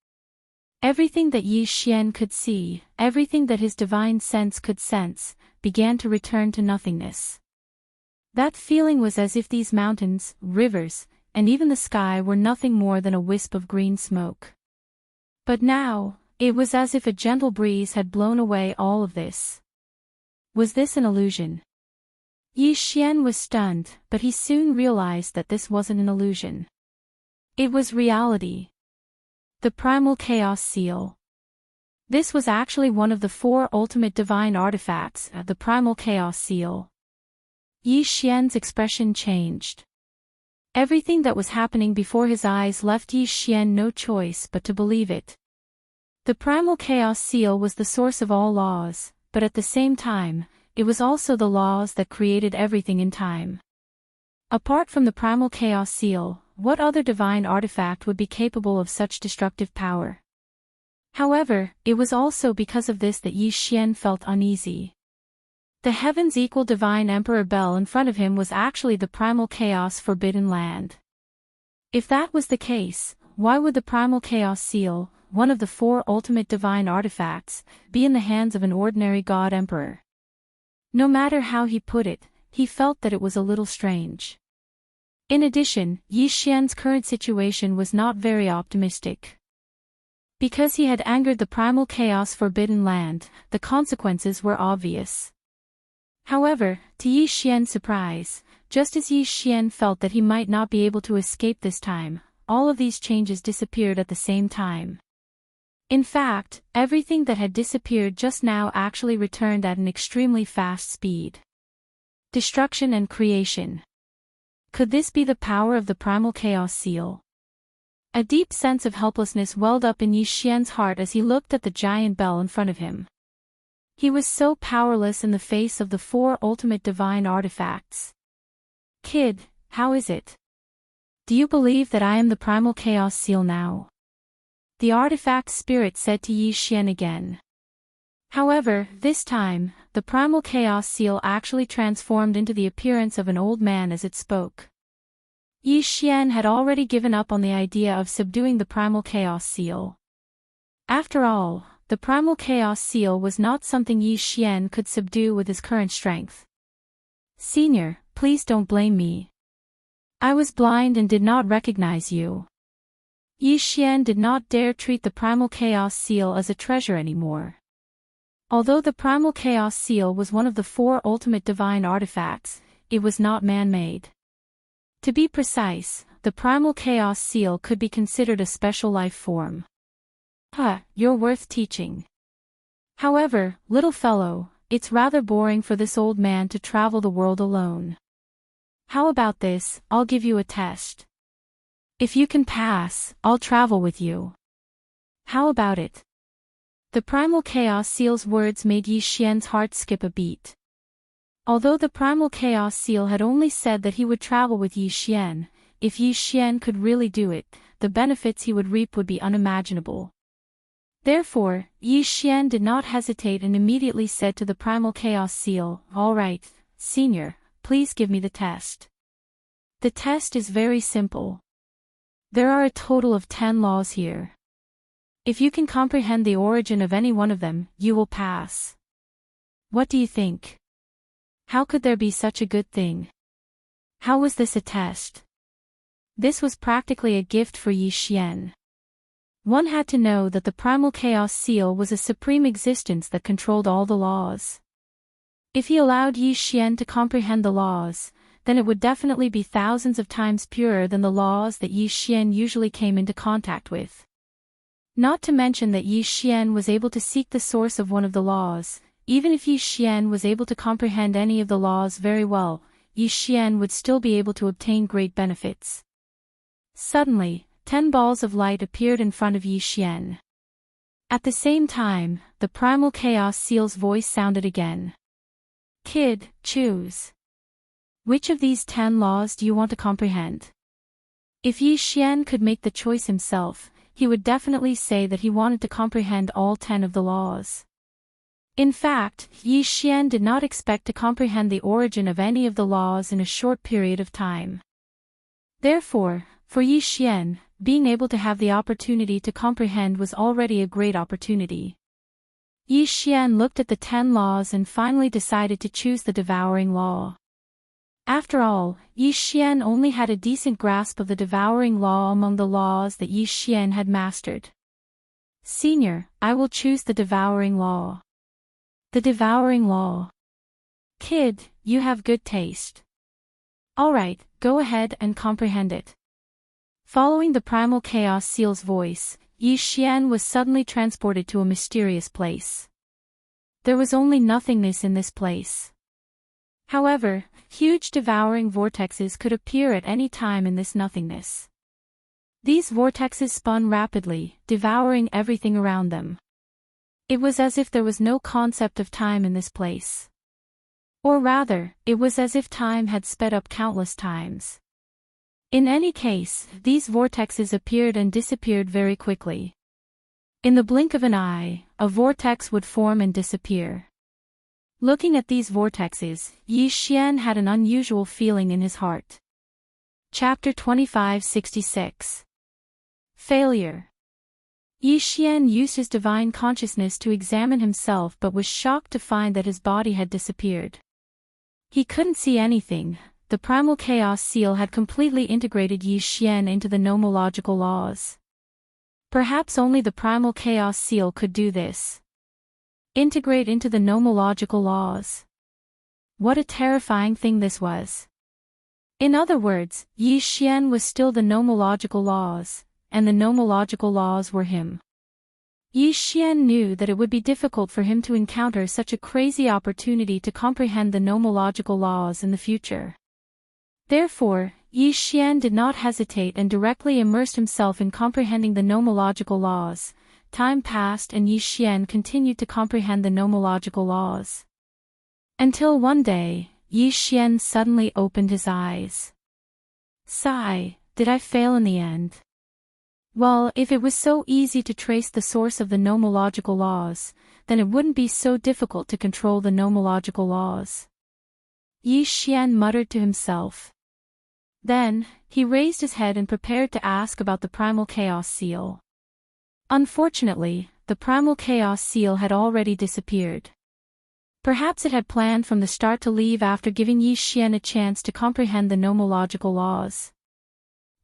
Everything that Yi Xian could see, everything that his divine sense could sense, began to return to nothingness. That feeling was as if these mountains, rivers, and even the sky were nothing more than a wisp of green smoke. But now, it was as if a gentle breeze had blown away all of this. Was this an illusion? Yi Xian was stunned, but he soon realized that this wasn't an illusion. It was reality. The primal chaos seal. This was actually one of the four ultimate divine artifacts, the primal chaos seal. Yi Xian's expression changed. Everything that was happening before his eyes left Yi Xian no choice but to believe it. The primal chaos seal was the source of all laws, but at the same time, it was also the laws that created everything in time. Apart from the primal chaos seal, what other divine artifact would be capable of such destructive power? However, it was also because of this that Yi Xian felt uneasy. The heaven's equal divine emperor bell in front of him was actually the primal chaos forbidden land. If that was the case, why would the primal chaos seal, one of the four ultimate divine artifacts, be in the hands of an ordinary god emperor? No matter how he put it, he felt that it was a little strange. In addition, Yi Xian's current situation was not very optimistic. Because he had angered the primal chaos forbidden land, the consequences were obvious. However, to Yi Xian's surprise, just as Yi Xian felt that he might not be able to escape this time, all of these changes disappeared at the same time. In fact, everything that had disappeared just now actually returned at an extremely fast speed. Destruction and creation. Could this be the power of the primal chaos seal? A deep sense of helplessness welled up in Yi Xian's heart as he looked at the giant bell in front of him. He was so powerless in the face of the 4 ultimate divine artifacts. Kid, how is it? Do you believe that I am the primal chaos seal now? The artifact spirit said to Yi Xian again. However, this time, the primal chaos seal actually transformed into the appearance of an old man as it spoke. Yi Xian had already given up on the idea of subduing the primal chaos seal. After all, the primal chaos seal was not something Yi Xian could subdue with his current strength. Senior, please don't blame me. I was blind and did not recognize you. Yi Xian did not dare treat the primal chaos seal as a treasure anymore. Although the primal chaos seal was one of the 4 ultimate divine artifacts, it was not man-made. To be precise, the primal chaos seal could be considered a special life form. You're worth teaching. However, little fellow, it's rather boring for this old man to travel the world alone. How about this, I'll give you a test. If you can pass, I'll travel with you. How about it? The primal chaos seal's words made Yi Xian's heart skip a beat. Although the primal chaos seal had only said that he would travel with Yi Xian, if Yi Xian could really do it, the benefits he would reap would be unimaginable. Therefore, Yi Xian did not hesitate and immediately said to the primal chaos seal, "All right, senior, please give me the test." The test is very simple. There are a total of 10 laws here. If you can comprehend the origin of any one of them, you will pass. What do you think? How could there be such a good thing? How was this a test? This was practically a gift for Yi Xian. One had to know that the primal chaos seal was a supreme existence that controlled all the laws. If he allowed Yi Xian to comprehend the laws, then it would definitely be thousands of times purer than the laws that Yi Xian usually came into contact with. Not to mention that Yi Xian was able to seek the source of one of the laws. Even if Yi Xian was able to comprehend any of the laws very well, Yi Xian would still be able to obtain great benefits. Suddenly, 10 balls of light appeared in front of Yi Xian. At the same time, the primal chaos seal's voice sounded again. Kid, choose. Which of these 10 laws do you want to comprehend? If Yi Xian could make the choice himself, he would definitely say that he wanted to comprehend all 10 of the laws. In fact, Yi Xian did not expect to comprehend the origin of any of the laws in a short period of time. Therefore, for Yi Xian, being able to have the opportunity to comprehend was already a great opportunity. Yi Xian looked at the 10 laws and finally decided to choose the devouring law. After all, Yi Xian only had a decent grasp of the devouring law among the laws that Yi Xian had mastered. Senior, I will choose the devouring law. The devouring law. Kid, you have good taste. Alright, go ahead and comprehend it. Following the primal chaos seal's voice, Yi Xian was suddenly transported to a mysterious place. There was only nothingness in this place. However, huge devouring vortexes could appear at any time in this nothingness. These vortexes spun rapidly, devouring everything around them. It was as if there was no concept of time in this place. Or rather, it was as if time had sped up countless times. In any case, these vortexes appeared and disappeared very quickly. In the blink of an eye, a vortex would form and disappear. Looking at these vortexes, Yi Xian had an unusual feeling in his heart. Chapter 2566. Failure. Yi Xian used his divine consciousness to examine himself but was shocked to find that his body had disappeared. He couldn't see anything. The primal chaos seal had completely integrated Yi Xian into the nomological laws. Perhaps only the primal chaos seal could do this. Integrate into the nomological laws. What a terrifying thing this was. In other words, Yi Xian was still the nomological laws, and the nomological laws were him. Yi Xian knew that it would be difficult for him to encounter such a crazy opportunity to comprehend the nomological laws in the future. Therefore, Yi Xian did not hesitate and directly immersed himself in comprehending the nomological laws. Time passed and Yi Xian continued to comprehend the nomological laws. Until one day, Yi Xian suddenly opened his eyes. Sigh, did I fail in the end? Well, if it was so easy to trace the source of the nomological laws, then it wouldn't be so difficult to control the nomological laws. Yi Xian muttered to himself. Then, he raised his head and prepared to ask about the primal chaos seal. Unfortunately, the primal chaos seal had already disappeared. Perhaps it had planned from the start to leave after giving Yi Xian a chance to comprehend the nomological laws.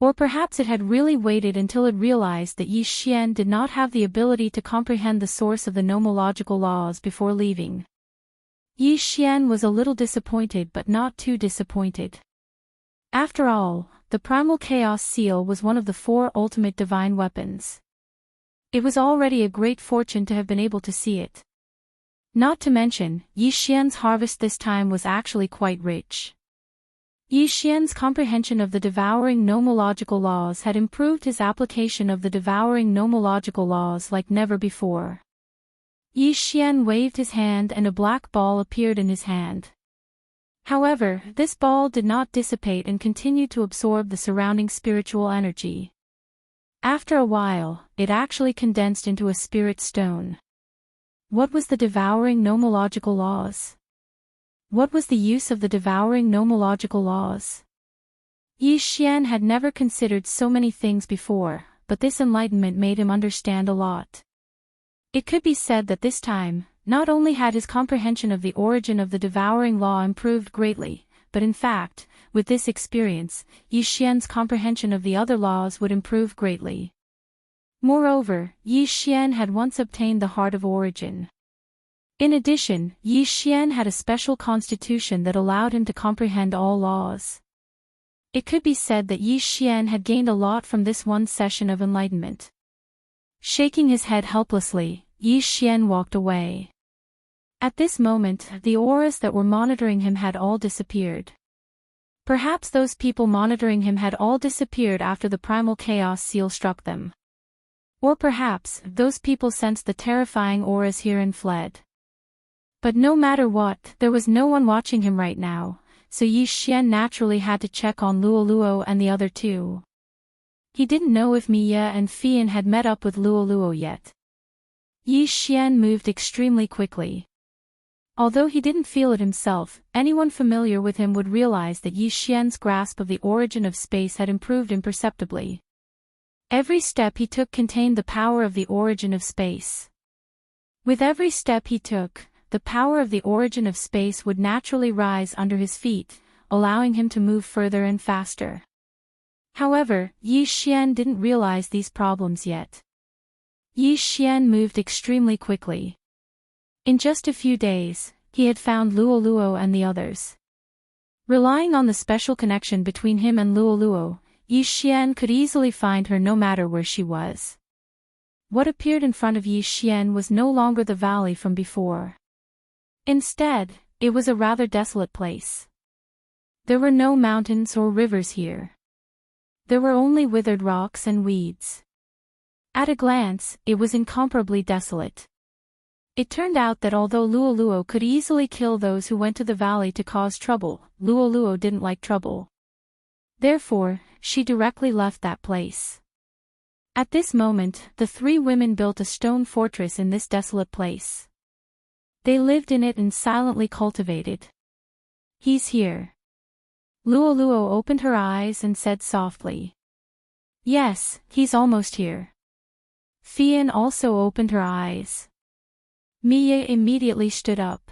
Or perhaps it had really waited until it realized that Yi Xian did not have the ability to comprehend the source of the nomological laws before leaving. Yi Xian was a little disappointed but not too disappointed. After all, the primal chaos seal was one of the 4 ultimate divine weapons. It was already a great fortune to have been able to see it. Not to mention, Yi Xian's harvest this time was actually quite rich. Yi Xian's comprehension of the devouring nomological laws had improved his application of the devouring nomological laws like never before. Yi Xian waved his hand and a black ball appeared in his hand. However, this ball did not dissipate and continued to absorb the surrounding spiritual energy. After a while, it actually condensed into a spirit stone. What was the devouring nomological laws? What was the use of the devouring nomological laws? Yi Xian had never considered so many things before, but this enlightenment made him understand a lot. It could be said that this time, not only had his comprehension of the origin of the devouring law improved greatly, but in fact, with this experience, Yi Xian's comprehension of the other laws would improve greatly. Moreover, Yi Xian had once obtained the Heart of Origin. In addition, Yi Xian had a special constitution that allowed him to comprehend all laws. It could be said that Yi Xian had gained a lot from this one session of enlightenment. Shaking his head helplessly, Yi Xian walked away. At this moment, the auras that were monitoring him had all disappeared. Perhaps those people monitoring him had all disappeared after the primal chaos seal struck them. Or perhaps, those people sensed the terrifying auras here and fled. But no matter what, there was no one watching him right now, so Yi Xian naturally had to check on Luoluo and the other 2. He didn't know if Mia and Fian had met up with Luoluo yet. Yi Xian moved extremely quickly. Although he didn't feel it himself, anyone familiar with him would realize that Yi Xian's grasp of the origin of space had improved imperceptibly. Every step he took contained the power of the origin of space. With every step he took, the power of the origin of space would naturally rise under his feet, allowing him to move further and faster. However, Yi Xian didn't realize these problems yet. Yi Xian moved extremely quickly. In just a few days, he had found Luoluo and the others. Relying on the special connection between him and Luoluo, Yi Xian could easily find her no matter where she was. What appeared in front of Yi Xian was no longer the valley from before. Instead, it was a rather desolate place. There were no mountains or rivers here. There were only withered rocks and weeds. At a glance, it was incomparably desolate. It turned out that although Luoluo could easily kill those who went to the valley to cause trouble, Luoluo didn't like trouble. Therefore, she directly left that place. At this moment, the 3 women built a stone fortress in this desolate place. They lived in it and silently cultivated. He's here. Luoluo opened her eyes and said softly. Yes, he's almost here. Fian also opened her eyes. Mia immediately stood up.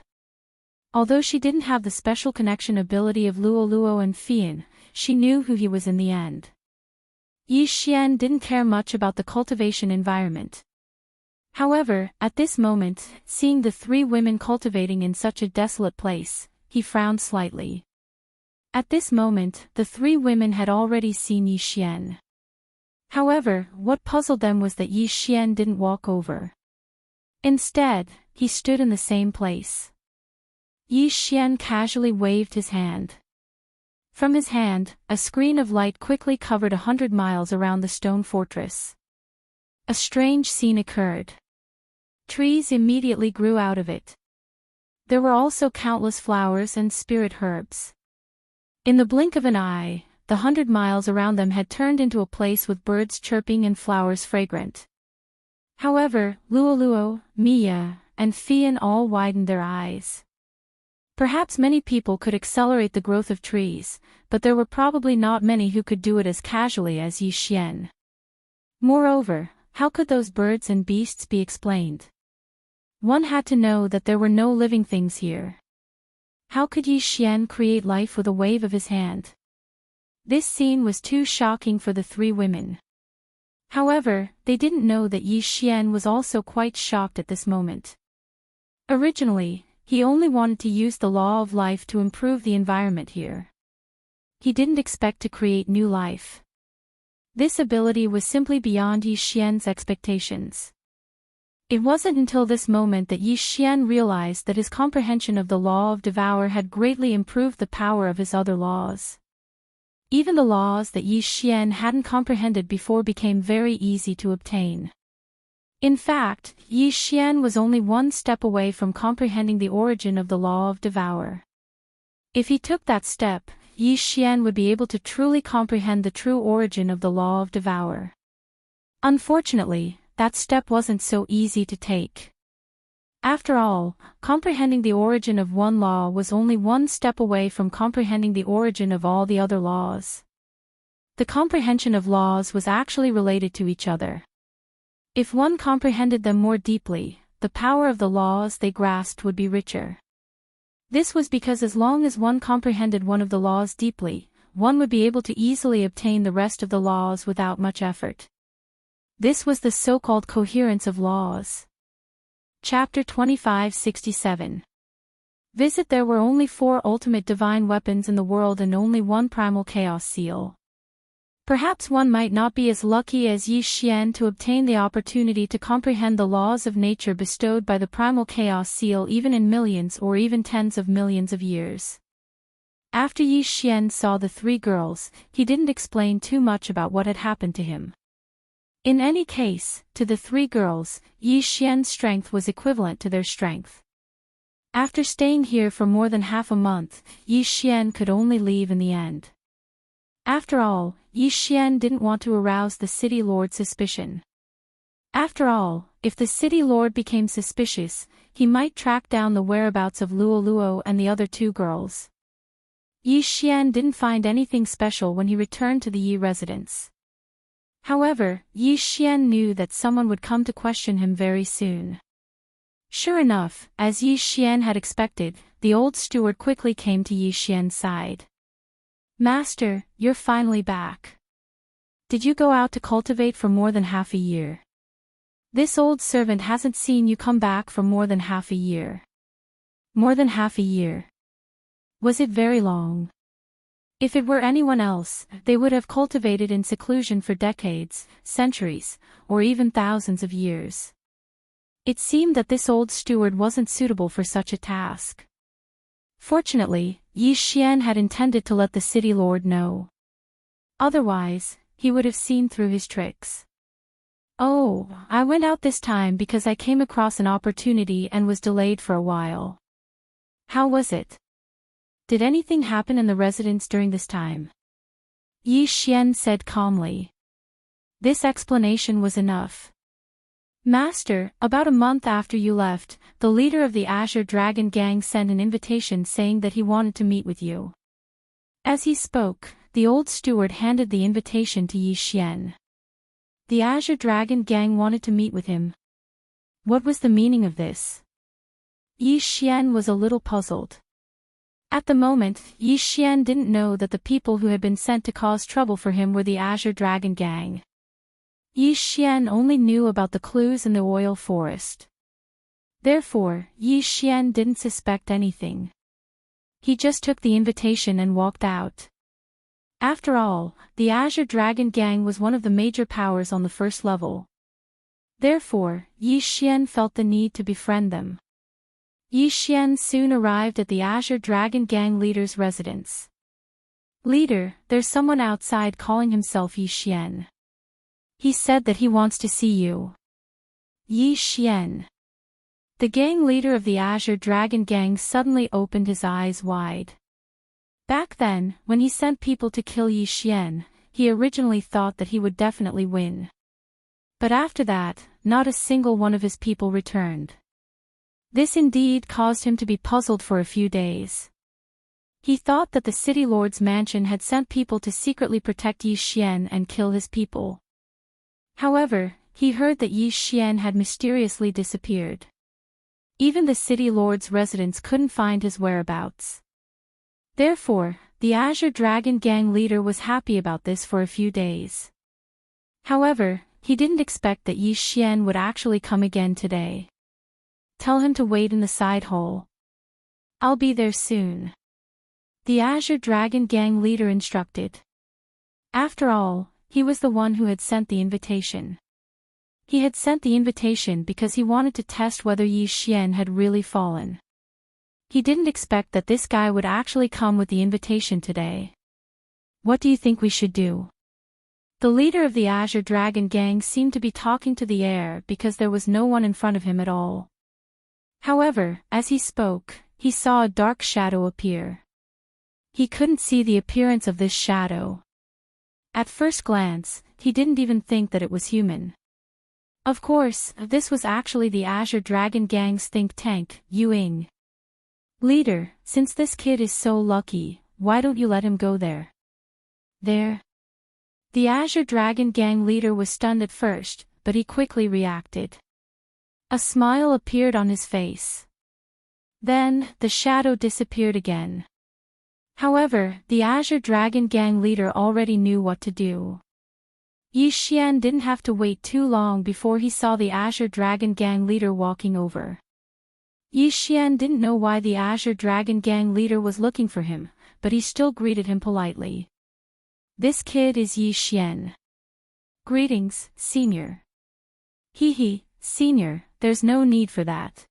Although she didn't have the special connection ability of Luoluo and Fian, she knew who he was in the end. Yi Xian didn't care much about the cultivation environment. However, at this moment, seeing the 3 women cultivating in such a desolate place, he frowned slightly. At this moment, the 3 women had already seen Yi Xian. However, what puzzled them was that Yi Xian didn't walk over. Instead, he stood in the same place. Yi Xian casually waved his hand. From his hand, a screen of light quickly covered 100 miles around the stone fortress. A strange scene occurred. Trees immediately grew out of it. There were also countless flowers and spirit herbs. In the blink of an eye, the 100 miles around them had turned into a place with birds chirping and flowers fragrant. However, Luoluo, Mia, and Fian all widened their eyes. Perhaps many people could accelerate the growth of trees, but there were probably not many who could do it as casually as Yi Xian. Moreover, how could those birds and beasts be explained? One had to know that there were no living things here. How could Yi Xian create life with a wave of his hand? This scene was too shocking for the three women. However, they didn't know that Yi Xian was also quite shocked at this moment. Originally, he only wanted to use the law of life to improve the environment here. He didn't expect to create new life. This ability was simply beyond Yi Xian's expectations. It wasn't until this moment that Yi Xian realized that his comprehension of the law of Devourer had greatly improved the power of his other laws. Even the laws that Yi Xian hadn't comprehended before became very easy to obtain. In fact, Yi Xian was only one step away from comprehending the origin of the law of Devourer. If he took that step, Yi Xian would be able to truly comprehend the true origin of the law of Devourer. Unfortunately, that step wasn't so easy to take. After all, comprehending the origin of one law was only one step away from comprehending the origin of all the other laws. The comprehension of laws was actually related to each other. If one comprehended them more deeply, the power of the laws they grasped would be richer. This was because as long as one comprehended one of the laws deeply, one would be able to easily obtain the rest of the laws without much effort. This was the so-called coherence of laws. Chapter 2567. Visit. There were only 4 ultimate divine weapons in the world and only 1 primal chaos seal. Perhaps one might not be as lucky as Yi Xian to obtain the opportunity to comprehend the laws of nature bestowed by the primal chaos seal even in millions or even tens of millions of years. After Yi Xian saw the 3 girls, he didn't explain too much about what had happened to him. In any case, to the 3 girls, Yi Xian's strength was equivalent to their strength. After staying here for more than half a month, Yi Xian could only leave in the end. After all, Yi Xian didn't want to arouse the city lord's suspicion. After all, if the city lord became suspicious, he might track down the whereabouts of Luoluo and the other 2 girls. Yi Xian didn't find anything special when he returned to the Yi residence. However, Yi Xian knew that someone would come to question him very soon. Sure enough, as Yi Xian had expected, the old steward quickly came to Yi Xian's side. "Master, you're finally back. Did you go out to cultivate for more than half a year? This old servant hasn't seen you come back for more than half a year." More than half a year. Was it very long? If it were anyone else, they would have cultivated in seclusion for decades, centuries, or even thousands of years. It seemed that this old steward wasn't suitable for such a task. Fortunately, Yi Xian had intended to let the city lord know. Otherwise, he would have seen through his tricks. "Oh, I went out this time because I came across an opportunity and was delayed for a while." "How was it? Did anything happen in the residence during this time?" Yi Xian said calmly. This explanation was enough. "Master, about a month after you left, the leader of the Azure Dragon Gang sent an invitation saying that he wanted to meet with you." As he spoke, the old steward handed the invitation to Yi Xian. The Azure Dragon Gang wanted to meet with him. What was the meaning of this? Yi Xian was a little puzzled. At the moment, Yi Xian didn't know that the people who had been sent to cause trouble for him were the Azure Dragon Gang. Yi Xian only knew about the clues in the oil forest. Therefore, Yi Xian didn't suspect anything. He just took the invitation and walked out. After all, the Azure Dragon Gang was one of the major powers on the first level. Therefore, Yi Xian felt the need to befriend them. Yi Xian soon arrived at the Azure Dragon Gang leader's residence. Leader, there's someone outside calling himself Yi Xian. He said that he wants to see you. Yi Xian. The gang leader of the Azure Dragon Gang suddenly opened his eyes wide. Back then, when he sent people to kill Yi Xian, he originally thought that he would definitely win. But after that, not a single one of his people returned. This indeed caused him to be puzzled for a few days. He thought that the city lord's mansion had sent people to secretly protect Yi Xian and kill his people. However, he heard that Yi Xian had mysteriously disappeared. Even the city lord's residents couldn't find his whereabouts. Therefore, the Azure Dragon Gang leader was happy about this for a few days. However, he didn't expect that Yi Xian would actually come again today. Tell him to wait in the side hole. I'll be there soon. The Azure Dragon Gang leader instructed. After all, he was the one who had sent the invitation. He had sent the invitation because he wanted to test whether Yi Xian had really fallen. He didn't expect that this guy would actually come with the invitation today. What do you think we should do? The leader of the Azure Dragon Gang seemed to be talking to the air because there was no one in front of him at all. However, as he spoke, he saw a dark shadow appear. He couldn't see the appearance of this shadow. At first glance, he didn't even think that it was human. Of course, this was actually the Azure Dragon Gang's think tank, Yuing. Leader, since this kid is so lucky, why don't you let him go there? There? The Azure Dragon Gang leader was stunned at first, but he quickly reacted. A smile appeared on his face. Then, the shadow disappeared again. However, the Azure Dragon Gang leader already knew what to do. Yi Xian didn't have to wait too long before he saw the Azure Dragon Gang leader walking over. Yi Xian didn't know why the Azure Dragon Gang leader was looking for him, but he still greeted him politely. This kid is Yi Xian. Greetings, senior. Hee, senior, there's no need for that.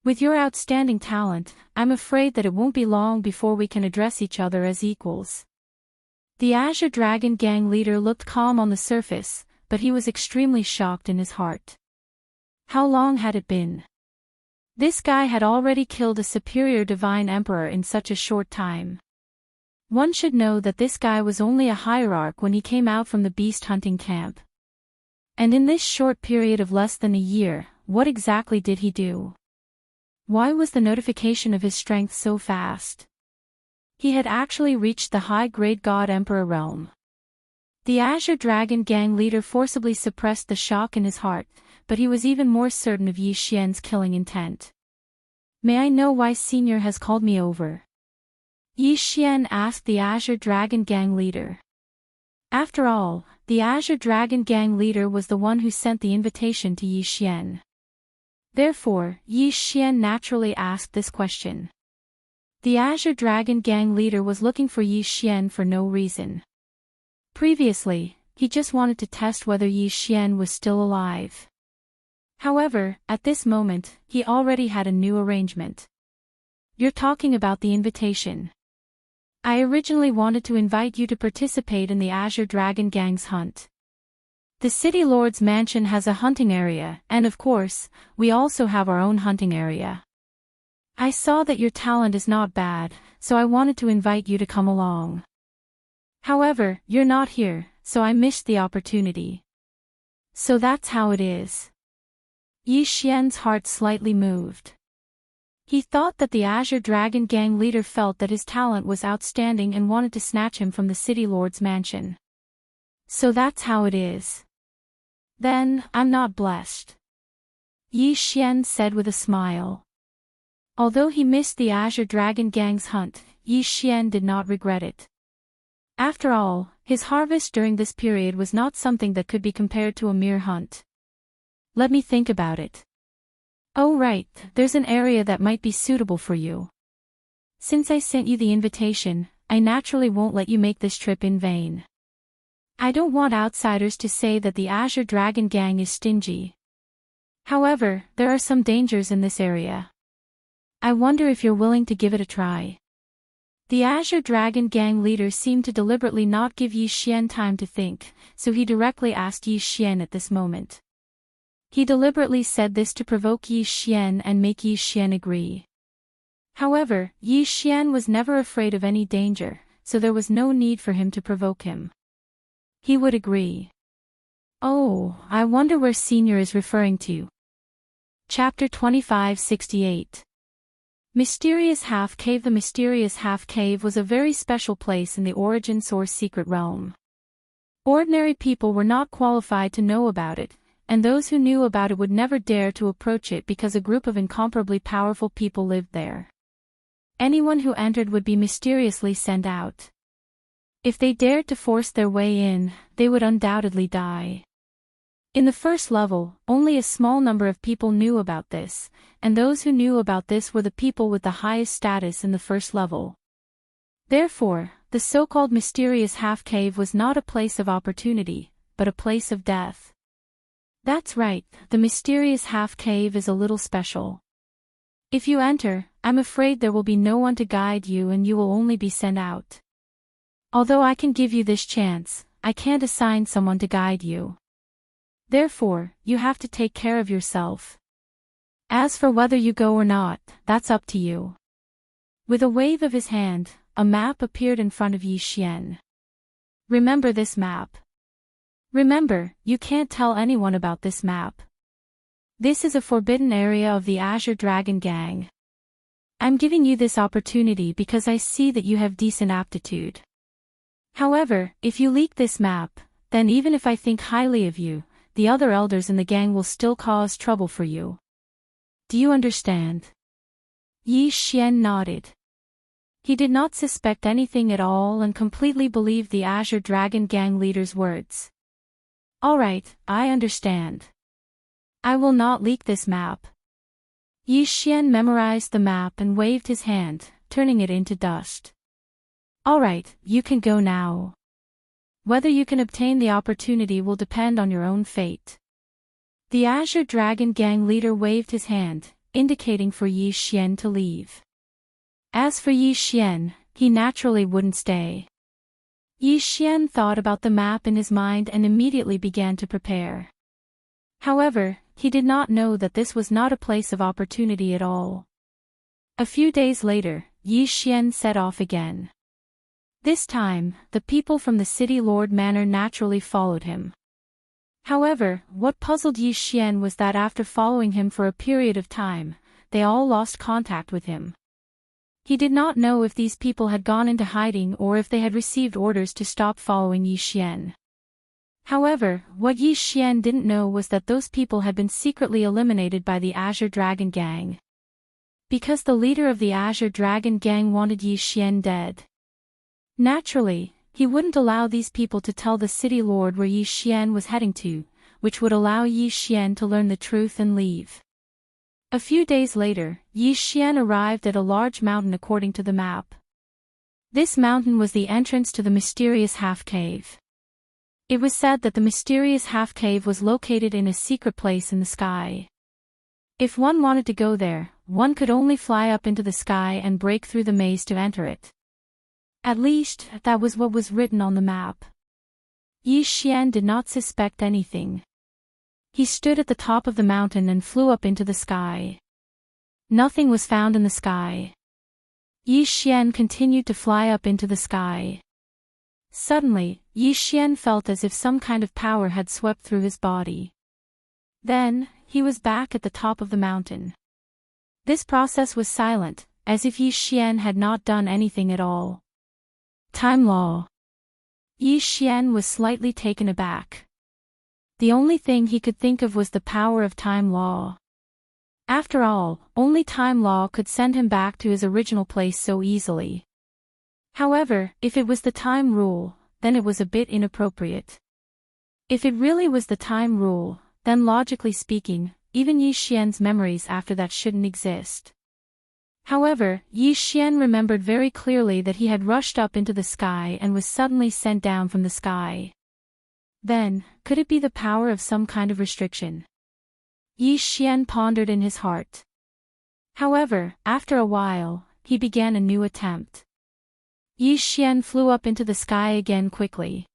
With your outstanding talent, I'm afraid that it won't be long before we can address each other as equals. The Azure Dragon Gang leader looked calm on the surface, but he was extremely shocked in his heart. How long had it been? This guy had already killed a superior divine emperor in such a short time. One should know that this guy was only a hierarch when he came out from the beast hunting camp. And in this short period of less than a year, what exactly did he do? Why was the notification of his strength so fast? He had actually reached the high-grade God Emperor realm. The Azure Dragon Gang leader forcibly suppressed the shock in his heart, but he was even more certain of Yi Xian's killing intent. May I know why Senior has called me over? Yi Xian asked the Azure Dragon Gang leader. After all, the Azure Dragon Gang leader was the one who sent the invitation to Yi Xian. Therefore, Yi Xian naturally asked this question. The Azure Dragon Gang leader was looking for Yi Xian for no reason. Previously, he just wanted to test whether Yi Xian was still alive. However, at this moment, he already had a new arrangement. You're talking about the invitation. I originally wanted to invite you to participate in the Azure Dragon Gang's hunt. The City Lord's mansion has a hunting area, and of course, we also have our own hunting area. I saw that your talent is not bad, so I wanted to invite you to come along. However, you're not here, so I missed the opportunity. So that's how it is. Yi Xian's heart slightly moved. He thought that the Azure Dragon Gang leader felt that his talent was outstanding and wanted to snatch him from the City Lord's mansion. So that's how it is. Then, I'm not blessed. Yi Xian said with a smile. Although he missed the Azure Dragon Gang's hunt, Yi Xian did not regret it. After all, his harvest during this period was not something that could be compared to a mere hunt. Let me think about it. Oh right, there's an area that might be suitable for you. Since I sent you the invitation, I naturally won't let you make this trip in vain. I don't want outsiders to say that the Azure Dragon Gang is stingy. However, there are some dangers in this area. I wonder if you're willing to give it a try. The Azure Dragon gang leader seemed to deliberately not give Yi Xian time to think, so he directly asked Yi Xian at this moment. He deliberately said this to provoke Yi Xian and make Yi Xian agree. However, Yi Xian was never afraid of any danger, so there was no need for him to provoke him. He would agree. Oh, I wonder where Senior is referring to. Chapter 2568. Mysterious Half Cave. The mysterious half cave was a very special place in the Origin Source secret realm. Ordinary people were not qualified to know about it, and those who knew about it would never dare to approach it because a group of incomparably powerful people lived there. Anyone who entered would be mysteriously sent out. If they dared to force their way in, they would undoubtedly die. In the first level, only a small number of people knew about this, and those who knew about this were the people with the highest status in the first level. Therefore, the so-called mysterious half-cave was not a place of opportunity, but a place of death. That's right, the mysterious half-cave is a little special. If you enter, I'm afraid there will be no one to guide you and you will only be sent out. Although I can give you this chance, I can't assign someone to guide you. Therefore, you have to take care of yourself. As for whether you go or not, that's up to you. With a wave of his hand, a map appeared in front of Yi Xian. Remember this map. Remember, you can't tell anyone about this map. This is a forbidden area of the Azure Dragon Gang. I'm giving you this opportunity because I see that you have decent aptitude. However, if you leak this map, then even if I think highly of you, the other elders in the gang will still cause trouble for you. Do you understand? Yi Xian nodded. He did not suspect anything at all and completely believed the Azure Dragon Gang leader's words. Alright, I understand. I will not leak this map. Yi Xian memorized the map and waved his hand, turning it into dust. Alright, you can go now. Whether you can obtain the opportunity will depend on your own fate. The Azure Dragon Gang leader waved his hand, indicating for Yi Xian to leave. As for Yi Xian, he naturally wouldn't stay. Yi Xian thought about the map in his mind and immediately began to prepare. However, he did not know that this was not a place of opportunity at all. A few days later, Yi Xian set off again. This time, the people from the City Lord Manor naturally followed him. However, what puzzled Yi Xian was that after following him for a period of time, they all lost contact with him. He did not know if these people had gone into hiding or if they had received orders to stop following Yi Xian. However, what Yi Xian didn't know was that those people had been secretly eliminated by the Azure Dragon Gang. Because the leader of the Azure Dragon Gang wanted Yi Xian dead. Naturally, he wouldn't allow these people to tell the city lord where Yi Xian was heading to, which would allow Yi Xian to learn the truth and leave. A few days later, Yi Xian arrived at a large mountain according to the map. This mountain was the entrance to the mysterious half-cave. It was said that the mysterious half-cave was located in a secret place in the sky. If one wanted to go there, one could only fly up into the sky and break through the maze to enter it. At least, that was what was written on the map. Yi Xian did not suspect anything. He stood at the top of the mountain and flew up into the sky. Nothing was found in the sky. Yi Xian continued to fly up into the sky. Suddenly, Yi Xian felt as if some kind of power had swept through his body. Then, he was back at the top of the mountain. This process was silent, as if Yi Xian had not done anything at all. Time law. Yi Xian was slightly taken aback. The only thing he could think of was the power of time law. After all, only time law could send him back to his original place so easily. However, if it was the time rule, then it was a bit inappropriate. If it really was the time rule, then logically speaking, even Yi Xian's memories after that shouldn't exist. However, Yi Xian remembered very clearly that he had rushed up into the sky and was suddenly sent down from the sky. Then, could it be the power of some kind of restriction? Yi Xian pondered in his heart. However, after a while, he began a new attempt. Yi Xian flew up into the sky again quickly.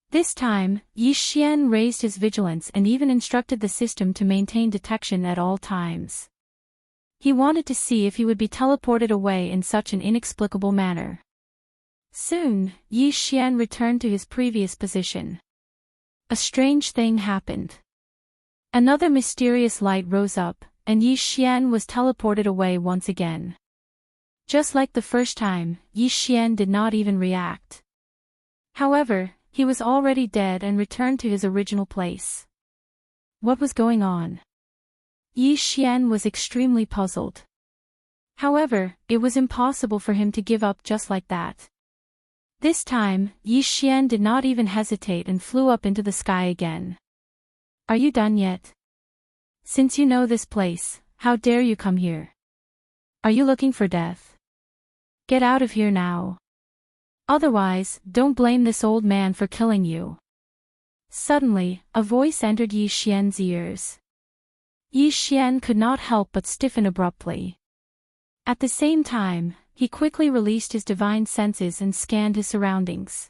This time, Yi Xian raised his vigilance and even instructed the system to maintain detection at all times. He wanted to see if he would be teleported away in such an inexplicable manner. Soon, Yi Xian returned to his previous position. A strange thing happened. Another mysterious light rose up, and Yi Xian was teleported away once again. Just like the first time, Yi Xian did not even react. However, he was already dead and returned to his original place. What was going on? Yi Xian was extremely puzzled. However, it was impossible for him to give up just like that. This time, Yi Xian did not even hesitate and flew up into the sky again. Are you done yet? Since you know this place, how dare you come here? Are you looking for death? Get out of here now. Otherwise, don't blame this old man for killing you. Suddenly, a voice entered Yi Xian's ears. Yi Xian could not help but stiffen abruptly. At the same time, he quickly released his divine senses and scanned his surroundings.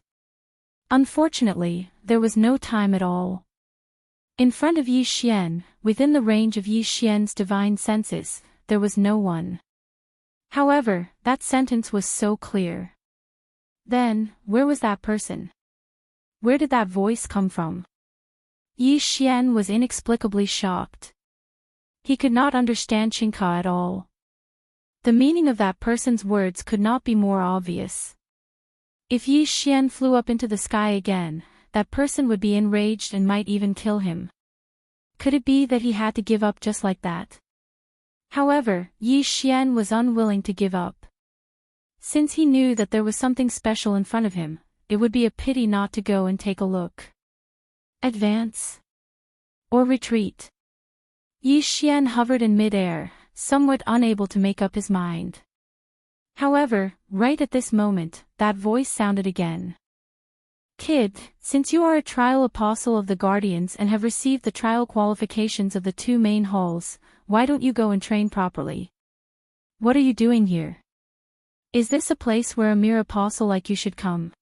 Unfortunately, there was no time at all. In front of Yi Xian, within the range of Yi Xian's divine senses, there was no one. However, that sentence was so clear. Then, where was that person? Where did that voice come from? Yi Xian was inexplicably shocked. He could not understand Xingke at all. The meaning of that person's words could not be more obvious. If Yi Xian flew up into the sky again, that person would be enraged and might even kill him. Could it be that he had to give up just like that? However, Yi Xian was unwilling to give up. Since he knew that there was something special in front of him, it would be a pity not to go and take a look. Advance? Or retreat? Yi Xian hovered in mid-air, somewhat unable to make up his mind. However, right at this moment, that voice sounded again. Kid, since you are a trial apostle of the Guardians and have received the trial qualifications of the two main halls, why don't you go and train properly? What are you doing here? Is this a place where a mere apostle like you should come?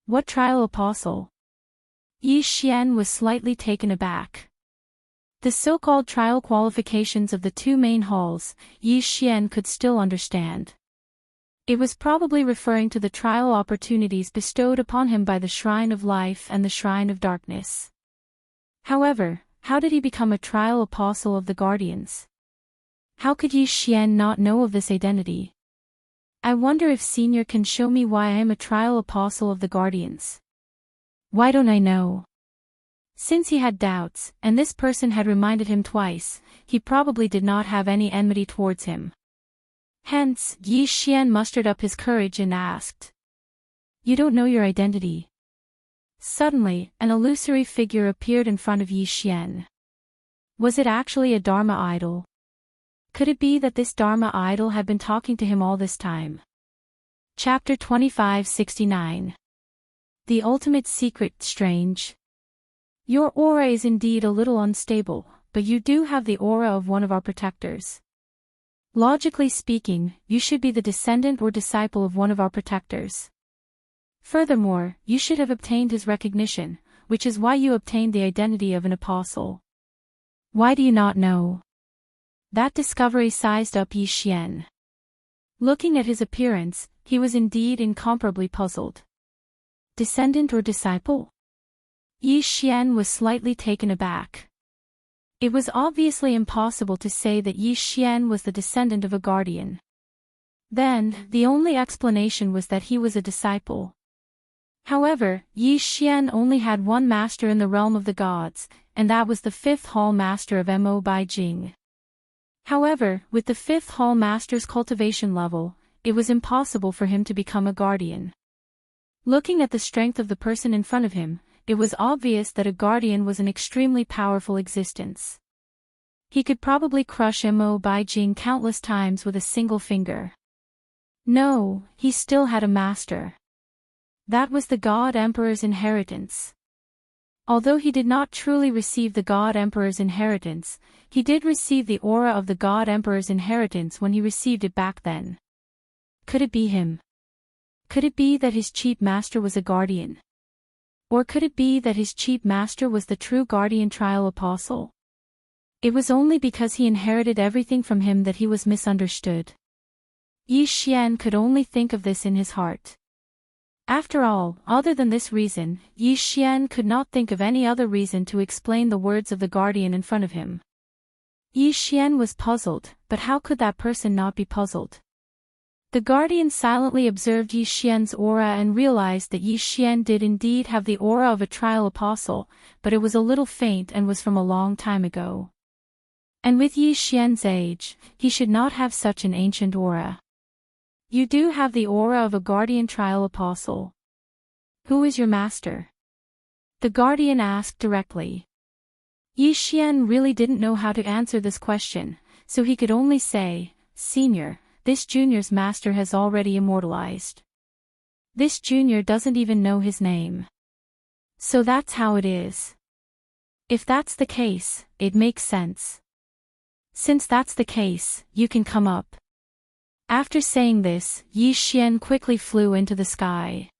What trial apostle? Yi Xian was slightly taken aback. The so-called trial qualifications of the two main halls, Yi Xian could still understand. It was probably referring to the trial opportunities bestowed upon him by the Shrine of Life and the Shrine of Darkness. However, how did he become a trial apostle of the Guardians? How could Yi Xian not know of this identity? I wonder if Senior can show me why I am a trial apostle of the Guardians. Why don't I know? Since he had doubts, and this person had reminded him twice, he probably did not have any enmity towards him. Hence, Yi Xian mustered up his courage and asked. You don't know your identity? Suddenly, an illusory figure appeared in front of Yi Xian. Was it actually a Dharma idol? Could it be that this Dharma idol had been talking to him all this time? Chapter 2569. The Ultimate Secret. Strange. Your aura is indeed a little unstable, but you do have the aura of one of our protectors. Logically speaking, you should be the descendant or disciple of one of our protectors. Furthermore, you should have obtained his recognition, which is why you obtained the identity of an apostle. Why do you not know? That discovery sized up Yi Xian. Looking at his appearance, he was indeed incomparably puzzled. Descendant or disciple? Yi Xian was slightly taken aback. It was obviously impossible to say that Yi Xian was the descendant of a guardian. Then, the only explanation was that he was a disciple. However, Yi Xian only had one master in the realm of the gods, and that was the fifth hall master of Mo Bai Jing. However, with the fifth hall master's cultivation level, it was impossible for him to become a guardian. Looking at the strength of the person in front of him, it was obvious that a guardian was an extremely powerful existence. He could probably crush Mo Bai Jing countless times with a single finger. No, he still had a master. That was the God Emperor's inheritance. Although he did not truly receive the God Emperor's inheritance, he did receive the aura of the God Emperor's inheritance when he received it back then. Could it be him? Could it be that his cheap master was a guardian? Or could it be that his cheap master was the true guardian trial apostle? It was only because he inherited everything from him that he was misunderstood. Yi Xian could only think of this in his heart. After all, other than this reason, Yi Xian could not think of any other reason to explain the words of the guardian in front of him. Yi Xian was puzzled, but how could that person not be puzzled? The guardian silently observed Yi Xian's aura and realized that Yi Xian did indeed have the aura of a trial apostle, but it was a little faint and was from a long time ago. And with Yi Xian's age, he should not have such an ancient aura. You do have the aura of a guardian trial apostle. Who is your master? The guardian asked directly. Yi Xian really didn't know how to answer this question, so he could only say, Senior, this junior's master has already immortalized. This junior doesn't even know his name. So that's how it is. If that's the case, it makes sense. Since that's the case, you can come up. After saying this, Yi Xian quickly flew into the sky.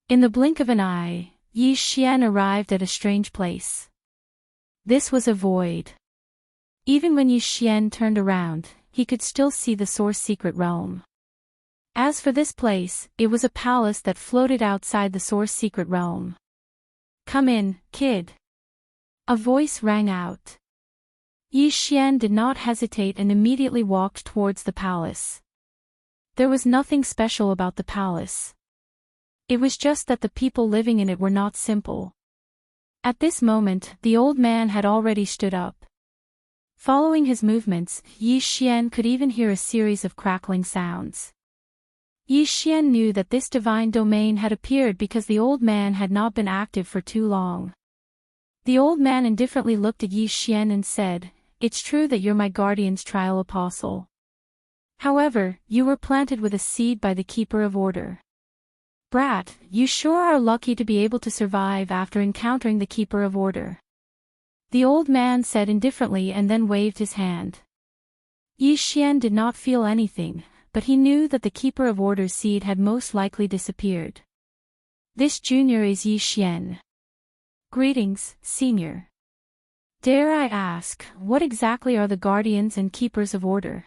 In the blink of an eye, Yi Xian arrived at a strange place. This was a void. Even when Yi Xian turned around, he could still see the source secret realm. As for this place, it was a palace that floated outside the source secret realm. Come in, kid. A voice rang out. Yi Xian did not hesitate and immediately walked towards the palace. There was nothing special about the palace. It was just that the people living in it were not simple. At this moment, the old man had already stood up. Following his movements, Yi Xian could even hear a series of crackling sounds. Yi Xian knew that this divine domain had appeared because the old man had not been active for too long. The old man indifferently looked at Yi Xian and said, It's true that you're my guardian's trial apostle. However, you were planted with a seed by the Keeper of Order. Brat, you sure are lucky to be able to survive after encountering the Keeper of Order. The old man said indifferently and then waved his hand. Yi Xian did not feel anything, but he knew that the Keeper of Order's seed had most likely disappeared. This junior is Yi Xian. Greetings, senior. Dare I ask, what exactly are the guardians and keepers of order?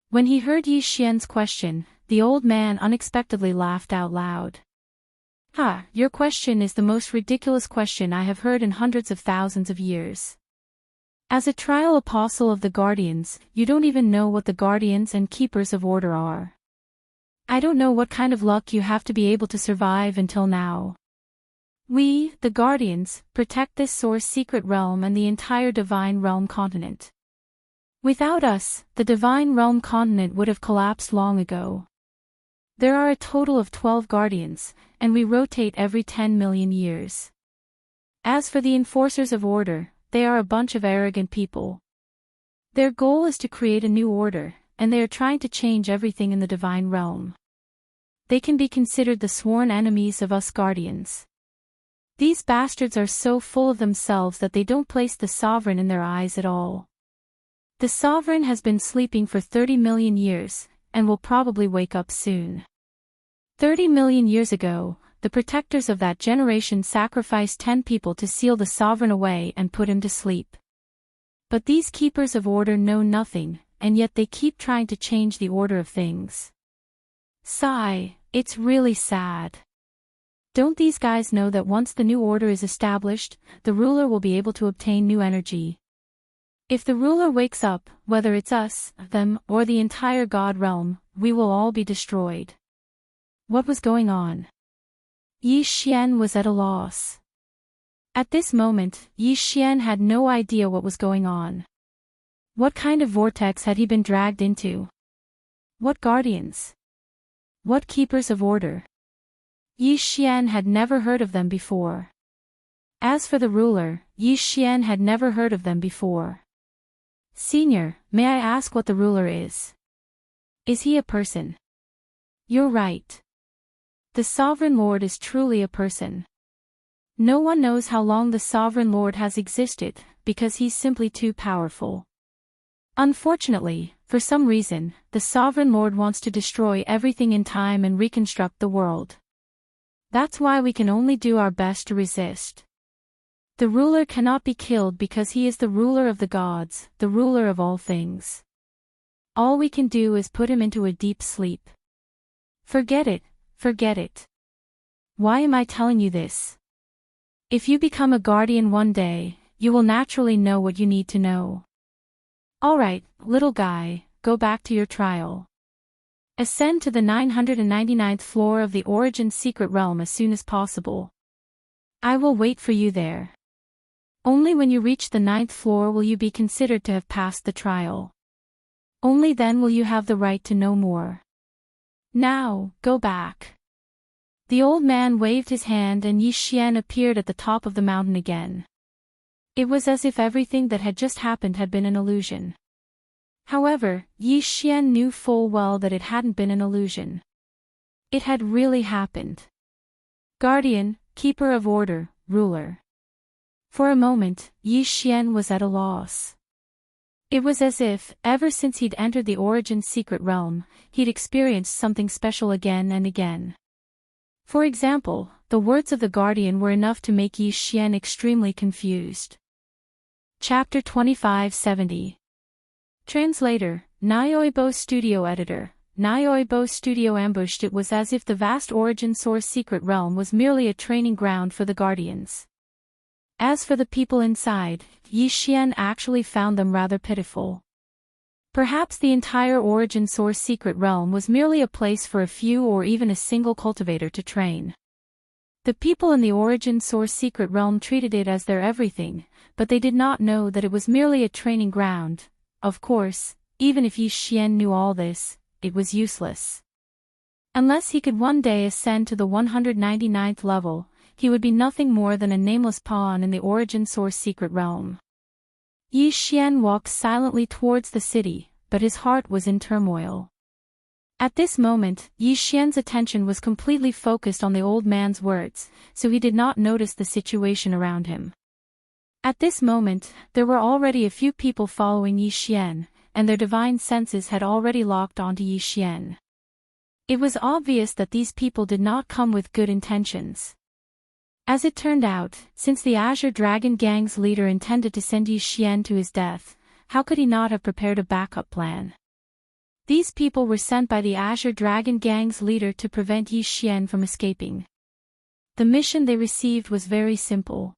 When he heard Yi Xian's question, the old man unexpectedly laughed out loud. Ha, your question is the most ridiculous question I have heard in hundreds of thousands of years. As a trial apostle of the guardians, you don't even know what the guardians and keepers of order are. I don't know what kind of luck you have to be able to survive until now. We, the guardians, protect this source secret realm and the entire divine realm continent. Without us, the divine realm continent would have collapsed long ago. There are a total of 12 guardians, and we rotate every 10 million years. As for the enforcers of order, they are a bunch of arrogant people. Their goal is to create a new order, and they are trying to change everything in the divine realm. They can be considered the sworn enemies of us guardians. These bastards are so full of themselves that they don't place the sovereign in their eyes at all. The sovereign has been sleeping for 30 million years, and will probably wake up soon. 30 million years ago, the protectors of that generation sacrificed 10 people to seal the sovereign away and put him to sleep. But these keepers of order know nothing, and yet they keep trying to change the order of things. Sigh, it's really sad. Don't these guys know that once the new order is established, the ruler will be able to obtain new energy? If the ruler wakes up, whether it's us, them, or the entire god realm, we will all be destroyed. What was going on? Yi Xian was at a loss. At this moment, Yi Xian had no idea what was going on. What kind of vortex had he been dragged into? What guardians? What keepers of order? Yi Xian had never heard of them before. As for the ruler, Yi Xian had never heard of them before. Senior, may I ask what the ruler is? Is he a person? You're right. The Sovereign Lord is truly a person. No one knows how long the Sovereign Lord has existed, because he's simply too powerful. Unfortunately, For some reason, the Sovereign Lord wants to destroy everything in time and reconstruct the world. That's why we can only do our best to resist. The ruler cannot be killed because he is the ruler of the gods, the ruler of all things. All we can do is put him into a deep sleep. Forget it, forget it. Why am I telling you this? If you become a guardian one day, you will naturally know what you need to know. Alright, little guy, go back to your trial. Ascend to the 999th floor of the Origin Secret Realm as soon as possible. I will wait for you there. Only when you reach the 9th floor will you be considered to have passed the trial. Only then will you have the right to know more. Now, go back. The old man waved his hand and Yi Xian appeared at the top of the mountain again. It was as if everything that had just happened had been an illusion. However, Yi Xian knew full well that it hadn't been an illusion. It had really happened. Guardian, keeper of order, ruler. For a moment, Yi Xian was at a loss. It was as if, ever since he'd entered the Origin Secret Realm, he'd experienced something special again and again. For example, the words of the Guardian were enough to make Yi Xian extremely confused. Chapter 2570. Translator, Nyoibo Studio Editor. Nyoibo Studio ambushed. It was as if the vast Origin Source Secret Realm was merely a training ground for the Guardians. As for the people inside, Yi Xian actually found them rather pitiful. Perhaps the entire Origin Source Secret Realm was merely a place for a few or even a single cultivator to train. The people in the Origin Source Secret Realm treated it as their everything, but they did not know that it was merely a training ground. Of course, even if Yi Xian knew all this, it was useless. Unless he could one day ascend to the 199th level, he would be nothing more than a nameless pawn in the Origin Source Secret Realm. Yi Xian walked silently towards the city, but his heart was in turmoil. At this moment, Yi Xian's attention was completely focused on the old man's words, so he did not notice the situation around him. At this moment, there were already a few people following Yi Xian, and their divine senses had already locked onto Yi Xian. It was obvious that these people did not come with good intentions. As it turned out, since the Azure Dragon Gang's leader intended to send Yi Xian to his death, how could he not have prepared a backup plan? These people were sent by the Azure Dragon Gang's leader to prevent Yi Xian from escaping. The mission they received was very simple.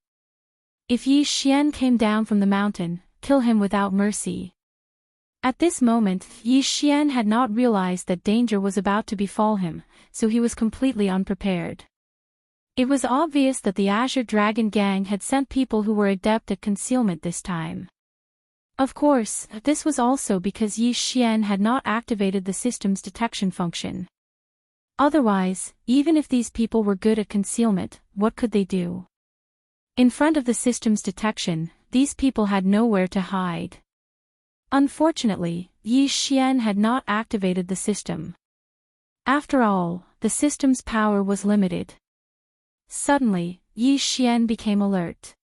If Yi Xian came down from the mountain, kill him without mercy. At this moment, Yi Xian had not realized that danger was about to befall him, so he was completely unprepared. It was obvious that the Azure Dragon Gang had sent people who were adept at concealment this time. Of course, this was also because Yi Xian had not activated the system's detection function. Otherwise, even if these people were good at concealment, what could they do? In front of the system's detection, these people had nowhere to hide. Unfortunately, Yi Xian had not activated the system. After all, the system's power was limited. Suddenly, Yi Xian became alert.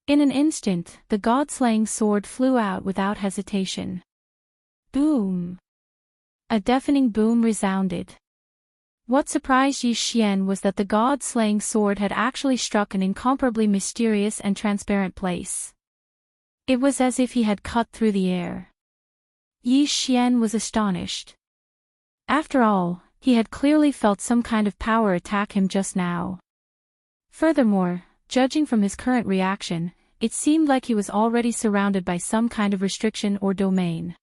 In an instant, the god-slaying sword flew out without hesitation. Boom! A deafening boom resounded. What surprised Yi Xian was that the god-slaying sword had actually struck an incomparably mysterious and transparent place. It was as if he had cut through the air. Yi Xian was astonished. After all, he had clearly felt some kind of power attack him just now. Furthermore, judging from his current reaction, it seemed like he was already surrounded by some kind of restriction or domain.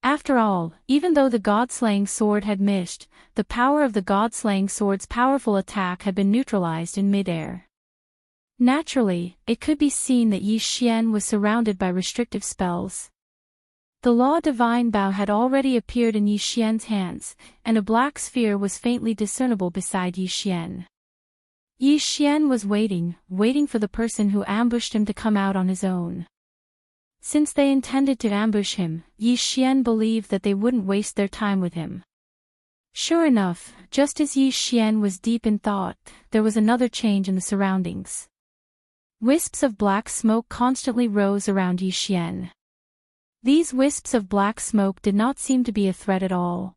After all, even though the god-slaying sword had missed, the power of the god-slaying sword's powerful attack had been neutralized in mid-air. Naturally, it could be seen that Yi Xian was surrounded by restrictive spells. The Law Divine Bow had already appeared in Yi Xian's hands, and a black sphere was faintly discernible beside Yi Xian. Yi Xian was waiting for the person who ambushed him to come out on his own. Since they intended to ambush him, Yi Xian believed that they wouldn't waste their time with him. Sure enough, just as Yi Xian was deep in thought, there was another change in the surroundings. Wisps of black smoke constantly rose around Yi Xian. These wisps of black smoke did not seem to be a threat at all.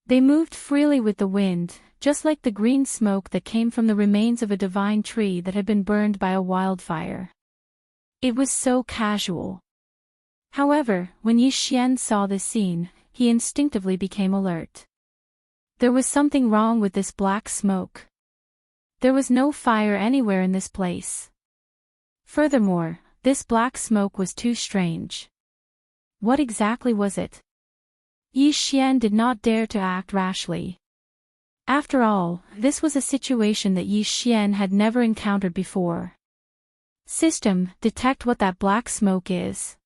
They moved freely with the wind, just like the green smoke that came from the remains of a divine tree that had been burned by a wildfire. It was so casual. However, when Yi Xian saw this scene, he instinctively became alert. There was something wrong with this black smoke. There was no fire anywhere in this place. Furthermore, this black smoke was too strange. What exactly was it? Yi Xian did not dare to act rashly. After all, this was a situation that Yi Xian had never encountered before. System, detect what that black smoke is.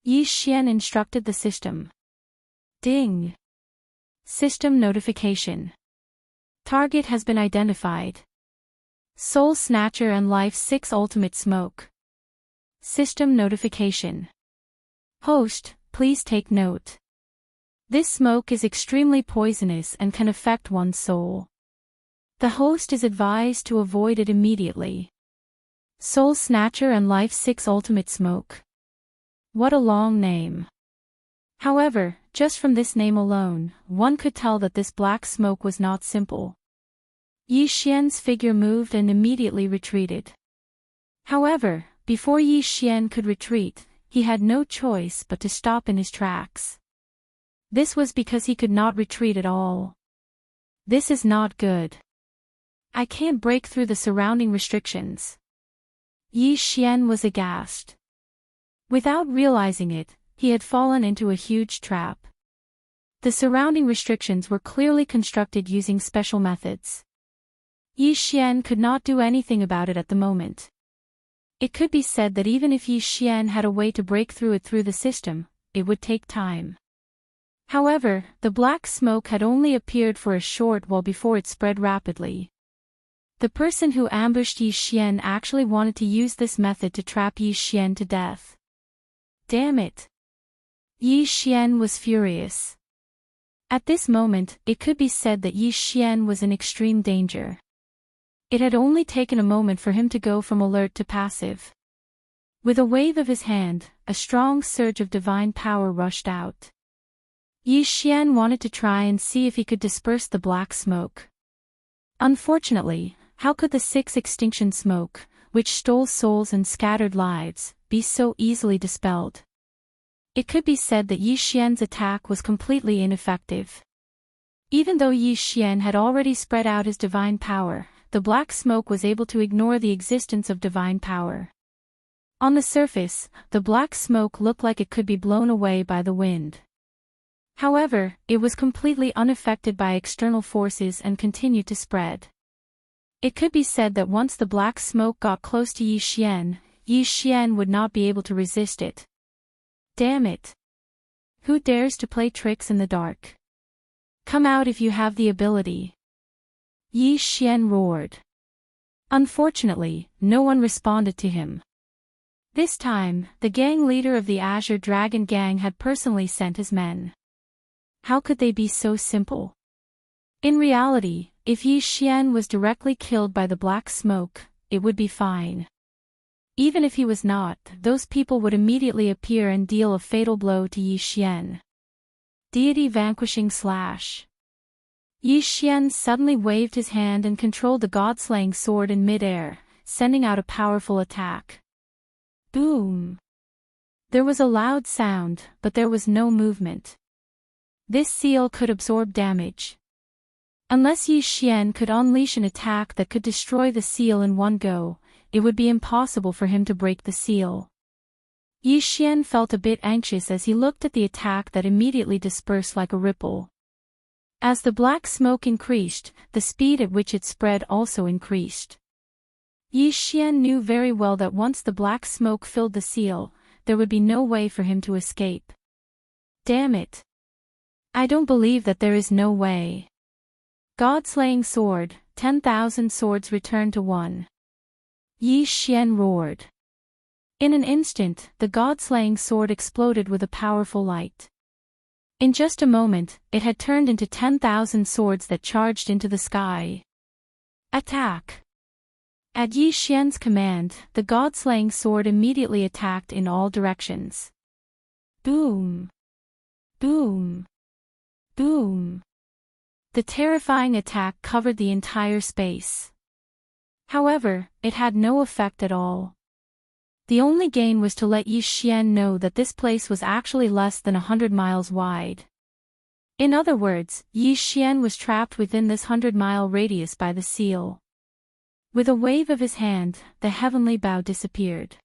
Yi Xian instructed the system. Ding. System notification. Target has been identified. Soul Snatcher and Life 6 Ultimate Smoke. System notification. Host, please take note. This smoke is extremely poisonous and can affect one's soul. The host is advised to avoid it immediately. Soul Snatcher and Life 6 Ultimate Smoke. What a long name. However, just from this name alone, one could tell that this black smoke was not simple. Yi Xian's figure moved and immediately retreated. However, before Yi Xian could retreat, he had no choice but to stop in his tracks. This was because he could not retreat at all. This is not good. I can't break through the surrounding restrictions. Yi Xian was aghast. Without realizing it, he had fallen into a huge trap. The surrounding restrictions were clearly constructed using special methods. Yi Xian could not do anything about it at the moment. It could be said that even if Yi Xian had a way to break through it through the system, it would take time. However, the black smoke had only appeared for a short while before it spread rapidly. The person who ambushed Yi Xian actually wanted to use this method to trap Yi Xian to death. Damn it! Yi Xian was furious. At this moment, it could be said that Yi Xian was in extreme danger. It had only taken a moment for him to go from alert to passive. With a wave of his hand, a strong surge of divine power rushed out. Yi Xian wanted to try and see if he could disperse the black smoke. Unfortunately, how could the 6 extinction smoke, which stole souls and scattered lives, be so easily dispelled? It could be said that Yi Xian's attack was completely ineffective. Even though Yi Xian had already spread out his divine power, the black smoke was able to ignore the existence of divine power. On the surface, the black smoke looked like it could be blown away by the wind. However, it was completely unaffected by external forces and continued to spread. It could be said that once the black smoke got close to Yi Xian would not be able to resist it. Damn it! Who dares to play tricks in the dark? Come out if you have the ability. Yi Xian roared. Unfortunately, no one responded to him. This time, the gang leader of the Azure Dragon Gang had personally sent his men. How could they be so simple? In reality, if Yi Xian was directly killed by the black smoke, it would be fine. Even if he was not, those people would immediately appear and deal a fatal blow to Yi Xian. Deity Vanquishing Slash. Yi Xian suddenly waved his hand and controlled the god-slaying sword in mid-air, sending out a powerful attack. Boom! There was a loud sound, but there was no movement. This seal could absorb damage. Unless Yi Xian could unleash an attack that could destroy the seal in one go, it would be impossible for him to break the seal. Yi Xian felt a bit anxious as he looked at the attack that immediately dispersed like a ripple. As the black smoke increased, the speed at which it spread also increased. Yi Xian knew very well that once the black smoke filled the seal, there would be no way for him to escape. Damn it! I don't believe that there is no way. God-slaying sword, 10,000 swords return to one. Yi Xian roared. In an instant, the god-slaying sword exploded with a powerful light. In just a moment, it had turned into 10,000 swords that charged into the sky. Attack! At Yi Xian's command, the god-slaying sword immediately attacked in all directions. Boom! Boom! Boom! The terrifying attack covered the entire space. However, it had no effect at all. The only gain was to let Yi Xian know that this place was actually less than 100 miles wide. In other words, Yi Xian was trapped within this 100-mile radius by the seal. With a wave of his hand, the heavenly bow disappeared.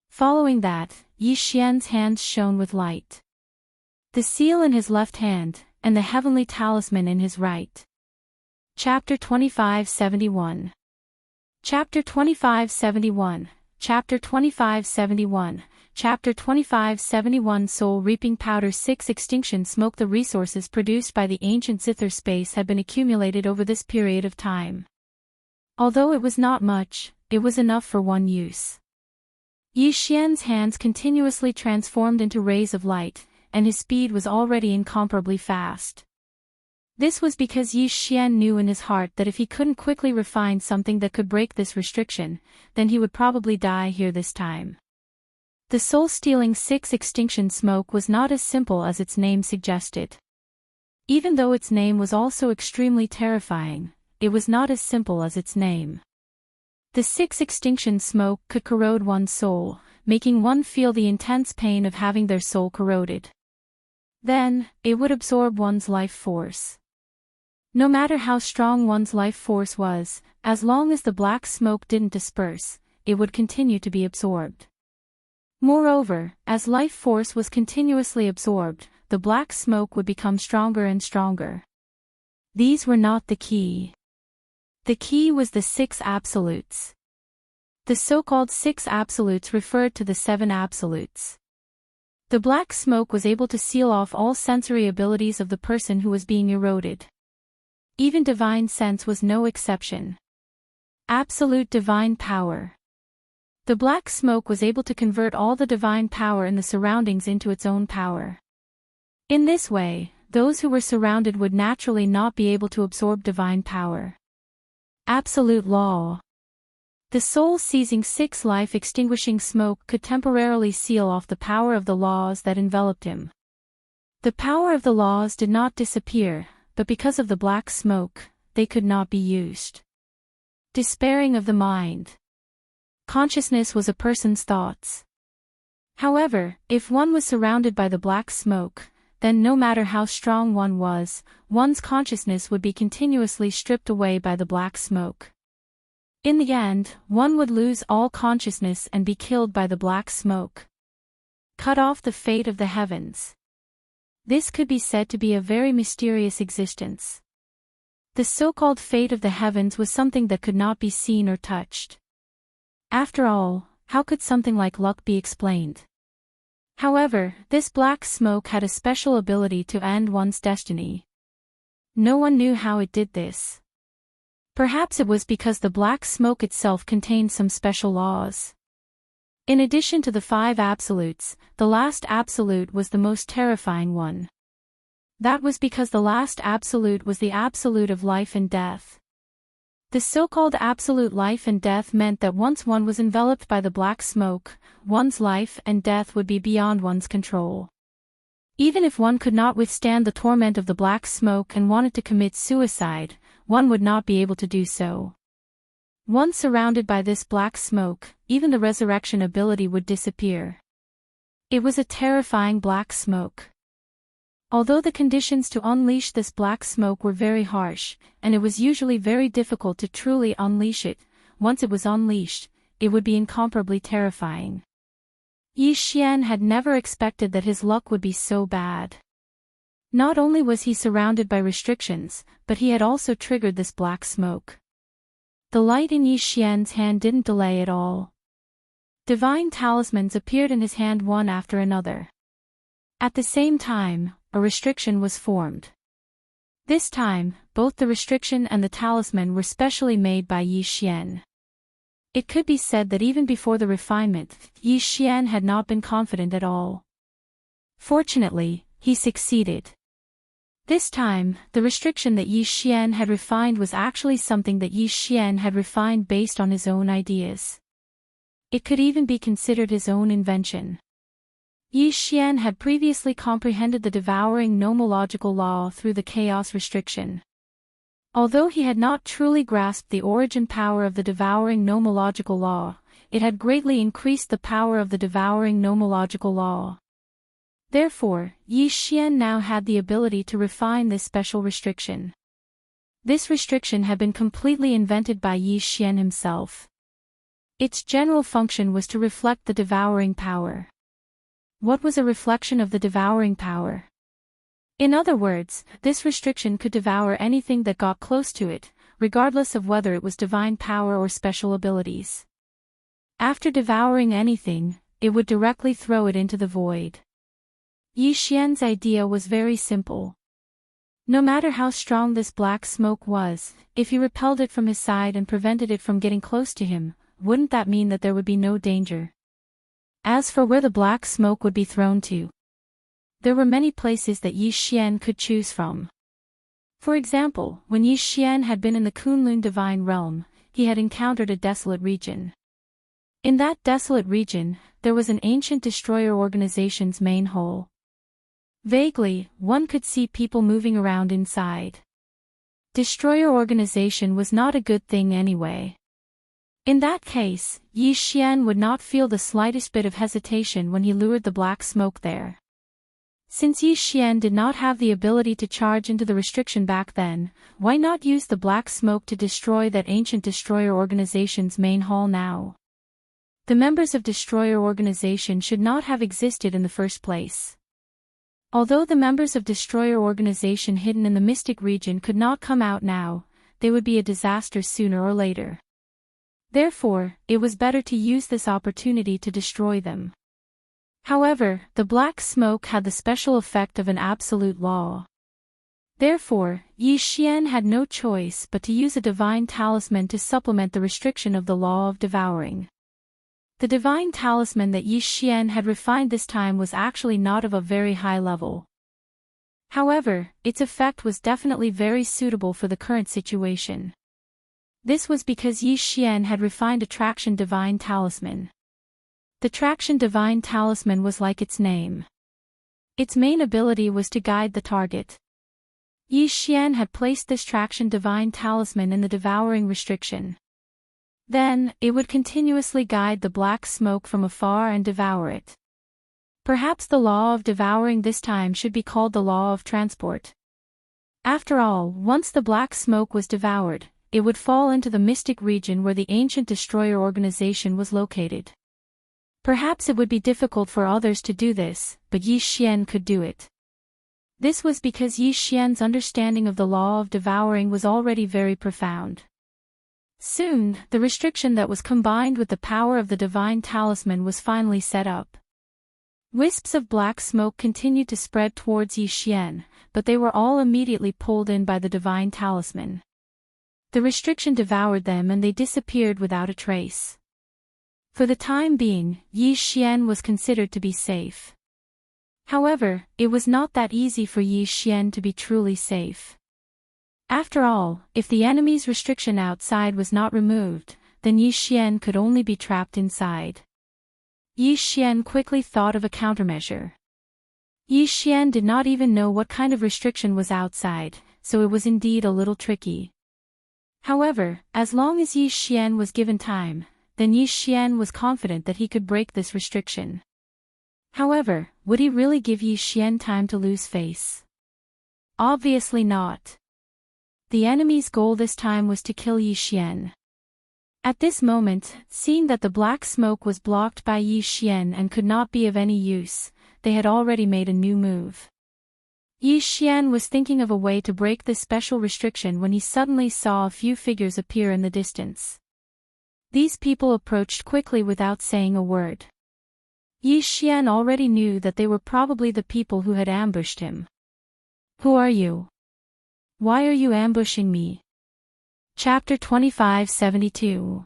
Following that, Yi Xian's hands shone with light. The seal in his left hand, and the heavenly talisman in his right. Chapter 2571. Chapter 2571. Chapter 2571. Chapter 2571. Soul Reaping Powder. 6 Extinction Smoke. The resources produced by the ancient zither space had been accumulated over this period of time. Although it was not much, it was enough for one use. Yi Xian's hands continuously transformed into rays of light, and his speed was already incomparably fast. This was because Yi Xian knew in his heart that if he couldn't quickly refine something that could break this restriction, then he would probably die here this time. The soul-stealing 6 Extinction Smoke was not as simple as its name suggested. Even though its name was also extremely terrifying, it was not as simple as its name. The 6 Extinction Smoke could corrode one's soul, making one feel the intense pain of having their soul corroded. Then, it would absorb one's life force. No matter how strong one's life force was, as long as the black smoke didn't disperse, it would continue to be absorbed. Moreover, as life force was continuously absorbed, the black smoke would become stronger and stronger. These were not the key. The key was the 6 absolutes. The so-called 6 absolutes referred to the 7 absolutes. The black smoke was able to seal off all sensory abilities of the person who was being eroded. Even divine sense was no exception. Absolute divine power. The black smoke was able to convert all the divine power in the surroundings into its own power. In this way, those who were surrounded would naturally not be able to absorb divine power. Absolute law. The soul seizing 6 life-extinguishing smoke could temporarily seal off the power of the laws that enveloped him. The power of the laws did not disappear, but because of the black smoke, they could not be used. Despairing of the mind. Consciousness was a person's thoughts. However, if one was surrounded by the black smoke, then no matter how strong one was, one's consciousness would be continuously stripped away by the black smoke. In the end, one would lose all consciousness and be killed by the black smoke. Cut off the fate of the heavens. This could be said to be a very mysterious existence. The so-called fate of the heavens was something that could not be seen or touched. After all, how could something like luck be explained? However, this black smoke had a special ability to end one's destiny. No one knew how it did this. Perhaps it was because the black smoke itself contained some special laws. In addition to the 5 absolutes, the last absolute was the most terrifying one. That was because the last absolute was the absolute of life and death. The so-called absolute life and death meant that once one was enveloped by the black smoke, one's life and death would be beyond one's control. Even if one could not withstand the torment of the black smoke and wanted to commit suicide, one would not be able to do so. Once surrounded by this black smoke, even the resurrection ability would disappear. It was a terrifying black smoke. Although the conditions to unleash this black smoke were very harsh, and it was usually very difficult to truly unleash it, once it was unleashed, it would be incomparably terrifying. Yi Xian had never expected that his luck would be so bad. Not only was he surrounded by restrictions, but he had also triggered this black smoke. The light in Yi Xian's hand didn't delay at all. Divine talismans appeared in his hand one after another. At the same time, a restriction was formed. This time, both the restriction and the talisman were specially made by Yi Xian. It could be said that even before the refinement, Yi Xian had not been confident at all. Fortunately, he succeeded. This time, the restriction that Yi Xian had refined was actually something that Yi Xian had refined based on his own ideas. It could even be considered his own invention. Yi Xian had previously comprehended the devouring nomological law through the chaos restriction. Although he had not truly grasped the origin power of the devouring nomological law, it had greatly increased the power of the devouring nomological law. Therefore, Yi Xian now had the ability to refine this special restriction. This restriction had been completely invented by Yi Xian himself. Its general function was to reflect the devouring power. What was a reflection of the devouring power? In other words, this restriction could devour anything that got close to it, regardless of whether it was divine power or special abilities. After devouring anything, it would directly throw it into the void. Yi Xian's idea was very simple. No matter how strong this black smoke was, if he repelled it from his side and prevented it from getting close to him, wouldn't that mean that there would be no danger? As for where the black smoke would be thrown to, there were many places that Yi Xian could choose from. For example, when Yi Xian had been in the Kunlun divine realm, he had encountered a desolate region. In that desolate region, there was an ancient destroyer organization's main hole. Vaguely, one could see people moving around inside. Destroyer organization was not a good thing anyway. In that case, Yi Xian would not feel the slightest bit of hesitation when he lured the black smoke there. Since Yi Xian did not have the ability to charge into the restriction back then, why not use the black smoke to destroy that ancient destroyer organization's main hall now? The members of destroyer organization should not have existed in the first place. Although the members of destroyer organization hidden in the mystic region could not come out now, they would be a disaster sooner or later. Therefore, it was better to use this opportunity to destroy them. However, the black smoke had the special effect of an absolute law. Therefore, Yi Xian had no choice but to use a divine talisman to supplement the restriction of the law of devouring. The divine talisman that Yi Xian had refined this time was actually not of a very high level. However, its effect was definitely very suitable for the current situation. This was because Yi Xian had refined a traction divine talisman. The traction divine talisman was like its name. Its main ability was to guide the target. Yi Xian had placed this traction divine talisman in the devouring restriction. Then, it would continuously guide the black smoke from afar and devour it. Perhaps the law of devouring this time should be called the law of transport. After all, once the black smoke was devoured, it would fall into the mystic region where the ancient destroyer organization was located. Perhaps it would be difficult for others to do this, but Yi Xian could do it. This was because Yi Xian's understanding of the law of devouring was already very profound. Soon, the restriction that was combined with the power of the divine talisman was finally set up. Wisps of black smoke continued to spread towards Yi Xian, but they were all immediately pulled in by the divine talisman. The restriction devoured them and they disappeared without a trace. For the time being, Yi Xian was considered to be safe. However, it was not that easy for Yi Xian to be truly safe. After all, if the enemy's restriction outside was not removed, then Yi Xian could only be trapped inside. Yi Xian quickly thought of a countermeasure. Yi Xian did not even know what kind of restriction was outside, so it was indeed a little tricky. However, as long as Yi Xian was given time, then Yi Xian was confident that he could break this restriction. However, would he really give Yi Xian time to lose face? Obviously not. The enemy's goal this time was to kill Yi Xian. At this moment, seeing that the black smoke was blocked by Yi Xian and could not be of any use, they had already made a new move. Yi Xian was thinking of a way to break this special restriction when he suddenly saw a few figures appear in the distance. These people approached quickly without saying a word. Yi Xian already knew that they were probably the people who had ambushed him. Who are you? Why are you ambushing me? Chapter 2572.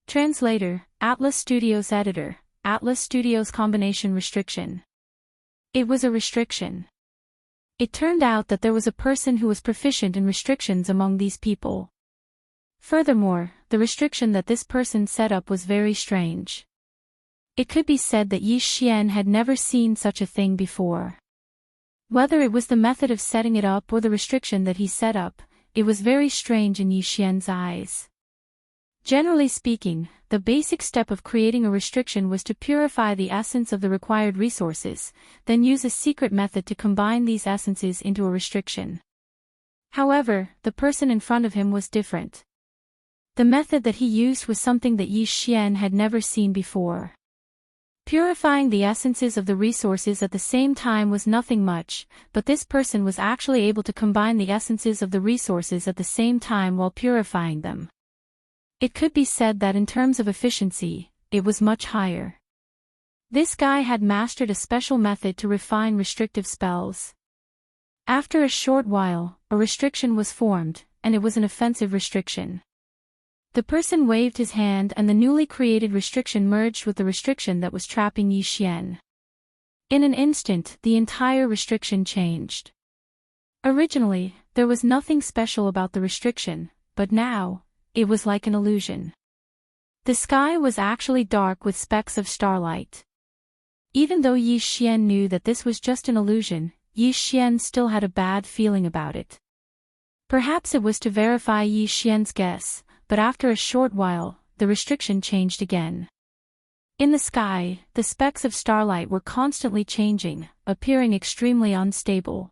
Translator, Atlas Studios Editor, Atlas Studios Combination Restriction. It was a restriction. It turned out that there was a person who was proficient in restrictions among these people. Furthermore, the restriction that this person set up was very strange. It could be said that Yi Xian had never seen such a thing before. Whether it was the method of setting it up or the restriction that he set up, it was very strange in Yi Xian's eyes. Generally speaking, the basic step of creating a restriction was to purify the essence of the required resources, then use a secret method to combine these essences into a restriction. However, the person in front of him was different. The method that he used was something that Yi Xian had never seen before. Purifying the essences of the resources at the same time was nothing much, but this person was actually able to combine the essences of the resources at the same time while purifying them. It could be said that in terms of efficiency, it was much higher. This guy had mastered a special method to refine restrictive spells. After a short while, a restriction was formed, and it was an offensive restriction. The person waved his hand and the newly created restriction merged with the restriction that was trapping Yi Xian. In an instant, the entire restriction changed. Originally, there was nothing special about the restriction, but now, it was like an illusion. The sky was actually dark with specks of starlight. Even though Yi Xian knew that this was just an illusion, Yi Xian still had a bad feeling about it. Perhaps it was to verify Yi Xian's guess, but after a short while, the restriction changed again. In the sky, the specks of starlight were constantly changing, appearing extremely unstable.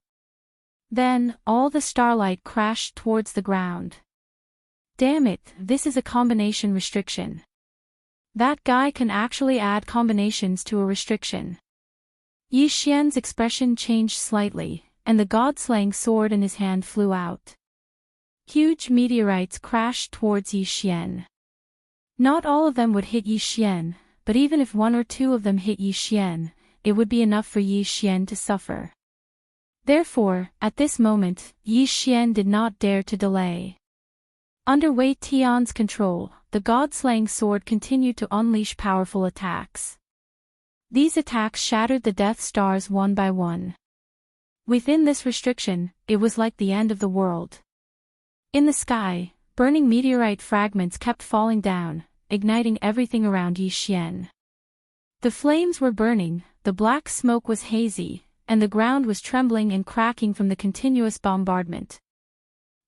Then, all the starlight crashed towards the ground. Damn it, this is a combination restriction. That guy can actually add combinations to a restriction. Yi Xian's expression changed slightly, and the god-slaying sword in his hand flew out. Huge meteorites crashed towards Yi Xian. Not all of them would hit Yi Xian, but even if one or two of them hit Yi Xian, it would be enough for Yi Xian to suffer. Therefore, at this moment, Yi Xian did not dare to delay. Under Wei Tian's control, the god-slaying sword continued to unleash powerful attacks. These attacks shattered the Death Stars one by one. Within this restriction, it was like the end of the world. In the sky, burning meteorite fragments kept falling down, igniting everything around Yi Xian. The flames were burning, the black smoke was hazy, and the ground was trembling and cracking from the continuous bombardment.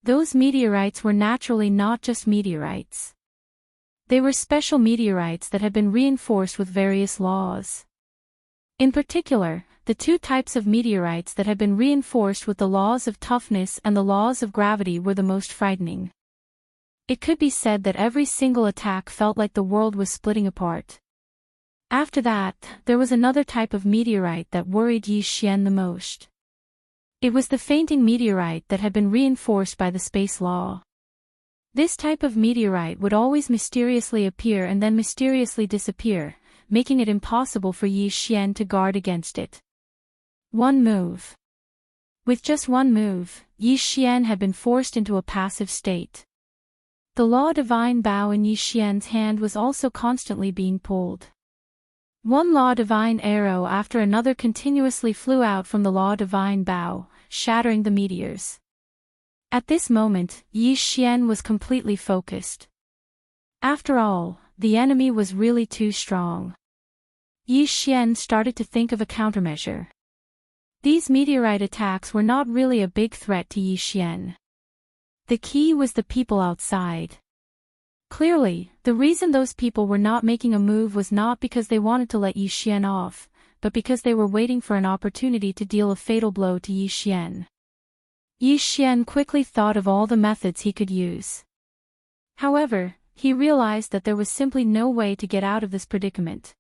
Those meteorites were naturally not just meteorites. They were special meteorites that had been reinforced with various laws. In particular, the two types of meteorites that had been reinforced with the laws of toughness and the laws of gravity were the most frightening. It could be said that every single attack felt like the world was splitting apart. After that, there was another type of meteorite that worried Yi Xian the most. It was the fainting meteorite that had been reinforced by the space law. This type of meteorite would always mysteriously appear and then mysteriously disappear, making it impossible for Yi Xian to guard against it. One move. With just one move, Yi Xian had been forced into a passive state. The Law Divine Bow in Yi Xian's hand was also constantly being pulled. One Law Divine arrow after another continuously flew out from the Law Divine Bow, shattering the meteors. At this moment, Yi Xian was completely focused. After all, the enemy was really too strong. Yi Xian started to think of a countermeasure. These meteorite attacks were not really a big threat to Yi Xian. The key was the people outside. Clearly, the reason those people were not making a move was not because they wanted to let Yi Xian off, but because they were waiting for an opportunity to deal a fatal blow to Yi Xian. Yi Xian quickly thought of all the methods he could use. However, he realized that there was simply no way to get out of this predicament.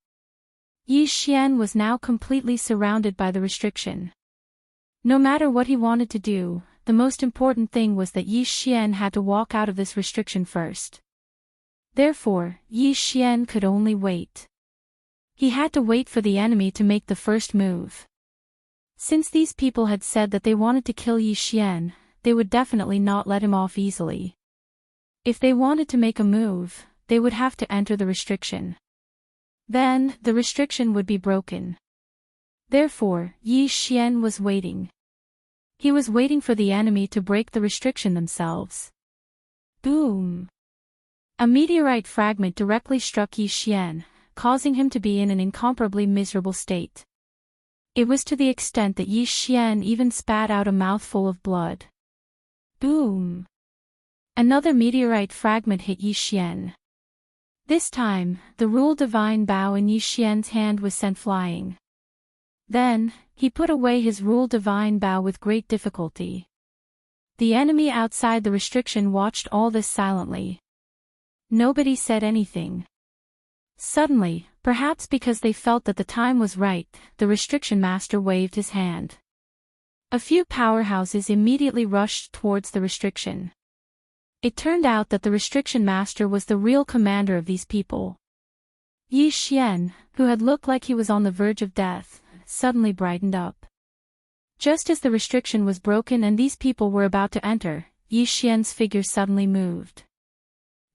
Yi Xian was now completely surrounded by the restriction. No matter what he wanted to do, the most important thing was that Yi Xian had to walk out of this restriction first. Therefore, Yi Xian could only wait. He had to wait for the enemy to make the first move. Since these people had said that they wanted to kill Yi Xian, they would definitely not let him off easily. If they wanted to make a move, they would have to enter the restriction. Then, the restriction would be broken. Therefore, Yi Xian was waiting. He was waiting for the enemy to break the restriction themselves. Boom! A meteorite fragment directly struck Yi Xian, causing him to be in an incomparably miserable state. It was to the extent that Yi Xian even spat out a mouthful of blood. Boom! Another meteorite fragment hit Yi Xian. This time, the rule divine bow in Yi Xian's hand was sent flying. Then, he put away his rule divine bow with great difficulty. The enemy outside the restriction watched all this silently. Nobody said anything. Suddenly, perhaps because they felt that the time was right, the restriction master waved his hand. A few powerhouses immediately rushed towards the restriction. It turned out that the restriction master was the real commander of these people. Yi Xian, who had looked like he was on the verge of death, suddenly brightened up. Just as the restriction was broken and these people were about to enter, Yi Xian's figure suddenly moved.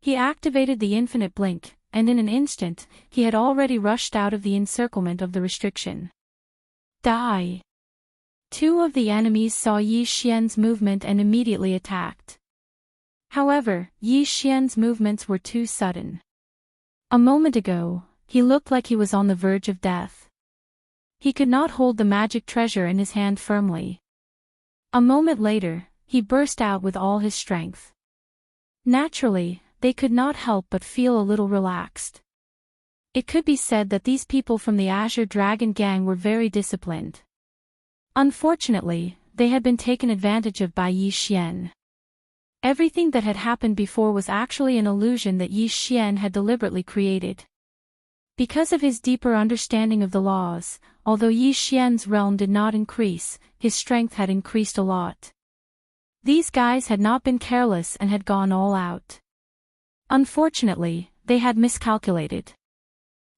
He activated the infinite blink, and in an instant, he had already rushed out of the encirclement of the restriction. Die! Two of the enemies saw Yi Xian's movement and immediately attacked. However, Yi Xian's movements were too sudden. A moment ago, he looked like he was on the verge of death. He could not hold the magic treasure in his hand firmly. A moment later, he burst out with all his strength. Naturally, they could not help but feel a little relaxed. It could be said that these people from the Azure Dragon Gang were very disciplined. Unfortunately, they had been taken advantage of by Yi Xian. Everything that had happened before was actually an illusion that Yi Xian had deliberately created. Because of his deeper understanding of the laws, although Yi Xian's realm did not increase, his strength had increased a lot. These guys had not been careless and had gone all out. Unfortunately, they had miscalculated.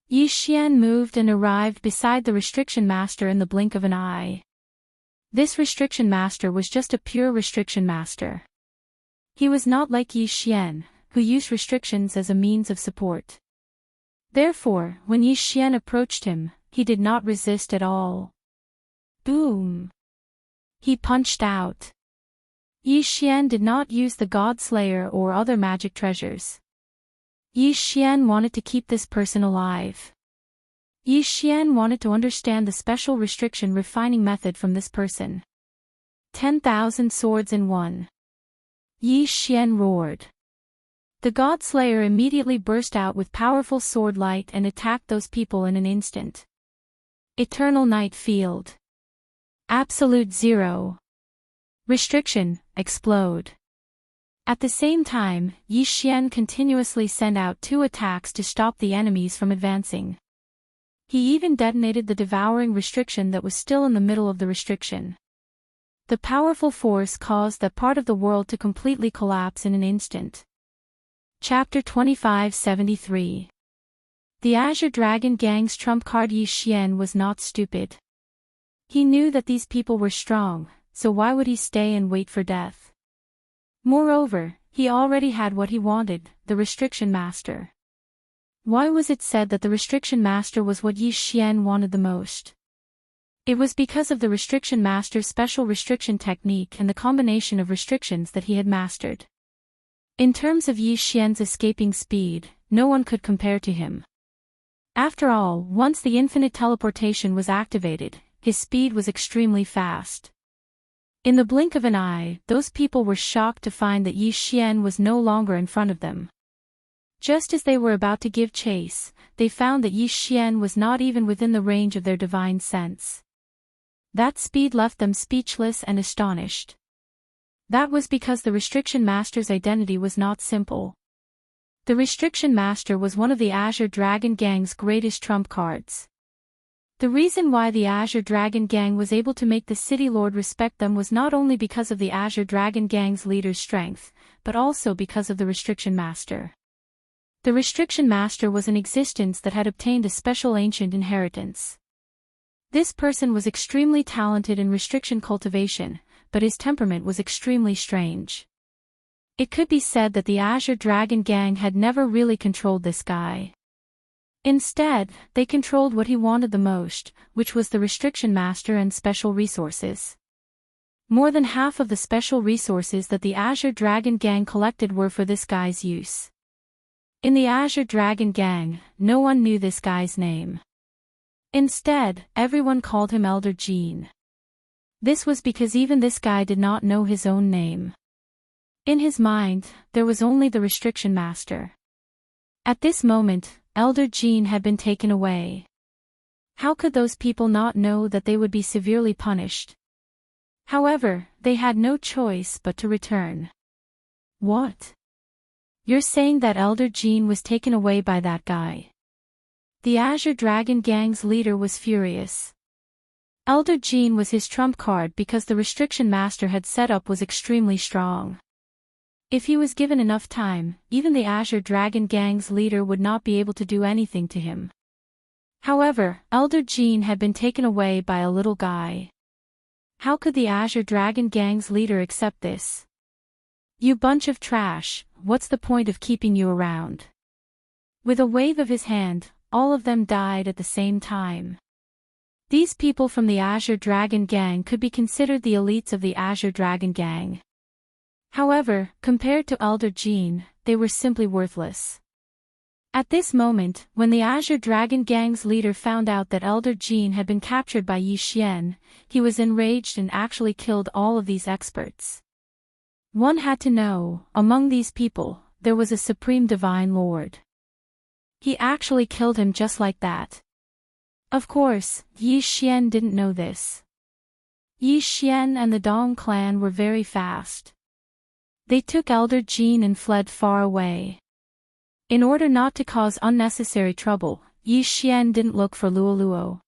Yi Xian moved and arrived beside the restriction master in the blink of an eye. This restriction master was just a pure restriction master. He was not like Yi Xian, who used restrictions as a means of support. Therefore, when Yi Xian approached him, he did not resist at all. Boom! He punched out. Yi Xian did not use the God Slayer or other magic treasures. Yi Xian wanted to keep this person alive. Yi Xian wanted to understand the special restriction refining method from this person. 10,000 swords in one. Yi Xian roared. The God Slayer immediately burst out with powerful sword light and attacked those people in an instant. Eternal Night Field. Absolute Zero. Restriction, explode. At the same time, Yi Xian continuously sent out 2 attacks to stop the enemies from advancing. He even detonated the devouring restriction that was still in the middle of the restriction. The powerful force caused that part of the world to completely collapse in an instant. Chapter 2573. The Azure Dragon Gang's trump card Yi Xian was not stupid. He knew that these people were strong, so why would he stay and wait for death? Moreover, he already had what he wanted, the Restriction Master. Why was it said that the Restriction Master was what Yi Xian wanted the most? It was because of the Restriction Master's special restriction technique and the combination of restrictions that he had mastered. In terms of Yi Xian's escaping speed, no one could compare to him. After all, once the infinite teleportation was activated, his speed was extremely fast. In the blink of an eye, those people were shocked to find that Yi Xian was no longer in front of them. Just as they were about to give chase, they found that Yi Xian was not even within the range of their divine sense. That speed left them speechless and astonished. That was because the Restriction Master's identity was not simple. The Restriction Master was one of the Azure Dragon Gang's greatest trump cards. The reason why the Azure Dragon Gang was able to make the City Lord respect them was not only because of the Azure Dragon Gang's leader's strength, but also because of the Restriction Master. The Restriction Master was an existence that had obtained a special ancient inheritance. This person was extremely talented in restriction cultivation, but his temperament was extremely strange. It could be said that the Azure Dragon Gang had never really controlled this guy. Instead, they controlled what he wanted the most, which was the Restriction Master and special resources. More than half of the special resources that the Azure Dragon Gang collected were for this guy's use. In the Azure Dragon gang, no one knew this guy's name. Instead, everyone called him Elder Jean. This was because even this guy did not know his own name. In his mind, there was only the Restriction Master. At this moment, Elder Jean had been taken away. How could those people not know that they would be severely punished? However, they had no choice but to return. What? You're saying that Elder Jean was taken away by that guy? The Azure Dragon gang's leader was furious. Elder Jean was his trump card because the Restriction Master had set up was extremely strong. If he was given enough time, even the Azure Dragon gang's leader would not be able to do anything to him. However, Elder Jean had been taken away by a little guy. How could the Azure Dragon gang's leader accept this? You bunch of trash, what's the point of keeping you around? With a wave of his hand, all of them died at the same time. These people from the Azure Dragon gang could be considered the elites of the Azure Dragon gang. However, compared to Elder Jean, they were simply worthless. At this moment, when the Azure Dragon gang's leader found out that Elder Jean had been captured by Yi Xian, he was enraged and actually killed all of these experts. One had to know, among these people, there was a Supreme Divine Lord. He actually killed him just like that. Of course, Yi Xian didn't know this. Yi Xian and the Dong clan were very fast. They took Elder Jean and fled far away. In order not to cause unnecessary trouble, Yi Xian didn't look for Luoluo.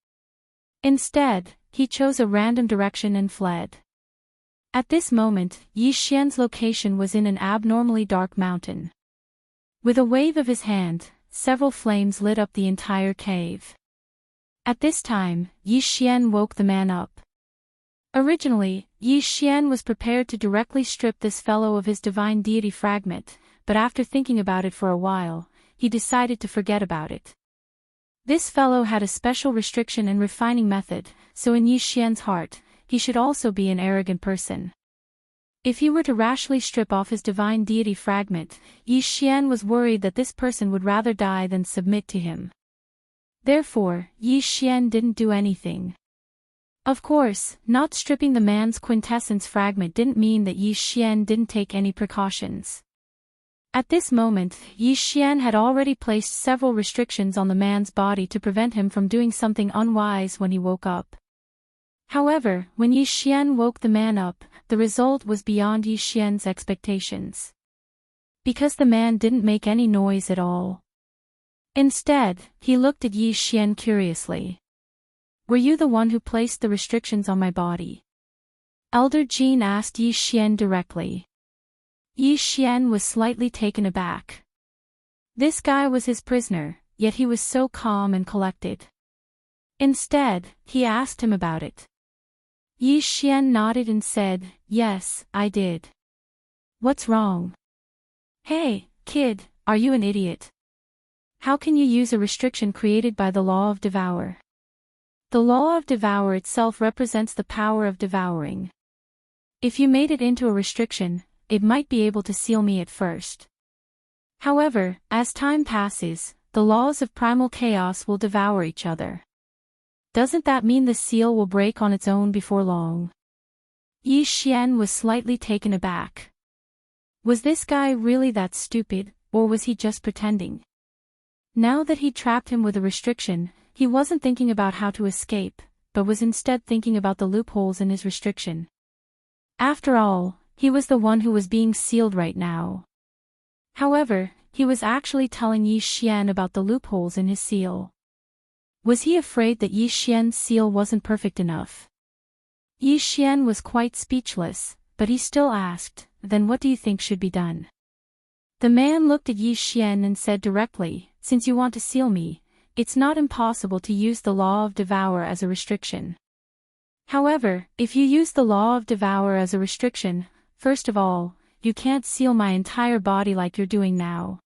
Instead, he chose a random direction and fled. At this moment, Yi Xian's location was in an abnormally dark mountain. With a wave of his hand, several flames lit up the entire cave. At this time, Yi Xian woke the man up. Originally, Yi Xian was prepared to directly strip this fellow of his divine deity fragment, but after thinking about it for a while, he decided to forget about it. This fellow had a special restriction and refining method, so in Yi Xian's heart, he should also be an arrogant person. If he were to rashly strip off his divine deity fragment, Yi Xian was worried that this person would rather die than submit to him. Therefore, Yi Xian didn't do anything. Of course, not stripping the man's quintessence fragment didn't mean that Yi Xian didn't take any precautions. At this moment, Yi Xian had already placed several restrictions on the man's body to prevent him from doing something unwise when he woke up. However, when Yi Xian woke the man up, the result was beyond Yi Xian's expectations. Because the man didn't make any noise at all. Instead, he looked at Yi Xian curiously. Were you the one who placed the restrictions on my body? Elder Jean asked Yi Xian directly. Yi Xian was slightly taken aback. This guy was his prisoner, yet he was so calm and collected. Instead, he asked him about it. Yi Xian nodded and said, "Yes, I did." "What's wrong?" "Hey, kid, are you an idiot? How can you use a restriction created by the law of Devourer? The law of Devourer itself represents the power of devouring. If you made it into a restriction, it might be able to seal me at first. However, as time passes, the laws of primal chaos will devour each other. Doesn't that mean the seal will break on its own before long?" Yi Xian was slightly taken aback. Was this guy really that stupid, or was he just pretending? Now that he trapped him with a restriction, he wasn't thinking about how to escape, but was instead thinking about the loopholes in his restriction. After all, he was the one who was being sealed right now. However, he was actually telling Yi Xian about the loopholes in his seal. Was he afraid that Yi Xian's seal wasn't perfect enough? Yi Xian was quite speechless, but he still asked, "Then what do you think should be done?" The man looked at Yi Xian and said directly, "Since you want to seal me, it's not impossible to use the law of Devourer as a restriction. However, if you use the law of Devourer as a restriction, first of all, you can't seal my entire body like you're doing now.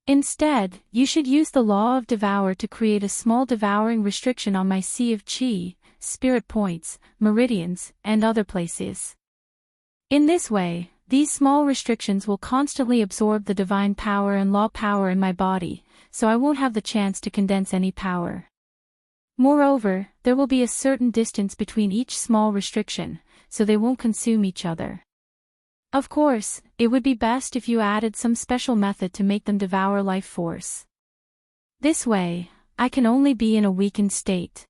Instead, you should use the law of Devourer to create a small devouring restriction on my sea of Qi, spirit points, meridians, and other places. In this way, these small restrictions will constantly absorb the divine power and law power in my body, so I won't have the chance to condense any power. Moreover, there will be a certain distance between each small restriction, so they won't consume each other. Of course, it would be best if you added some special method to make them devour life force. This way, I can only be in a weakened state.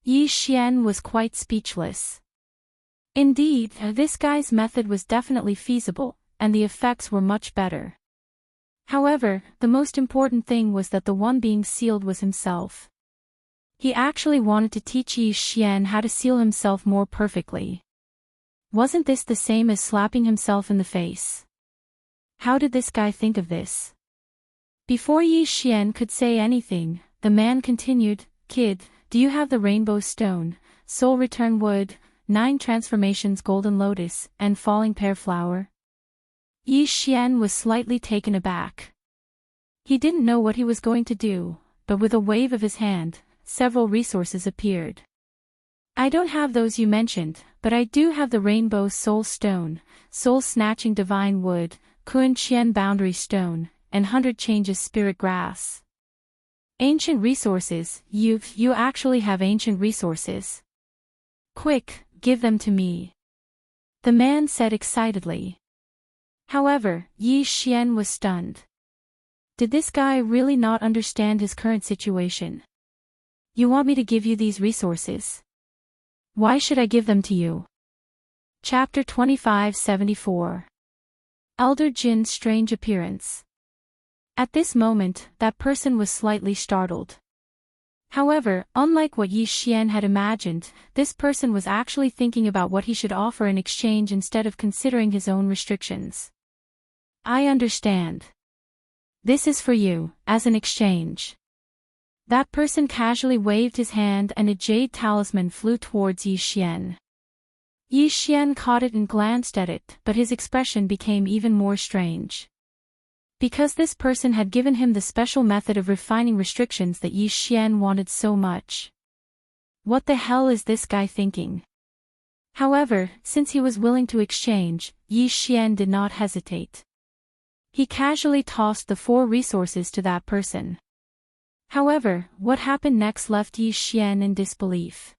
Yi Xian was quite speechless. Indeed, this guy's method was definitely feasible, and the effects were much better. However, the most important thing was that the one being sealed was himself. He actually wanted to teach Yi Xian how to seal himself more perfectly. Wasn't this the same as slapping himself in the face? How did this guy think of this? Before Yi Xian could say anything, the man continued, "Kid, do you have the rainbow stone, soul return wood, 9 transformations golden lotus, and falling pear flower?" Yi Xian was slightly taken aback. He didn't know what he was going to do, but with a wave of his hand, several resources appeared. "I don't have those you mentioned, but I do have the rainbow soul stone, soul snatching divine wood, Kun Qian boundary stone, and 100 changes spirit grass." Ancient resources, you actually have ancient resources. "Quick, give them to me," the man said excitedly. However, Yi Xian was stunned. Did this guy really not understand his current situation? "You want me to give you these resources? Why should I give them to you?" Chapter 2574. Elder Jin's Strange Appearance. At this moment, that person was slightly startled. However, unlike what Yi Xian had imagined, this person was actually thinking about what he should offer in exchange instead of considering his own restrictions. "I understand. This is for you, as an exchange." That person casually waved his hand and a jade talisman flew towards Yi Xian. Yi Xian caught it and glanced at it, but his expression became even more strange. Because this person had given him the special method of refining restrictions that Yi Xian wanted so much. What the hell is this guy thinking? However, since he was willing to exchange, Yi Xian did not hesitate. He casually tossed the 4 resources to that person. However, what happened next left Yi Xian in disbelief.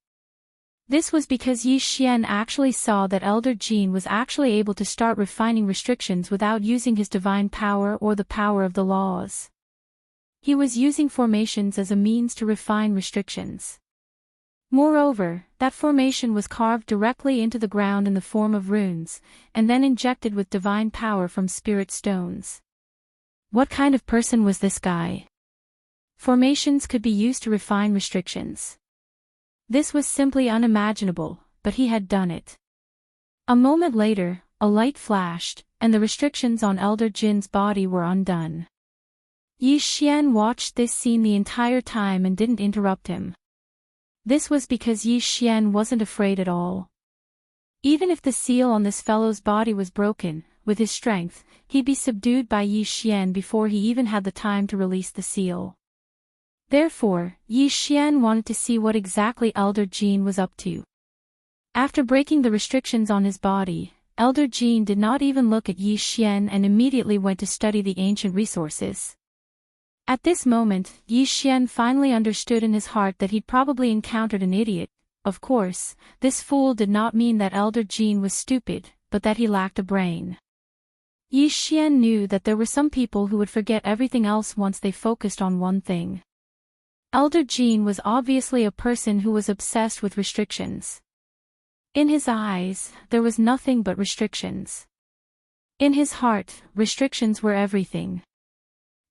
This was because Yi Xian actually saw that Elder Jin was actually able to start refining restrictions without using his divine power or the power of the laws. He was using formations as a means to refine restrictions. Moreover, that formation was carved directly into the ground in the form of runes, and then injected with divine power from spirit stones. What kind of person was this guy? Formations could be used to refine restrictions. This was simply unimaginable, but he had done it. A moment later, a light flashed, and the restrictions on Elder Jin's body were undone. Yi Xian watched this scene the entire time and didn't interrupt him. This was because Yi Xian wasn't afraid at all. Even if the seal on this fellow's body was broken, with his strength, he'd be subdued by Yi Xian before he even had the time to release the seal. Therefore, Yi Xian wanted to see what exactly Elder Jin was up to. After breaking the restrictions on his body, Elder Jin did not even look at Yi Xian and immediately went to study the ancient resources. At this moment, Yi Xian finally understood in his heart that he'd probably encountered an idiot. Of course, this fool did not mean that Elder Jin was stupid, but that he lacked a brain. Yi Xian knew that there were some people who would forget everything else once they focused on one thing. Elder Jin was obviously a person who was obsessed with restrictions. In his eyes, there was nothing but restrictions. In his heart, restrictions were everything.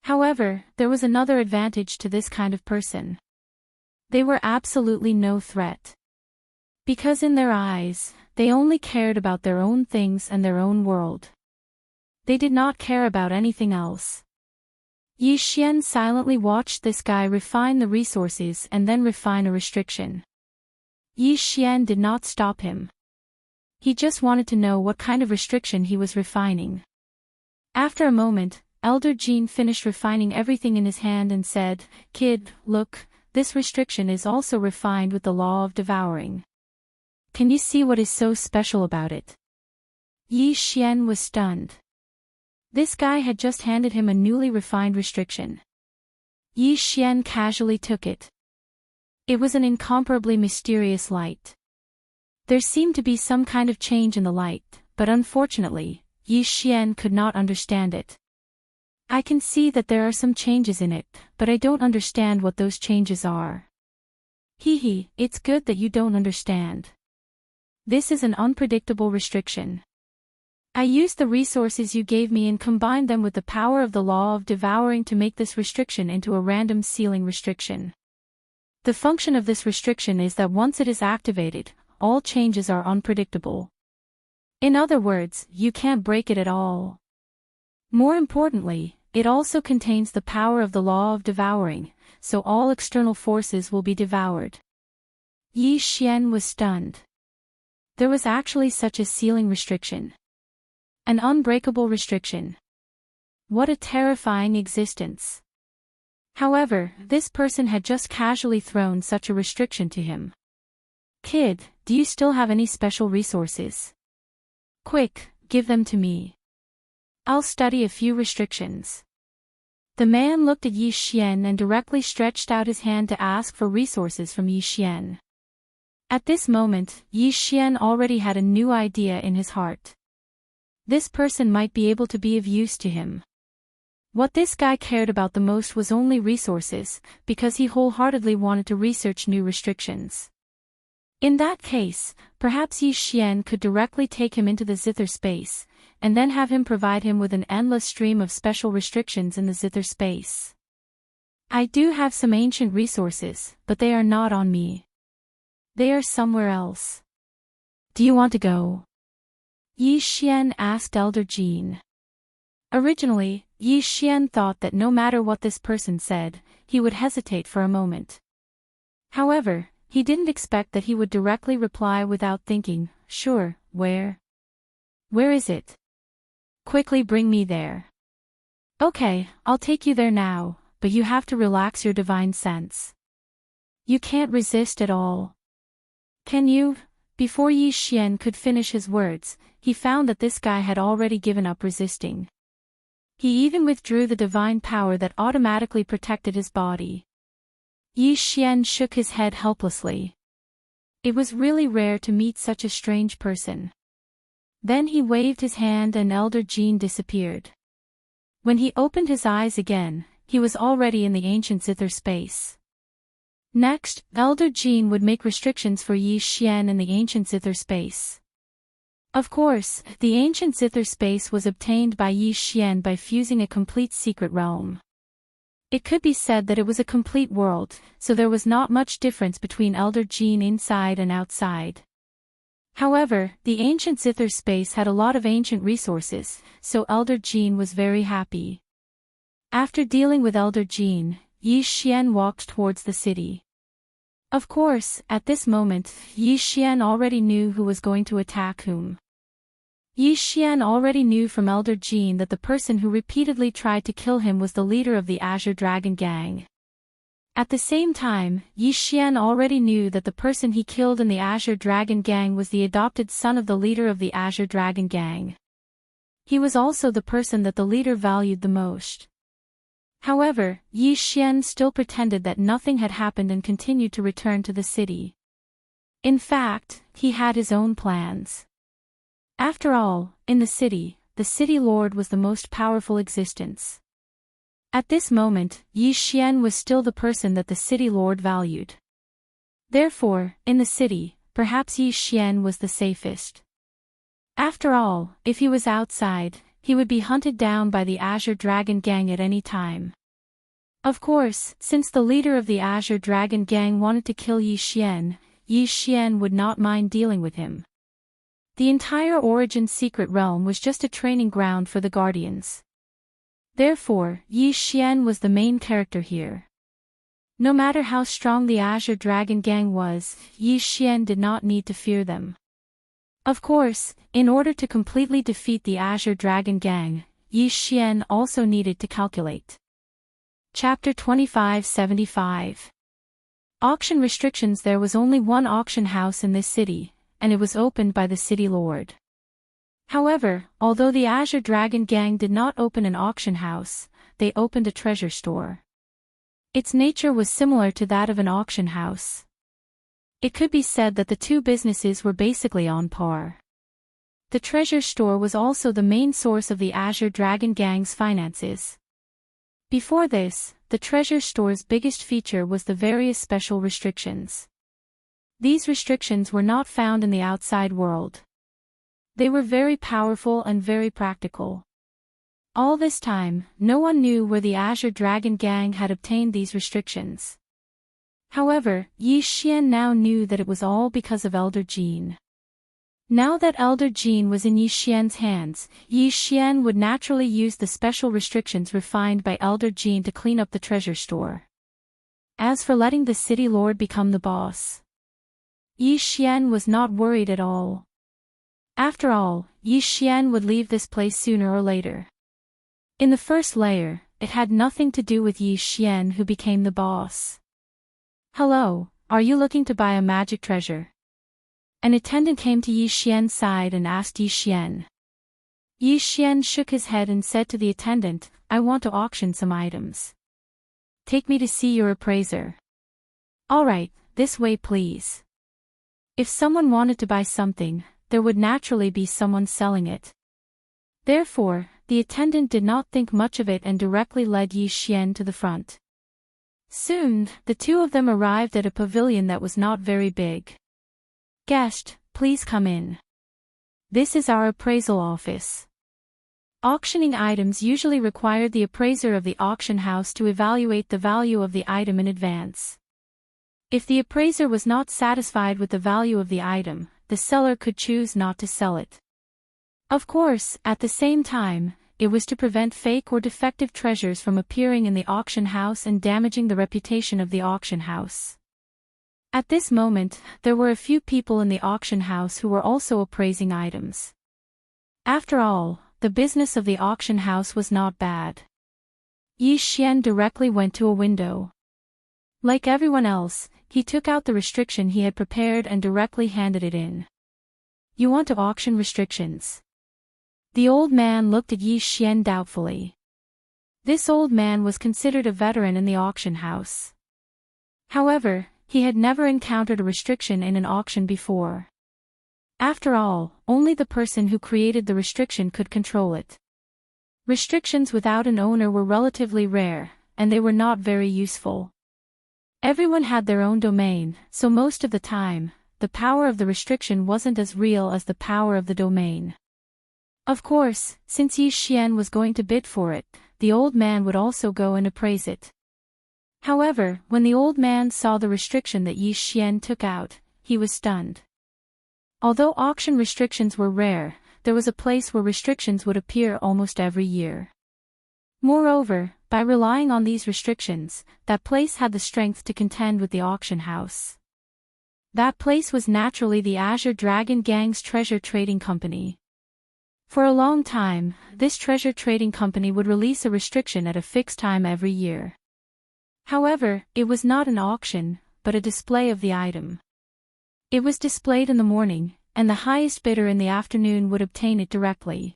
However, there was another advantage to this kind of person. They were absolutely no threat. Because in their eyes, they only cared about their own things and their own world. They did not care about anything else. Yi Xian silently watched this guy refine the resources and then refine a restriction. Yi Xian did not stop him. He just wanted to know what kind of restriction he was refining. After a moment, Elder Jin finished refining everything in his hand and said, "Kid, look, this restriction is also refined with the law of devouring. Can you see what is so special about it?" Yi Xian was stunned. This guy had just handed him a newly refined restriction. Yi Xian casually took it. It was an incomparably mysterious light. There seemed to be some kind of change in the light, but unfortunately, Yi Xian could not understand it. I can see that there are some changes in it, but I don't understand what those changes are. Hee, it's good that you don't understand. This is an unpredictable restriction. I used the resources you gave me and combined them with the power of the law of devouring to make this restriction into a random ceiling restriction. The function of this restriction is that once it is activated, all changes are unpredictable. In other words, you can't break it at all. More importantly, it also contains the power of the law of devouring, so all external forces will be devoured. Yi Xian was stunned. There was actually such a ceiling restriction. An unbreakable restriction. What a terrifying existence. However, this person had just casually thrown such a restriction to him. Kid, do you still have any special resources? Quick, give them to me. I'll study a few restrictions. The man looked at Yi Xian and directly stretched out his hand to ask for resources from Yi Xian. At this moment, Yi Xian already had a new idea in his heart. This person might be able to be of use to him. What this guy cared about the most was only resources, because he wholeheartedly wanted to research new restrictions. In that case, perhaps Yi Xian could directly take him into the zither space, and then have him provide him with an endless stream of special restrictions in the zither space. I do have some ancient resources, but they are not on me. They are somewhere else. Do you want to go? Yi Xian asked Elder Jean. Originally, Yi Xian thought that no matter what this person said, he would hesitate for a moment. However, he didn't expect that he would directly reply without thinking, sure, where? Where is it? Quickly bring me there. Okay, I'll take you there now, but you have to relax your divine sense. You can't resist at all. Can you? Before Yi Xian could finish his words, he found that this guy had already given up resisting. He even withdrew the divine power that automatically protected his body. Yi Xian shook his head helplessly. It was really rare to meet such a strange person. Then he waved his hand and Elder Jean disappeared. When he opened his eyes again, he was already in the ancient zither space. Next, Elder Jean would make restrictions for Yi Xian in the ancient zither space. Of course, the ancient zither space was obtained by Yi Xian by fusing a complete secret realm. It could be said that it was a complete world, so there was not much difference between Elder Jean inside and outside. However, the ancient zither space had a lot of ancient resources, so Elder Jean was very happy. After dealing with Elder Jean, Yi Xian walked towards the city. Of course, at this moment, Yi Xian already knew who was going to attack whom. Yi Xian already knew from Elder Jean that the person who repeatedly tried to kill him was the leader of the Azure Dragon Gang. At the same time, Yi Xian already knew that the person he killed in the Azure Dragon Gang was the adopted son of the leader of the Azure Dragon Gang. He was also the person that the leader valued the most. However, Yi Xian still pretended that nothing had happened and continued to return to the city. In fact, he had his own plans. After all, in the city lord was the most powerful existence. At this moment, Yi Xian was still the person that the city lord valued. Therefore, in the city, perhaps Yi Xian was the safest. After all, if he was outside, he would be hunted down by the Azure Dragon Gang at any time. Of course, since the leader of the Azure Dragon Gang wanted to kill Yi Xian would not mind dealing with him. The entire Origin secret realm was just a training ground for the Guardians. Therefore, Yi Xian was the main character here. No matter how strong the Azure Dragon Gang was, Yi Xian did not need to fear them. Of course, in order to completely defeat the Azure Dragon Gang, Yi Xian also needed to calculate. Chapter 2575. Auction restrictions. There was only one auction house in this city, and it was opened by the city lord. However, although the Azure Dragon gang did not open an auction house, they opened a treasure store. Its nature was similar to that of an auction house. It could be said that the two businesses were basically on par. The treasure store was also the main source of the Azure Dragon gang's finances. Before this, the treasure store's biggest feature was the various special restrictions. These restrictions were not found in the outside world. They were very powerful and very practical. All this time, no one knew where the Azure Dragon gang had obtained these restrictions. However, Yi Xian now knew that it was all because of Elder Jean. Now that Elder Jean was in Yi Xian's hands, Yi Xian would naturally use the special restrictions refined by Elder Jean to clean up the treasure store. As for letting the city lord become the boss, Yi Xian was not worried at all. After all, Yi Xian would leave this place sooner or later. In the first layer, it had nothing to do with Yi Xian who became the boss. "Hello, are you looking to buy a magic treasure?" An attendant came to Yi Xian's side and asked Yi Xian. Yi Xian shook his head and said to the attendant, "I want to auction some items. Take me to see your appraiser." "Alright, this way please." If someone wanted to buy something, there would naturally be someone selling it. Therefore, the attendant did not think much of it and directly led Yi Xian to the front. Soon, the two of them arrived at a pavilion that was not very big. "Guest, please come in. This is our appraisal office." Auctioning items usually required the appraiser of the auction house to evaluate the value of the item in advance. If the appraiser was not satisfied with the value of the item, the seller could choose not to sell it. Of course, at the same time, it was to prevent fake or defective treasures from appearing in the auction house and damaging the reputation of the auction house. At this moment, there were a few people in the auction house who were also appraising items. After all, the business of the auction house was not bad. Yi Xian directly went to a window. Like everyone else, he took out the restriction he had prepared and directly handed it in. "You want to auction restrictions?" The old man looked at Yi Xian doubtfully. This old man was considered a veteran in the auction house. However, he had never encountered a restriction in an auction before. After all, only the person who created the restriction could control it. Restrictions without an owner were relatively rare, and they were not very useful. Everyone had their own domain, so most of the time, the power of the restriction wasn't as real as the power of the domain. Of course, since Yi Xian was going to bid for it, the old man would also go and appraise it. However, when the old man saw the restriction that Yi Xian took out, he was stunned. Although auction restrictions were rare, there was a place where restrictions would appear almost every year. Moreover, by relying on these restrictions, that place had the strength to contend with the auction house. That place was naturally the Azure Dragon gang's treasure trading company. For a long time, this treasure trading company would release a restriction at a fixed time every year. However, it was not an auction, but a display of the item. It was displayed in the morning, and the highest bidder in the afternoon would obtain it directly.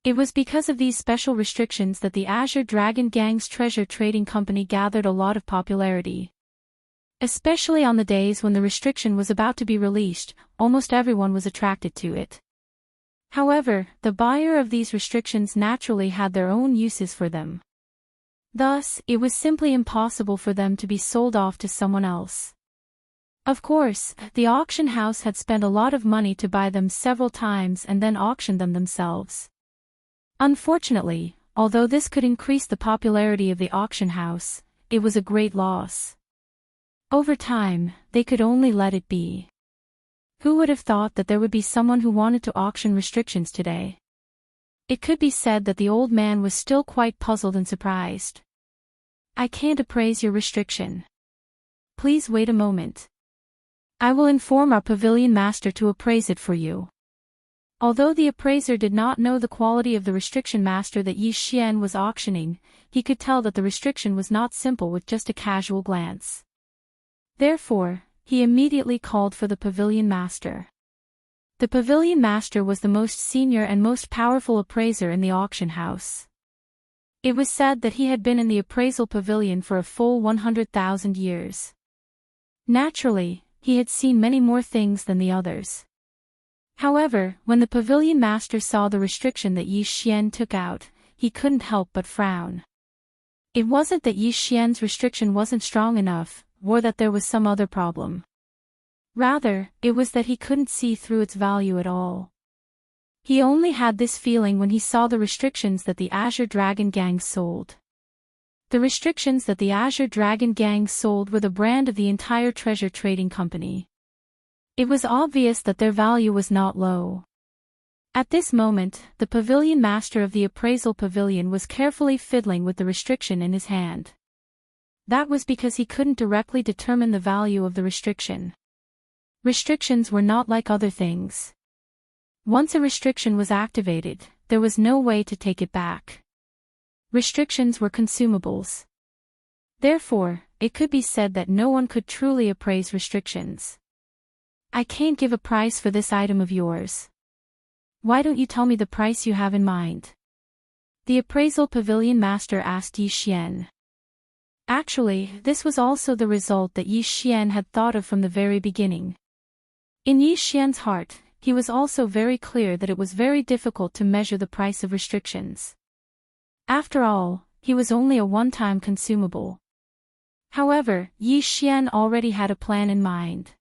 It was because of these special restrictions that the Azure Dragon gang's treasure trading company gathered a lot of popularity. Especially on the days when the restriction was about to be released, almost everyone was attracted to it. However, the buyer of these restrictions naturally had their own uses for them. Thus, it was simply impossible for them to be sold off to someone else. Of course, the auction house had spent a lot of money to buy them several times and then auctioned them themselves. Unfortunately, although this could increase the popularity of the auction house, it was a great loss. Over time, they could only let it be. Who would have thought that there would be someone who wanted to auction restrictions today? It could be said that the old man was still quite puzzled and surprised. "I can't appraise your restriction. Please wait a moment. I will inform our pavilion master to appraise it for you." Although the appraiser did not know the quality of the restriction master that Yi Xian was auctioning, he could tell that the restriction was not simple with just a casual glance. Therefore, he immediately called for the pavilion master. The pavilion master was the most senior and most powerful appraiser in the auction house. It was said that he had been in the appraisal pavilion for a full 100,000 years. Naturally, he had seen many more things than the others. However, when the pavilion master saw the restriction that Yi Xian took out, he couldn't help but frown. It wasn't that Yi Xian's restriction wasn't strong enough, or that there was some other problem. Rather, it was that he couldn't see through its value at all. He only had this feeling when he saw the restrictions that the Azure Dragon Gang sold. The restrictions that the Azure Dragon Gang sold were the brand of the entire treasure trading company. It was obvious that their value was not low. At this moment, the pavilion master of the appraisal pavilion was carefully fiddling with the restriction in his hand. That was because he couldn't directly determine the value of the restriction. Restrictions were not like other things. Once a restriction was activated, there was no way to take it back. Restrictions were consumables. Therefore, it could be said that no one could truly appraise restrictions. I can't give a price for this item of yours. Why don't you tell me the price you have in mind? The appraisal pavilion master asked Yi Xian. Actually, this was also the result that Yi Xian had thought of from the very beginning. In Yi Xian's heart, he was also very clear that it was very difficult to measure the price of restrictions. After all, he was only a one-time consumable. However, Yi Xian already had a plan in mind.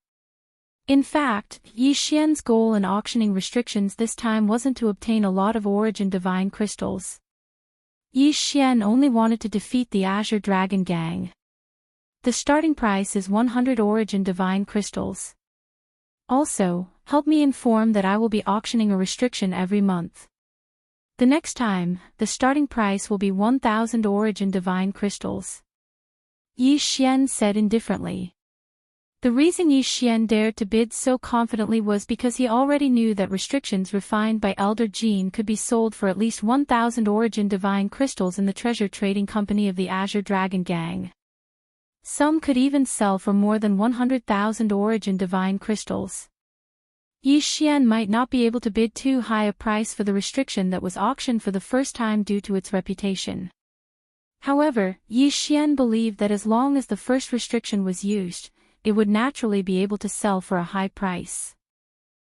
In fact, Yi Xian's goal in auctioning restrictions this time wasn't to obtain a lot of Origin Divine Crystals. Yi Xian only wanted to defeat the Azure Dragon Gang. The starting price is 100 Origin Divine Crystals. Also, help me inform that I will be auctioning a restriction every month. The next time, the starting price will be 1,000 Origin Divine Crystals. Yi Xian said indifferently. The reason Yi Xian dared to bid so confidently was because he already knew that restrictions refined by Elder Jean could be sold for at least 1,000 Origin Divine Crystals in the treasure trading company of the Azure Dragon Gang. Some could even sell for more than 100,000 Origin Divine Crystals. Yi Xian might not be able to bid too high a price for the restriction that was auctioned for the first time due to its reputation. However, Yi Xian believed that as long as the first restriction was used, it would naturally be able to sell for a high price.